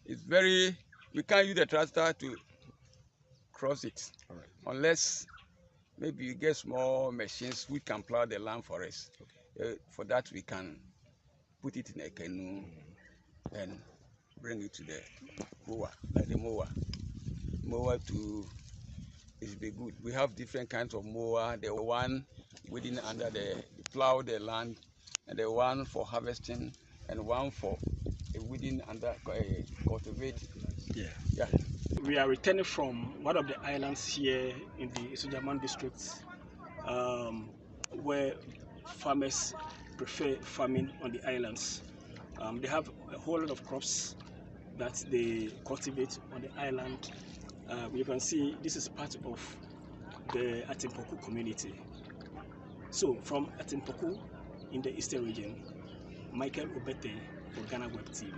it's very, we can't use the tractor to cross it, unless maybe you get small machines which can plow the land for us. For that we can put it in a canoe and bring it to the mower, like the mower. Mower to be good. We have different kinds of mower. The one within under the plow the land, and the one for harvesting, and one for within under cultivate. Yeah. We are returning from one of the islands here in the Sujaman district, where farmers prefer farming on the islands. They have a whole lot of crops that they cultivate on the island. You can see this is part of the Atimpoku community. So from Atimpoku in the eastern region, Michael Obete for GhanaWeb TV.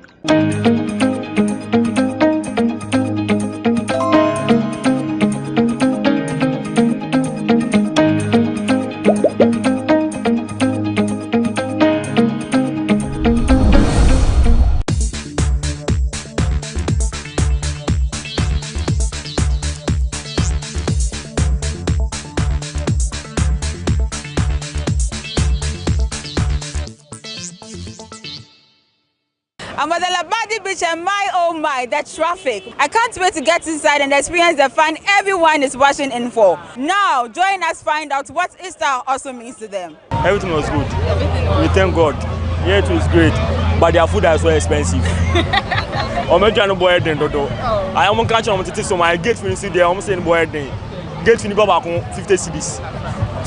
I'm at the Labadi Beach and my oh my, the traffic. I can't wait to get inside and experience the fun everyone is watching in for. Now, join us find out what Easter also means to them. Everything was good. We thank God. Yeah, it was great. But their food is so expensive. I'm trying to buy it. I am catching to so my gate when you see there, I'm saying buy it. Gate when you go back on 50 cedis.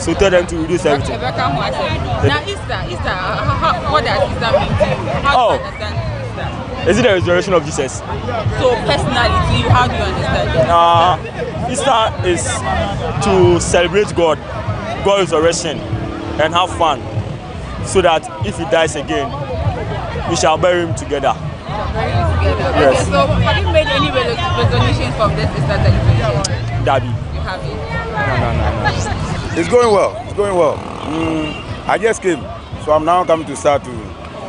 So tell them to reduce everything. Now Easter, what does Easter mean to you? How do you understand Easter? Is it the resurrection of Jesus? So personally to you, how do you understand it? Easter is to celebrate God's resurrection and have fun. So that if he dies again, we shall bury him together. Yes. Okay, so have you made any resolutions from this Easter celebration? Dabi. You haven't? No. It's going well. It's going well. I just came, so I'm now coming to start to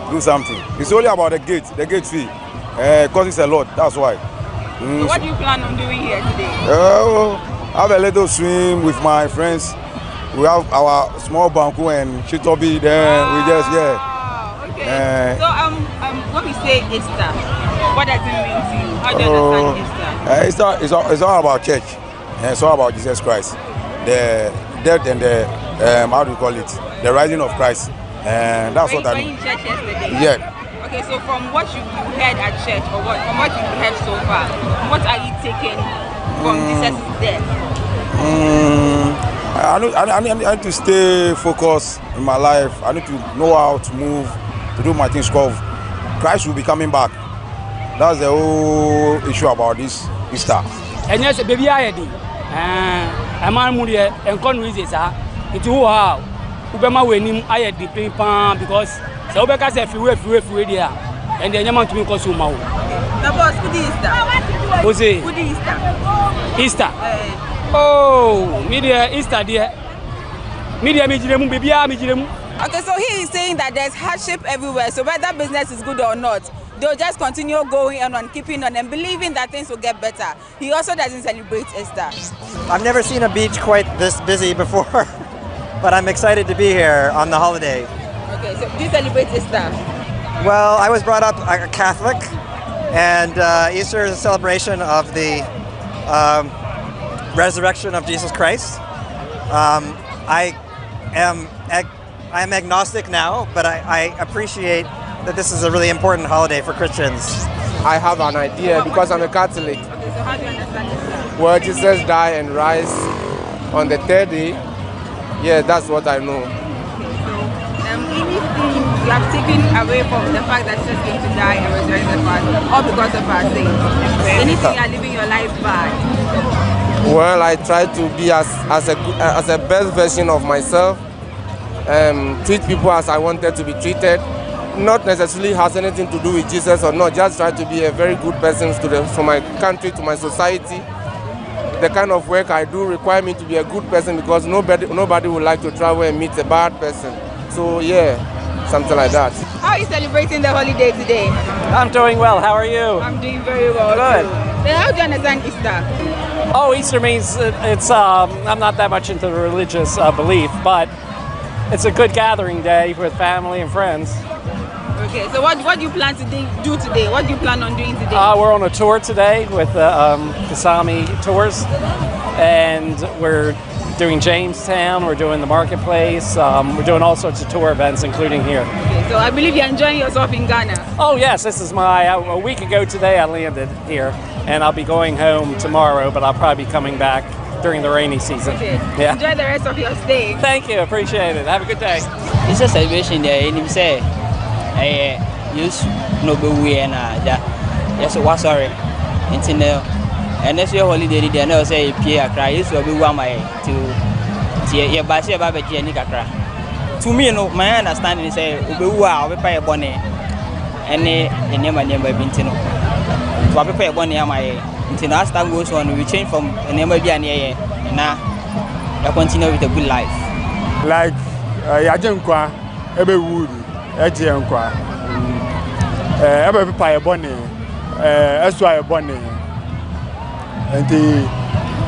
do something. It's only about the gate fee. Because it's a lot, that's why. So what do you plan on doing here today? Have a little swim with my friends. We have our small banku and chitobi. Then we just Okay. So when we say Easter, what does it mean to you? How do you understand Easter? It's all about church. It's all about Jesus Christ. The death and the how do you call it? The rising of Christ. And that's what I mean. Were you in church yesterday? Yeah. Okay, so from what you heard at church, or from what you heard so far, what are you taking from Jesus' death? I need to stay focused in my life. I need to know how to move, to do my things. Because Christ will be coming back. That's the whole issue about this Easter. And yes, baby, I did. I'm a moody and convinced it's who are Ubema winning. I had the ping pong because so because if you there and then you want to consume. The boss, good Easter. What's it? Good Easter. Easter. Oh, media Easter dear. Media baby. Okay, so he is saying that there's hardship everywhere. So whether business is good or not, they'll just continue going on and keeping on and believing that things will get better. He also doesn't celebrate Easter. I've never seen a beach quite this busy before, but I'm excited to be here on the holiday. Okay, so do you celebrate Easter? Well, I was brought up a Catholic, and Easter is a celebration of the resurrection of Jesus Christ. I am agnostic now, but I appreciate that this is a really important holiday for Christians. I have an idea because I'm a Catholic. Okay, so how do you understand this? Well, Jesus died and rise on the third day. Yeah, that's what I know. Anything you have taken away from the fact that Jesus came to die and resurrect the Father, all because of our sins? Anything you are living your life by? Well, I try to be as a best version of myself, treat people as I wanted to be treated. Not necessarily has anything to do with Jesus or not, just try to be a very good person for my country, to my society. The kind of work I do require me to be a good person because nobody would like to travel and meet a bad person. So yeah, something like that. How are you celebrating the holiday today? I'm doing well. How are you? I'm doing very well. Good. Then how do you understand Easter? Oh, Easter means it's. I'm not that much into the religious belief, but it's a good gathering day with family and friends. Okay, so what do you plan to do today? What do you plan on doing today? We're on a tour today with Kasami Tours, and we're doing Jamestown, we're doing the marketplace, we're doing all sorts of tour events, including here. Okay, so I believe you're enjoying yourself in Ghana. Oh yes, this is a week ago today I landed here, and I'll be going home tomorrow, but I'll probably be coming back during the rainy season. Okay, yeah. Enjoy the rest of your stay. Thank you, appreciate it. Have a good day. It's a celebration there, and you say, use no be we and yes, was sorry. Internet. And that's your holiday. They know say Pierre cry. You should be one my to your bassy about Jenny Cacra. To me, no, my understanding is say, wow, we pay a bonnet and a name and name by Bintino. To pay a bonnet, my until as time goes on, we change from a name by an year and now you continue with a good life. Like Yajankwa, every wood, Yajankwa, every pay a bonnet, as why a bonnet. And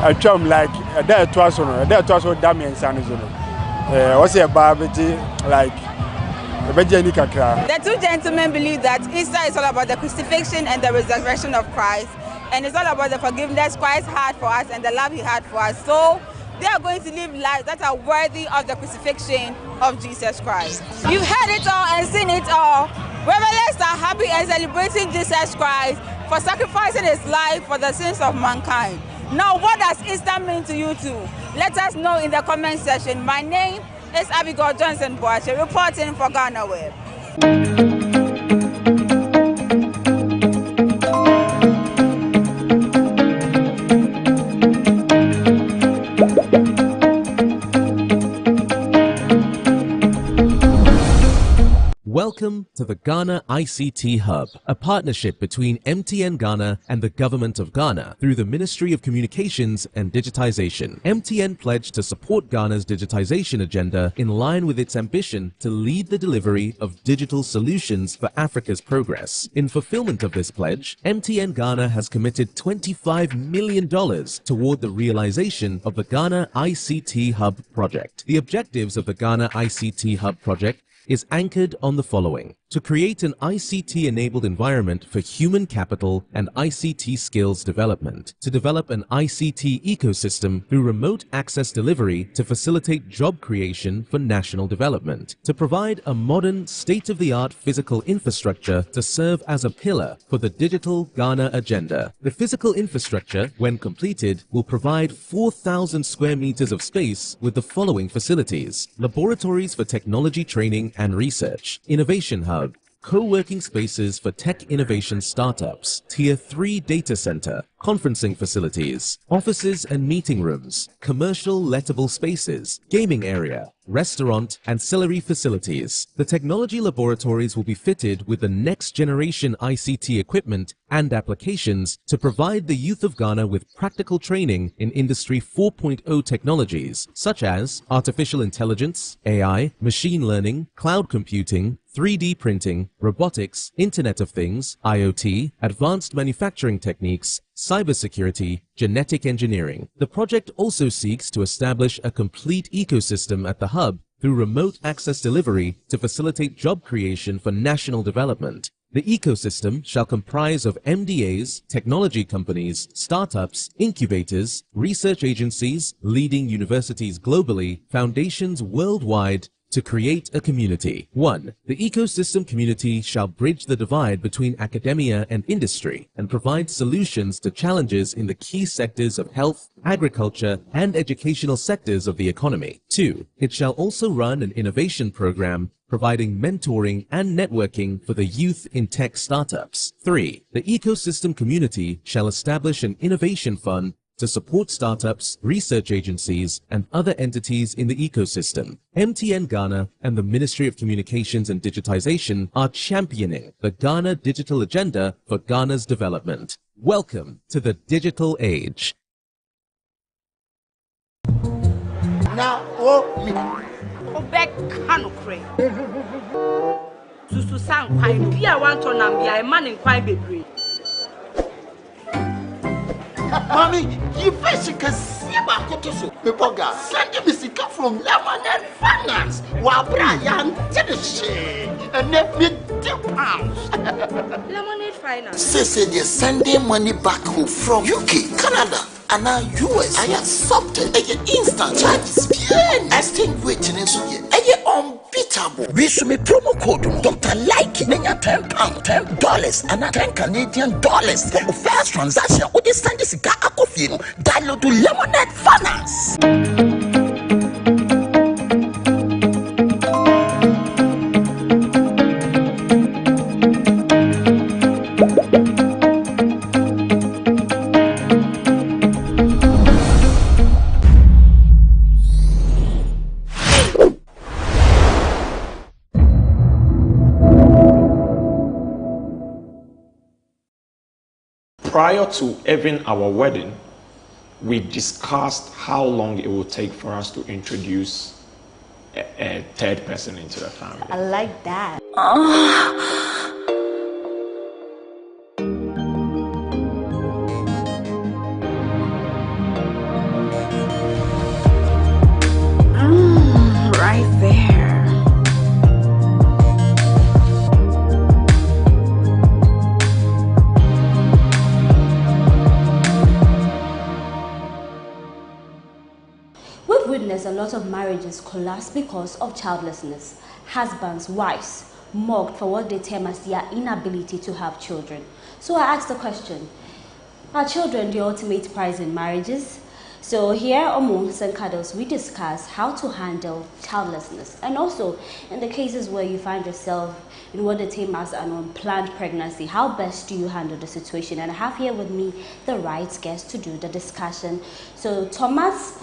I chum like that was on that was what Damien San is on. Was a barbecue like The two gentlemen believe that Easter is all about the crucifixion and the resurrection of Christ, and it's all about the forgiveness Christ had for us and the love he had for us. So they are going to live lives that are worthy of the crucifixion of Jesus Christ. You've heard it all and seen it all. Revelers are happy and celebrating Jesus Christ for sacrificing his life for the sins of mankind. Now, what does Easter mean to you too? Let us know in the comment section. My name is Abigail Johnson Boache, reporting for GhanaWeb. Welcome to the Ghana ICT Hub, a partnership between MTN Ghana and the Government of Ghana through the Ministry of Communications and Digitization. MTN pledged to support Ghana's digitization agenda in line with its ambition to lead the delivery of digital solutions for Africa's progress. In fulfillment of this pledge, MTN Ghana has committed $25 million toward the realization of the Ghana ICT Hub project. The objectives of the Ghana ICT Hub project is anchored on the following: to create an ICT-enabled environment for human capital and ICT skills development, to develop an ICT ecosystem through remote access delivery to facilitate job creation for national development, to provide a modern, state-of-the-art physical infrastructure to serve as a pillar for the digital Ghana agenda. The physical infrastructure, when completed, will provide 4,000 square meters of space with the following facilities: laboratories for technology training and research, innovation hub, co-working spaces for tech innovation startups, Tier 3 data center, conferencing facilities, offices and meeting rooms, commercial lettable spaces, gaming area, restaurant, ancillary facilities. The technology laboratories will be fitted with the next generation ICT equipment and applications to provide the youth of Ghana with practical training in Industry 4.0 technologies such as artificial intelligence, AI, machine learning, cloud computing, 3D printing, robotics, Internet of Things, IoT, advanced manufacturing techniques, cybersecurity, genetic engineering. The project also seeks to establish a complete ecosystem at the hub through remote access delivery to facilitate job creation for national development. The ecosystem shall comprise of MDAs, technology companies, startups, incubators, research agencies, leading universities globally, foundations worldwide, to create a community. 1. The ecosystem community shall bridge the divide between academia and industry and provide solutions to challenges in the key sectors of health, agriculture, and educational sectors of the economy. 2. It shall also run an innovation program providing mentoring and networking for the youth in tech startups. 3. The ecosystem community shall establish an innovation fund to support startups, research agencies, and other entities in the ecosystem. MTN Ghana and the Ministry of Communications and Digitization are championing the Ghana digital agenda for Ghana's development. Welcome to the digital age. Now, Mommy, you first can see about Kotoso. Pepoga, send me sick from Lemonade Finance. While Brian did the shit and let me £2. Lemonade Finance. Say they're sending money back home from UK, Canada, and now US. I accepted a instant charges. Extinguishing unbeatable. We should make promo code Dr. Like £10, $10, and $10 Canadian for the first transaction. With this send this download to Lemonade Finance. Prior to having our wedding, we discussed how long it would take for us to introduce a third person into the family. I like that. Right there. lot of marriages collapse because of childlessness. Husbands, wives, mocked for what they term as their inability to have children. So I asked the question, are children the ultimate prize in marriages? So here on Moons and Cuddles, we discuss how to handle childlessness, and also in the cases where you find yourself in what they term as an unplanned pregnancy, how best do you handle the situation? And I have here with me the right guest to do the discussion. So Thomas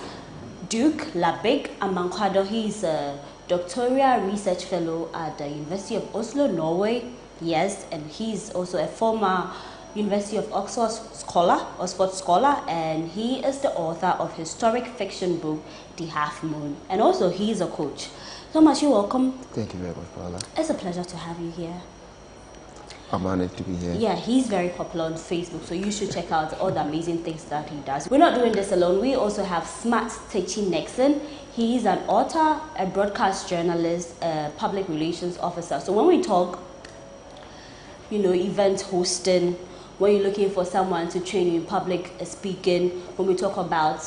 Duke Labig Amankwado, he's a doctoral research fellow at the University of Oslo, Norway. Yes, and he's also a former University of Oxford scholar, and he is the author of historic fiction book The Half Moon, and also he's a coach. Thomas, you're welcome. Thank you very much, Paula. It's a pleasure to have you here. I'm honored to be here. Yeah, he's very popular on Facebook, so you should check out all the amazing things that he does. We're not doing this alone. We also have Smart Techi Nixon. He's an author, a broadcast journalist, a public relations officer. So when we talk, event hosting, when you're looking for someone to train you in public speaking, when we talk about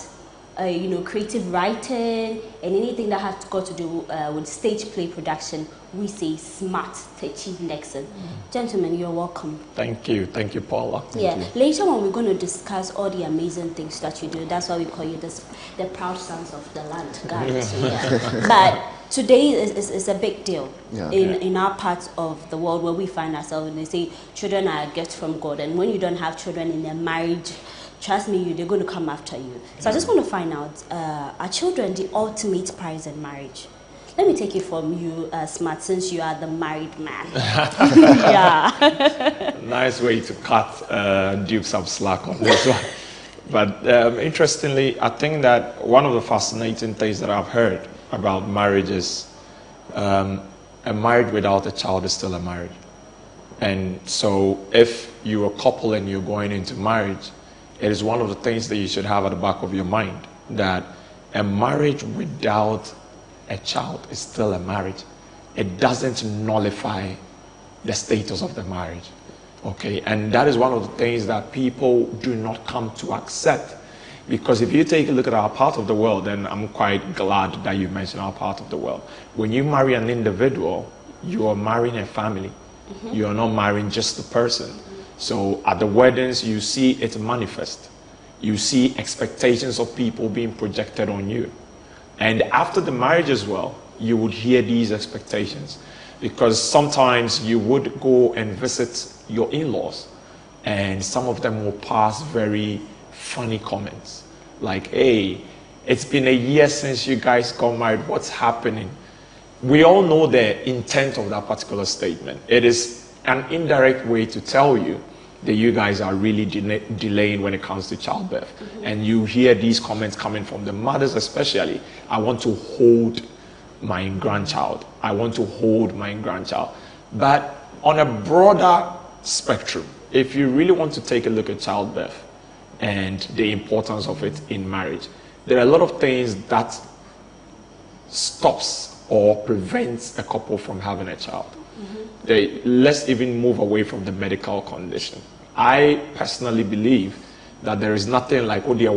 creative writing and anything that has got to do with stage play production, we say Smart Techi Nixon. Gentlemen, you're welcome. Thank you, Paula. Thank you. Later on, we're going to discuss all the amazing things that you do. That's why we call you the proud sons of the land, guys. So, yeah. But today is a big deal in our part of the world where we find ourselves. And they say children are a gift from God, and when you don't have children in a marriage, trust me, they're going to come after you. So I just want to find out, are children the ultimate prize in marriage? Let me take it from you, Smart, since you are the married man. Yeah. Nice way to cut Duke some slack on this one. But interestingly, I think that one of the fascinating things that I've heard about marriage is a marriage without a child is still a marriage. And so if you're a couple and you're going into marriage, it is one of the things that you should have at the back of your mind, that a marriage without a child is still a marriage. It doesn't nullify the status of the marriage. Okay, and that is one of the things that people do not come to accept. Because if you take a look at our part of the world, and I'm quite glad that you mentioned our part of the world, when you marry an individual, you are marrying a family. You are not marrying just a person. So at the weddings, you see it manifest. You see expectations of people being projected on you. And after the marriage as well, you would hear these expectations. Because sometimes you would go and visit your in-laws, and some of them will pass very funny comments. Like, hey, it's been a year since you guys got married. What's happening? We all know the intent of that particular statement. It is an indirect way to tell you that you guys are really delaying when it comes to childbirth. And you hear these comments coming from the mothers especially. I want to hold my grandchild. I want to hold my grandchild. But on a broader spectrum, if you really want to take a look at childbirth and the importance of it in marriage, there are a lot of things that stops or prevents a couple from having a child. Let's even move away from the medical condition. I personally believe that there is nothing like there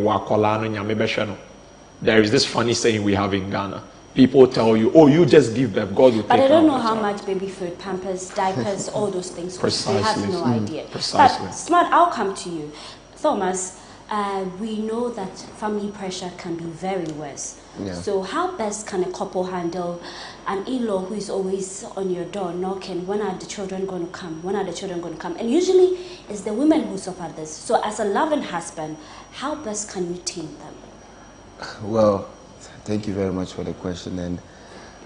is this funny saying we have in Ghana. People tell you, oh, you just give birth, God will take care of it. But I don't know how much baby food, pampers, diapers, all those things cost. They have no idea. Precisely. But Smart, I'll come to you. Thomas, we know that family pressure can be very worse. Yeah. So how best can a couple handle an in-law who is always on your door knocking, when are the children going to come? When are the children going to come? And usually it's the women who suffer this. So as a loving husband, how best can you tame them? Well, thank you very much for the question. And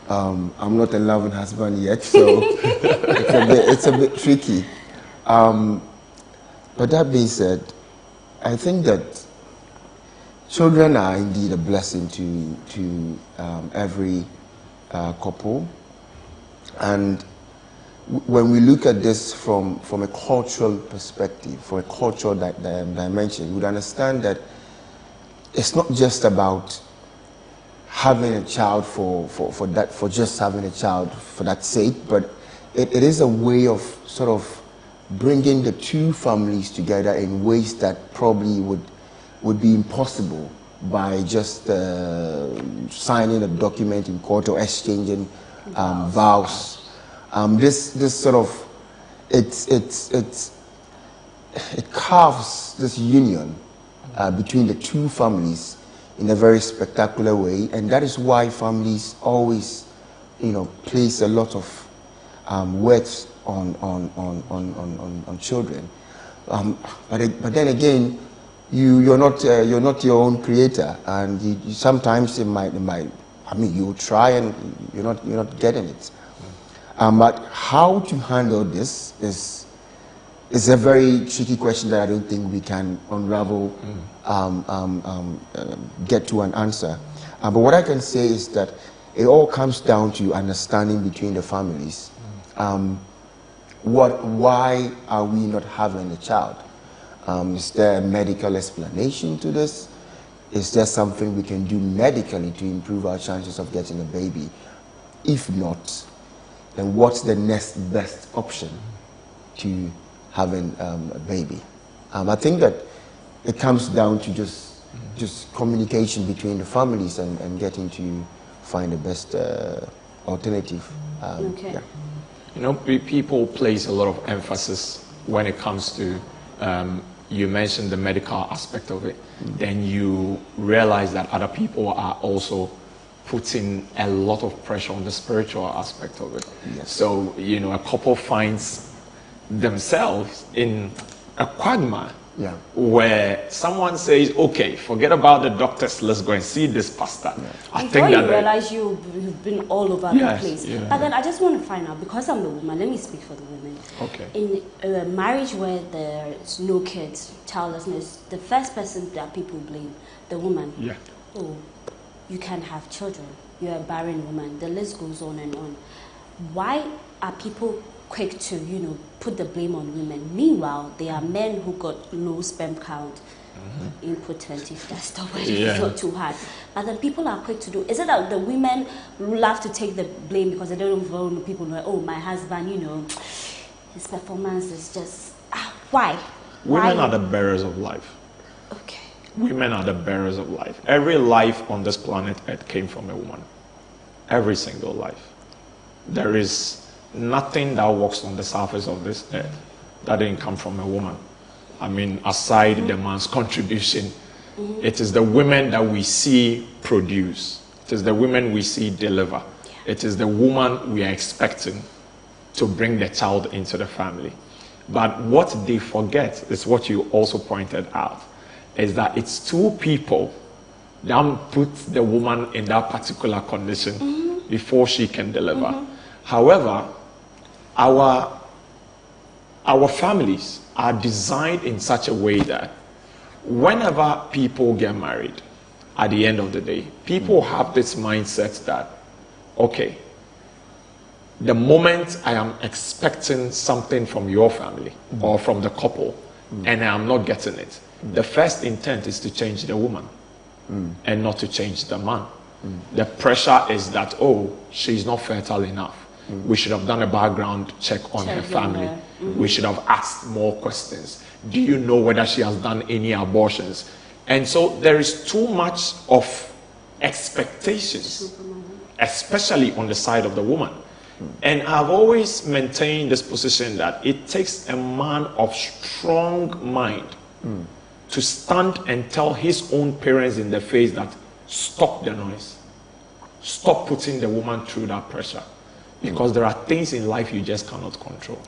I'm not a loving husband yet, so it's a bit tricky. But that being said, I think that children are indeed a blessing to every couple. And when we look at this from a cultural perspective, from a cultural dimension, you would understand that it's not just about having a child for just having a child for that sake, but it is a way of sort of bringing the two families together in ways that probably would be impossible by just signing a document in court or exchanging vows. This sort of it carves this union between the two families in a very spectacular way, and that is why families always, place a lot of weight on children. But then again, you're not your own creator, and you sometimes it might. You try and you're not getting it. But how to handle this is a very tricky question that I don't think we can unravel, get to an answer. But what I can say is that it all comes down to understanding between the families. Why are we not having a child? Is there a medical explanation to this? Is there something we can do medically to improve our chances of getting a baby? If not, then what's the next best option to having a baby? I think that it comes down to just communication between the families and getting to find the best alternative. Okay. Yeah. People place a lot of emphasis when it comes to, you mentioned the medical aspect of it, then you realize that other people are also putting a lot of pressure on the spiritual aspect of it. Yes. So, a couple finds themselves in a quagmire where someone says, okay, forget about the doctors, let's go and see this pastor. I think that you realize you've been all over the place. Yeah. But then I just want to find out, because I'm the woman, let me speak for the women. Okay. In a marriage where there's no kids, childlessness, the first person that people blame, the woman. Yeah. Oh, you can't have children. You're a barren woman. The list goes on and on. Why are people quick to, put the blame on women? Meanwhile, there are men who got low sperm count, impotent, if that's the word, it's not too hard. But then people are quick to do. Is it that the women love to take the blame because they don't know people know, oh, my husband, his performance is just, why? Women are the bearers of life. Okay. Women are the bearers of life. Every life on this planet Earth came from a woman. Every single life. There is nothing that walks on the surface of this earth that didn't come from a woman. Aside the man's contribution, it is the women that we see produce. It is the women we see deliver. It is the woman we are expecting to bring the child into the family. But what they forget is what you also pointed out, is that it's two people that put the woman in that particular condition before she can deliver. However, our families are designed in such a way that whenever people get married, at the end of the day, people have this mindset that, okay, the moment I am expecting something from your family or from the couple and I am not getting it, the first intent is to change the woman and not to change the man. The pressure is that, oh, she's not fertile enough. We should have done a background check on her family. We should have asked more questions. Do you know whether she has done any abortions? And so there is too much of expectations, especially on the side of the woman. And I've always maintained this position that it takes a man of strong mind to stand and tell his own parents in the face that stop the noise. Stop putting the woman through that pressure. Because there are things in life you just cannot control.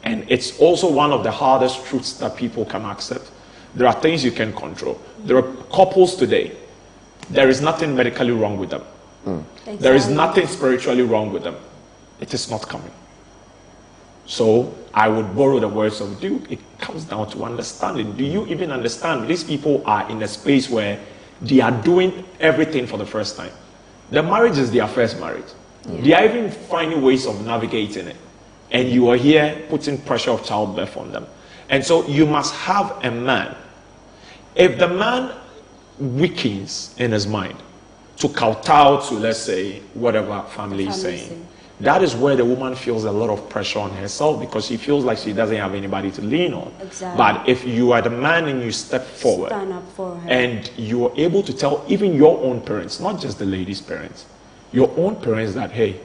And it's also one of the hardest truths that people can accept. There are things you can control. There are couples today, there is nothing medically wrong with them. Exactly. There is nothing spiritually wrong with them. It is not coming. So I would borrow the words of Duke. It comes down to understanding. Do you even understand? These people are in a space where they are doing everything for the first time. The marriage is their first marriage. They are even finding ways of navigating it. And you are here putting pressure of childbirth on them. And so you must have a man. If the man weakens in his mind to kowtow to, let's say, whatever family is saying, that is where the woman feels a lot of pressure on herself because she feels like she doesn't have anybody to lean on. Exactly. But if you are the man and you step forward, stand up for her, and you are able to tell even your own parents, not just the lady's parents, your own parents that, hey,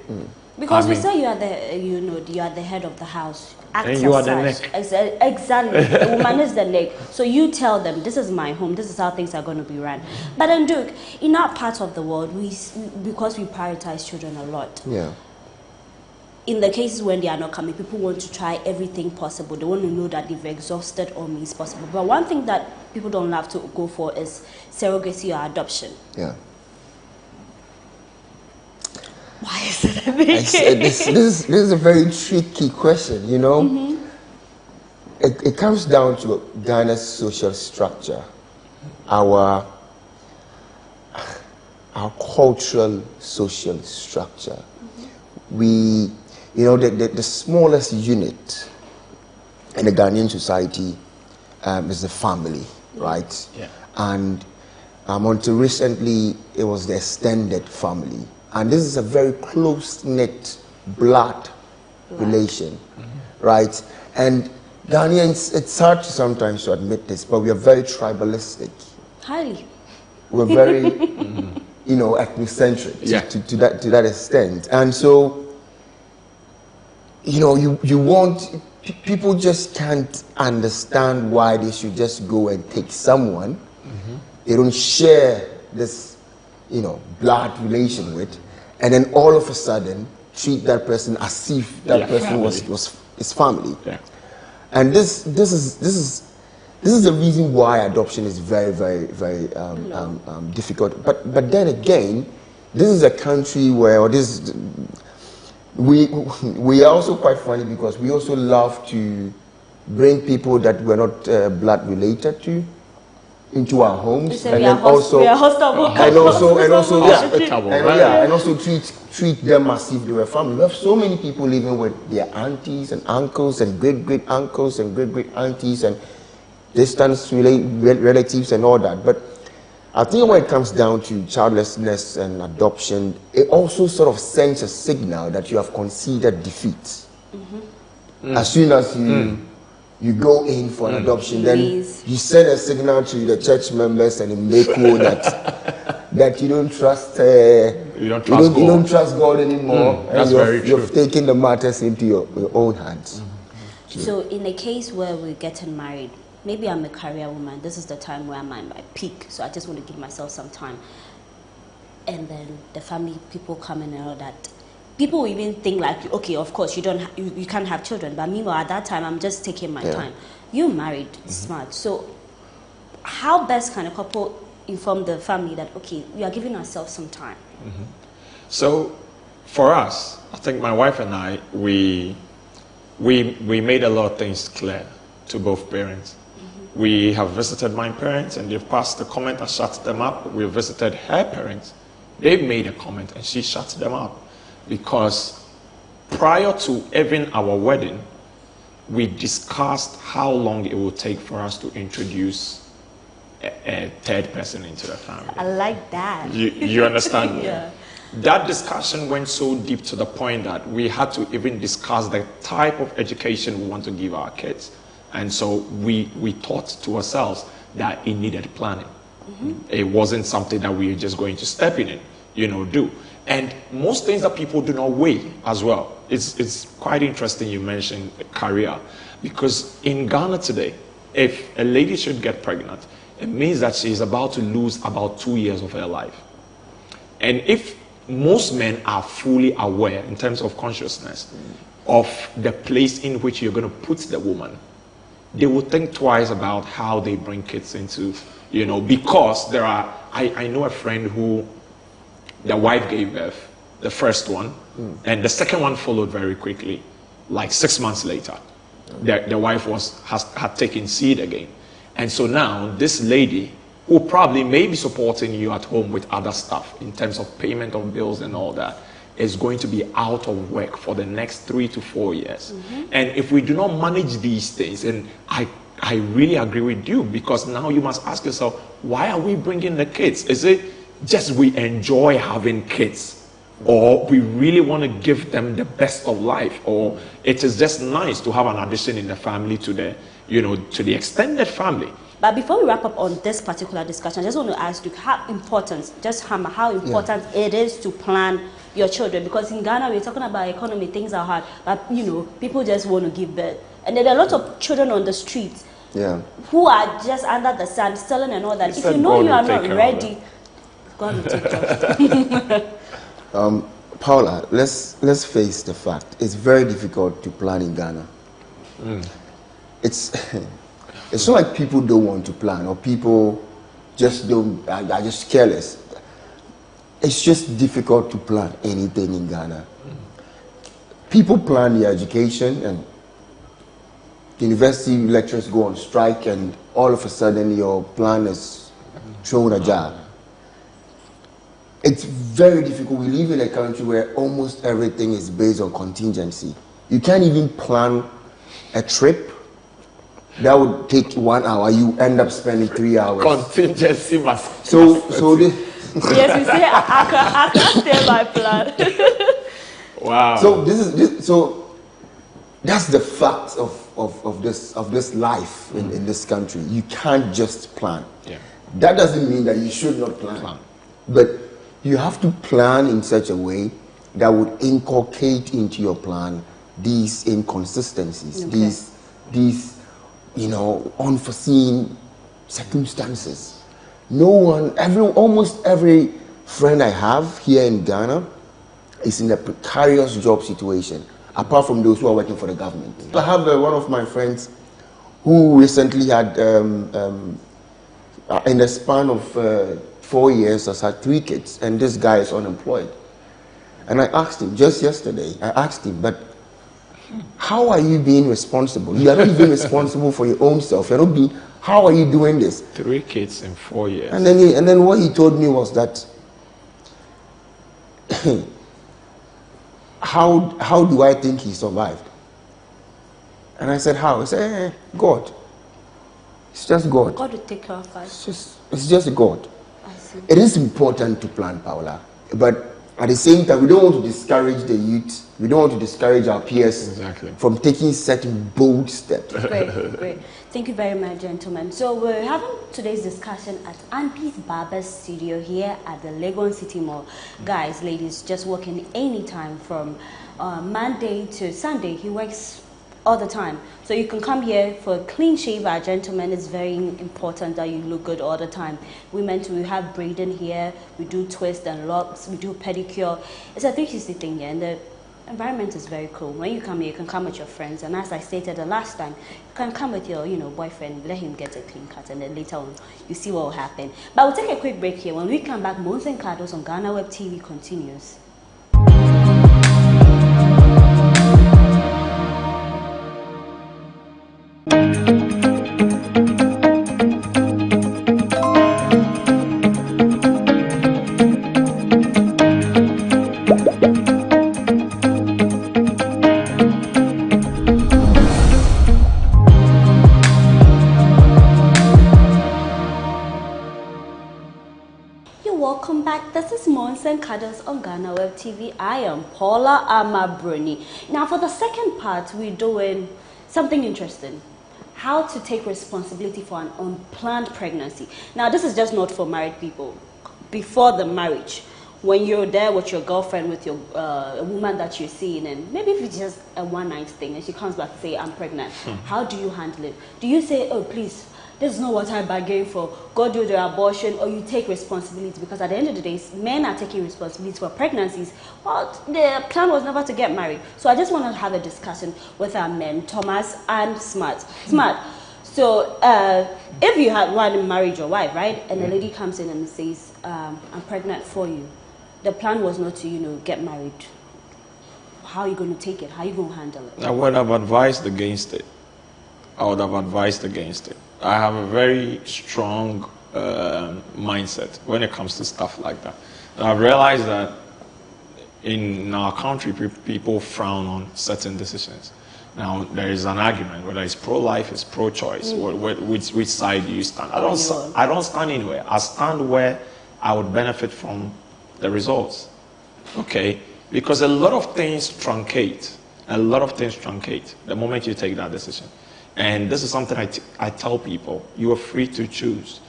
because we say you are the, you are the head of the house. Act and you are as the such. neck. Exactly. The woman is the neck. So you tell them, this is my home, this is how things are going to be run. But then, Duke, in our part of the world, because we prioritize children a lot. Yeah. In the cases when they are not coming, people want to try everything possible. They want to know that they've exhausted all means possible. But one thing that people don't love to go for is surrogacy or adoption. Yeah. Why is it a big this is a very tricky question, you know. It comes down to Ghana's social structure, our cultural social structure. We, the smallest unit in the Ghanaian society is the family, right? Yeah. And until recently, it was the extended family. And this is a very close-knit blood relation, right? And Ghanaians, it's hard sometimes to admit this, but we are very tribalistic. Highly. We're very, ethnocentric to that extent. And so, you want, people just can't understand why they should just go and take someone they don't share this blood relation with, and then all of a sudden treat that person as if that person was his family. Yeah. And this is the reason why adoption is very, very, very difficult. But then again, this is a country where we are also quite funny because we also love to bring people that we're not blood related to into our homes, and then also treat them as if they were family. We have so many people living with their aunties and uncles and great uncles and great aunties and distant relatives and all that. But I think when it comes down to childlessness and adoption, it also sort of sends a signal that you have conceded defeat. As soon as you go in for an adoption, then you send a signal to the church members and in Meko that you don't trust you don't trust God anymore, and you've taken the matters into your own hands. So in a case where we're getting married, maybe I'm a career woman, this is the time where I'm at my peak, so I just want to give myself some time, and then the family people come in and all that. People will even think like, okay, of course you can't have children, but meanwhile at that time I'm just taking my time. You're married, smart. So how best can a couple inform the family that, okay, we are giving ourselves some time? So for us, I think my wife and I, we made a lot of things clear to both parents. We have visited my parents and they've passed the comment and shut them up. We visited her parents. They've made a comment and she shut them up. Because prior to even our wedding, we discussed how long it would take for us to introduce a third person into the family. I like that. You understand? Yeah. That discussion went so deep to the point that we had to even discuss the type of education we want to give our kids. And so we thought to ourselves that it needed planning. It wasn't something that we were just going to step in and, do. And most things that people do not weigh as well. It's quite interesting you mentioned career, because in Ghana today, if a lady should get pregnant, it means that she is about to lose about 2 years of her life. And if most men are fully aware in terms of consciousness of the place in which you're going to put the woman, they will think twice about how they bring kids into, because there are, I know a friend who, the wife gave birth, the first one, and the second one followed very quickly, like 6 months later. The wife had taken seed again. And so now this lady, who probably may be supporting you at home with other stuff in terms of payment of bills and all that, is going to be out of work for the next 3 to 4 years. And if we do not manage these things, and I really agree with you, because now you must ask yourself, why are we bringing the kids? Is it just we enjoy having kids or we really want to give them the best of life, or it is just nice to have an addition in the family to the, you know, to the extended family. But before we wrap up on this particular discussion, I just want to ask you how important it is to plan your children, because in Ghana we're talking about economy, things are hard, but you know, people just want to give birth, and there are a lot of children on the streets who are just under the sun selling and all that. If you know you are not ready, God will take care of it. Paula, let's face the fact. It's very difficult to plan in Ghana. It's not like people don't want to plan, or people just don't, are just careless. It's just difficult to plan anything in Ghana. People plan their education, and university lecturers go on strike, and all of a sudden your plan is thrown ajar. It's very difficult. We live in a country where almost everything is based on contingency. You can't even plan a trip that would take 1 hour. You end up spending 3 hours. Contingency must. Yes, you say I can't stay my plan. Wow. So that's the fact of this life in this country. You can't just plan. That doesn't mean that you should not plan. But you have to plan in such a way that would inculcate into your plan these inconsistencies, these unforeseen circumstances. Almost every friend I have here in Ghana is in a precarious job situation, apart from those who are working for the government. I have one of my friends who recently had, in the span of 4 years, has had 3 kids, and this guy is unemployed. And I asked him, just yesterday, but how are you being responsible? You are not even responsible for your own self. You're not being. How are you doing this? 3 kids in 4 years. And then what he told me was that how do I think he survived? And I said, how? He said, God. It's just God. God will take care of us. It's just God. I see. It is important to plan, Paula, but at the same time, we don't want to discourage the youth. We don't want to discourage our peers from taking certain bold steps. Great. Thank you very much, gentlemen. So we're having today's discussion at Anpi's Barber's Studio here at the Legon City Mall. Guys, ladies, just working anytime from Monday to Sunday. He works all the time. So you can come here for a clean shave. Our gentlemen, it's very important that you look good all the time. Women too, we have braiding here, we do twist and locks, we do pedicure. It's a 360 thing here, and the environment is very cool. When you come here, you can come with your friends, and as I stated the last time, you can come with your boyfriend, let him get a clean cut, and then later on you see what will happen. But we'll take a quick break here. When we come back, Mons and Cardos on GhanaWeb TV continues. Welcome back. This is Mons and Cardos on GhanaWeb TV. I am Paula Amabruni. Now for the second part, we're doing something interesting. How to take responsibility for an unplanned pregnancy. Now this is just not for married people. Before the marriage, when you're there with your girlfriend, with your a woman that you're seeing, and maybe if it's just a one-night thing and she comes back to say, I'm pregnant, how do you handle it? Do you say, oh please, this is not what I bargained for, go do the abortion, or you take responsibility? Because at the end of the day, men are taking responsibility for pregnancies. Well, the plan was never to get married. So I just want to have a discussion with our men, Thomas and Smart. So if you had married your wife, right, and the lady comes in and says, I'm pregnant for you, the plan was not to, get married. How are you going to take it? How are you going to handle it? I would have advised against it. I have a very strong mindset when it comes to stuff like that. And I've realized that in our country, people frown on certain decisions. Now, there is an argument, whether it's pro-life, it's pro-choice, which side do you stand? I don't stand anywhere. I stand where I would benefit from the results. Okay? Because a lot of things truncate. A lot of things truncate the moment you take that decision. And this is something I tell people. You are free to choose.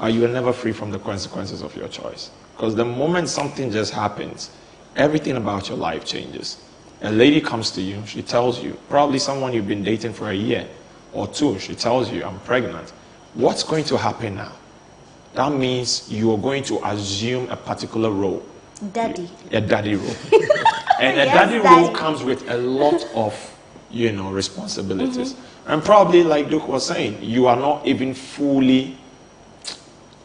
You are never free from the consequences of your choice. Because the moment something just happens, everything about your life changes. A lady comes to you, she tells you, probably someone you've been dating for a year or two, she tells you, I'm pregnant. What's going to happen now? That means you are going to assume a particular role. Daddy. A daddy role. And a daddy role comes with a lot of, responsibilities. And probably, like Duke was saying, you are not even fully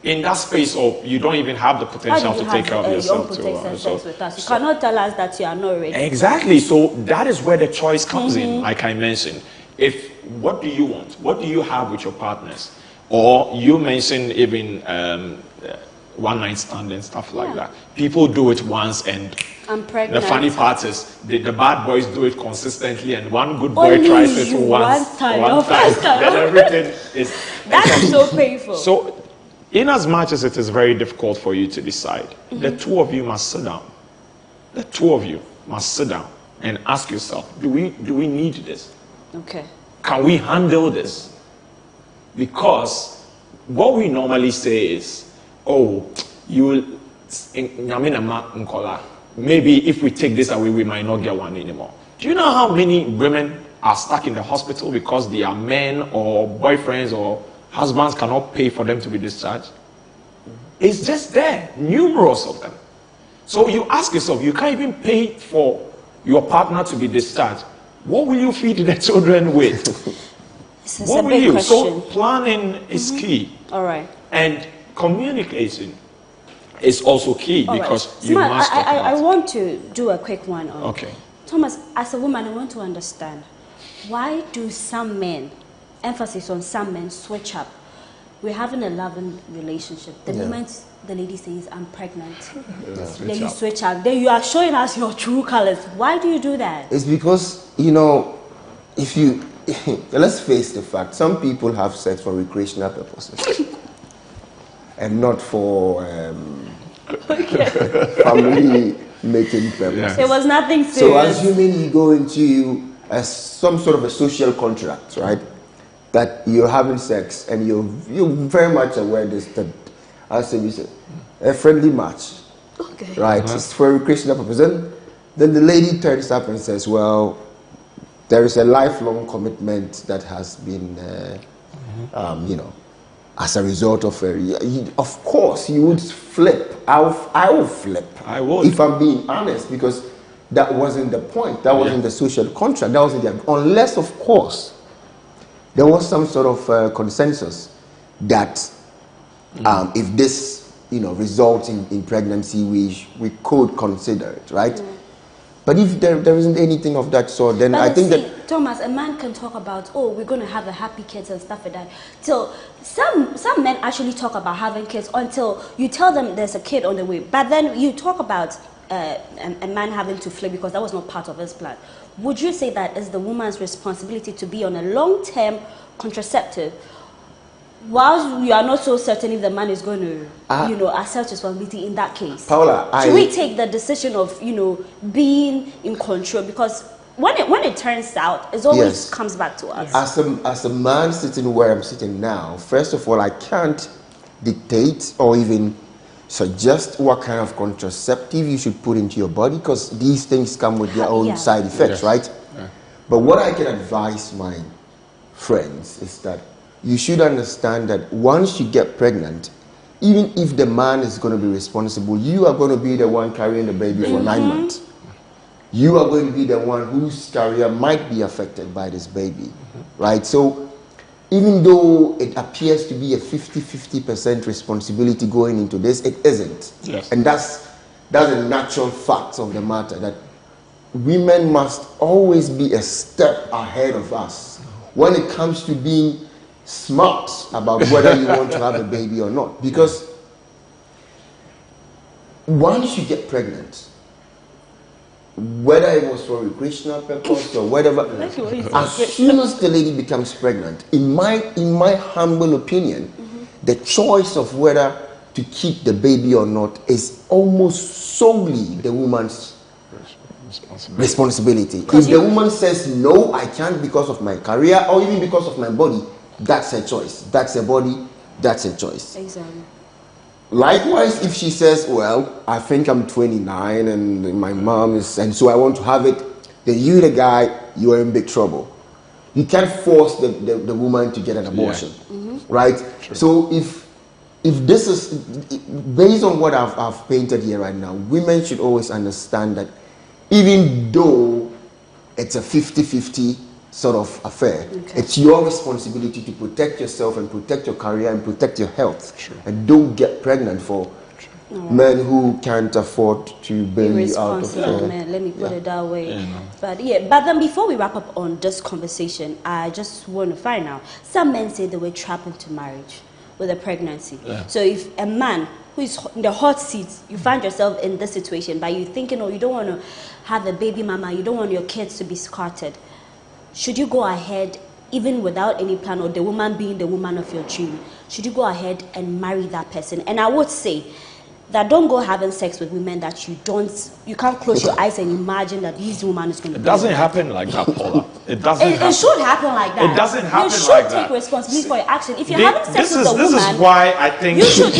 in that space, or you don't even have the potential to take care of yourself. You cannot tell us that you are not ready. Exactly. So that is where the choice comes in, like I mentioned. What do you want? What do you have with your partners? Or you mentioned even one night stand and stuff like that. People do it once, and I'm pregnant. The funny part is the bad boys do it consistently, and one good boy tries it one time, then everything is... That is so painful. So, in as much as it is very difficult for you to decide, the two of you must sit down. The two of you must sit down and ask yourself, do we need this? Okay. Can we handle this? Because what we normally say is, maybe if we take this away, we might not get one anymore. Do you know how many women are stuck in the hospital because their men or boyfriends or husbands cannot pay for them to be discharged? It's just there, numerous of them. So you ask yourself, you can't even pay for your partner to be discharged. What will you feed the children with? What will you? So planning is key. All right. And communication is also key because you must talk about I want to do a quick one. Okay. Thomas, as a woman, I want to understand, why do some men, emphasis on some men, switch up? We're having a loving relationship. The moment the lady says, I'm pregnant, then you switch up. Then you are showing us your true colors. Why do you do that? It's because, if you, let's face the fact, some people have sex for recreational purposes and not for family making purposes. It was nothing serious. So assuming you go into some sort of a social contract, right? That you're having sex and you're very much aware that, as we say, a friendly match, right? It's for recreational purposes. Then the lady turns up and says, well, there is a lifelong commitment that has been, as a result of of course, you would flip. I will flip. I would. If I'm being honest, because that wasn't the point. That wasn't the social contract. That wasn't unless, of course, there was some sort of consensus that if this, results in pregnancy, we could consider it, right? But if there isn't anything of that sort, then I think that... Thomas, a man can talk about, we're going to have a happy kids and stuff like that. So some men actually talk about having kids until you tell them there's a kid on the way. But then you talk about a man having to flip because that was not part of his plan. Would you say that it's the woman's responsibility to be on a long-term contraceptive while you are not so certain if the man is going to, accept responsibility in that case? Paula, should we take the decision of, being in control? Because when it turns out, it always comes back to us. As a man sitting where I'm sitting now, first of all, I can't dictate or even suggest what kind of contraceptive you should put into your body, because these things come with their own side effects, right? But what I can advise my friends is that you should understand that once you get pregnant, even if the man is going to be responsible, you are going to be the one carrying the baby for 9 months. You are going to be the one whose career might be affected by this baby, right? So even though it appears to be a 50% responsibility going into this, it isn't. And that's a natural fact of the matter, that women must always be a step ahead of us when it comes to being smart about whether you want to have a baby or not. Because once you get pregnant, whether it was for recreational purpose or whatever, as soon as the lady becomes pregnant, in my humble opinion, the choice of whether to keep the baby or not is almost solely the woman's responsibility. If the woman says no, I can't because of my career or even because of my body, that's her choice. That's her body, that's her choice. Exactly. Likewise, if she says, well, I think I'm 29 and my mom is, and so I want to have it, then you, the guy, you are in big trouble. You can't force the woman to get an abortion, right? True. So if this is, based on what I've painted here right now, women should always understand that even though it's a 50-50 sort of affair, it's your responsibility to protect yourself and protect your career and protect your health. And don't get pregnant for men who can't afford to bail you out of men, let me put it that way. But then before we wrap up on this conversation, I just want to find out, some men say they were trapped into marriage with a pregnancy. So if a man who is in the hot seat, you find yourself in this situation, but you're thinking, oh, you don't want to have a baby mama, you don't want your kids to be scattered, should you go ahead, even without any plan, or the woman being the woman of your dream, should you go ahead and marry that person? And I would say that don't go having sex with women that you can't close your eyes and imagine that this woman is going to be. It doesn't happen like that, Paula. It doesn't happen. It should happen like that. It doesn't happen like that. You should take responsibility for your action. If you're having sex with a woman, this is why I think you should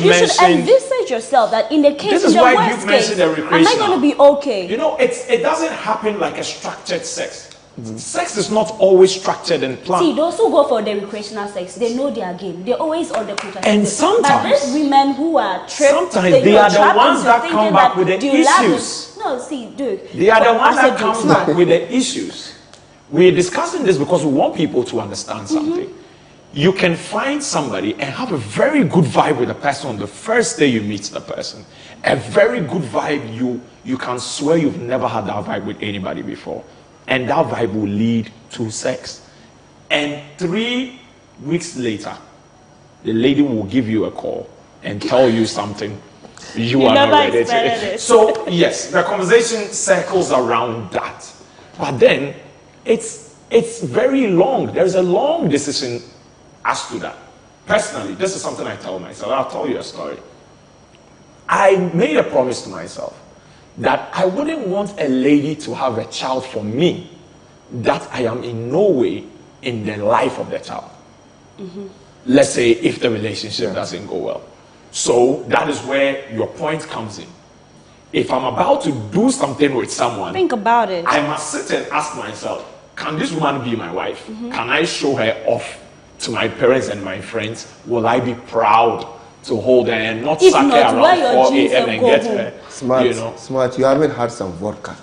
envisage yourself that in the case, in the worst case, am I going to be okay? You know, it doesn't happen like a structured sex. Sex is not always structured and planned. See, those who go for the recreational sex, they know their game. They're always on the contraceptive. And sometimes, but these women who are tripped, sometimes they are the ones that come back with the issues. No, see, dude. They are the ones that come back with the issues. We're discussing this because we want people to understand something. You can find somebody and have a very good vibe with the person on the first day you meet the person. A very good vibe, you can swear you've never had that vibe with anybody before. And that vibe will lead to sex. And 3 weeks later, the lady will give you a call and tell you something you are not ready to. So, yes, the conversation circles around that. But then, it's very long. There's a long decision as to that. Personally, this is something I tell myself. I'll tell you a story. I made a promise to myself that I wouldn't want a lady to have a child for me that I am in no way in the life of the child. Let's say if the relationship doesn't go well. So that is where your point comes in. If I'm about to do something with someone, think about it. I must sit and ask myself, can this woman be my wife? Can I show her off to my parents and my friends? Will I be proud to hold her and not suck her around 4 a.m. and get her? Smart, you know? Smart. You haven't had some vodka.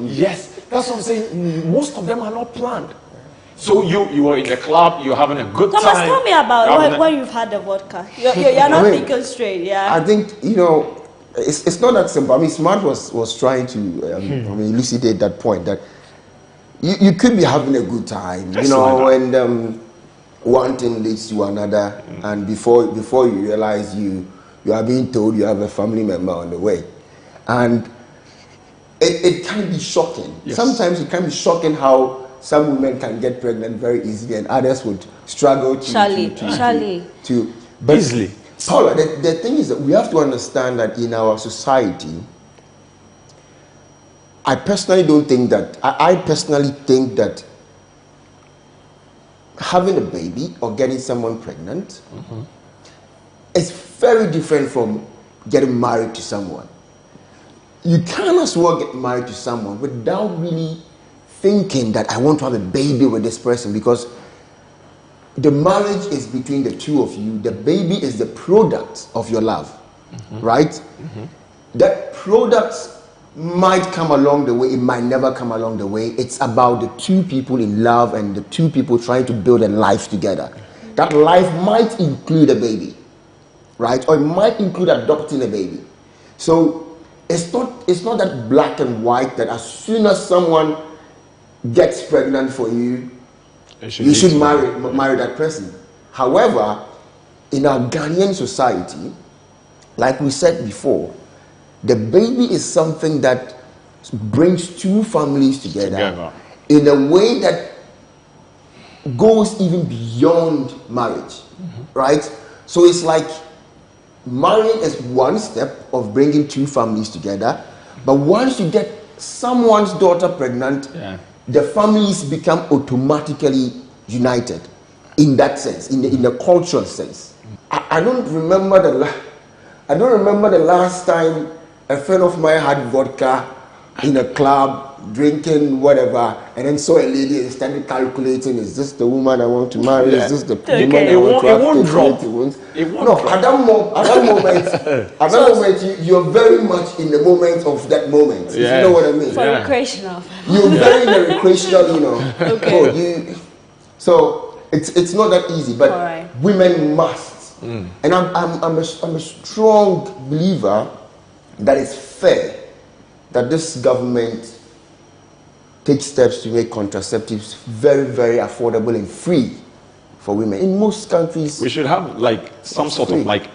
Yes, that's what I'm saying. Most of them are not planned. So you are in the club, you're having a good time. Thomas, tell me about when you've had the vodka. You're not thinking straight, yeah? I think, it's not that simple. I mean, Smart was trying to elucidate that point that you could be having a good time, and one thing leads to another, and before you realize you are being told you have a family member on the way, and it can be shocking. Yes. Sometimes it can be shocking how some women can get pregnant very easily, and others would struggle to but easily. Paula, the thing is that we have to understand that in our society, I personally think that having a baby or getting someone pregnant is very different from getting married to someone. You can't as well get married to someone without really thinking that I want to have a baby with this person, because the marriage is between the two of you. The baby is the product of your love, right? That product might come along the way, it might never come along the way. It's about the two people in love and the two people trying to build a life together. That life might include a baby, right? Or it might include adopting a baby. So it's not that black and white that as soon as someone gets pregnant for you, you should marry that person. However, in our Ghanaian society, like we said before, the baby is something that brings two families together in a way that goes even beyond marriage, right? So it's like marrying is one step of bringing two families together, but once you get someone's daughter pregnant, the families become automatically united in that sense, in the cultural sense. I don't remember the last time a friend of mine had vodka in a club, drinking whatever, and then saw a lady and started calculating, is this the woman I want to marry? Is this the woman I want to have? It won't drop. At that moment, you're very much in the moment of that moment. If you know what I mean. For recreational. You're very in the recreational, you know. Okay. So it's not that easy, but women must. And I'm a strong believer that it's fair that this government takes steps to make contraceptives very, very affordable and free for women. In most countries, we should have like some sort of like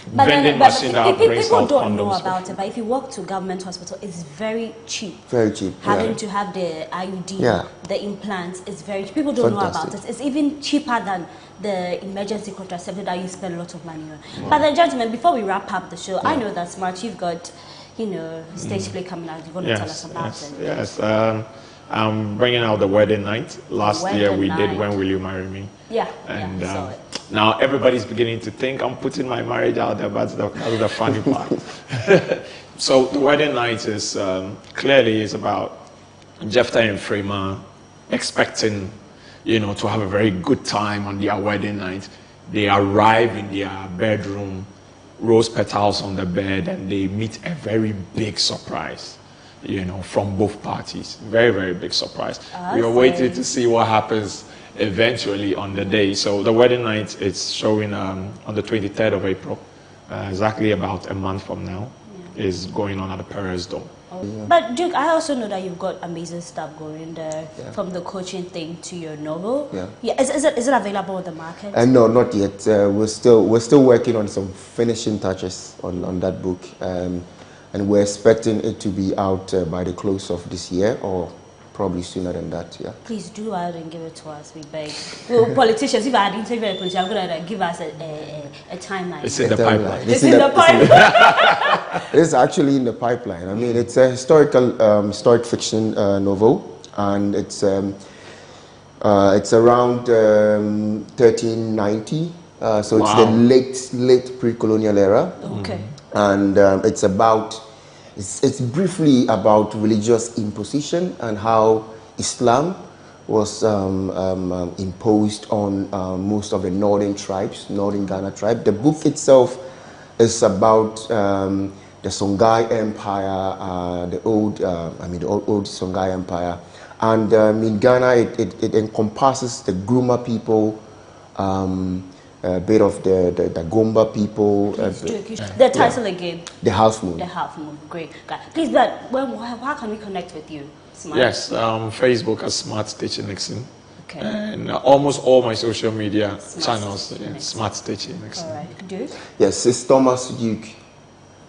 vending machine that brings people out don't know condoms. about it, but if you walk to government hospital, it's very cheap. Very cheap. Having to have the IUD, the implants, is very cheap. People don't know about it. It's even cheaper than the emergency contraceptive that you spend a lot of money on. But then, gentlemen, before we wrap up the show, I know that Smart, you've got, you know, stage play coming out. You want to tell us about it? Yes. I'm bringing out the wedding night. Last year we did When Will You Marry Me? And now everybody's beginning to think I'm putting my marriage out there, but that's the funny part. So the wedding night is clearly is about Jephthah and Freema expecting, you know, to have a very good time on their wedding night. They arrive in their bedroom, rose petals on the bed, and they meet a very big surprise, you know, from both parties. Very, very big surprise. We are waiting to see what happens eventually on the day. So the wedding night is showing on the 23rd of April, exactly about a month from now, is going on at the Perez Dome. But Duke, I also know that you've got amazing stuff going there, from the coaching thing to your novel. Is it available on the market? No, not yet. We're still working on some finishing touches on that book, and we're expecting it to be out by the close of this year, or probably sooner than that. Please do out and give it to us, we beg. Well, politicians, if I had interviewed a politician, I'm going to give us a timeline. It's in the pipeline. It's in the pipeline. It's actually in the pipeline. I mean, it's a historic fiction novel, and it's around 1390. So it's the late pre-colonial era. Okay. And it's briefly about religious imposition and how Islam was imposed on most of the northern Ghana tribe. The book itself is about the Songhai Empire, the old Songhai Empire, and in Ghana it encompasses the Gruma people, a bit of the Gomba people. The title again? The Half Moon. The Half Moon, great. Please, but how can we connect with you, Smart? Yes, Facebook as Smart Stitching Nixon. Okay. And almost all my social media channels, Smart Stitching Nixon. All right, Duke? Yes, it's Thomas Duke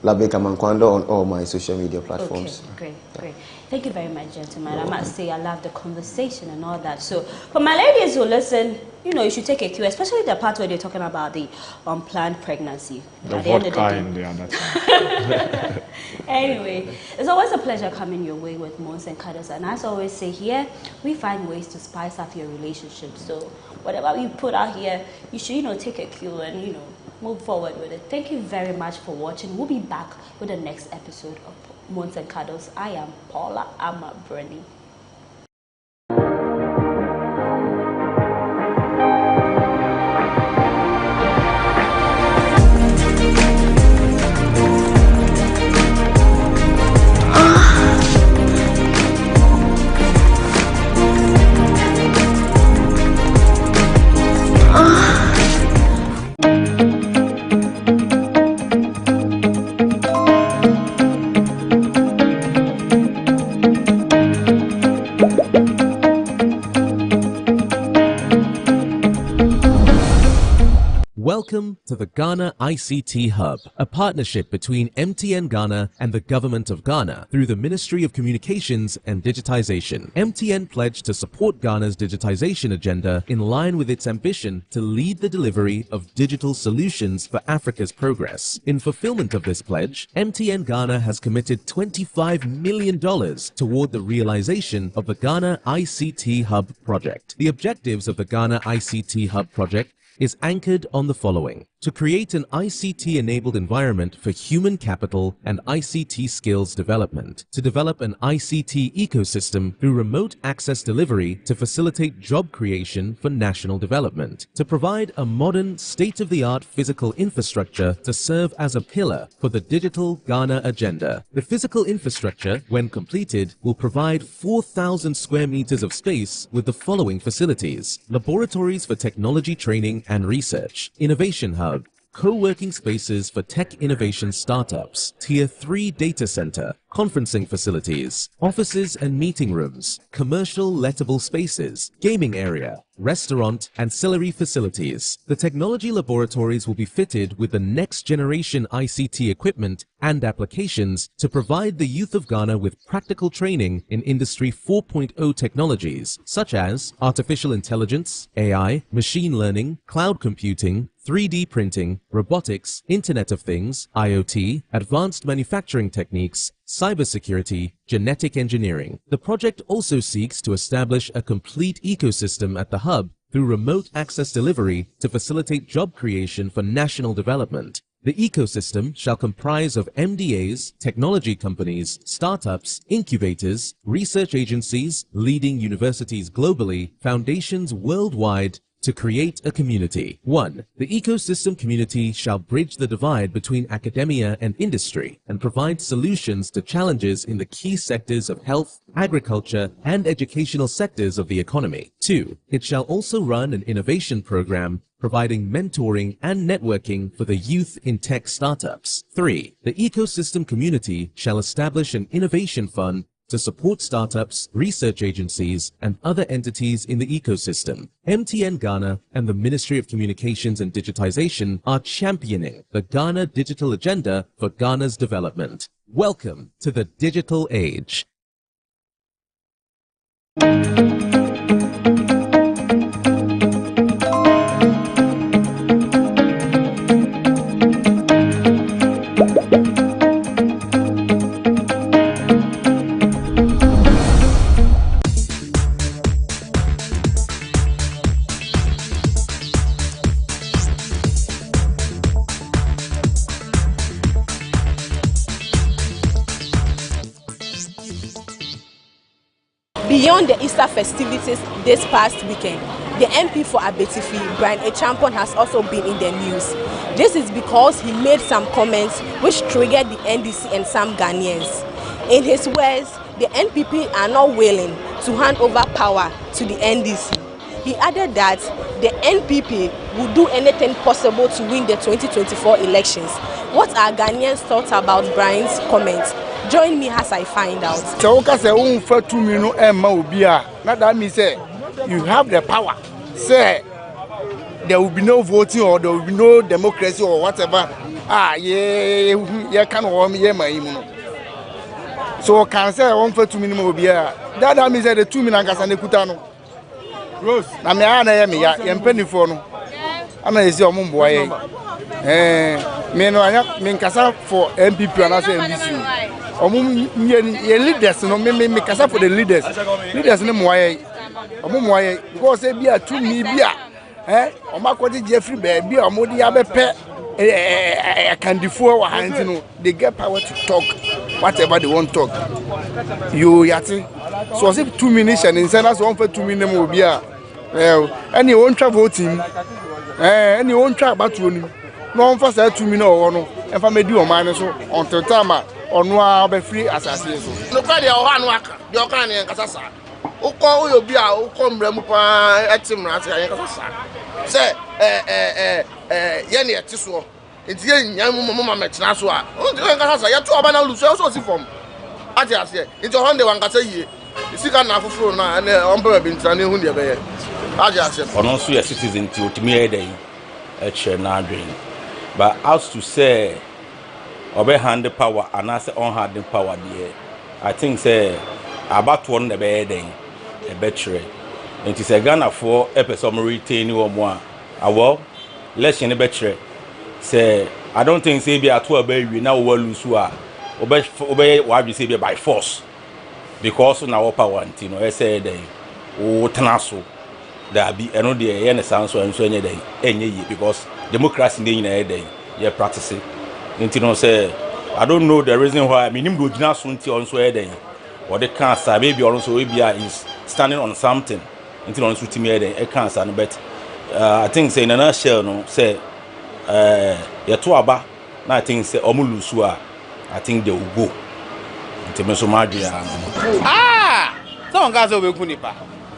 Labeka Mankwando on all my social media platforms. Okay, great. Thank you very much, gentlemen. I must say I love the conversation and all that. So, for my ladies who listen, you know, you should take a cue, especially the part where they're talking about the unplanned pregnancy. The vodka in the other time. Anyway, it's always a pleasure coming your way with Mons and Cuddles. And as I always say here, we find ways to spice up your relationship. So, whatever we put out here, you should, you know, take a cue and, you know, move forward with it. Thank you very much for watching. We'll be back with the next episode of Mons and Cuddles. I am Paula Amabreni. Welcome to the Ghana ICT Hub, a partnership between MTN Ghana and the Government of Ghana through the Ministry of Communications and Digitization. MTN pledged to support Ghana's digitization agenda in line with its ambition to lead the delivery of digital solutions for Africa's progress. In fulfillment of this pledge, MTN Ghana has committed $25 million toward the realization of the Ghana ICT Hub project. The objectives of the Ghana ICT Hub project is anchored on the following: to create an ICT-enabled environment for human capital and ICT skills development, to develop an ICT ecosystem through remote access delivery to facilitate job creation for national development, to provide a modern, state-of-the-art physical infrastructure to serve as a pillar for the digital Ghana agenda. The physical infrastructure, when completed, will provide 4,000 square meters of space with the following facilities: laboratories for technology training and research, innovation hub, co-working spaces for tech innovation startups, Tier 3 data center, conferencing facilities, offices and meeting rooms, commercial lettable spaces, gaming area, restaurant, ancillary facilities. The technology laboratories will be fitted with the next generation ICT equipment and applications to provide the youth of Ghana with practical training in Industry 4.0 technologies such as artificial intelligence, AI, machine learning, cloud computing, 3D printing, robotics, Internet of Things, IoT, advanced manufacturing techniques, cybersecurity, genetic engineering. The project also seeks to establish a complete ecosystem at the hub through remote access delivery to facilitate job creation for national development. The ecosystem shall comprise of MDAs, technology companies, startups, incubators, research agencies, leading universities globally, foundations worldwide, to create a community. 1. The ecosystem community shall bridge the divide between academia and industry and provide solutions to challenges in the key sectors of health, agriculture, and educational sectors of the economy. 2. It shall also run an innovation program providing mentoring and networking for the youth in tech startups. 3. The ecosystem community shall establish an innovation fund to support startups, research agencies, and other entities in the ecosystem. MTN Ghana and the Ministry of Communications and Digitization are championing the Ghana digital agenda for Ghana's development. Welcome to the digital age. Beyond the Easter festivities this past weekend, the MP for Abetifi, Brian Echampon, has also been in the news. This is because he made some comments which triggered the NDC and some Ghanaians. In his words, the NPP are not willing to hand over power to the NDC. He added that the NPP will do anything possible to win the 2024 elections. What are Ghanaians' thoughts about Brian's comments? Join me as I find out. So, that means you have the power. Say there will be no voting or there will be no democracy or whatever. So can say 1 for 2 minutes that means the 2 minutes and the Rose, I mean, I am penny for no. I'm a young boy. Me casa for MPP and I say MDC. Leaders, no, me casa for the leaders. Leaders no more. Because they be a 2 million. Omakwati Jeffrey be a modi abepe candy for hands, you know. They get power to talk whatever they want to talk. You yati. So I say 2 minutes and inside us 1 for 2 minutes will be any one travel voting. Any one track battery. No one for 2 minutes or no. If I may do a minus on the time or no, be free assassination. Look at your hand work, your can and Casasa. Oko will be our come Remupa at him. Say, Yenny at Tiswa. It's young Mamma Metnaswa. Oh, the Casasa, you have 2 abandoned Lucio from. I just say, it's a Honda one Cassa. You see, I'm not for now, and the Umbrella been turning Hundia. I just said, or also a citizen to me a day. Nadrin. But as to say, obe hand the power and as on hand the power there, I think say about one the bed a betre. And it is a Ghana for episode retain or more. Well, let's in a betre. Say, I don't think say be at 12 baby now will lose obey why we say by force. Because now power, you know, I say they tanaso. There be another day, so and so any day, because democracy in the day, you're practicing. You say, I don't know the reason why. I mean, him do not soon on so day, or the cancer maybe also is standing on something. Until on to me, a cancer, but I think say in a nutshell, no say, you're too about. I think say Omulusua, I think they will go. Until so much. Some guys will be kunipa.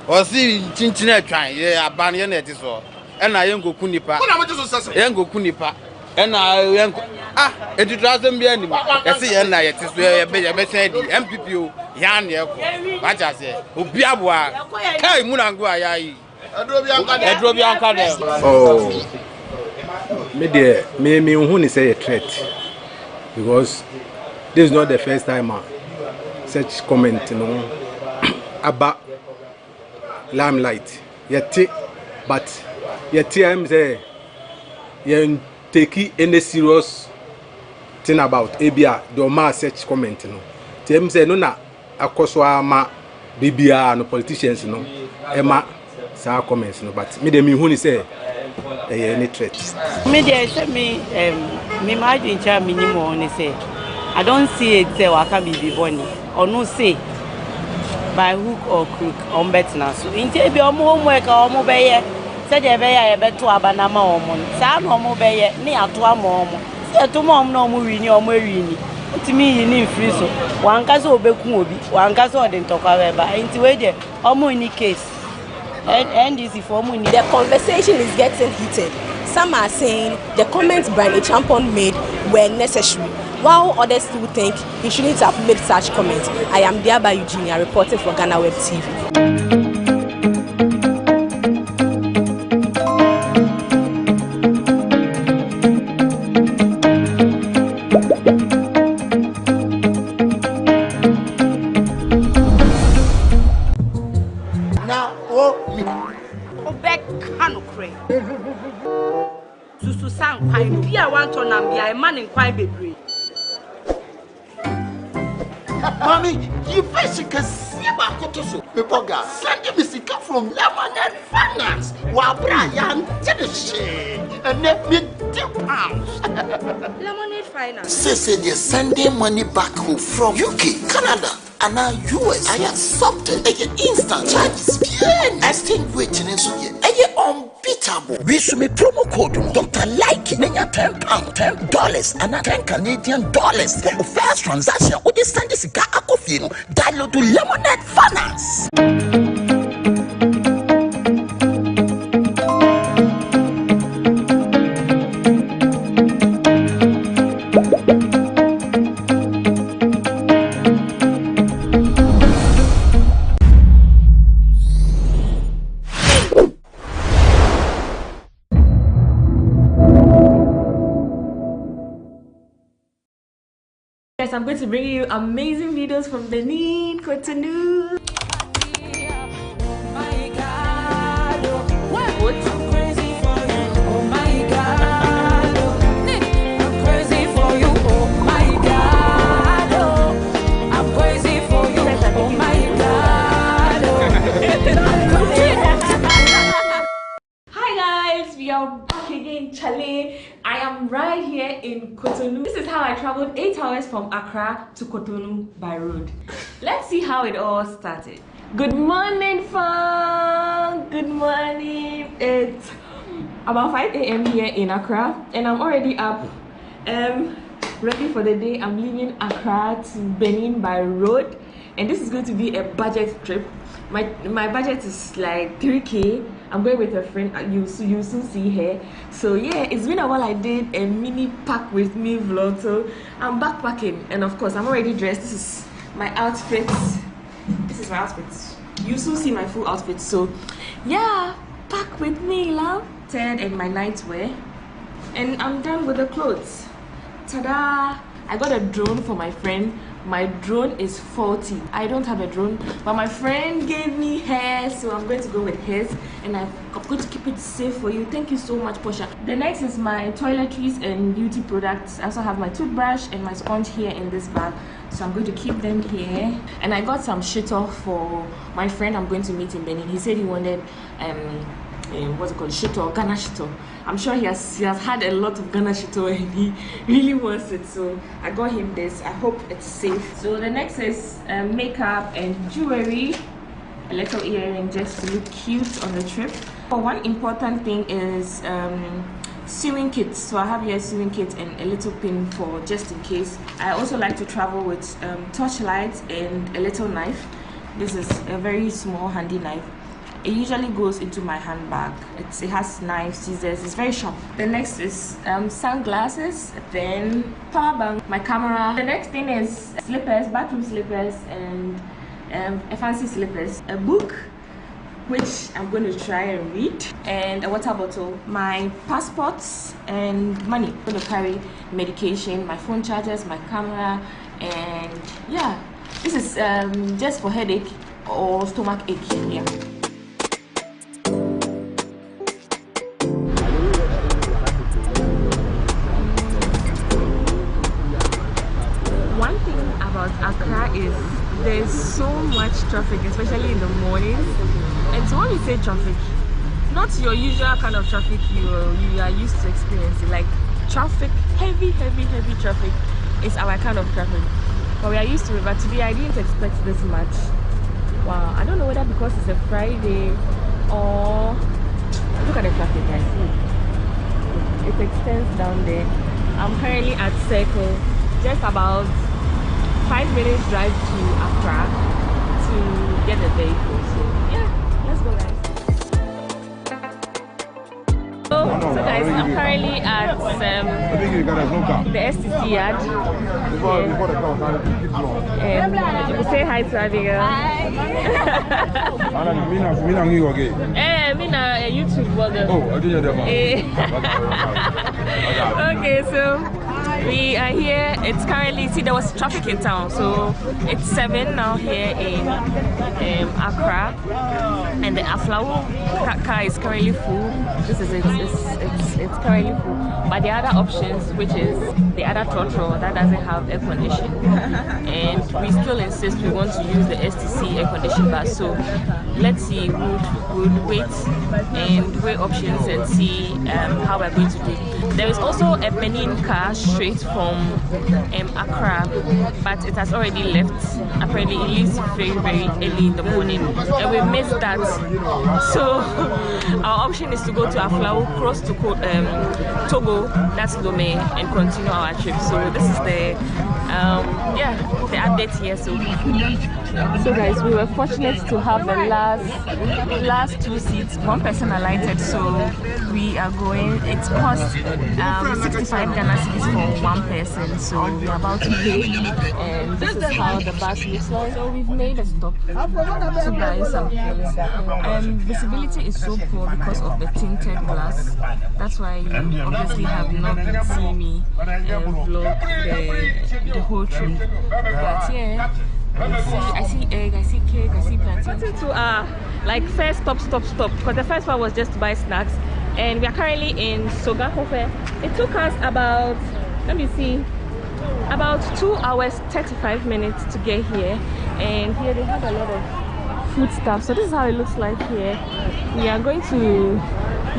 Or see chinchina trying, yeah, abandon it is all. And I am go kunipa. Yango kunipa. And I it doesn't be any. I see, and I it is where a better MPP, Yan Yako. What I say, Ubiabwa, Kai Munangua, oh, me who say a threat because this is not the first time such comment, you know, about limelight. But yet I'm say you take any serious thing about ABA the ma such comment, you know. Them say no na akoswa ma BBA no politicians, you know. Emma sa comments, no. But me who say any threat. Me dey say me imagine cha minimum say I don't see it say waka be bonny or no say by hook or crook on betna so inte be omo homework omo be ye say dey be ye be to abanama omo sa no omo be ye ne ato amo omo say to mo omo no omo wi ni omo wi ni ntimi yi ni free so wanka so obeku obi wanka so ode ntokwa be ba inte we dey omo ni case and this for money. The conversation is getting heated. Some are saying the comments Brian Champon made were necessary, while others still think he shouldn't have made such comments. I am Diaba Eugenia reporting for GhanaWeb TV. Susu sang kwai bia wan to nam bia e man kwai bebre. Mommy, you face can see about Kotoso. Bepoga, send me sika from Lemonade Finance. Wa Brian Tennessee. And let me £2. Lemonade Finance. Say they're sending money back home from UK, Canada, and now US. I accepted instant charges. Extinguishing in so unbeatable. We should make promo code Dr. Like Nanya £10, $10, and $10 Canadian for the first transaction. Would you send this guy a coffee? Download to Lemonade Finance. I'm going to bring you amazing videos from Benin, Cotonou. We are back again, Chale. I am right here in Cotonou. This is how I traveled 8 hours from Accra to Cotonou by road. Let's see how it all started. Good morning, fam. Good morning. It's about 5 a.m. here in Accra, and I'm already up, ready for the day. I'm leaving Accra to Benin by road, and this is going to be a budget trip. My budget is like 3K. I'm going with a friend. You'll soon see her. So yeah, it's been a while. I did a mini pack with me vlog. So I'm backpacking, and of course I'm already dressed. This is my outfit. This is my outfit. You soon see my full outfit. So yeah, pack with me, love. And my nightwear. And I'm done with the clothes. Ta-da! I got a drone for my friend. My drone is faulty. I don't have a drone, but my friend gave me hers, so I'm going to go with his, and I'm going to keep it safe for you. Thank you so much, Portia. The next is my toiletries and beauty products. I also have my toothbrush and my sponge here in this bag, so I'm going to keep them here. And I got some shito for my friend I'm going to meet in Benin. He said he wanted what's it called, shito, Ghana shito. I'm sure he has had a lot of Ghana shito and he really wants it, so I got him this. I hope it's safe. So the next is makeup and jewelry, a little earring just to look cute on the trip. But one important thing is sewing kits. So I have here a sewing kit and a little pin for just in case. I also like to travel with torchlights and a little knife. This is a very small handy knife. It usually goes into my handbag. It has knives, scissors, it's very sharp. The next is sunglasses, then power bank, my camera. The next thing is slippers, bathroom slippers, and a fancy slippers. A book, which I'm going to try and read, and a water bottle. My passports and money. I'm going to carry medication, my phone chargers, my camera, and yeah. This is just for headache or stomach ache, yeah. Accra is there's so much traffic, especially in the mornings. And so when we say traffic, not your usual kind of traffic you are used to experiencing. Like traffic, heavy traffic is our kind of traffic. But we are used to it. But today I didn't expect this much. Wow, I don't know whether because it's a Friday or look at the traffic, guys. It extends down there. I'm currently at Circle, just about 5 minutes drive to Accra to get the vehicle. So yeah, let's go, guys. So guys, I'm currently at the STC yard. You say hi to Abigail. Hi. Mina, a YouTube blogger. Oh, I didn't know. Okay, so we are here. It's currently, see, there was traffic in town, so it's 7 now here in Accra, and the Aflawo car is currently full. This is it's currently full. But the other options, which is the other Trotro that doesn't have air condition, and we still insist we want to use the STC air conditioned bus. So let's see, we'll wait and weigh options and see how we're going to do. There is also a Benin car straight from Accra, but it has already left. Apparently it leaves very early in the morning and we missed that. So our option is to go to Aflawo, cross to Togo, that's Lome, and continue our trip. So this is the the update here. So guys, we were fortunate to have the last 2 seats. One person alighted, so we are going. It cost 65 Ghana cedis for one person, so we're about to pay, and this is how the bus looks like. So we've made a stop to buy something. Visibility is so poor because of the tinted glass. That's why you obviously have not been seeing me vlog the whole trip. But yeah, I see egg, I see cake, I see plantain. To like first stop, because the first one was just to buy snacks, and we are currently in Sogahofe. It took us about, let me see, about 2 hours 35 minutes to get here, and here they have a lot of food stuff. So this is how it looks like here. We are going to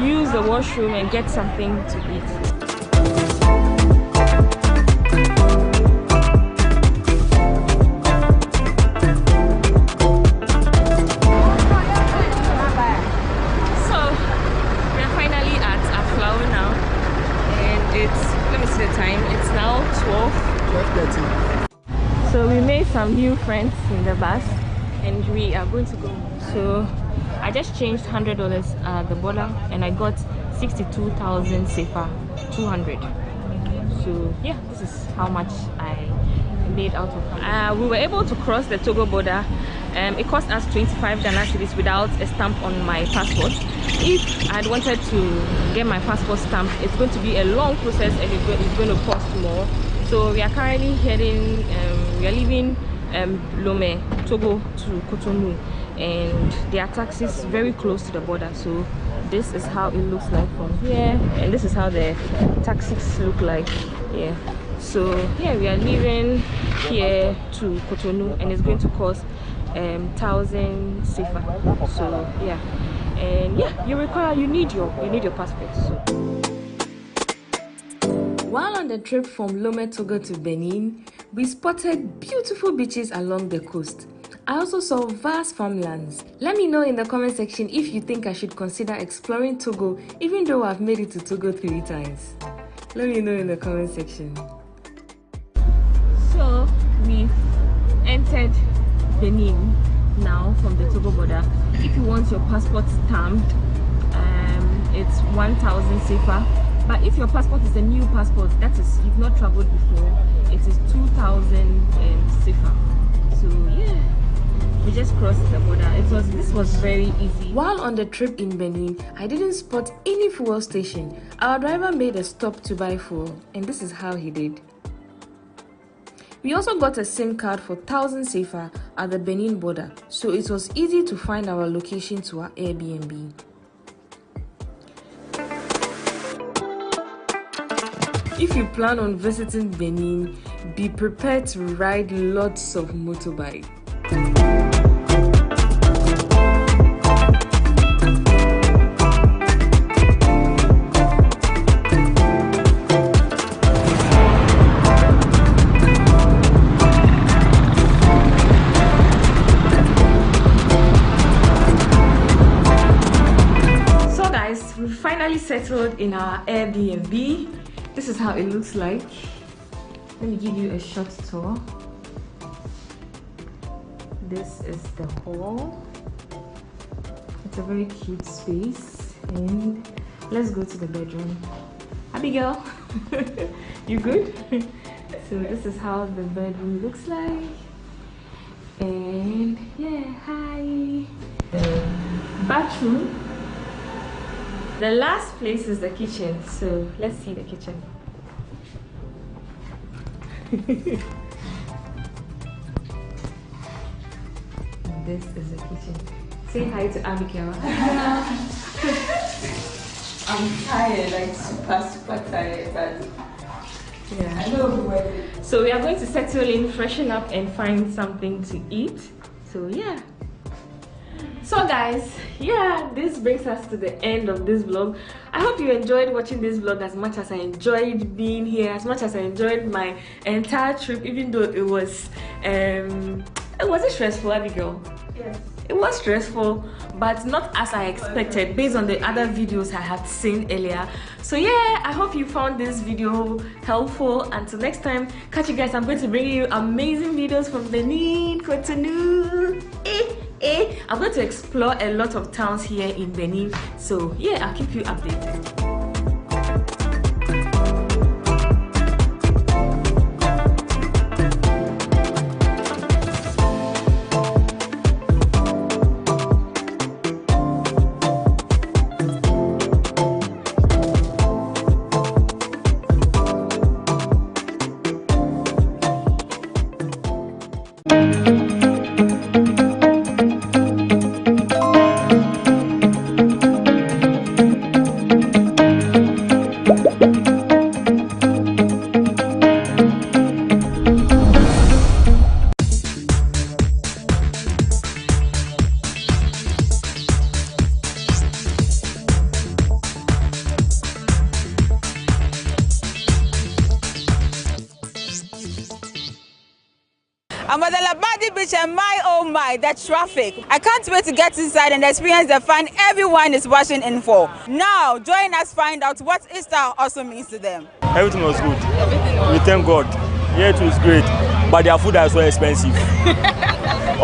use the washroom and get something to eat. So we made some new friends in the bus and we are going to go. So I just changed $100 at the border and I got 62,000 sefa, 200. So yeah, this is how much I made out of it. We were able to cross the Togo border It cost us 25 Ghana cedis without a stamp on my passport. If I'd wanted to get my passport stamped, it's going to be a long process and it's going to cost more. So we are currently heading, we are leaving Lomé, Togo to Cotonou, and there are taxis very close to the border. So this is how it looks like from here, and this is how the taxis look like. Yeah. So yeah, we are leaving here to Cotonou, and it's going to cost 1,000 CFA. So yeah, and yeah, you need your passport. So. While on the trip from Lomé, Togo to Benin, we spotted beautiful beaches along the coast. I also saw vast farmlands. Let me know in the comment section if you think I should consider exploring Togo, even though I've made it to Togo 3 times. Let me know in the comment section. So we've entered Benin now from the Togo border. If you want your passport stamped, it's 1,000 CFA. But if your passport is a new passport, that is, you've not traveled before, it is 2,000 CFA. So yeah, we just crossed the border. This was very easy. While on the trip in Benin, I didn't spot any fuel station. Our driver made a stop to buy fuel, and this is how he did. We also got a SIM card for 1,000 CFA at the Benin border, so it was easy to find our location to our Airbnb. If you plan on visiting Benin, be prepared to ride lots of motorbike. So guys, we finally settled in our Airbnb. This is how it looks like. Let me give you a short tour. This is the hall. It's a very cute space. And let's go to the bedroom. Abigail, you good? So this is how the bedroom looks like. And yeah, hi. Bathroom. The last place is the kitchen, so let's see the kitchen. This is the kitchen. Say hi to Abigail. I'm tired, like super tired, but yeah. I know. So we are going to settle in, freshen up, and find something to eat. So yeah. So guys, yeah, this brings us to the end of this vlog. I hope you enjoyed watching this vlog as much as I enjoyed being here, as much as I enjoyed my entire trip, even though it was stressful, Abigail? Yes. It was stressful, but not as I expected based on the other videos I had seen earlier. So yeah, I hope you found this video helpful. Until next time, catch you guys. I'm going to bring you amazing videos from Benin, Cotonou. I'm going to explore a lot of towns here in Benin. So yeah, I'll keep you updated. Beach and my oh my, that traffic. I can't wait to get inside and experience the fun everyone is rushing in for. Now, join us find out what Easter also means to them. Everything was good. We thank God. Yeah, it was great, but their food is so expensive. I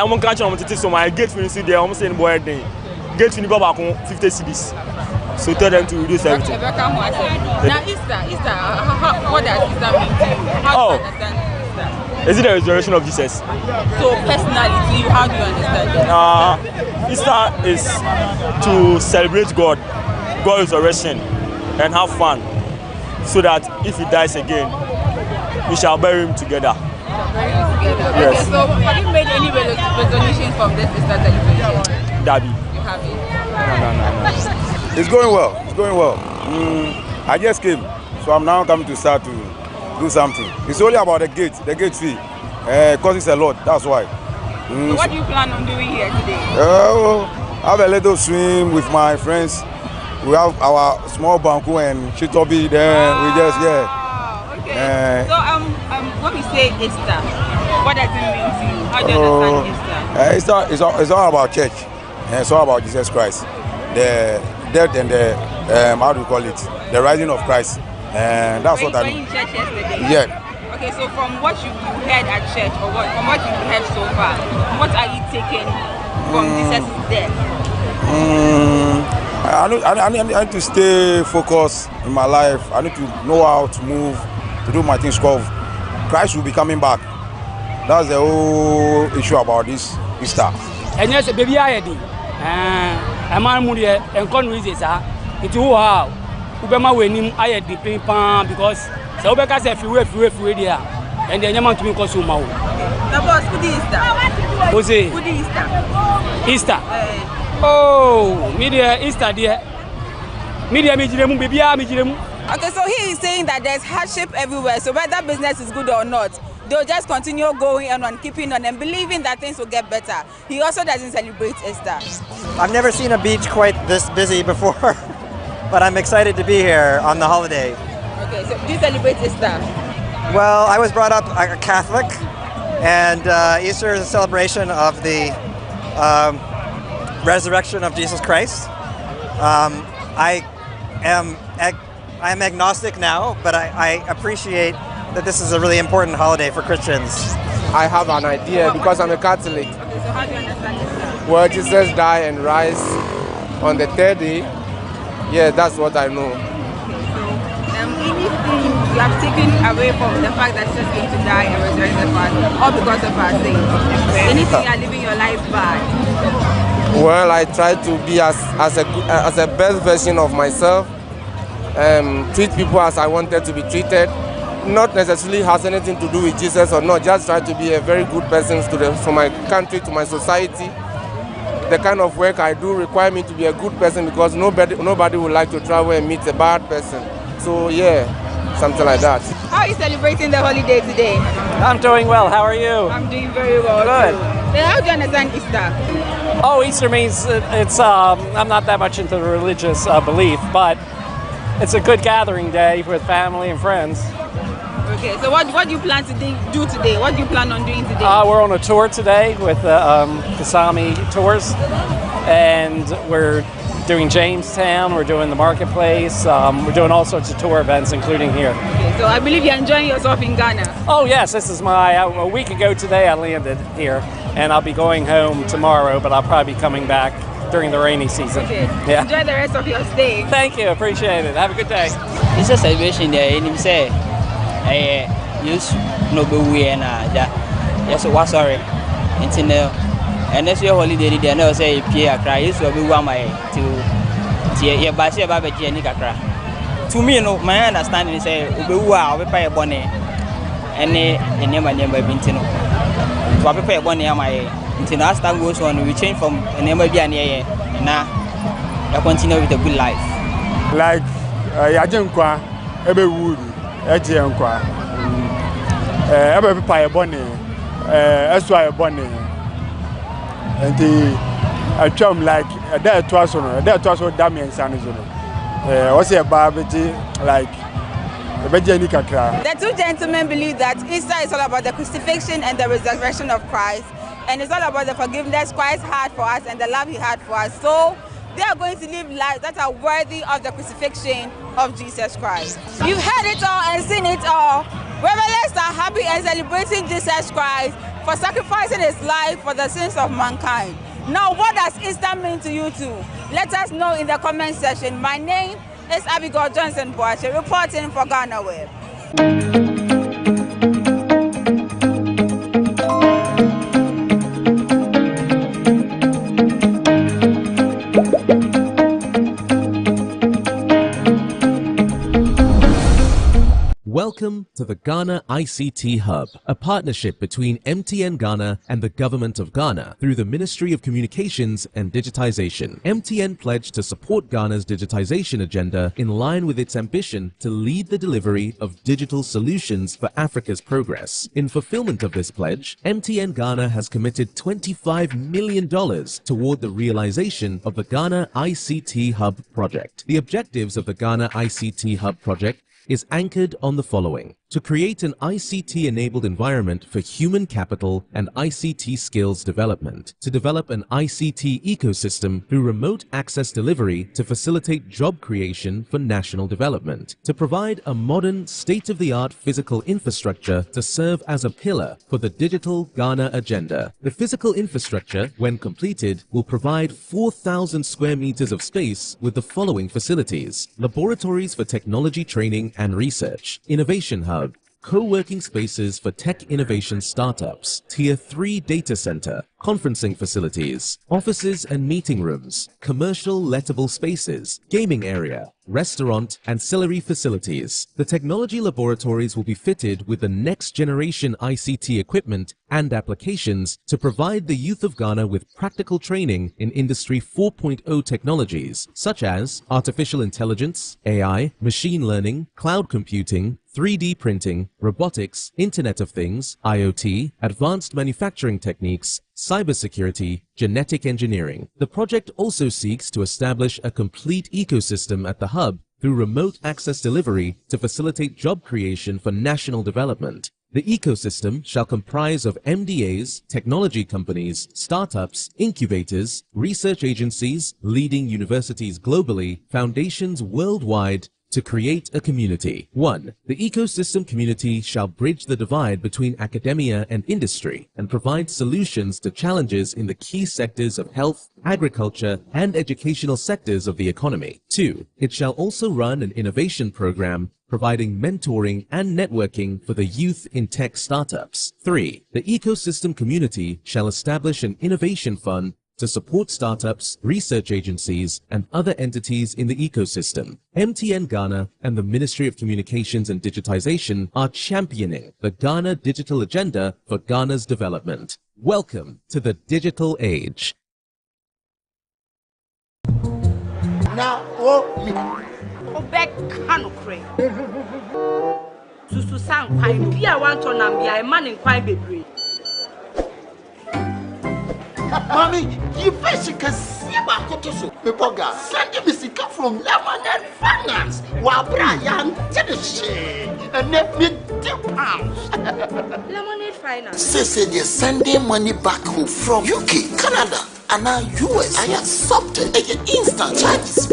am catching on so my gate when you see there, I'm saying boy gate when you go back 50 cedis. So tell them to reduce everything. Now Easter, what does Easter mean? How do you understand Easter? Is it the resurrection of Jesus? So personally, to you, how do you understand that? Easter is to celebrate God's resurrection, and have fun, so that if he dies again, we shall bury him together. Yes. Okay, so have you made any resolutions from this Easter celebration? Dabi. You haven't? No. It's going well. It's going well. I just came, so I'm now coming to start to do something. It's only about the gate fee. Because it's a lot, that's why. So what do you plan on doing here today? Have a little swim with my friends. We have our small banku and chitobi there. We just, Okay. So when we say Easter, what does it mean to you? How do you understand Easter? It's all about church. It's all about Jesus Christ. The death and the, how do you call it? The rising of Christ. And that's what I mean. Were you in church yesterday? Yeah. Okay, so from what you heard at church, or from what you heard so far, what are you taking from Jesus' death? I need to stay focused in my life. I need to know how to move, to do my things. Because Christ will be coming back. That's the whole issue about this Easter. And yes, baby, I did. I'm Muria and Conway, it's who are Ubema winning. I had the paper because so because if you were there and then you want to be consumed. The boss, good Easter. What's it? Good Easter. Easter. Oh, media Easter, dear. Media, baby, okay, so he is saying that there's hardship everywhere. So whether business is good or not, they'll just continue going on keeping on and believing that things will get better. He also doesn't celebrate Easter. I've never seen a beach quite this busy before, but I'm excited to be here on the holiday. Okay, so do you celebrate Easter? Well, I was brought up a Catholic, and Easter is a celebration of the resurrection of Jesus Christ. I am agnostic now, but I appreciate that this is a really important holiday for Christians. I have an idea because I'm a Catholic. Okay, so how do you understand Easter? Well, Jesus died and rise on the third day. Yeah, that's what I know. Anything you have taken away from the fact that Jesus came to die and resurrect the past, all because of our sins? Anything you are living your life by? Well, I try to be as a best version of myself, treat people as I wanted to be treated. Not necessarily has anything to do with Jesus or not, just try to be a very good person for my country, to my society. The kind of work I do require me to be a good person because nobody would like to travel and meet a bad person. So yeah, something like that. How are you celebrating the holiday today? I'm doing well. How are you? I'm doing very well. Good. Then how do you understand Easter? Oh, Easter means it's. I'm not that much into the religious belief, but it's a good gathering day with family and friends. Okay, so what do you plan to do today? What do you plan on doing today? We're on a tour today with Kasami Tours, and we're doing Jamestown, we're doing the marketplace, we're doing all sorts of tour events, including here. Okay, so I believe you're enjoying yourself in Ghana. Oh yes, this is a week ago today I landed here, and I'll be going home tomorrow, but I'll probably be coming back during the rainy season. Okay, yeah. Enjoy the rest of your stay. Thank you, appreciate it. Have a good day. It's a celebration there, and you say, use no be we and yes, was sorry, internal. And that's your holiday, they know say, Pierre cry, you will be one way to your Basia Baba Jenica cry. To me, no, my understanding is say, wow, we pay a bonnet and a name and never been to know. So I pay a bonnet on my until last time goes on, we change from a name of the and now I continue with a good life. Like Yajankwa, every wood, Yajankwa, every pie a bonnet, that's why a bonnet. And I chum like that was on that was what Damien Sanizon. What's a barbecue like a Bejanica? The two gentlemen believe that Easter is all about the crucifixion and the resurrection of Christ, and it's all about the forgiveness Christ had for us and the love he had for us. So they are going to live lives that are worthy of the crucifixion of Jesus Christ. You've heard it all and seen it all. Revelers are happy and celebrating Jesus Christ for sacrificing his life for the sins of mankind. Now, what does Easter mean to you too? Let us know in the comment section. My name is Abigail Johnson Boache, reporting for GhanaWeb. Welcome to the Ghana ICT Hub, a partnership between MTN Ghana and the Government of Ghana through the Ministry of Communications and Digitization. MTN pledged to support Ghana's digitization agenda in line with its ambition to lead the delivery of digital solutions for Africa's progress. In fulfillment of this pledge, MTN Ghana has committed $25 million toward the realization of the Ghana ICT Hub project. The objectives of the Ghana ICT Hub project is anchored on the following: to create an ICT-enabled environment for human capital and ICT skills development, to develop an ICT ecosystem through remote access delivery to facilitate job creation for national development, to provide a modern, state-of-the-art physical infrastructure to serve as a pillar for the digital Ghana agenda. The physical infrastructure, when completed, will provide 4,000 square meters of space with the following facilities: laboratories for technology training and research, innovation hub, co-working spaces for tech innovation startups, Tier 3 data center, conferencing facilities, offices and meeting rooms, commercial lettable spaces, gaming area, restaurant, ancillary facilities. The technology laboratories will be fitted with the next generation ICT equipment and applications to provide the youth of Ghana with practical training in Industry 4.0 technologies such as artificial intelligence, AI, machine learning, cloud computing, 3D printing, robotics, Internet of Things, IoT, advanced manufacturing techniques, cybersecurity, genetic engineering. The project also seeks to establish a complete ecosystem at the hub through remote access delivery to facilitate job creation for national development. The ecosystem shall comprise of MDAs, technology companies, startups, incubators, research agencies, leading universities globally, foundations worldwide, to create a community. 1. The ecosystem community shall bridge the divide between academia and industry and provide solutions to challenges in the key sectors of health, agriculture, and educational sectors of the economy. 2. It shall also run an innovation program providing mentoring and networking for the youth in tech startups. 3. The ecosystem community shall establish an innovation fund to support startups, research agencies, and other entities in the ecosystem. MTN Ghana and the Ministry of Communications and Digitization are championing the Ghana digital agenda for Ghana's development. Welcome to the digital age. Now, Mommy, you fish can see about Kotoso. People got sending me sicker from Lemonade Finance. While Brian did the shade and let me £2. Lemonade Finance. Say they're sending money back home from UK, Canada, and now US. I accepted a instant charges.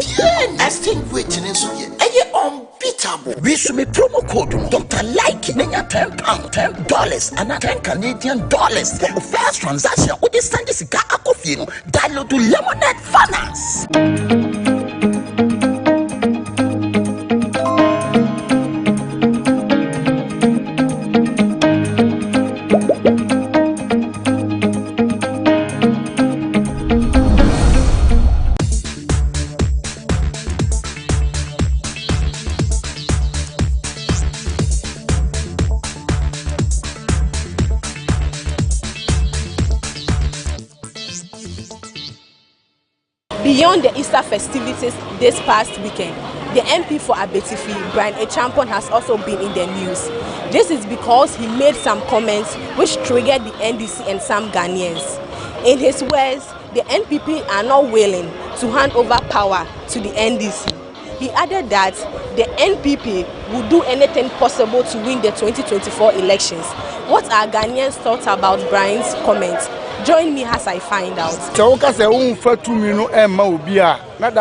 Extinguishing in Suya. Unbeatable. We should be promo code Dr. Like £10, $10, and $10 Canadian for the first transaction. With this send this guy download to Lemonade Finance. Beyond the Easter festivities this past weekend, the MP for Abetifi, Brian Echampon, has also been in the news. This is because he made some comments which triggered the NDC and some Ghanaians. In his words, the NPP are not willing to hand over power to the NDC. He added that the NPP will do anything possible to win the 2024 elections. What are Ghanaians' thoughts about Brian's comments? Join me as I find out. So, that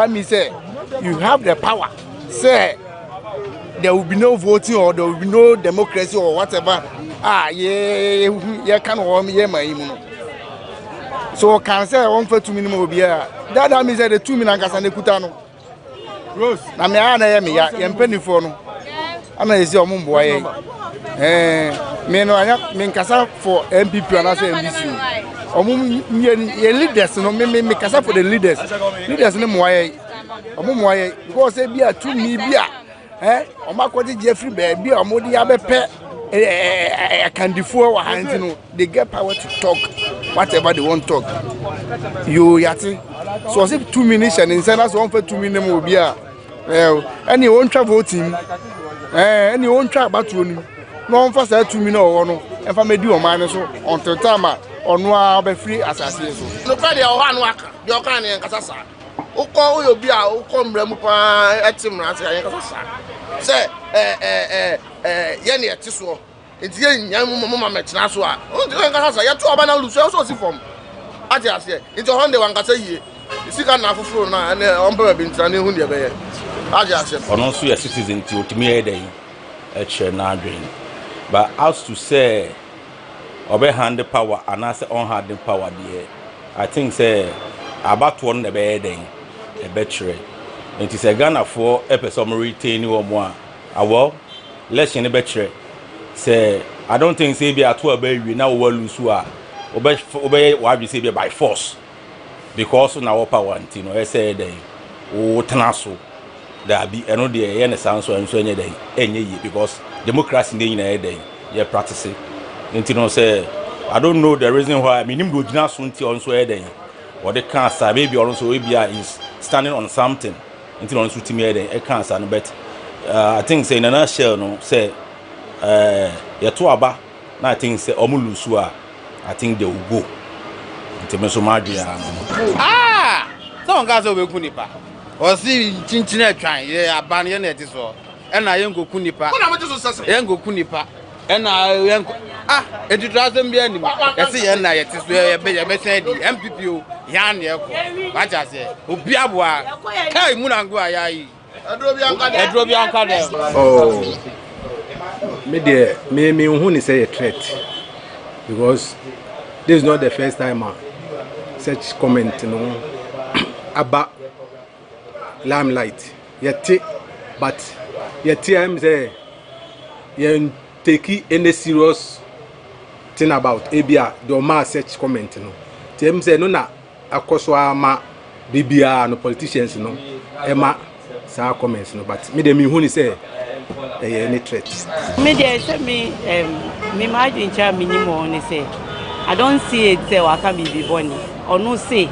means you have the power. Say there will be no voting or there will be no democracy or whatever. So can say 1 for 2 minutes will be that means the 2 minutes and the Kutano. Rose, I mean, I am penny for no. I'm a young boy. Menkasa for MPP and I say MDC. Leaders, no, me kasa for the leaders. Leaders no more. Because they be a 2 media. omakodi Jeffrey baby omodi abepe candifuo wa hands they get power to talk whatever they want to talk. You yati. So as if 2 minutes and inside us 1 for 2 minutes will be any one travel team. Any one track about you. No one for 2 minutes or no. If I may do a minus until time or no be free as I say so. No Friday or one work, your can and Casasa. Oko will be our come Remupa at Tim Rats and Casasa. Say, Yenny at Tiswa. It's young Mamma Metinaswa. Oh, the Casasa, you have 2 abandoned Lucio from. I just say, it's a Honda one Casa. You see, I'm not for now and Umber been turning Hundia Bay. I just said, or also a citizen to me a day at Chernadrin. But as to say, obey hand the power and I say on hand the power, dear. I think, say, about 1 the bed day, a betray. It is a Ghana for episode retain or more. Well, let's in a betray. Say, I don't think say be at 2 baby now well lose who are. Obey what you say by force because on our power, you know, I say, oh, Tanaso, there be another day, and a sound so and so any day, because democracy in the day, you're practicing. You know, say, I don't know the reason why I mean, him do not soon on so a day, or the cancer, maybe also is standing on something until on to me a cancer, but I think, say, in a nutshell, no, say, you're too about, I think, say, Omulusua. I think they will go. Ah! Some guys will be Kunipa. Or see Chinchina trying, yeah, abandon it is all. And I am go Kunipa. Yango Kunipa. And I it doesn't be any. I see, and I it is where a message MPP, Yan Yako. What I say, Ubiabwa, Kai Munangua, Oh, me only say a threat because this is not the first time such comment about limelight. But yet I'm say you take any serious thing about ABA the ma such comment no. Them say no na akoswa ma bibia no politicians no ema sa comments no but me dem who say any threat. Me dey say me imagine cha minimum ni say I don't see it say waka be bonny or no say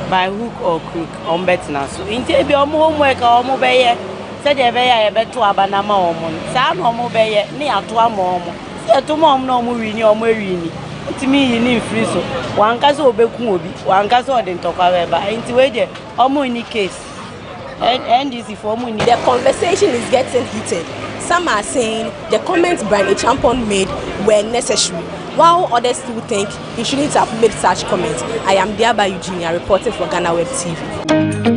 by hook or crook on betina so inte bi omo homework omo be ye say dey be ye be to abanama omo sa no omo be ye ni ato ama omo say to mo omo no omo wi ni omo wi ni ntimi yi ni free so wanka so obeku obi wanka so ode ntokwa we ba nti we dey omo ni case and this for money. The conversation is getting heated. Some are saying the comments Brian Champon made were necessary, while others still think he shouldn't have made such comments. I am Diaba Eugenia reporting for GhanaWeb TV.